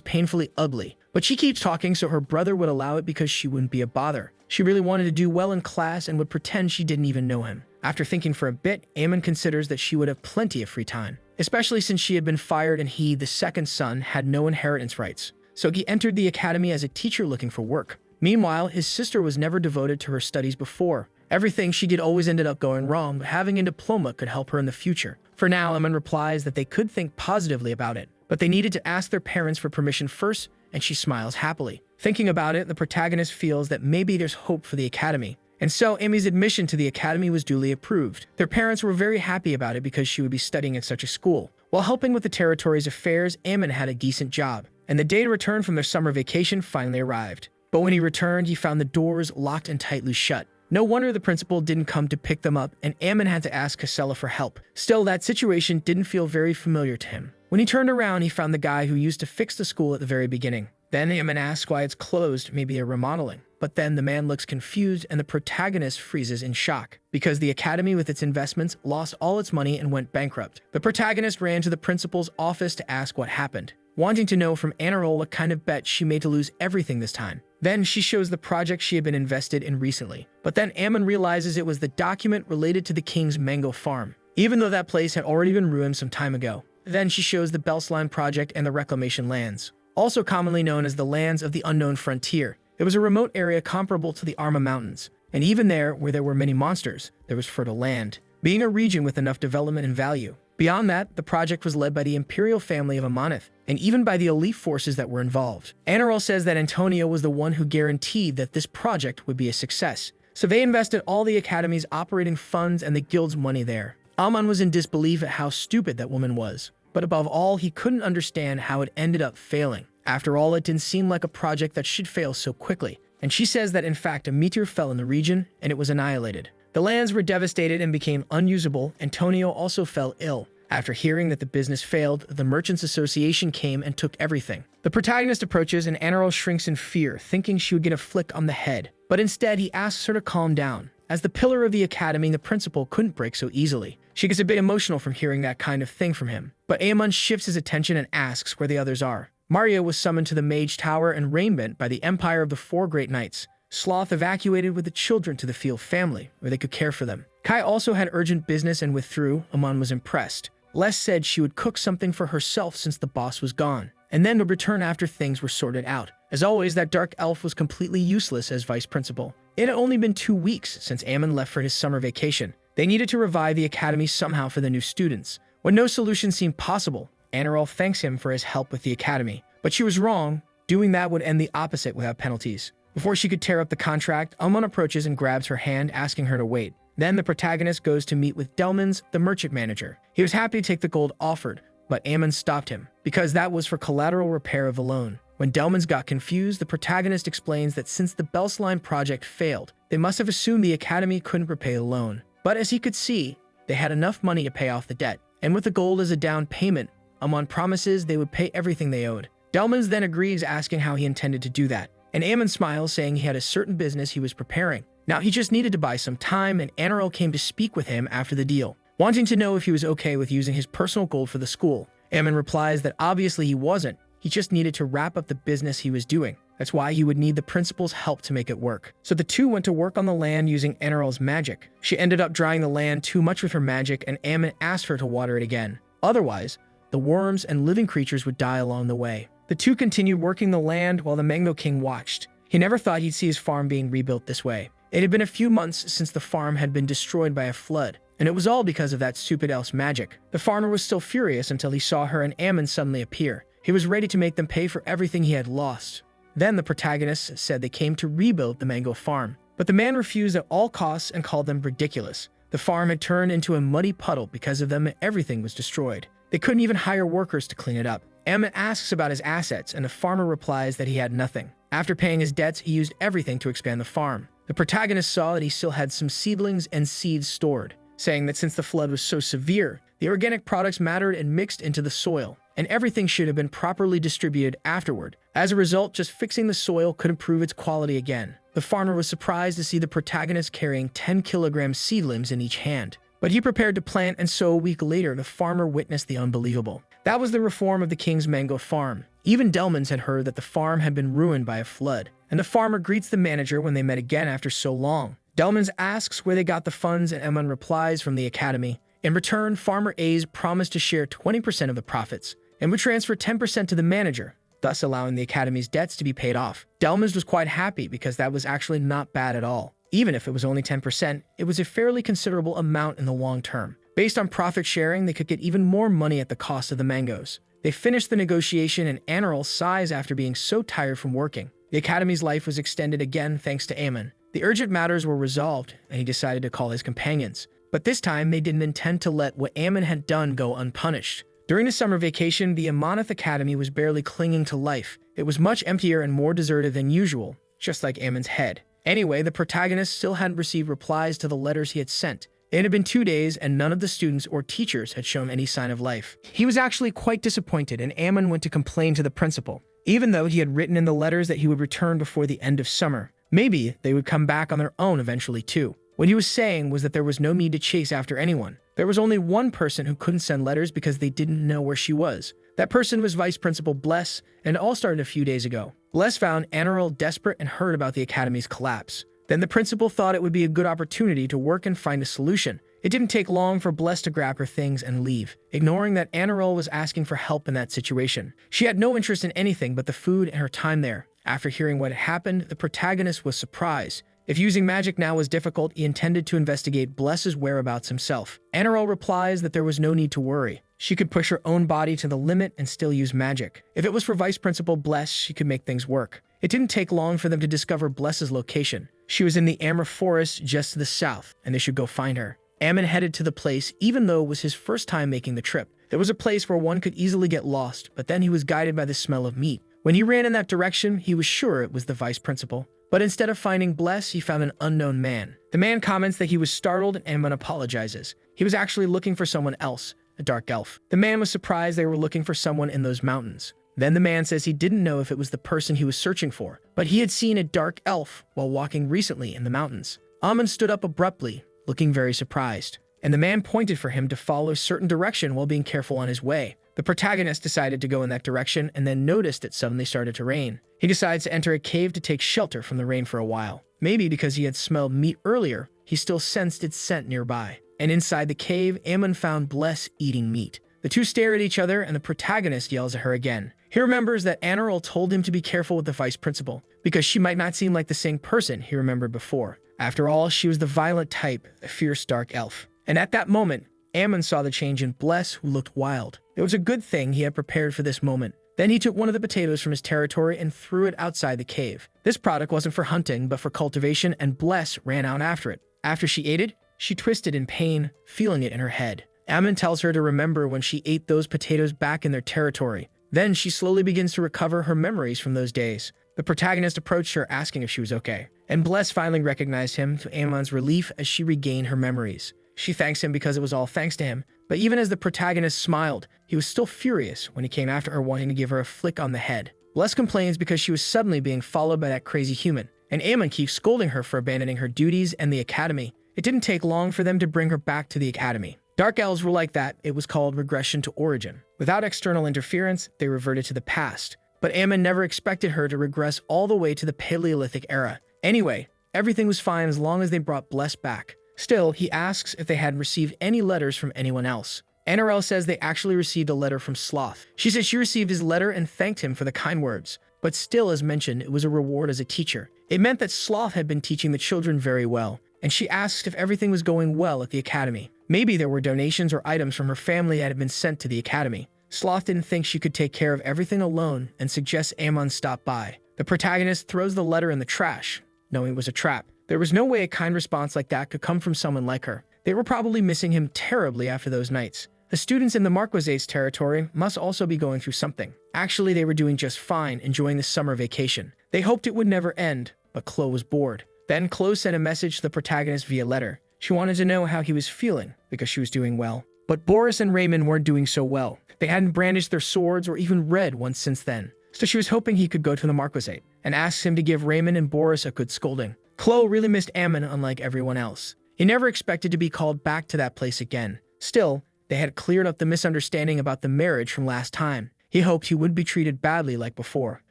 painfully ugly. But she keeps talking so her brother would allow it because she wouldn't be a bother. She really wanted to do well in class and would pretend she didn't even know him. After thinking for a bit, Ammon considers that she would have plenty of free time. especially since she had been fired and he, the second son, had no inheritance rights. So he entered the academy as a teacher looking for work. Meanwhile, his sister was never devoted to her studies before. Everything she did always ended up going wrong, but having a diploma could help her in the future. For now, Emin replies that they could think positively about it, but they needed to ask their parents for permission first, and she smiles happily. Thinking about it, the protagonist feels that maybe there's hope for the academy. And so Amy's admission to the academy was duly approved. Their parents were very happy about it because she would be studying at such a school. While helping with the territory's affairs, Amin had a decent job, and the day to return from their summer vacation finally arrived. But when he returned, he found the doors locked and tightly shut. No wonder the principal didn't come to pick them up, and Amin had to ask Casella for help. Still, that situation didn't feel very familiar to him. When he turned around, he found the guy who used to fix the school at the very beginning. Then Amin asks why it's closed, maybe a remodeling. But then the man looks confused and the protagonist freezes in shock, because the academy with its investments lost all its money and went bankrupt. The protagonist ran to the principal's office to ask what happened, wanting to know from Anirol what kind of bet she made to lose everything this time. Then she shows the project she had been invested in recently. But then Amin realizes it was the document related to the king's mango farm, even though that place had already been ruined some time ago. Then she shows the Belsline project and the reclamation lands, also commonly known as the lands of the unknown frontier. It was a remote area comparable to the Arma Mountains, and even there, where there were many monsters, there was fertile land, being a region with enough development and value. Beyond that, the project was led by the imperial family of Amanith, and even by the elite forces that were involved. Anirol says that Antonio was the one who guaranteed that this project would be a success, so they invested all the academy's operating funds and the guild's money there. Aman was in disbelief at how stupid that woman was, but above all, he couldn't understand how it ended up failing. After all, it didn't seem like a project that should fail so quickly, and she says that in fact a meteor fell in the region and it was annihilated. The lands were devastated and became unusable. Antonio also fell ill. After hearing that the business failed, the Merchants Association came and took everything. The protagonist approaches and Anirol shrinks in fear, thinking she would get a flick on the head, but instead he asks her to calm down. As the pillar of the academy, the principal couldn't break so easily. She gets a bit emotional from hearing that kind of thing from him, but Aemon shifts his attention and asks where the others are. Mario was summoned to the Mage Tower and Rainbent by the Empire of the Four Great Knights. Sloth evacuated with the children to the Field family, where they could care for them. Kai also had urgent business and withdrew. Amon was impressed. Les said she would cook something for herself since the boss was gone, and then would return after things were sorted out. As always, that dark elf was completely useless as vice principal. It had only been 2 weeks since Ammon left for his summer vacation. They needed to revive the academy somehow for the new students. When no solution seemed possible, Anirol thanks him for his help with the academy. But she was wrong. Doing that would end the opposite without penalties. Before she could tear up the contract, Amon approaches and grabs her hand, asking her to wait. Then the protagonist goes to meet with Delmans, the merchant manager. He was happy to take the gold offered, but Ammon stopped him, because that was for collateral repair of the loan. When Delmans got confused, the protagonist explains that since the Belsline project failed, they must have assumed the academy couldn't repay the loan. But as he could see, they had enough money to pay off the debt, and with the gold as a down payment, Amon promises they would pay everything they owed. Delmans then agrees, asking how he intended to do that, and Ammon smiles, saying he had a certain business he was preparing. Now he just needed to buy some time, and Anirol came to speak with him after the deal, wanting to know if he was okay with using his personal gold for the school. Ammon replies that obviously he wasn't, he just needed to wrap up the business he was doing. That's why he would need the principal's help to make it work. So the two went to work on the land using Anirol's magic. She ended up drying the land too much with her magic, and Ammon asked her to water it again. Otherwise, the worms and living creatures would die along the way. The two continued working the land while the Mango King watched. He never thought he'd see his farm being rebuilt this way. It had been a few months since the farm had been destroyed by a flood, and it was all because of that stupid elf's magic. The farmer was still furious until he saw her and Ammon suddenly appear. He was ready to make them pay for everything he had lost. Then the protagonist said they came to rebuild the mango farm, but the man refused at all costs and called them ridiculous. The farm had turned into a muddy puddle because of them, and everything was destroyed. They couldn't even hire workers to clean it up. Ammon asks about his assets, and the farmer replies that he had nothing. After paying his debts, he used everything to expand the farm. The protagonist saw that he still had some seedlings and seeds stored, saying that since the flood was so severe, the organic products mattered and mixed into the soil, and everything should have been properly distributed afterward. As a result, just fixing the soil could improve its quality again. The farmer was surprised to see the protagonist carrying 10-kilogram seedlings in each hand, but he prepared to plant, and so a week later, the farmer witnessed the unbelievable. That was the reform of the king's mango farm. Even Delmans had heard that the farm had been ruined by a flood, and the farmer greets the manager when they met again after so long. Delmans asks where they got the funds, and Ammon replies from the academy. In return, Farmer A's promised to share 20% of the profits and would transfer 10% to the manager, thus allowing the academy's debts to be paid off. Delmans was quite happy because that was actually not bad at all. Even if it was only 10%, it was a fairly considerable amount in the long term. Based on profit sharing, they could get even more money at the cost of the mangoes. They finished the negotiation and Anirel sighs after being so tired from working. The academy's life was extended again thanks to Amon. The urgent matters were resolved, and he decided to call his companions. But this time, they didn't intend to let what Amon had done go unpunished. During the summer vacation, the Amonith Academy was barely clinging to life. It was much emptier and more deserted than usual, just like Amon's head. Anyway, the protagonist still hadn't received replies to the letters he had sent. It had been 2 days, and none of the students or teachers had shown any sign of life. He was actually quite disappointed, and Amon went to complain to the principal, even though he had written in the letters that he would return before the end of summer. Maybe they would come back on their own eventually too. What he was saying was that there was no need to chase after anyone. There was only one person who couldn't send letters because they didn't know where she was. That person was Vice Principal Bless, and it all started a few days ago. Bless found Anirel desperate and heard about the academy's collapse. Then the principal thought it would be a good opportunity to work and find a solution. It didn't take long for Bless to grab her things and leave, ignoring that Anirel was asking for help in that situation. She had no interest in anything but the food and her time there. After hearing what had happened, the protagonist was surprised. If using magic now was difficult, he intended to investigate Bless's whereabouts himself. Anirel replies that there was no need to worry. She could push her own body to the limit and still use magic. If it was for Vice Principal Bless, she could make things work. It didn't take long for them to discover Bless's location. She was in the Amber Forest just to the south, and they should go find her. Amon headed to the place, even though it was his first time making the trip. There was a place where one could easily get lost, but then he was guided by the smell of meat. When he ran in that direction, he was sure it was the vice principal. But instead of finding Bless, he found an unknown man. The man comments that he was startled and Amon apologizes. He was actually looking for someone else, a dark elf. The man was surprised they were looking for someone in those mountains. Then the man says he didn't know if it was the person he was searching for, but he had seen a dark elf while walking recently in the mountains. Amon stood up abruptly, looking very surprised, and the man pointed for him to follow a certain direction while being careful on his way. The protagonist decided to go in that direction and then noticed it suddenly started to rain. He decides to enter a cave to take shelter from the rain for a while. Maybe because he had smelled meat earlier, he still sensed its scent nearby. And inside the cave, Amon found Bless eating meat. The two stare at each other and the protagonist yells at her again. He remembers that Anirel told him to be careful with the vice principal, because she might not seem like the same person he remembered before. After all, she was the violent type, a fierce dark elf. And at that moment, Amon saw the change in Bless, who looked wild. It was a good thing he had prepared for this moment. Then he took one of the potatoes from his territory and threw it outside the cave. This product wasn't for hunting, but for cultivation, and Bless ran out after it. After she ate it, she twisted in pain, feeling it in her head. Amon tells her to remember when she ate those potatoes back in their territory. Then she slowly begins to recover her memories from those days. The protagonist approached her asking if she was okay, and Bless finally recognized him to Amon's relief as she regained her memories. She thanks him because it was all thanks to him, but even as the protagonist smiled, he was still furious when he came after her wanting to give her a flick on the head. Bless complains because she was suddenly being followed by that crazy human, and Amon keeps scolding her for abandoning her duties and the academy. It didn't take long for them to bring her back to the academy. Dark elves were like that. It was called regression to origin. Without external interference, they reverted to the past. But Amon never expected her to regress all the way to the Paleolithic era. Anyway, everything was fine as long as they brought Bless back. Still, he asks if they had received any letters from anyone else. Anirel says they actually received a letter from Sloth. She said she received his letter and thanked him for the kind words. But still, as mentioned, it was a reward as a teacher. It meant that Sloth had been teaching the children very well, and she asked if everything was going well at the academy. Maybe there were donations or items from her family that had been sent to the academy. Sloth didn't think she could take care of everything alone and suggests Amon stop by. The protagonist throws the letter in the trash, knowing it was a trap. There was no way a kind response like that could come from someone like her. They were probably missing him terribly after those nights. The students in the Marquesas territory must also be going through something. Actually, they were doing just fine, enjoying the summer vacation. They hoped it would never end, but Chloe was bored. Then Chloe sent a message to the protagonist via letter. She wanted to know how he was feeling, because she was doing well. But Boris and Raymond weren't doing so well. They hadn't brandished their swords or even read once since then. So she was hoping he could go to the Marquesate, and asked him to give Raymond and Boris a good scolding. Chloe really missed Amon unlike everyone else. He never expected to be called back to that place again. Still, they had cleared up the misunderstanding about the marriage from last time. He hoped he wouldn't be treated badly like before.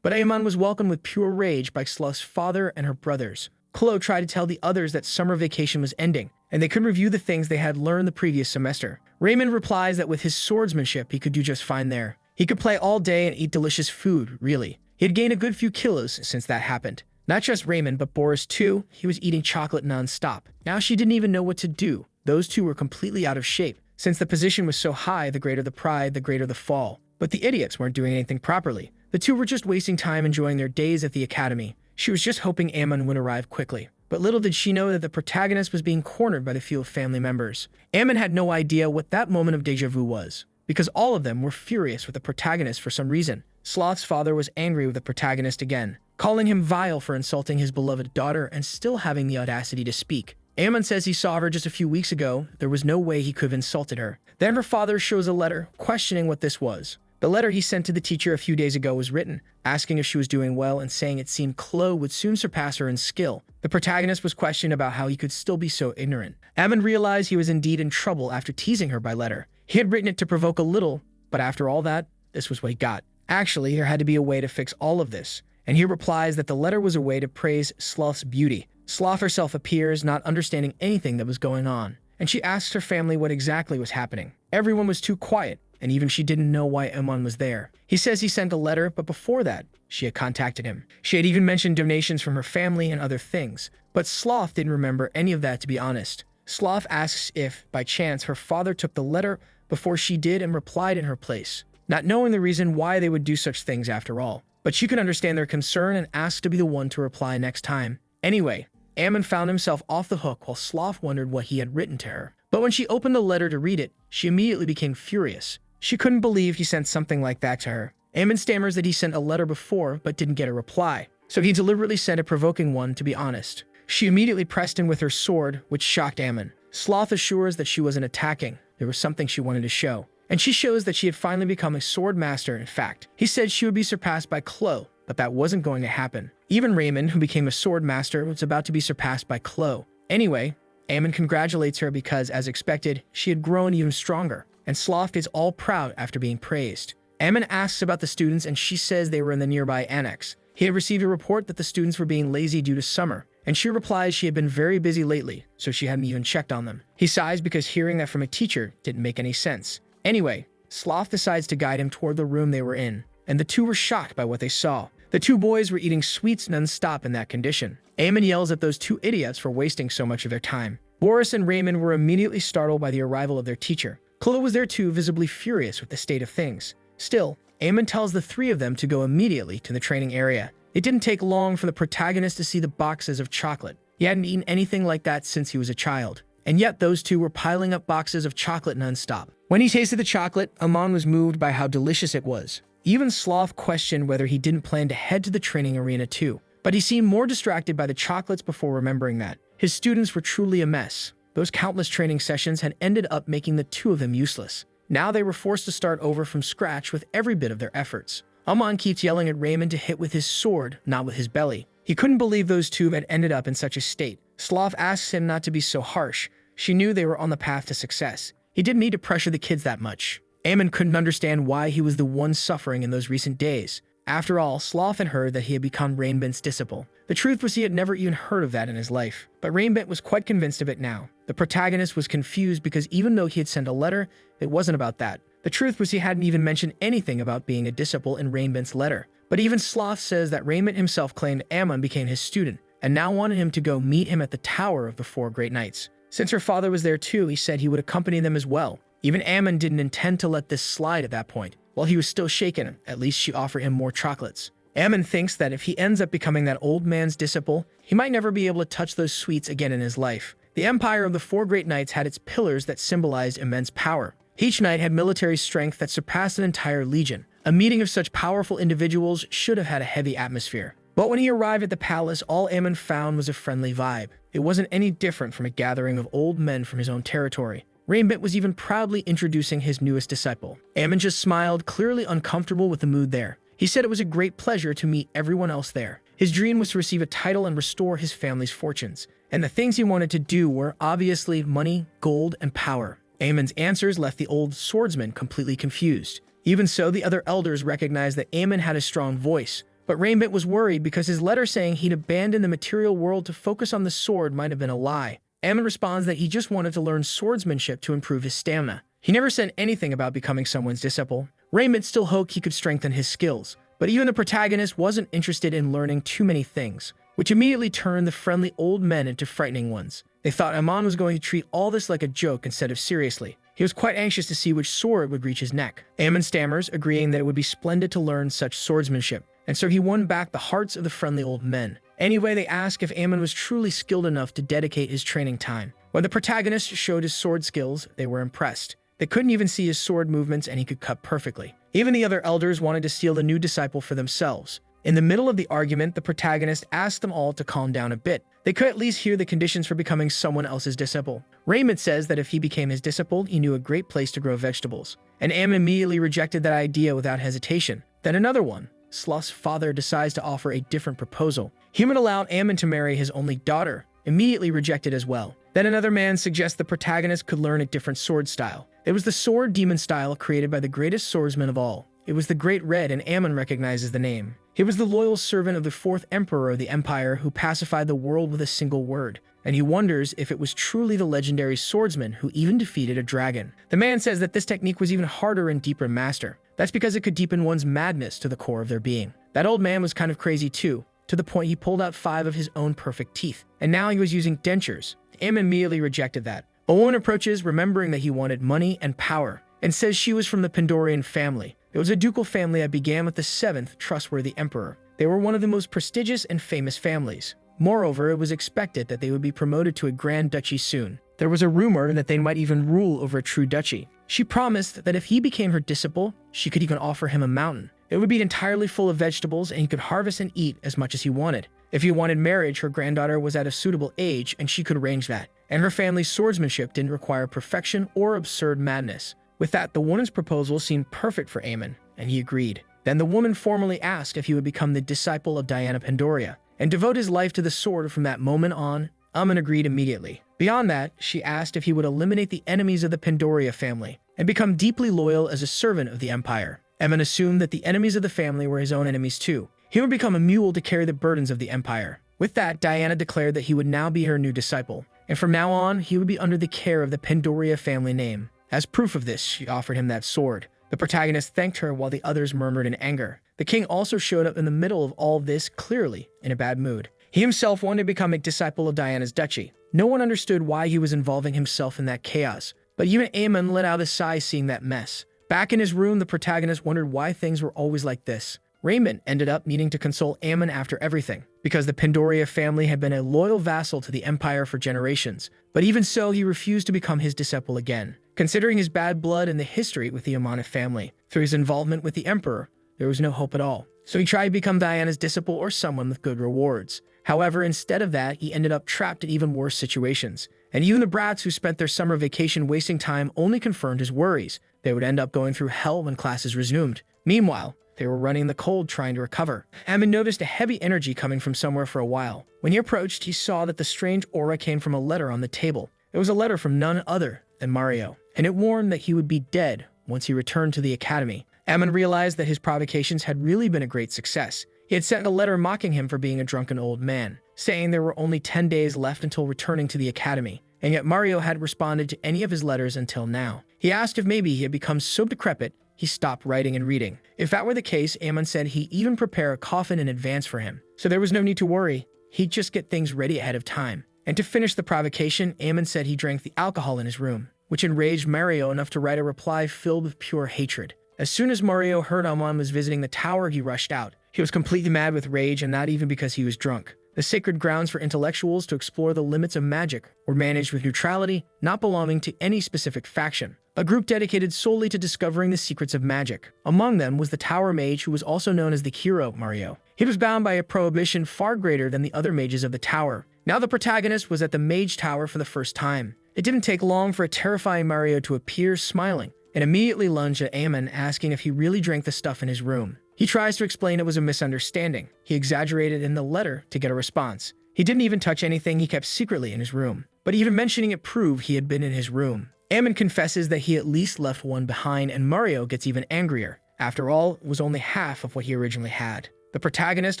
But Amon was welcomed with pure rage by Sloth's father and her brothers. Chloe tried to tell the others that summer vacation was ending, and they could review the things they had learned the previous semester. Raymond replies that with his swordsmanship, he could do just fine there. He could play all day and eat delicious food, really. He had gained a good few kilos since that happened. Not just Raymond, but Boris too. He was eating chocolate non-stop. Now she didn't even know what to do. Those two were completely out of shape. Since the position was so high, the greater the pride, the greater the fall. But the idiots weren't doing anything properly. The two were just wasting time enjoying their days at the academy. She was just hoping Ammon would arrive quickly. But little did she know that the protagonist was being cornered by the few family members. Ammon had no idea what that moment of deja vu was, because all of them were furious with the protagonist for some reason. Sloth's father was angry with the protagonist again, calling him vile for insulting his beloved daughter and still having the audacity to speak. Ammon says he saw her just a few weeks ago. There was no way he could have insulted her. Then her father shows a letter, questioning what this was. The letter he sent to the teacher a few days ago was written, asking if she was doing well and saying it seemed Chloe would soon surpass her in skill. The protagonist was questioned about how he could still be so ignorant. Ammon realized he was indeed in trouble after teasing her by letter. He had written it to provoke a little, but after all that, this was what he got. Actually, there had to be a way to fix all of this, and he replies that the letter was a way to praise Sloth's beauty. Sloth herself appears, not understanding anything that was going on, and she asks her family what exactly was happening. Everyone was too quiet, and even she didn't know why Ammon was there. He says he sent a letter, but before that, she had contacted him. She had even mentioned donations from her family and other things, but Sloth didn't remember any of that, to be honest. Sloth asks if, by chance, her father took the letter before she did and replied in her place, not knowing the reason why they would do such things after all. But she could understand their concern and asked to be the one to reply next time. Anyway, Ammon found himself off the hook while Sloth wondered what he had written to her. But when she opened the letter to read it, she immediately became furious. She couldn't believe he sent something like that to her. Ammon stammers that he sent a letter before but didn't get a reply, so he deliberately sent a provoking one, to be honest. She immediately pressed him with her sword, which shocked Ammon. Sloth assures that she wasn't attacking. There was something she wanted to show. And she shows that she had finally become a sword master, in fact. He said she would be surpassed by Chloe, but that wasn't going to happen. Even Raymond, who became a sword master, was about to be surpassed by Chloe. Anyway, Ammon congratulates her because, as expected, she had grown even stronger, and Sloth is all proud after being praised. Ammon asks about the students, and she says they were in the nearby annex. He had received a report that the students were being lazy due to summer, and she replies she had been very busy lately, so she hadn't even checked on them. He sighs because hearing that from a teacher didn't make any sense. Anyway, Sloth decides to guide him toward the room they were in, and the two were shocked by what they saw. The two boys were eating sweets non-stop in that condition. Ammon yells at those two idiots for wasting so much of their time. Boris and Raymond were immediately startled by the arrival of their teacher. Chloe was there too, visibly furious with the state of things. Still, Ammon tells the three of them to go immediately to the training area. It didn't take long for the protagonist to see the boxes of chocolate. He hadn't eaten anything like that since he was a child. And yet those two were piling up boxes of chocolate non-stop. When he tasted the chocolate, Ammon was moved by how delicious it was. Even Sloth questioned whether he didn't plan to head to the training arena too. But he seemed more distracted by the chocolates before remembering that. His students were truly a mess. Those countless training sessions had ended up making the two of them useless. Now they were forced to start over from scratch with every bit of their efforts. Ammon keeps yelling at Raymond to hit with his sword, not with his belly. He couldn't believe those two had ended up in such a state. Sloth asks him not to be so harsh. She knew they were on the path to success. He didn't need to pressure the kids that much. Ammon couldn't understand why he was the one suffering in those recent days. After all, Sloth had heard that he had become Rainbent's disciple. The truth was he had never even heard of that in his life. But Rainbent was quite convinced of it now. The protagonist was confused because even though he had sent a letter, it wasn't about that. The truth was he hadn't even mentioned anything about being a disciple in Rainbent's letter. But even Sloth says that Rainbent himself claimed Ammon became his student, and now wanted him to go meet him at the Tower of the Four Great Knights. Since her father was there too, he said he would accompany them as well. Even Ammon didn't intend to let this slide at that point. While he was still shaken, at least she offered him more chocolates. Ammon thinks that if he ends up becoming that old man's disciple, he might never be able to touch those sweets again in his life. The Empire of the Four Great Knights had its pillars that symbolized immense power. Each knight had military strength that surpassed an entire legion. A meeting of such powerful individuals should have had a heavy atmosphere. But when he arrived at the palace, all Ammon found was a friendly vibe. It wasn't any different from a gathering of old men from his own territory. Rainbent was even proudly introducing his newest disciple. Ammon just smiled, clearly uncomfortable with the mood there. He said it was a great pleasure to meet everyone else there. His dream was to receive a title and restore his family's fortunes. And the things he wanted to do were obviously money, gold, and power. Ammon's answers left the old swordsman completely confused. Even so, the other elders recognized that Ammon had a strong voice. But Rainbent was worried because his letter saying he'd abandon the material world to focus on the sword might have been a lie. Ammon responds that he just wanted to learn swordsmanship to improve his stamina. He never said anything about becoming someone's disciple. Raymond still hoped he could strengthen his skills, but even the protagonist wasn't interested in learning too many things, which immediately turned the friendly old men into frightening ones. They thought Ammon was going to treat all this like a joke instead of seriously. He was quite anxious to see which sword would reach his neck. Ammon stammers, agreeing that it would be splendid to learn such swordsmanship, and so he won back the hearts of the friendly old men. Anyway, they asked if Ammon was truly skilled enough to dedicate his training time. When the protagonist showed his sword skills, they were impressed. They couldn't even see his sword movements, and he could cut perfectly. Even the other elders wanted to steal the new disciple for themselves. In the middle of the argument, the protagonist asked them all to calm down a bit. They could at least hear the conditions for becoming someone else's disciple. Raymond says that if he became his disciple, he knew a great place to grow vegetables. And Ammon immediately rejected that idea without hesitation. Then another one, Sloth's father, decides to offer a different proposal. He would allow Ammon to marry his only daughter, immediately rejected as well. Then another man suggests the protagonist could learn a different sword style. It was the sword demon style created by the greatest swordsman of all. It was the Great Red, and Ammon recognizes the name. He was the loyal servant of the fourth emperor of the empire who pacified the world with a single word, and he wonders if it was truly the legendary swordsman who even defeated a dragon. The man says that this technique was even harder and deeper to master. That's because it could deepen one's madness to the core of their being. That old man was kind of crazy too, to the point he pulled out 5 of his own perfect teeth, and now he was using dentures. Ammon immediately rejected that. A woman approaches, remembering that he wanted money and power, and says she was from the Pandorian family. It was a ducal family that began with the 7th trustworthy emperor. They were one of the most prestigious and famous families. Moreover, it was expected that they would be promoted to a grand duchy soon. There was a rumor that they might even rule over a true duchy. She promised that if he became her disciple, she could even offer him a mountain. It would be entirely full of vegetables, and he could harvest and eat as much as he wanted. If he wanted marriage, her granddaughter was at a suitable age, and she could arrange that. And her family's swordsmanship didn't require perfection or absurd madness. With that, the woman's proposal seemed perfect for Ammon, and he agreed. Then the woman formally asked if he would become the disciple of Diana Pandoria and devote his life to the sword from that moment on. Ammon agreed immediately. Beyond that, she asked if he would eliminate the enemies of the Pandoria family and become deeply loyal as a servant of the empire. Ammon assumed that the enemies of the family were his own enemies too. He would become a mule to carry the burdens of the empire. With that, Diana declared that he would now be her new disciple, and from now on, he would be under the care of the Pandoria family name. As proof of this, she offered him that sword. The protagonist thanked her while the others murmured in anger. The king also showed up in the middle of all this, clearly in a bad mood. He himself wanted to become a disciple of Diana's duchy. No one understood why he was involving himself in that chaos, but even Ammon let out a sigh seeing that mess. Back in his room, the protagonist wondered why things were always like this. Raymond ended up needing to console Ammon after everything, because the Pandoria family had been a loyal vassal to the empire for generations. But even so, he refused to become his disciple again. Considering his bad blood and the history with the Amanith family, through his involvement with the emperor, there was no hope at all. So he tried to become Diana's disciple or someone with good rewards. However, instead of that, he ended up trapped in even worse situations. And even the brats who spent their summer vacation wasting time only confirmed his worries. They would end up going through hell when classes resumed. Meanwhile, they were running in the cold trying to recover. Ammon noticed a heavy energy coming from somewhere for a while. When he approached, he saw that the strange aura came from a letter on the table. It was a letter from none other than Mario, and it warned that he would be dead once he returned to the academy. Ammon realized that his provocations had really been a great success. He had sent a letter mocking him for being a drunken old man, saying there were only 10 days left until returning to the academy, and yet Mario hadn't responded to any of his letters until now. He asked if maybe he had become so decrepit he stopped writing and reading. If that were the case, Ammon said he'd even prepare a coffin in advance for him, so there was no need to worry. He'd just get things ready ahead of time. And to finish the provocation, Ammon said he drank the alcohol in his room, which enraged Mario enough to write a reply filled with pure hatred. As soon as Mario heard Ammon was visiting the tower, he rushed out. He was completely mad with rage, and not even because he was drunk. The sacred grounds for intellectuals to explore the limits of magic were managed with neutrality, not belonging to any specific faction. A group dedicated solely to discovering the secrets of magic. Among them was the Tower Mage, who was also known as the hero Mario. He was bound by a prohibition far greater than the other mages of the tower. Now the protagonist was at the Mage Tower for the first time. It didn't take long for a terrifying Mario to appear, smiling, and immediately lunged at Ammon, asking if he really drank the stuff in his room. He tries to explain it was a misunderstanding. He exaggerated in the letter to get a response. He didn't even touch anything he kept secretly in his room. But even mentioning it proved he had been in his room. Ammon confesses that he at least left one behind, and Mario gets even angrier. After all, it was only half of what he originally had. The protagonist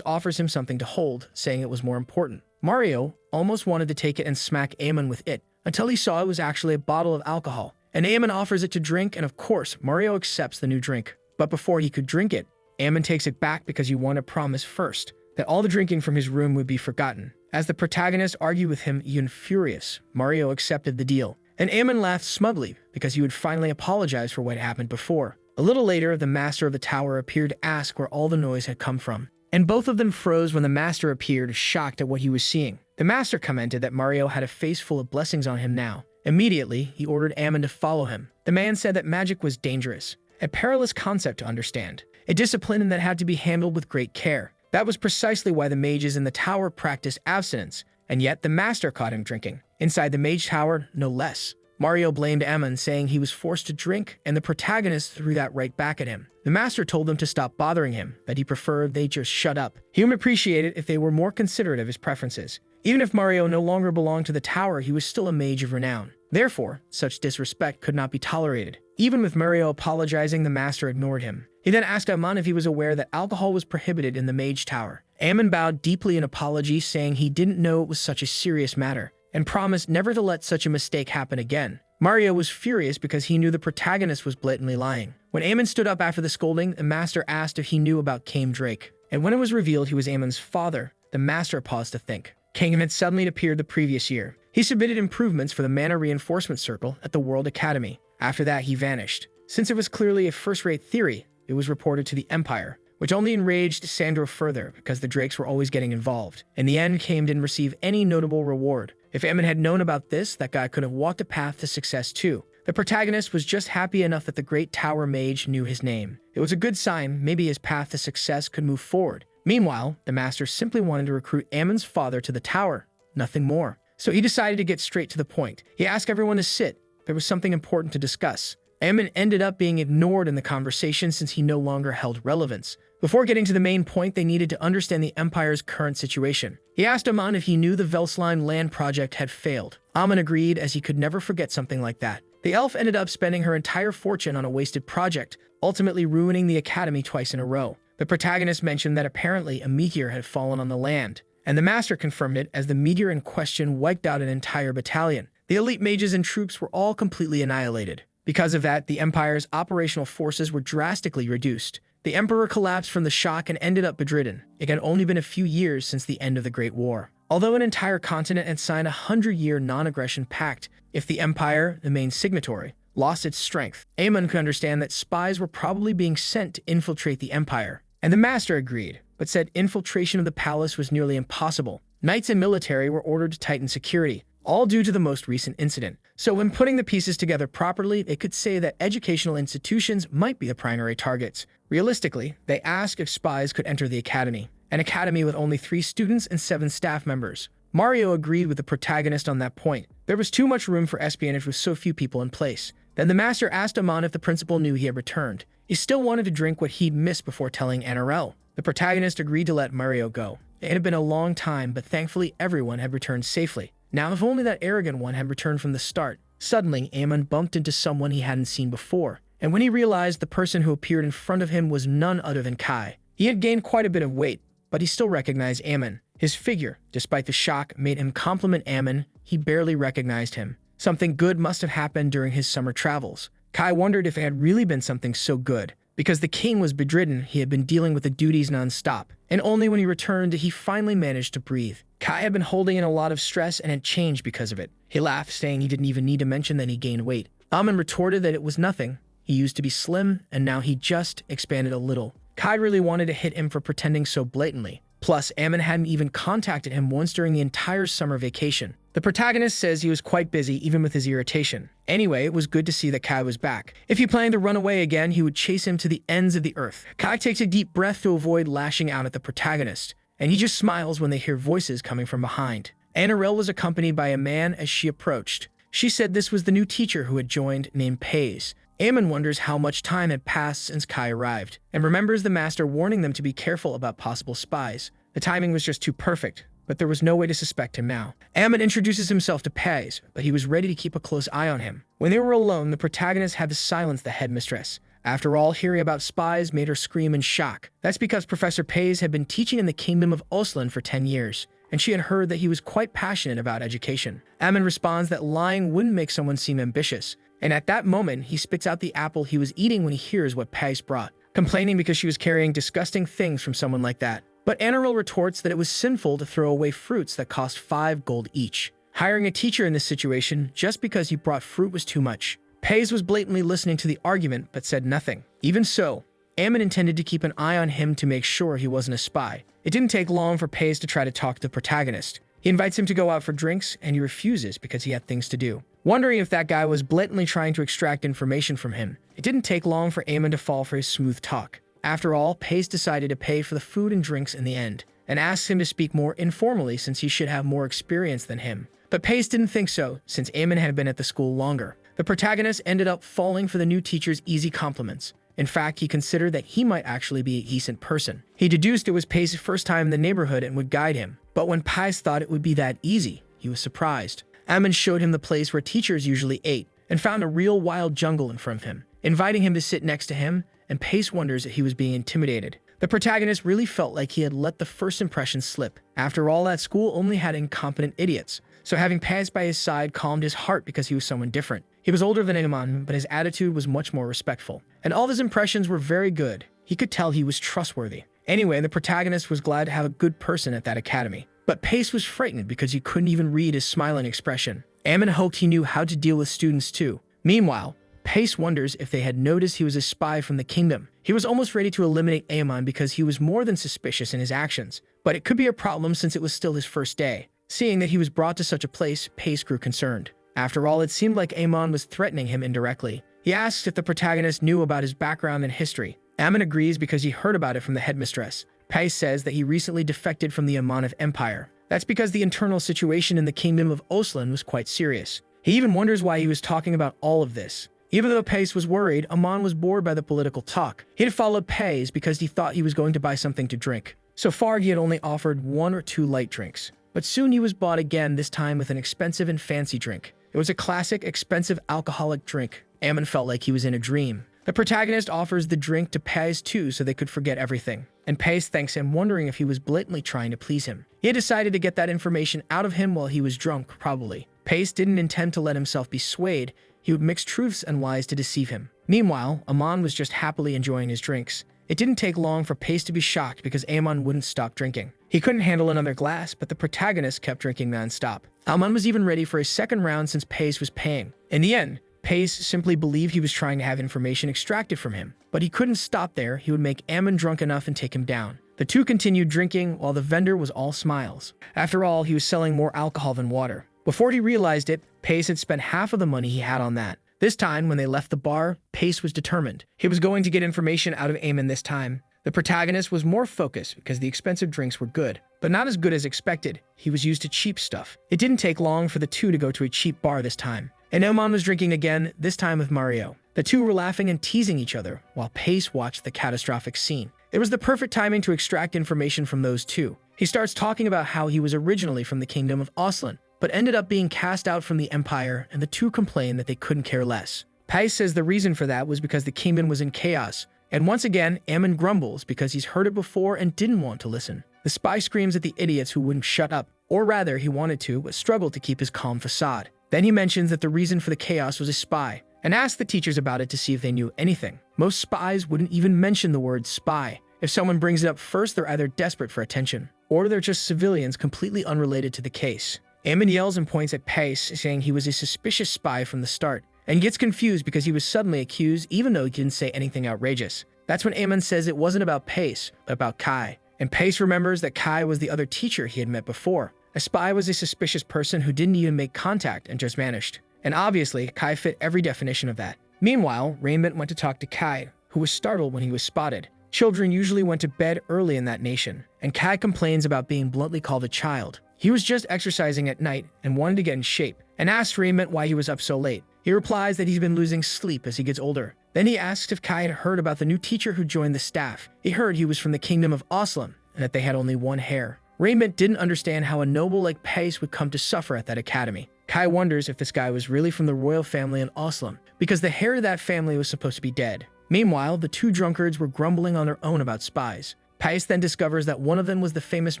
offers him something to hold, saying it was more important. Mario almost wanted to take it and smack Amon with it, until he saw it was actually a bottle of alcohol, and Amon offers it to drink, and of course, Mario accepts the new drink. But before he could drink it, Amon takes it back because he wanted to promise first that all the drinking from his room would be forgotten. As the protagonist argued with him, even furious, Mario accepted the deal, and Amon laughed smugly because he would finally apologize for what happened before. A little later, the master of the tower appeared to ask where all the noise had come from, and both of them froze when the master appeared, shocked at what he was seeing. The master commented that Mario had a face full of blessings on him now. Immediately, he ordered Amon to follow him. The man said that magic was dangerous, a perilous concept to understand, a discipline that had to be handled with great care. That was precisely why the mages in the tower practiced abstinence, and yet the master caught him drinking. Inside the mage tower, no less. Mario blamed Amon, saying he was forced to drink, and the protagonist threw that right back at him. The master told them to stop bothering him, that he preferred they just shut up. He would appreciate it if they were more considerate of his preferences. Even if Mario no longer belonged to the tower, he was still a mage of renown. Therefore, such disrespect could not be tolerated. Even with Mario apologizing, the master ignored him. He then asked Amon if he was aware that alcohol was prohibited in the mage tower. Amon bowed deeply in apology, saying he didn't know it was such a serious matter, and promised never to let such a mistake happen again. Mario was furious because he knew the protagonist was blatantly lying. When Amon stood up after the scolding, the master asked if he knew about Came Drake, and when it was revealed he was Amon's father, the master paused to think. Kingdom had suddenly appeared the previous year. He submitted improvements for the mana reinforcement circle at the World Academy. After that, he vanished. Since it was clearly a first-rate theory, it was reported to the Empire, which only enraged Sandro further because the Drakes were always getting involved. In the end, Kame didn't receive any notable reward. If Amon had known about this, that guy could have walked a path to success too. The protagonist was just happy enough that the Great Tower Mage knew his name. It was a good sign, maybe his path to success could move forward. Meanwhile, the master simply wanted to recruit Amon's father to the tower, nothing more. So he decided to get straight to the point. He asked everyone to sit. There was something important to discuss. Amon ended up being ignored in the conversation since he no longer held relevance. Before getting to the main point, they needed to understand the Empire's current situation. He asked Amon if he knew the Velsline land project had failed. Amon agreed, as he could never forget something like that. The elf ended up spending her entire fortune on a wasted project, ultimately ruining the academy twice in a row. The protagonist mentioned that apparently a meteor had fallen on the land, and the master confirmed it as the meteor in question wiped out an entire battalion. The elite mages and troops were all completely annihilated. Because of that, the Empire's operational forces were drastically reduced. The Emperor collapsed from the shock and ended up bedridden. It had only been a few years since the end of the Great War. Although an entire continent had signed a 100-year non-aggression pact, if the Empire, the main signatory, lost its strength, Amon could understand that spies were probably being sent to infiltrate the Empire. And the master agreed, but said infiltration of the palace was nearly impossible. Knights and military were ordered to tighten security, all due to the most recent incident. So when putting the pieces together properly, they could say that educational institutions might be the primary targets. Realistically, they asked if spies could enter the academy, an academy with only 3 students and 7 staff members. Mario agreed with the protagonist on that point. There was too much room for espionage with so few people in place. Then the master asked Amon if the principal knew he had returned. He still wanted to drink what he'd missed before telling NRL. The protagonist agreed to let Mario go. It had been a long time, but thankfully everyone had returned safely. Now, if only that arrogant one had returned from the start. Suddenly, Amon bumped into someone he hadn't seen before, and when he realized the person who appeared in front of him was none other than Kai. He had gained quite a bit of weight, but he still recognized Amon. His figure, despite the shock, made him compliment Amon. He barely recognized him. Something good must have happened during his summer travels. Kai wondered if it had really been something so good. Because the king was bedridden, he had been dealing with the duties non-stop, and only when he returned did he finally manage to breathe. Kai had been holding in a lot of stress and had changed because of it. He laughed, saying he didn't even need to mention that he gained weight. Amon retorted that it was nothing. He used to be slim, and now he just expanded a little. Kai really wanted to hit him for pretending so blatantly. Plus, Amon hadn't even contacted him once during the entire summer vacation. The protagonist says he was quite busy even with his irritation. Anyway, it was good to see that Kai was back. If he planned to run away again, he would chase him to the ends of the earth. Kai takes a deep breath to avoid lashing out at the protagonist, and he just smiles when they hear voices coming from behind. Annarelle was accompanied by a man as she approached. She said this was the new teacher who had joined, named Pays. Amon wonders how much time had passed since Kai arrived, and remembers the master warning them to be careful about possible spies. The timing was just too perfect, but there was no way to suspect him now. Amon introduces himself to Pays, but he was ready to keep a close eye on him. When they were alone, the protagonist had to silence the headmistress. After all, hearing about spies made her scream in shock. That's because Professor Pays had been teaching in the kingdom of Oslan for 10 years, and and she had heard that he was quite passionate about education. Ammon responds that lying wouldn't make someone seem ambitious, and at that moment, he spits out the apple he was eating when he hears what Pais brought, complaining because she was carrying disgusting things from someone like that. But Enro retorts that it was sinful to throw away fruits that cost 5 gold each. Hiring a teacher in this situation just because he brought fruit was too much. Pais was blatantly listening to the argument but said nothing. Even so, Ammon intended to keep an eye on him to make sure he wasn't a spy. It didn't take long for Pais to try to talk to the protagonist. He invites him to go out for drinks, and he refuses because he had things to do. Wondering if that guy was blatantly trying to extract information from him, it didn't take long for Ammon to fall for his smooth talk. After all, Pais decided to pay for the food and drinks in the end, and asks him to speak more informally since he should have more experience than him. But Pais didn't think so, since Ammon had been at the school longer. The protagonist ended up falling for the new teacher's easy compliments. In fact, he considered that he might actually be a decent person. He deduced it was Pais' first time in the neighborhood and would guide him. But when Pais thought it would be that easy, he was surprised. Ammon showed him the place where teachers usually ate, and found a real wild jungle in front of him, inviting him to sit next to him, and Pais wonders if he was being intimidated. The protagonist really felt like he had let the first impression slip. After all, that school only had incompetent idiots, so having Pais by his side calmed his heart because he was someone different. He was older than Ammon, but his attitude was much more respectful. And all of his impressions were very good. He could tell he was trustworthy. Anyway, the protagonist was glad to have a good person at that academy. But Pais was frightened because he couldn't even read his smiling expression. Ammon hoped he knew how to deal with students too. Meanwhile, Pais wonders if they had noticed he was a spy from the kingdom. He was almost ready to eliminate Ammon because he was more than suspicious in his actions. But it could be a problem since it was still his first day. Seeing that he was brought to such a place, Pais grew concerned. After all, it seemed like Ammon was threatening him indirectly. He asks if the protagonist knew about his background and history. Ammon agrees because he heard about it from the headmistress. Pais says that he recently defected from the Amanith Empire. That's because the internal situation in the kingdom of Oslan was quite serious. He even wonders why he was talking about all of this. Even though Pais was worried, Ammon was bored by the political talk. He had followed Pais because he thought he was going to buy something to drink. So far, he had only offered 1 or 2 light drinks. But soon he was bought again, this time with an expensive and fancy drink. It was a classic, expensive alcoholic drink. Ammon felt like he was in a dream. The protagonist offers the drink to Pais too so they could forget everything. And Pais thanks him, wondering if he was blatantly trying to please him. He had decided to get that information out of him while he was drunk, probably. Pais didn't intend to let himself be swayed. He would mix truths and lies to deceive him. Meanwhile, Ammon was just happily enjoying his drinks. It didn't take long for Pais to be shocked because Ammon wouldn't stop drinking. He couldn't handle another glass, but the protagonist kept drinking non-stop. Ammon was even ready for a second round since Pais was paying. In the end, Pais simply believed he was trying to have information extracted from him. But he couldn't stop there. He would make Ammon drunk enough and take him down. The two continued drinking while the vendor was all smiles. After all, he was selling more alcohol than water. Before he realized it, Pais had spent half of the money he had on that. This time, when they left the bar, Pais was determined. He was going to get information out of Ammon this time. The protagonist was more focused because the expensive drinks were good, but not as good as expected. He was used to cheap stuff. It didn't take long for the two to go to a cheap bar this time. And Ammon was drinking again, this time with Mario. The two were laughing and teasing each other, while Pais watched the catastrophic scene. It was the perfect timing to extract information from those two. He starts talking about how he was originally from the kingdom of Oslan, but ended up being cast out from the empire, and the two complained that they couldn't care less. Pais says the reason for that was because the kingdom was in chaos, and once again, Ammon grumbles because he's heard it before and didn't want to listen. The spy screams at the idiots who wouldn't shut up, or rather, he wanted to, but struggled to keep his calm facade. Then he mentions that the reason for the chaos was a spy, and asks the teachers about it to see if they knew anything. Most spies wouldn't even mention the word spy. If someone brings it up first, they're either desperate for attention, or they're just civilians completely unrelated to the case. Ammon yells and points at Pais, saying he was a suspicious spy from the start, and gets confused because he was suddenly accused even though he didn't say anything outrageous. That's when Ammon says it wasn't about Pais, but about Kai. And Pais remembers that Kai was the other teacher he had met before. A spy was a suspicious person who didn't even make contact and just vanished. And obviously, Kai fit every definition of that. Meanwhile, Raiment went to talk to Kai, who was startled when he was spotted. Children usually went to bed early in that nation, and Kai complains about being bluntly called a child. He was just exercising at night and wanted to get in shape, and asks Raiment why he was up so late. He replies that he's been losing sleep as he gets older. Then he asks if Kai had heard about the new teacher who joined the staff. He heard he was from the kingdom of Oslam, and that they had only one hair. Raiment didn't understand how a noble like Pais would come to suffer at that academy. Kai wonders if this guy was really from the royal family in Oslam, because the hair of that family was supposed to be dead. Meanwhile, the two drunkards were grumbling on their own about spies. Pais then discovers that one of them was the famous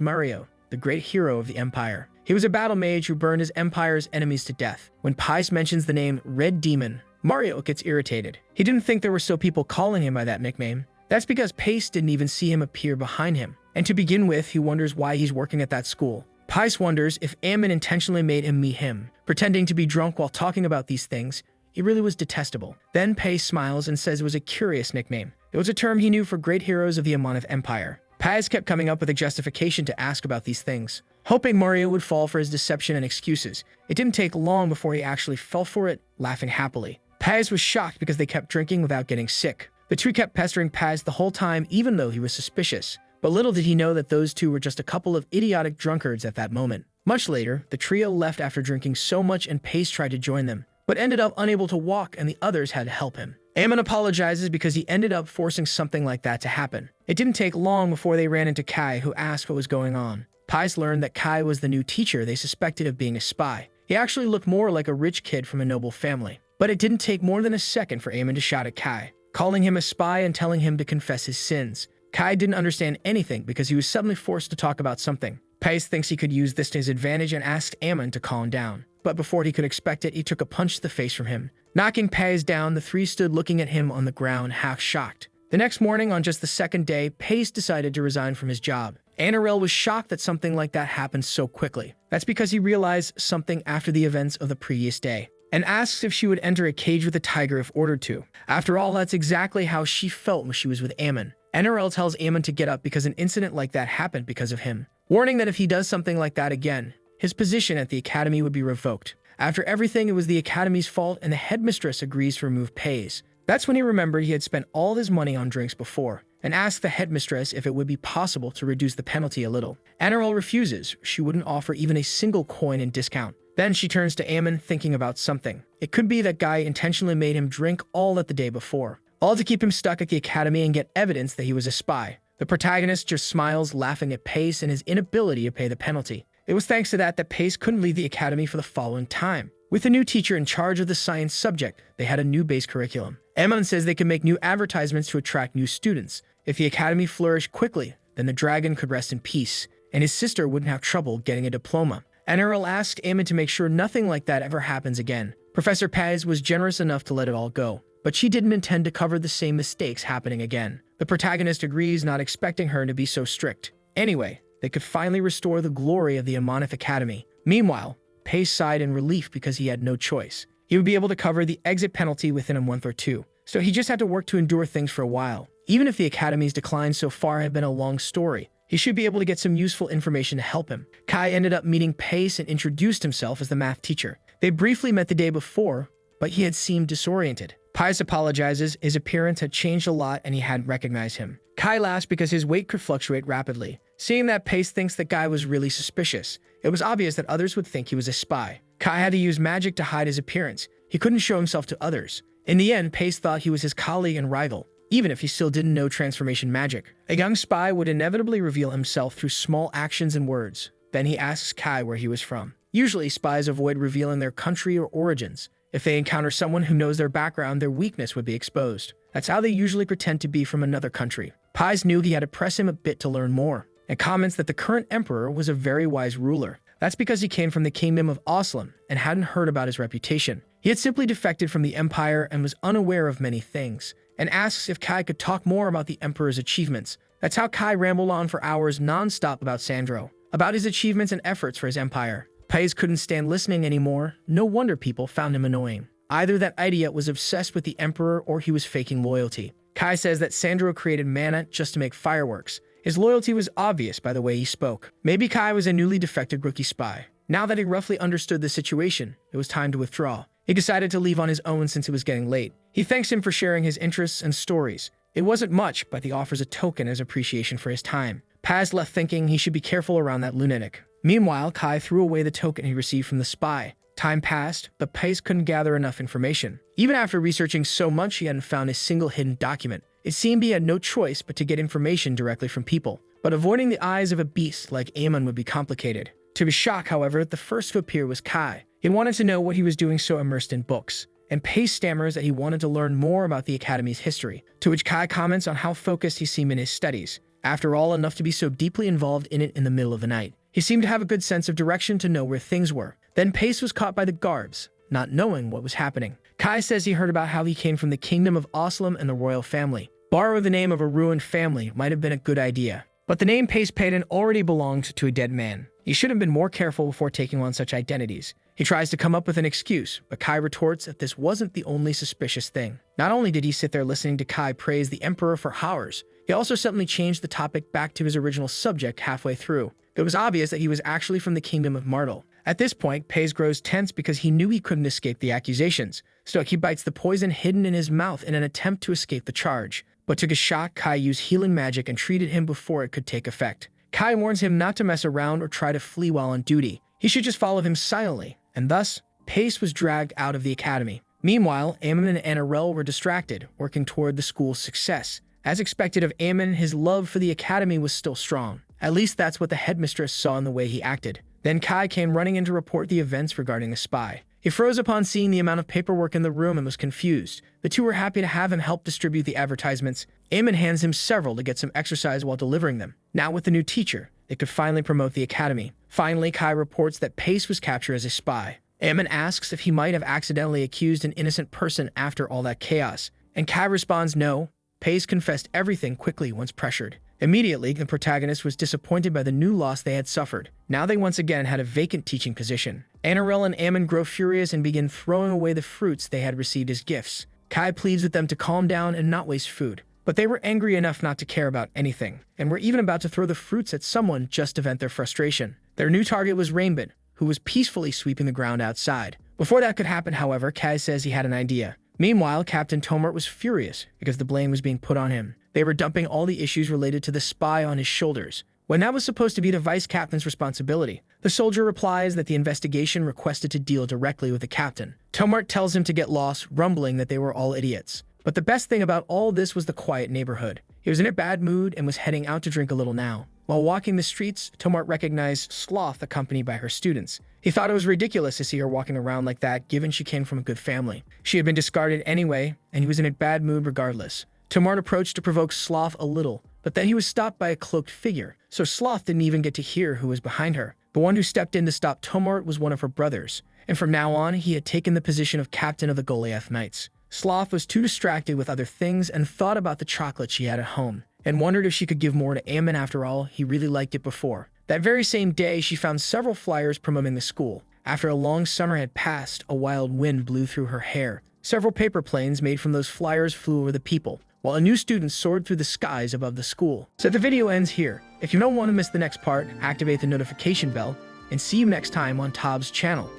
Mario, the great hero of the Empire. He was a battle mage who burned his empire's enemies to death. When Pice mentions the name Red Demon, Mario gets irritated. He didn't think there were still people calling him by that nickname. That's because Pace didn't even see him appear behind him. And to begin with, he wonders why he's working at that school. Pice wonders if Ammon intentionally made him meet him. Pretending to be drunk while talking about these things, he really was detestable. Then Pace smiles and says it was a curious nickname. It was a term he knew for great heroes of the Amonith Empire. Paz kept coming up with a justification to ask about these things, hoping Mario would fall for his deception and excuses. It didn't take long before he actually fell for it, laughing happily. Paz was shocked because they kept drinking without getting sick. The two kept pestering Paz the whole time, even though he was suspicious. But little did he know that those two were just a couple of idiotic drunkards at that moment. Much later, the trio left after drinking so much and Pace tried to join them, but ended up unable to walk and the others had to help him. Ammon apologizes because he ended up forcing something like that to happen. It didn't take long before they ran into Kai, who asked what was going on. Pice learned that Kai was the new teacher they suspected of being a spy. He actually looked more like a rich kid from a noble family. But it didn't take more than a second for Ammon to shout at Kai, calling him a spy and telling him to confess his sins. Kai didn't understand anything because he was suddenly forced to talk about something. Pace thinks he could use this to his advantage and asked Ammon to calm down. But before he could expect it, he took a punch to the face from him. Knocking Pace down, the three stood looking at him on the ground, half shocked. The next morning, on just the second day, Pace decided to resign from his job. Anirel was shocked that something like that happened so quickly. That's because he realized something after the events of the previous day, and asks if she would enter a cage with a tiger if ordered to. After all, that's exactly how she felt when she was with Ammon. Anirel tells Ammon to get up because an incident like that happened because of him, warning that if he does something like that again, his position at the academy would be revoked. After everything, it was the academy's fault and the headmistress agrees to remove Pace. That's when he remembered he had spent all his money on drinks before, and asked the headmistress if it would be possible to reduce the penalty a little. Anirel refuses. She wouldn't offer even a single coin in discount. Then she turns to Ammon, thinking about something. It could be that Guy intentionally made him drink all that the day before, all to keep him stuck at the academy and get evidence that he was a spy. The protagonist just smiles, laughing at Pace and his inability to pay the penalty. It was thanks to that Pace couldn't leave the academy for the following time. With a new teacher in charge of the science subject, they had a new base curriculum. Ammon says they could make new advertisements to attract new students. If the academy flourished quickly, then the dragon could rest in peace, and his sister wouldn't have trouble getting a diploma. Anirel asked Ammon to make sure nothing like that ever happens again. Professor Paz was generous enough to let it all go, but she didn't intend to cover the same mistakes happening again. The protagonist agrees, not expecting her to be so strict. Anyway, they could finally restore the glory of the Amonith Academy. Meanwhile, Pace sighed in relief because he had no choice. He would be able to cover the exit penalty within a month or two, so he just had to work to endure things for a while. Even if the academy's decline so far had been a long story, he should be able to get some useful information to help him. Kai ended up meeting Pace and introduced himself as the math teacher. They briefly met the day before, but he had seemed disoriented. Pace apologizes, his appearance had changed a lot and he hadn't recognized him. Kai laughs because his weight could fluctuate rapidly. Seeing that Pace thinks that Guy was really suspicious, it was obvious that others would think he was a spy. Kai had to use magic to hide his appearance. He couldn't show himself to others. In the end, Pace thought he was his colleague and rival, even if he still didn't know transformation magic. A young spy would inevitably reveal himself through small actions and words. Then he asks Kai where he was from. Usually, spies avoid revealing their country or origins. If they encounter someone who knows their background, their weakness would be exposed. That's how they usually pretend to be from another country. Pies knew he had to press him a bit to learn more, and comments that the current emperor was a very wise ruler. That's because he came from the kingdom of Oslam and hadn't heard about his reputation. He had simply defected from the empire and was unaware of many things, and asks if Kai could talk more about the emperor's achievements. That's how Kai rambled on for hours non-stop about Sandro, about his achievements and efforts for his empire. Paes couldn't stand listening anymore. No wonder people found him annoying. Either that idiot was obsessed with the emperor or he was faking loyalty. Kai says that Sandro created mana just to make fireworks. His loyalty was obvious by the way he spoke. Maybe Kai was a newly defected rookie spy. Now that he roughly understood the situation, it was time to withdraw. He decided to leave on his own since it was getting late. He thanks him for sharing his interests and stories. It wasn't much, but he offers a token as appreciation for his time. Paz left thinking he should be careful around that lunatic. Meanwhile, Kai threw away the token he received from the spy. Time passed, but Pace couldn't gather enough information. Even after researching so much, he hadn't found a single hidden document. It seemed he had no choice but to get information directly from people. But avoiding the eyes of a beast like Aemon would be complicated. To his shock, however, the first to appear was Kai. He wanted to know what he was doing so immersed in books, and Pace stammers that he wanted to learn more about the Academy's history, to which Kai comments on how focused he seemed in his studies. After all, enough to be so deeply involved in it in the middle of the night. He seemed to have a good sense of direction to know where things were. Then Pace was caught by the guards, not knowing what was happening. Kai says he heard about how he came from the kingdom of Oslam and the royal family. Borrow the name of a ruined family might have been a good idea. But the name Pace Payton already belonged to a dead man. He should have been more careful before taking on such identities. He tries to come up with an excuse, but Kai retorts that this wasn't the only suspicious thing. Not only did he sit there listening to Kai praise the Emperor for hours, he also suddenly changed the topic back to his original subject halfway through. It was obvious that he was actually from the kingdom of Martel. At this point, Pace grows tense because he knew he couldn't escape the accusations. So he bites the poison hidden in his mouth in an attempt to escape the charge. But to his shock, Kai used healing magic and treated him before it could take effect. Kai warns him not to mess around or try to flee while on duty. He should just follow him silently, and thus, Pace was dragged out of the academy. Meanwhile, Ammon and Anirel were distracted, working toward the school's success. As expected of Ammon, his love for the academy was still strong. At least that's what the headmistress saw in the way he acted. Then Kai came running in to report the events regarding the spy. He froze upon seeing the amount of paperwork in the room and was confused. The two were happy to have him help distribute the advertisements. Ammon hands him several to get some exercise while delivering them. Now with the new teacher, they could finally promote the academy. Finally, Kai reports that Pace was captured as a spy. Ammon asks if he might have accidentally accused an innocent person after all that chaos. And Kai responds no. Pace confessed everything quickly once pressured. Immediately, the protagonist was disappointed by the new loss they had suffered. Now they once again had a vacant teaching position. Anirel and Ammon grow furious and begin throwing away the fruits they had received as gifts. Kai pleads with them to calm down and not waste food. But they were angry enough not to care about anything, and were even about to throw the fruits at someone just to vent their frustration. Their new target was Rainbow, who was peacefully sweeping the ground outside. Before that could happen, however, Kai says he had an idea. Meanwhile, Captain Tomart was furious because the blame was being put on him. They were dumping all the issues related to the spy on his shoulders, when that was supposed to be the vice captain's responsibility. The soldier replies that the investigation requested to deal directly with the captain. Tomart tells him to get lost, rumbling that they were all idiots. But the best thing about all this was the quiet neighborhood. He was in a bad mood and was heading out to drink a little now. While walking the streets, Tomart recognized Sloth accompanied by her students. He thought it was ridiculous to see her walking around like that, given she came from a good family. She had been discarded anyway, and he was in a bad mood regardless. Tomart approached to provoke Sloth a little, but then he was stopped by a cloaked figure, so Sloth didn't even get to hear who was behind her. The one who stepped in to stop Tomart was one of her brothers, and from now on, he had taken the position of captain of the Goliath Knights. Sloth was too distracted with other things and thought about the chocolate she had at home, and wondered if she could give more to Ammon. After all, he really liked it before. That very same day, she found several flyers promoting the school. After a long summer had passed, a wild wind blew through her hair. Several paper planes made from those flyers flew over the people, while a new student soared through the skies above the school. So the video ends here. If you don't want to miss the next part, activate the notification bell, and see you next time on Tob's channel.